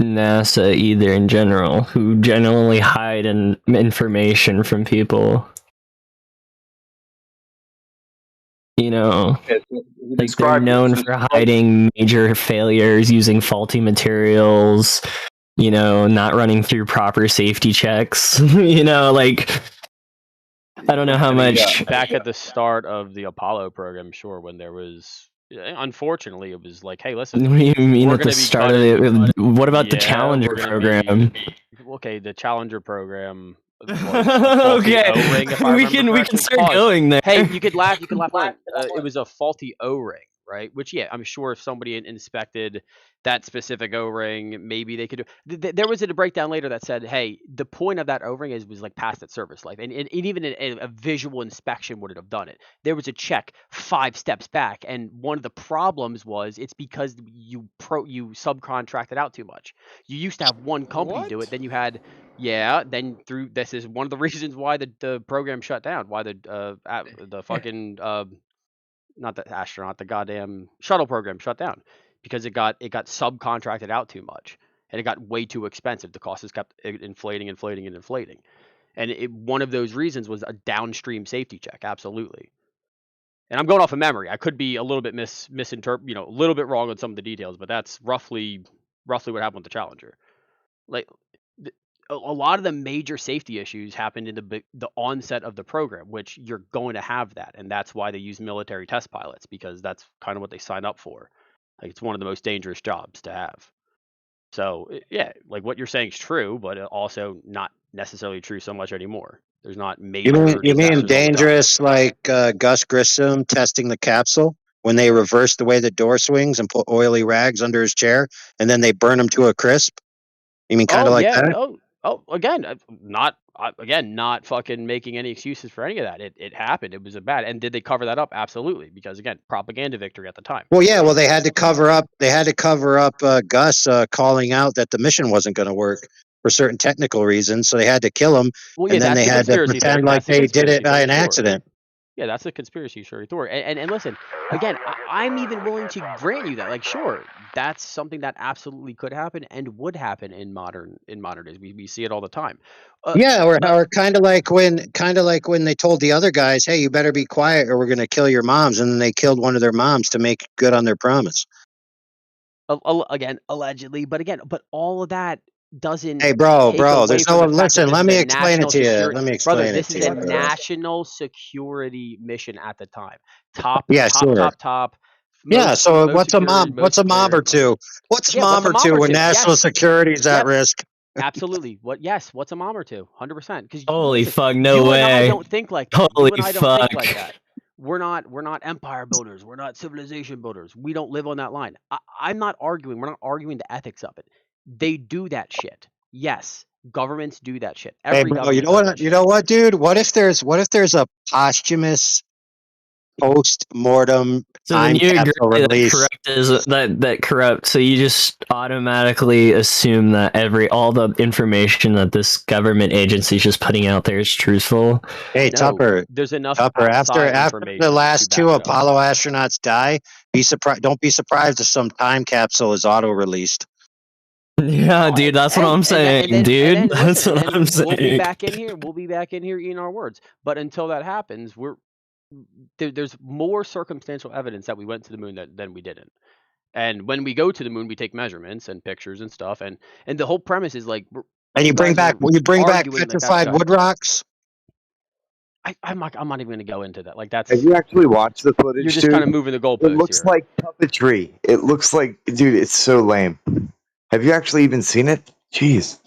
NASA either in general, who generally hide information from people. Like they're known for hiding major failures, using faulty materials, not running through proper safety checks. I don't know how much. Back at the start of the Apollo program, sure, when there was, unfortunately, it was like, hey, listen, What do you mean we're at the going to be start of cutting. it? What about the Yeah, Challenger we're gonna program? Okay, the Challenger program was a faulty Okay, O-ring, if I we remember can correctly. start Pause. going there. Hey, you could laugh. Listen, it was a faulty O-ring, right? Which, yeah, I'm sure if somebody inspected that specific O-ring, maybe they could do. There was a breakdown later that said, hey, the point of that O-ring was like past its service life, and even a visual inspection wouldn't have done it. There was a check 5 steps back, and one of the problems was it's because you subcontracted out too much. You used to have one company do it, then you had. Yeah, then this is one of the reasons why the program shut down, why the fucking not the astronaut, the goddamn shuttle program shut down, because it got subcontracted out too much, and it got way too expensive. The costs kept inflating, and one of those reasons was a downstream safety check. Absolutely. And I'm going off of memory. I could be a little bit misinterpret, a little bit wrong on some of the details, but that's roughly what happened with the Challenger. Like a lot of the major safety issues happened in the onset of the program, which you're going to have that, and that's why they use military test pilots, because that's kind of what they sign up for. Like, it's one of the most dangerous jobs to have. So yeah, like what you're saying is true, but also not necessarily true so much anymore. There's not major. You mean disasters all the time. dangerous like Gus Grissom testing the capsule when they reverse the way the door swings and put oily rags under his chair and then they burn him to a crisp? You mean kind of like that? Again, not fucking making any excuses for any of that. It happened. It was a bad. And did they cover that up? Absolutely, because again, propaganda victory at the time. Well, yeah. Well, they had to cover up. They had to cover up Gus calling out that the mission wasn't going to work for certain technical reasons. So they had to kill him, Well, yeah, and then they had to pretend like they did it by an accident. Yeah, that's a conspiracy theory. And listen, again, I'm even willing to grant you that. Like, sure, that's something that absolutely could happen and would happen in modern days. We see it all the time. Yeah, or kind of like when they told the other guys, "Hey, you better be quiet, or we're going to kill your moms," and then they killed one of their moms to make good on their promise. Again, allegedly, but all of that doesn't. Hey, bro, there's no one. Listen, let me explain it to you. Let me explain it. This is a national security mission at the time. Top. Yeah. So what's a mom? What's a mom or two? What's a mom or two when national security is at risk? Absolutely. What's a mom or two? 100%. Because holy fuck, no way. I don't think like that. Holy I don't fuck. think like that. We're not empire builders. We're not civilization builders. We don't live on that line. I'm not arguing. We're not arguing the ethics of it. They do that shit. Yes, governments do that shit. Hey, bro, you know what? You know what, dude? What if there's a posthumous post-mortem time capsule release? That corrupt. So you just automatically assume that all the information that this government agency is just putting out there is truthful. Hey, Tupper. There's enough. Tupper, after the last 2 Apollo astronauts die, don't be surprised if some time capsule is auto-released. Yeah, dude, that's what I'm saying, dude. That's what I'm saying. We'll be back in here eating our words. But until that happens, there's more circumstantial evidence that we went to the moon than we didn't. And when we go to the moon, we take measurements and pictures and stuff. And the whole premise is like. And you bring back petrified wood rocks. I'm not even going to go into that. Like, that's. Have you actually watched the footage? You're just kind of moving the goalposts. It looks like puppetry. It looks like, dude, it's so lame. Have you actually even seen it? Jeez.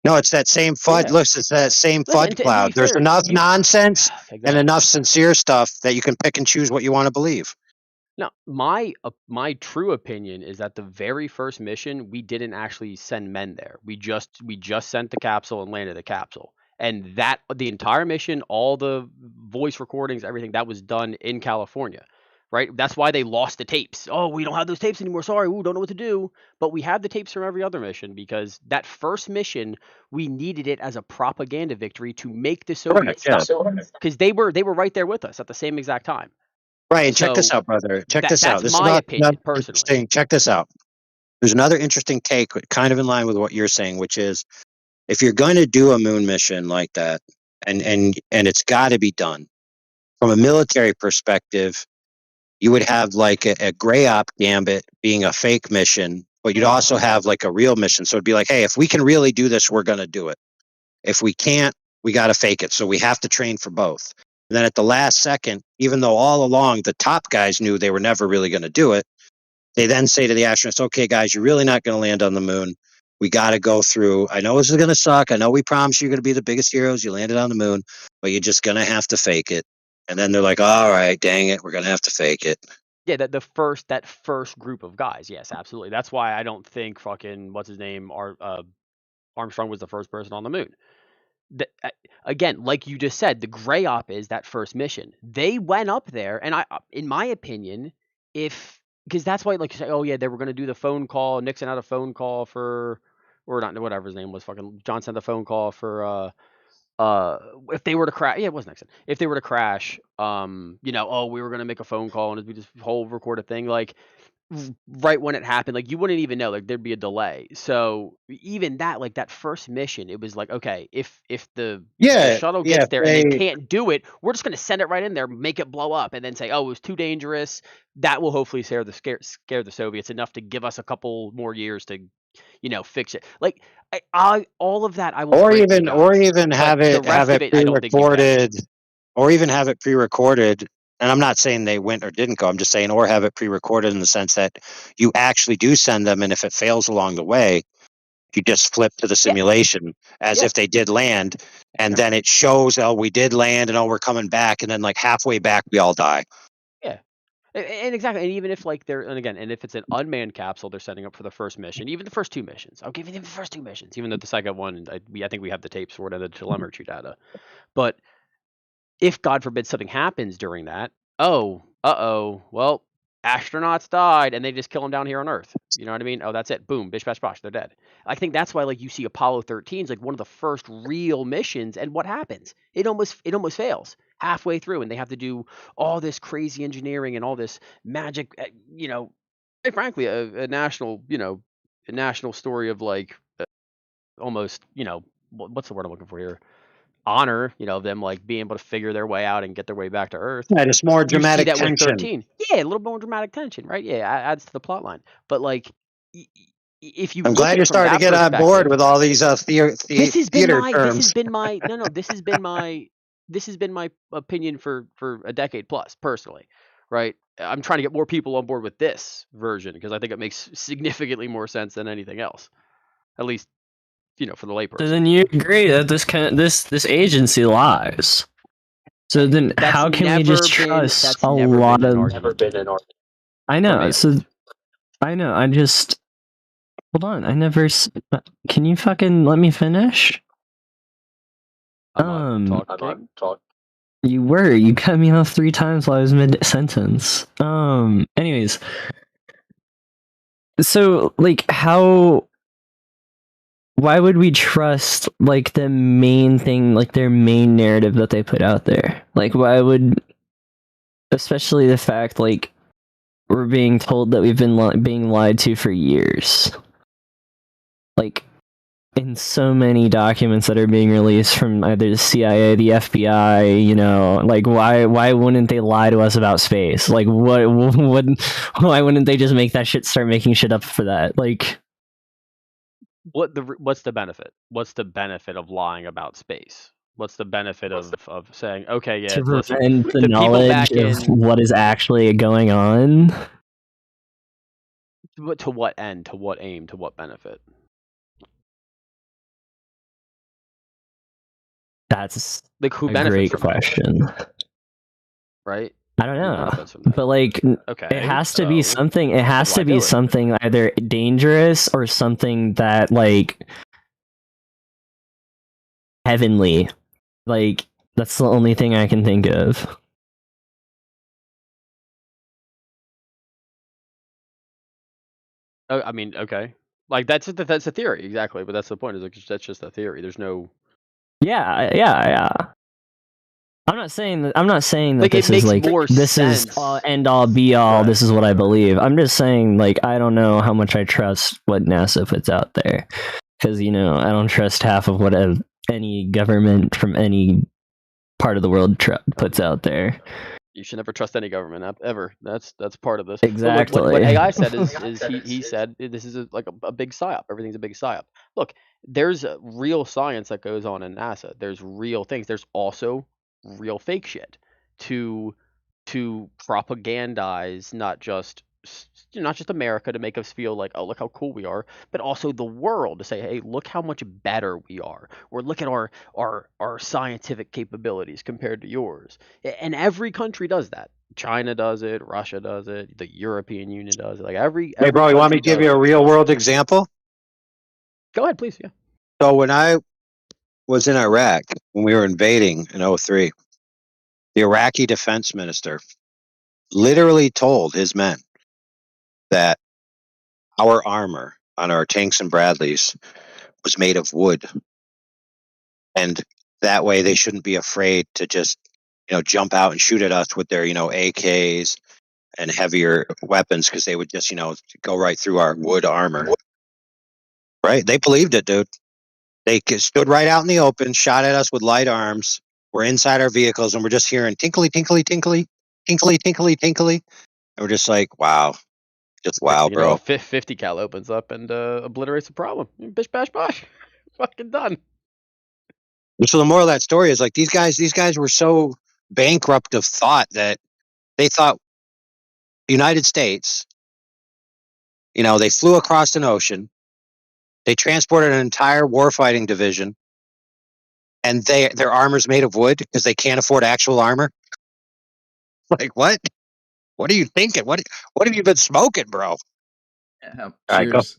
No, it's that same FUD. Yeah. It's that same FUD cloud. There's enough nonsense and enough sincere stuff that you can pick and choose what you want to believe. Now, my true opinion is that the very first mission, we didn't actually send men there. We just sent the capsule and landed the capsule. And that the entire mission, all the voice recordings, everything, that was done in California. Right? That's why they lost the tapes. Oh, we don't have those tapes anymore. Sorry, don't know what to do. But we have the tapes from every other mission, because that first mission, we needed it as a propaganda victory to make the Soviets stop. Because they were right there with us at the same exact time. Right. And check this out, brother. Check this out. This is my opinion, personally. Check this out. There's another interesting take, kind of in line with what you're saying, which is if you're going to do a moon mission like that, and it's got to be done from a military perspective, you would have like a gray op gambit being a fake mission, but you'd also have like a real mission. So it'd be like, hey, if we can really do this, we're going to do it. If we can't, we got to fake it. So we have to train for both. And then at the last second, even though all along the top guys knew they were never really going to do it, they then say to the astronauts, okay, guys, you're really not going to land on the moon. We got to go through. I know this is going to suck. I know we promised you're going to be the biggest heroes. You landed on the moon, but you're just going to have to fake it. And then they're like, all right, dang it, we're going to have to fake it. Yeah, that first group of guys, yes, absolutely. That's why I don't think fucking what's his name, Armstrong was the first person on the moon. Again, like you just said, the gray op is that first mission. They went up there, and in my opinion, because that's why, like you say, oh yeah, they were going to do the phone call. Nixon had a phone call for, or not, whatever his name was. Fucking John sent the phone call for if they were to crash. Yeah, it was Nixon. If they were to crash, you know, oh, we were going to make a phone call and it'd be this whole recorded thing. Like right when it happened, like you wouldn't even know. Like there'd be a delay. So even that, like that first mission, it was like, okay, if the shuttle gets there and they can't do it, we're just going to send it right in there, make it blow up, and then say, oh, it was too dangerous. That will hopefully scare the Soviets enough to give us a couple more years to, you know, fix it. Like all of that, I will. Or even have it pre-recorded, or even have it pre-recorded. And I'm not saying they went or didn't go. I'm just saying, or have it pre-recorded in the sense that you actually do send them, and if it fails along the way, you just flip to the simulation as if they did land, and then it shows, oh, we did land, and oh, we're coming back, and then like halfway back, we all die. Yeah. And exactly, and even if like and if it's an unmanned capsule they're setting up for the first mission, even the first two missions, I'll give you the first two missions, even though the second one, I think we have the tapes for it and the telemetry data. But if God forbid something happens during that, well, astronauts died and they just kill them down here on Earth. You know what I mean? Oh, that's it. Boom, bish, bash, bosh, they're dead. I think that's why like you see Apollo 13 is like one of the first real missions, and what happens? It almost fails halfway through, and they have to do all this crazy engineering and all this magic, you know, frankly, a national, you know, a national story of like almost, you know, what's the word I'm looking for here? Honor, you know, them like being able to figure their way out and get their way back to Earth. Yeah, just more dramatic tension. With 13. Yeah, a little more dramatic tension, right? Yeah, adds to the plot line. But like, if you, I'm glad you're starting to get on board with all these theater terms. This has been my opinion for a decade plus, personally, right? I'm trying to get more people on board with this version because I think it makes significantly more sense than anything else, at least, you know, for the layperson. So then you agree that this agency lies. So then how can we just trust a lot of? I know. So I know. I just hold on. I never. Can you fucking let me finish? I'm not talking. You cut me off 3 times while I was mid-sentence. Anyways. So, like, why would we trust, like, the main thing, like, their main narrative that they put out there? Like, why would, especially the fact, like, we're being told that we've been being lied to for years. Like, in so many documents that are being released from either the CIA, the FBI, you know, like why wouldn't they lie to us about space? Like why wouldn't they just make that shit, start making shit up for that? Like what's the benefit? What's the benefit of lying about space? What's the benefit of saying, okay, yeah, to prevent the knowledge of what is actually going on? To what end? To what aim? To what benefit? That's like who a benefits great question. Right? I don't know, but like, okay, it has to be something. It has to be something either dangerous or something that like heavenly. Like that's the only thing I can think of. Oh, I mean, okay, like that's a theory, exactly. But that's the point. Is like that's just a theory. There's no. Yeah. I'm not saying that like, this is like this is end all be all. Right. This is what I believe. I'm just saying, like, I don't know how much I trust what NASA puts out there, because you know I don't trust half of what any government from any part of the world puts out there. You should never trust any government ever. That's part of this. But look, what Exactly. AI said is he said this is like a big psyop. Everything's a big psyop. Look, there's real science that goes on in NASA. There's real things. There's also real fake shit to propagandize not just America to make us feel like, oh, look how cool we are, but also the world to say, hey, look how much better we are, or look at our scientific capabilities compared to yours. And every country does that. China does it, Russia does it, the European Union does it. Like every Hey, bro, you want me country to give does you a it. real world example? Go ahead, please. Yeah. So when I was in Iraq, when we were invading in '03, the Iraqi defense minister literally told his men that our armor on our tanks and Bradleys was made of wood. And that way they shouldn't be afraid to just, jump out and shoot at us with their, AKs and heavier weapons, because they would just, go right through our wood armor. Right? They believed it, dude. They stood right out in the open, shot at us with light arms. We're inside our vehicles and we're just hearing tinkly, tinkly, tinkly, tinkly, tinkly, tinkly. And we're just like, wow. Just Next wow, thing you know, bro. a 50 cal opens up and obliterates the problem. Bish bash bosh. Fucking done. So the moral of that story is like these guys were so bankrupt of thought that they thought the United States, they flew across an ocean, they transported an entire warfighting division, and their armor's made of wood because they can't afford actual armor. Like what? What are you thinking? What have you been smoking, bro? Yeah, All right, go. cheers.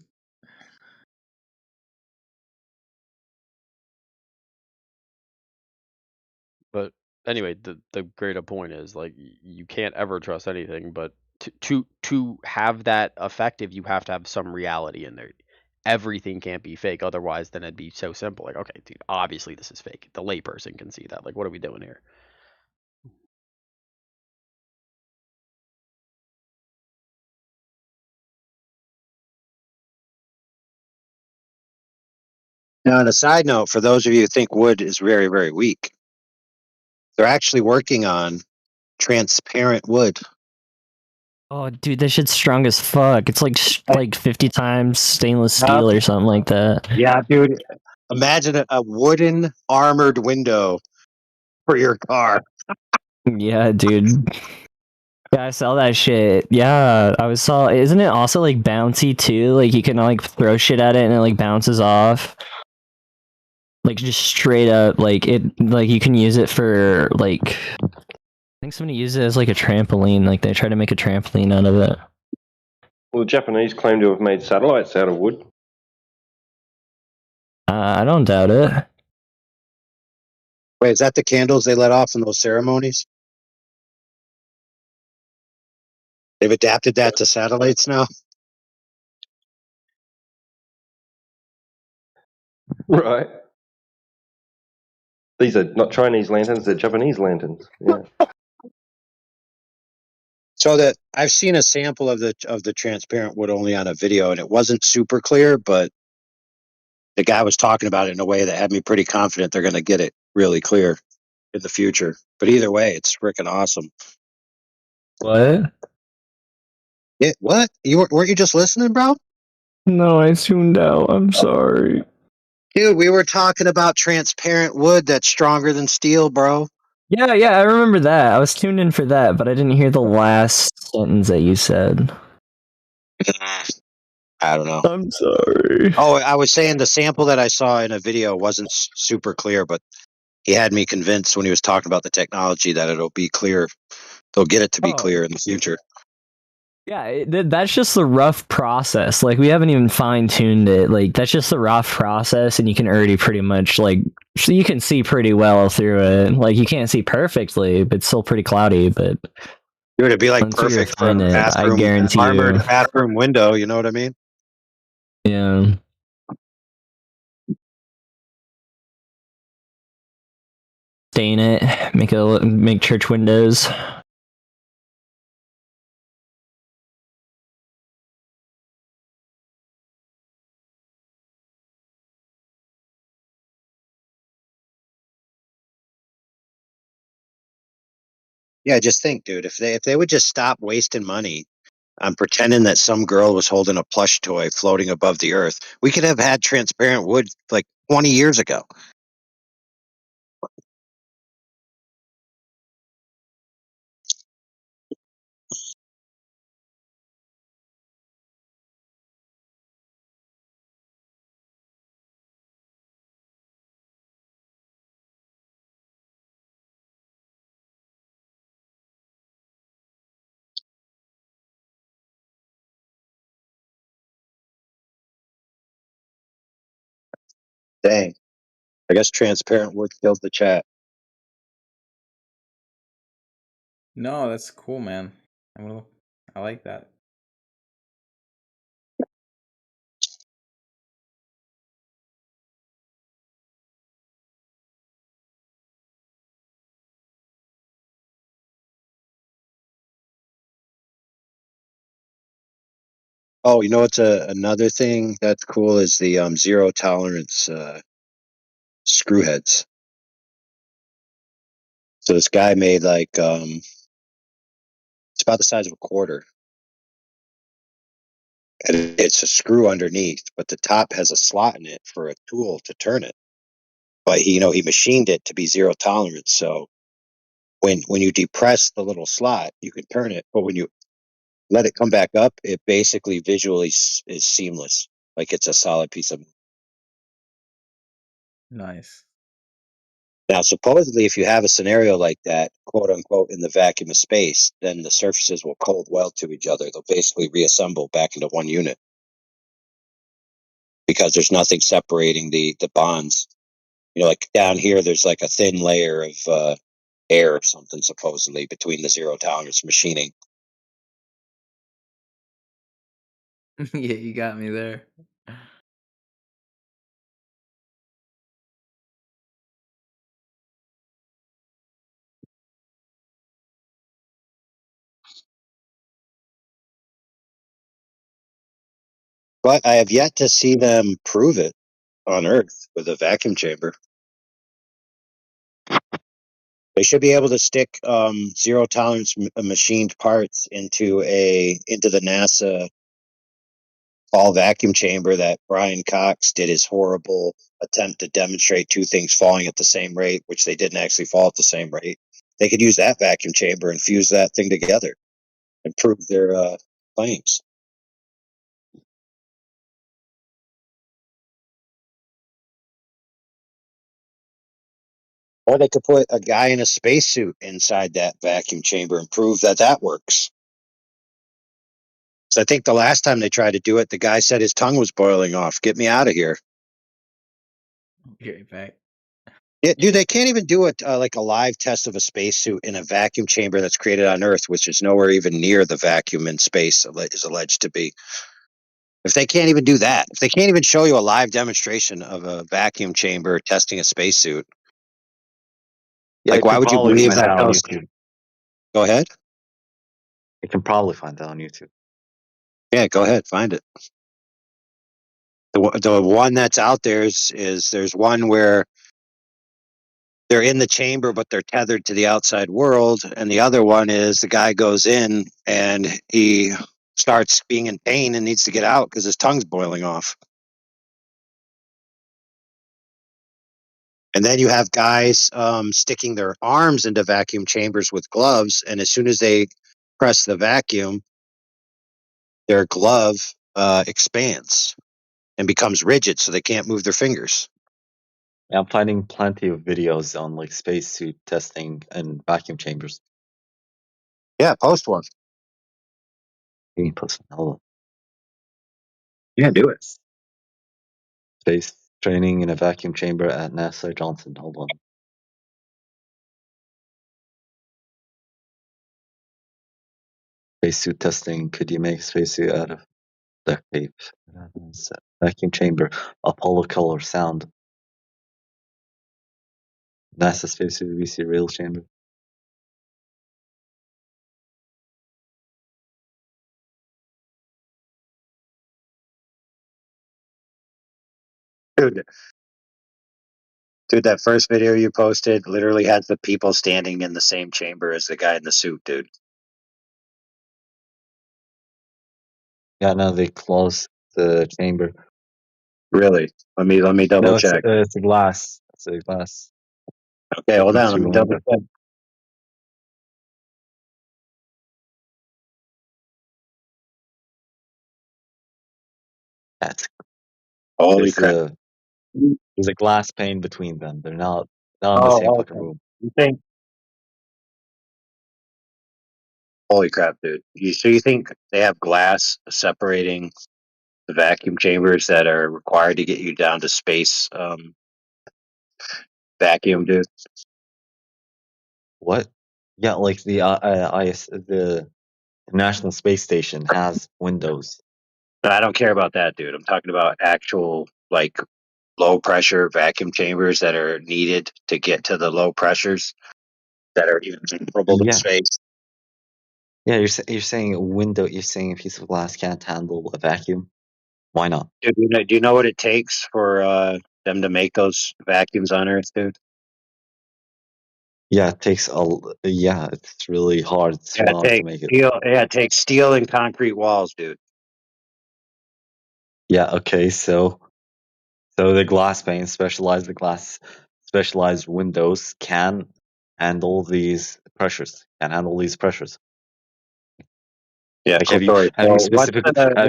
But anyway, the greater point is like you can't ever trust anything, but to have that effective, you have to have some reality in there. Everything can't be fake, otherwise then it'd be so simple. Like, okay, dude, obviously this is fake. The layperson can see that. Like, what are we doing here? Now, on a side note, for those of you who think wood is very, very weak, they're actually working on transparent wood. Oh, dude, that shit's strong as fuck. It's like 50 times stainless steel or something like that. Yeah, dude. Imagine a wooden armored window for your car. Yeah, dude. Yeah, I saw that shit. Yeah, saw. Isn't it also like bouncy too? Like you can like throw shit at it and it like bounces off. Like just straight up, like you can use it for like. I think somebody used it as like a trampoline. Like they try to make a trampoline out of it. Well, the Japanese claim to have made satellites out of wood. I don't doubt it. Wait, is that the candles they let off in those ceremonies? They've adapted that to satellites now. Right. These are not Chinese lanterns; they're Japanese lanterns. Yeah. So that I've seen a sample of the transparent wood only on a video, and it wasn't super clear, but the guy was talking about it in a way that had me pretty confident they're going to get it really clear in the future. But either way, it's freaking awesome. What? Yeah, what? Weren't you just listening, bro? No, I tuned out. I'm sorry. Dude, we were talking about transparent wood that's stronger than steel, bro. Yeah, I remember that. I was tuned in for that, but I didn't hear the last sentence that you said. I don't know. I'm sorry. Oh, I was saying the sample that I saw in a video wasn't super clear, but he had me convinced when he was talking about the technology that it'll be clear. They'll get it to be clear in the future. Yeah, that's just the rough process. Like, we haven't even fine-tuned it. Like, that's just the rough process, and you can already pretty much, like, so you can see pretty well through it. Like, you can't see perfectly, but it's still pretty cloudy, but... Dude, it'd be like once we perfect for refine a it, I bathroom, guarantee armored you. bathroom window, you know what I mean? Yeah. Stain it, make church windows. Yeah, just think, dude. If they would just stop wasting money on pretending that some girl was holding a plush toy floating above the earth, we could have had transparent wood like 20 years ago. Dang. I guess transparent wood killed the chat. No, that's cool, man. I like that. Oh, you know what's another thing that's cool is the zero tolerance screw heads. So this guy made like it's about the size of a quarter, and it's a screw underneath, but the top has a slot in it for a tool to turn it. But he machined it to be zero tolerance. So when you depress the little slot, you can turn it, but when you let it come back up, it basically visually is seamless, like it's a solid piece of. Nice. Now, supposedly, if you have a scenario like that, quote unquote, in the vacuum of space, then the surfaces will cold weld to each other. They'll basically reassemble back into one unit because there's nothing separating the bonds. Like down here, there's like a thin layer of air or something, supposedly, between the zero tolerance machining. Yeah, you got me there. But I have yet to see them prove it on Earth with a vacuum chamber. They should be able to stick zero tolerance machined parts into the NASA fall vacuum chamber that Brian Cox did his horrible attempt to demonstrate two things falling at the same rate, which they didn't actually fall at the same rate. They could use that vacuum chamber and fuse that thing together and prove their claims. Or they could put a guy in a spacesuit inside that vacuum chamber and prove that that works. So I think the last time they tried to do it, the guy said his tongue was boiling off. Get me out of here. Be right back. Yeah, dude, they can't even do it like a live test of a spacesuit in a vacuum chamber that's created on Earth, which is nowhere even near the vacuum in space is alleged to be. If they can't even do that, if they can't even show you a live demonstration of a vacuum chamber testing a spacesuit, Yeah, like you why can would you probably believe find that? that on YouTube. Go ahead. You can probably find that on YouTube. Yeah, go ahead, find it. The one that's out there is there's one where they're in the chamber, but they're tethered to the outside world. And the other one is the guy goes in and he starts being in pain and needs to get out because his tongue's boiling off. And then you have guys sticking their arms into vacuum chambers with gloves. And as soon as they press the vacuum, their glove expands and becomes rigid so they can't move their fingers. Yeah, I'm finding plenty of videos on like spacesuit testing and vacuum chambers. Yeah, post one. You can post one. Hold on. Yeah, do it. Space training in a vacuum chamber at NASA Johnson. Hold on. Spacesuit testing. Could you make a spacesuit out of duct tape? Vacuum chamber. Apollo color sound. NASA spacesuit VC real chamber. Dude, Dude, that first video you posted literally has the people standing in the same chamber as the guy in the suit, dude. Yeah, no, they closed the chamber. Really? Let me double No, check. it's a glass. It's a glass. Okay, hold on. Let Through me the double window. check. That's Holy crap. there's a glass pane between them. They're not in the same fucking Okay. room. You think? Holy crap, dude! So you think they have glass separating the vacuum chambers that are required to get you down to space vacuum, dude? What? Yeah, like the National Space Station has windows. But I don't care about that, dude. I'm talking about actual like low pressure vacuum chambers that are needed to get to the low pressures that are even comparable to Yeah. space. Yeah, you're saying a window. You're saying a piece of glass can't handle a vacuum. Why not? Dude, do you know what it takes for them to make those vacuums on Earth, dude? Yeah, it takes yeah, it's really hard. It's really hard to make it. It takes steel and concrete walls, dude. Yeah, okay, so the glass pane, specialized windows can handle these pressures. Can handle these pressures. Yeah, Like so sorry. So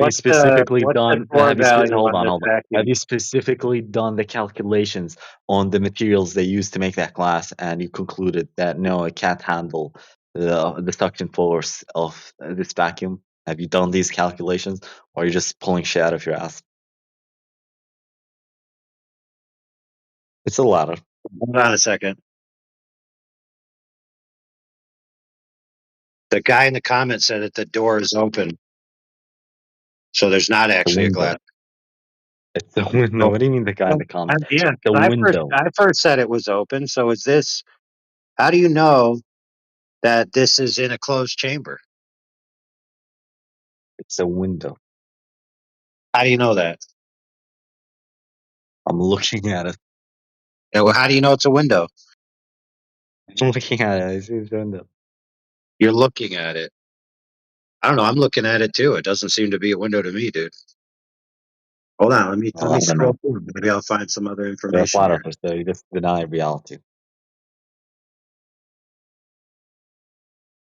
what's specifically the done? core value Hold on on, this hold on. vacuum? Have you specifically done the calculations on the materials they used to make that glass, and you concluded that no, it can't handle the suction force of this vacuum? Have you done these calculations, or are you just pulling shit out of your ass? It's a ladder. Hold on a second. The guy in the comments said that the door is open, so there's not actually a glass. It's a window. Oh, What do you mean the guy in the comments? yeah, The window. I first said it was open. So is this? How do you know that this is in a closed chamber? It's a window. How do you know that? I'm looking at it. Yeah, well, how do you know it's a window? I'm looking at it. I see it's a window. You're looking at it. I don't know. I'm looking at it too. It doesn't seem to be a window to me, dude. Hold on. Let me I don't scroll know. through. Maybe I'll find some other You're a information flat here. earther, so you just deny reality.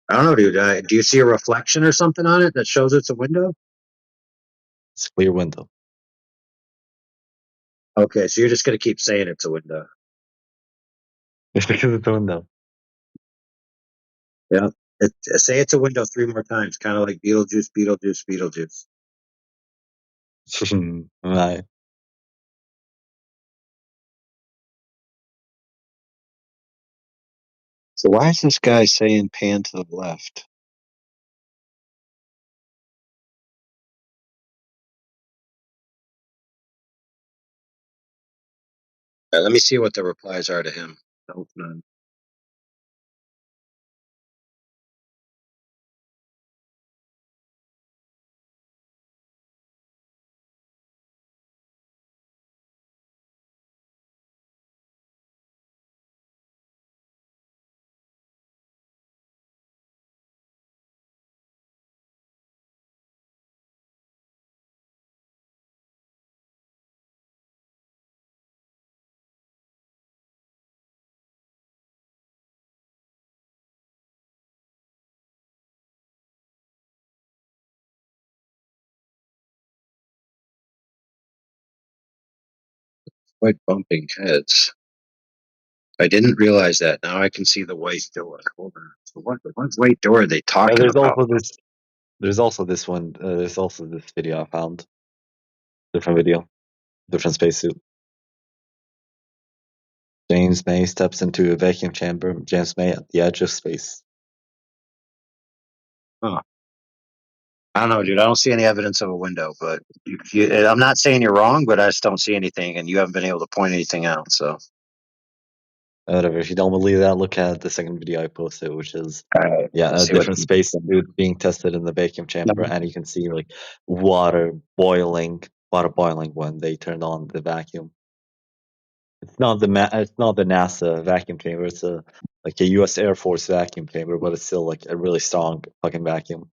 I don't know, dude. Do you see a reflection or something on it that shows it's a window? It's a clear window. Okay, so you're just gonna keep saying it's a window. It's because it's a window. Yeah. Say it's a window 3 more times, kind of like Beetlejuice, Beetlejuice, Beetlejuice. Right. So why is this guy saying pan to the left? All right, let me see what the replies are to him. Nope, none. Quite bumping heads. I didn't realize that. Now I can see the white door. Hold on. So what white door are they talking There's about? also this. There's also this one. There's also this video I found. Different video. Different spacesuit. James May steps into a vacuum chamber. James May at the edge of space. Huh. I don't know, dude. I don't see any evidence of a window, but I'm not saying you're wrong, but I just don't see anything, and you haven't been able to point anything out. So Whatever. If you don't believe that, look at the second video I posted, which is a see what different spacesuit being tested in the vacuum chamber, and you can see like water boiling when they turned on the vacuum. It's not the NASA vacuum chamber. It's like a U.S. Air Force vacuum chamber, but it's still like a really strong fucking vacuum.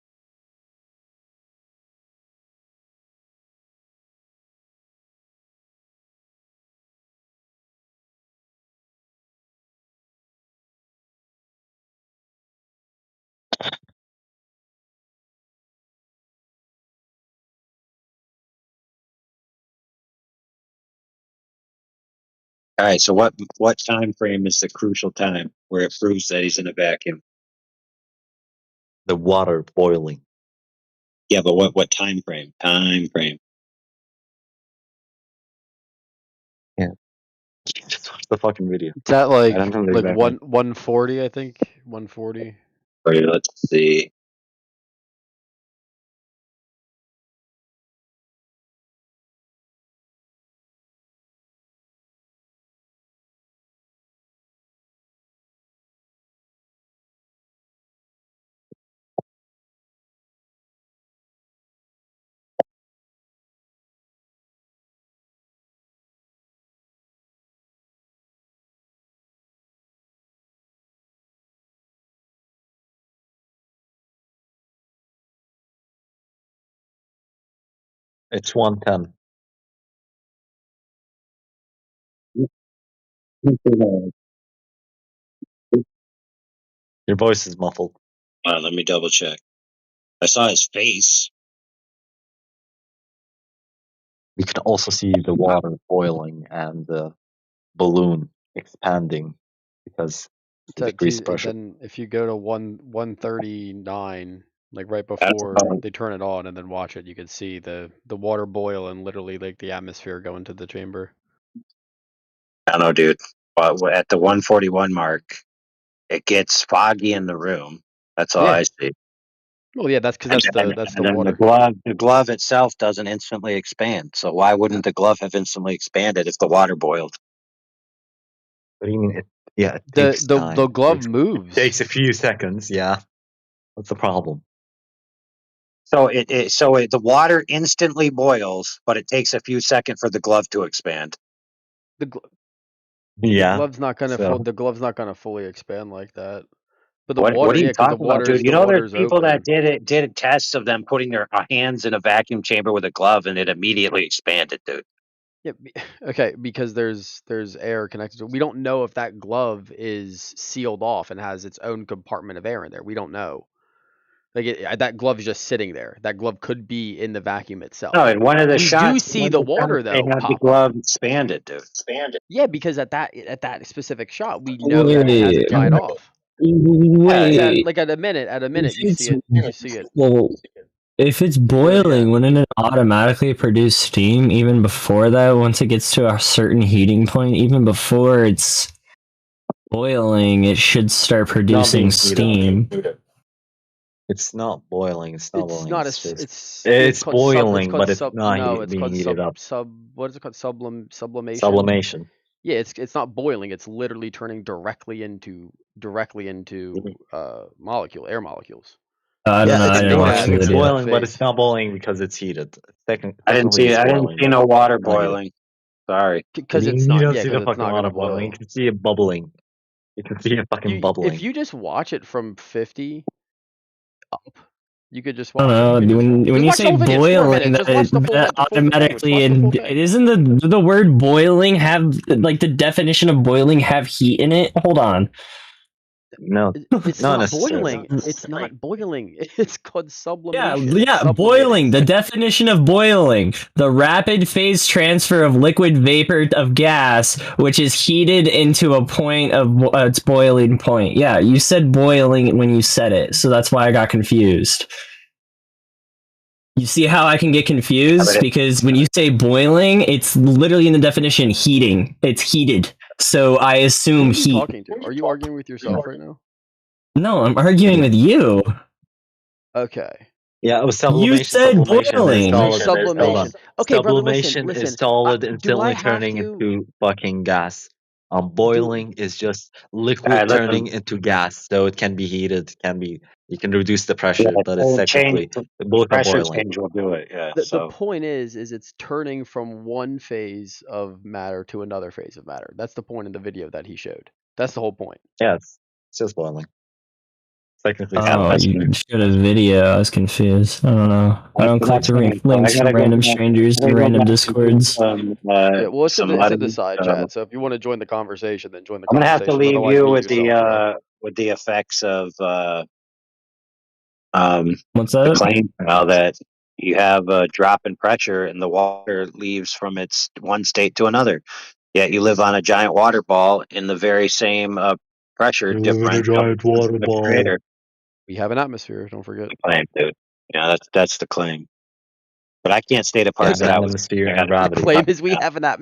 All right. So what time frame is the crucial time where it proves that he's in a vacuum? The water boiling. Yeah, but what time frame? Time frame. Yeah. Just watch the fucking video. It's at I don't know the like exact time. 140, I think. 140. All right, let's see. It's 110. Your voice is muffled. Let me double check. I saw his face. You can also see the water boiling and the balloon expanding because It's of at decreased pressure. then if you go to 139, like right That's before they turn it on, and then watch it, you can see the water boil and literally like the atmosphere go into the chamber. I don't know, dude. But at the 141 mark, it gets foggy in the room. That's all Yeah. I see. Well, yeah, that's because that's the And then water. the glove itself doesn't instantly expand. So why wouldn't the glove have instantly expanded if the water boiled? What do you mean? It The takes the time. glove It moves. takes a few seconds. Yeah, what's the problem? So the water instantly boils, but it takes a few seconds for the glove to expand. The Yeah. glove's not gonna So the glove's not gonna fully expand like that. But the What water, are you yeah, because talking about, dude? You the know, there's water's people open. that did tests of them putting their hands in a vacuum chamber with a glove, and it immediately expanded, dude. Yeah, okay, because there's air connected to it. We don't know if that glove is sealed off and has its own compartment of air in there. We don't know. Like that glove is just sitting there. That glove could be in the vacuum itself. No, in one of the We do shots, see the water they though had the pop up. glove expanded, dude. Yeah, because at that specific shot, we know that it has it tied off. Wait. Like at a minute, you see it. You see it. Well, if it's boiling, wouldn't it automatically produce steam even before that? Once it gets to a certain heating point, even before it's boiling, it should start producing steam. it's not boiling. It's not boiling. Not It's just it's called boiling, but it's not no, it's being called heated up. what is it called? Sublimation. Sublimation. Yeah, it's not boiling. It's literally turning directly into air molecules. I don't know. I didn't watch the It's video. boiling, but it's not boiling because it's heated. I didn't Technically, see. it's I didn't boiling, see but no water not heated. boiling. Sorry, because it's You not. don't Yeah, see because the it's fucking not water gonna boiling. You boil. can see it bubbling. You can see it fucking bubbling. If you just watch it from 50 up, you could just I watch it. don't know. When you watch the say whole video. It's 4 boiling, minutes. Just watch the full that automatically Watch the full thing. isn't the word boiling have like the definition of boiling have heat in it? Hold on. No, It's not boiling. It's not boiling. It's called sublimation. Yeah, boiling. The definition of boiling: the rapid phase transfer of liquid vapor of gas, which is heated into a point of its boiling point. Yeah, you said boiling when you said it, so that's why I got confused. You see how I can get confused? Because when you say boiling, it's literally in the definition heating. It's heated. So I assume Who are you heat. talking to? Are you arguing with yourself right now? No, I'm arguing with you. Okay. Yeah, it was You sublimation. said Sublimation boiling. is solid. Sublimation. Hold on. Okay, brother, Sublimation listen. is solid do I instantly have turning to? into fucking gas. Boiling is just liquid turning into gas, so it can be heated, can be You can reduce the Yeah, pressure, but it's technically both are pressure boiling. change will do it. Yeah. The point is it's turning from one phase of matter to another phase of matter. That's the point in the video that he showed. That's the whole point. Yeah, it's just boiling. Technically, Oh, you showed a video. I was confused. I don't know. I don't click the links from random strangers and random discords. Yeah, well, it's in the side chat. So if you want to join the conversation, then join the I'm gonna conversation. have to leave Otherwise, you mute yourself, with the effects of what's the that? claim now that you have a drop in pressure and the water leaves from its one state to another. Yet you live on a giant water ball in the very same pressure differential. The creator We have an atmosphere. Don't forget. claim, dude. Yeah, that's the claim. But I can't state a part Yes, that I was. atmosphere I and gotta- gravity. Claim is we have an atmosphere.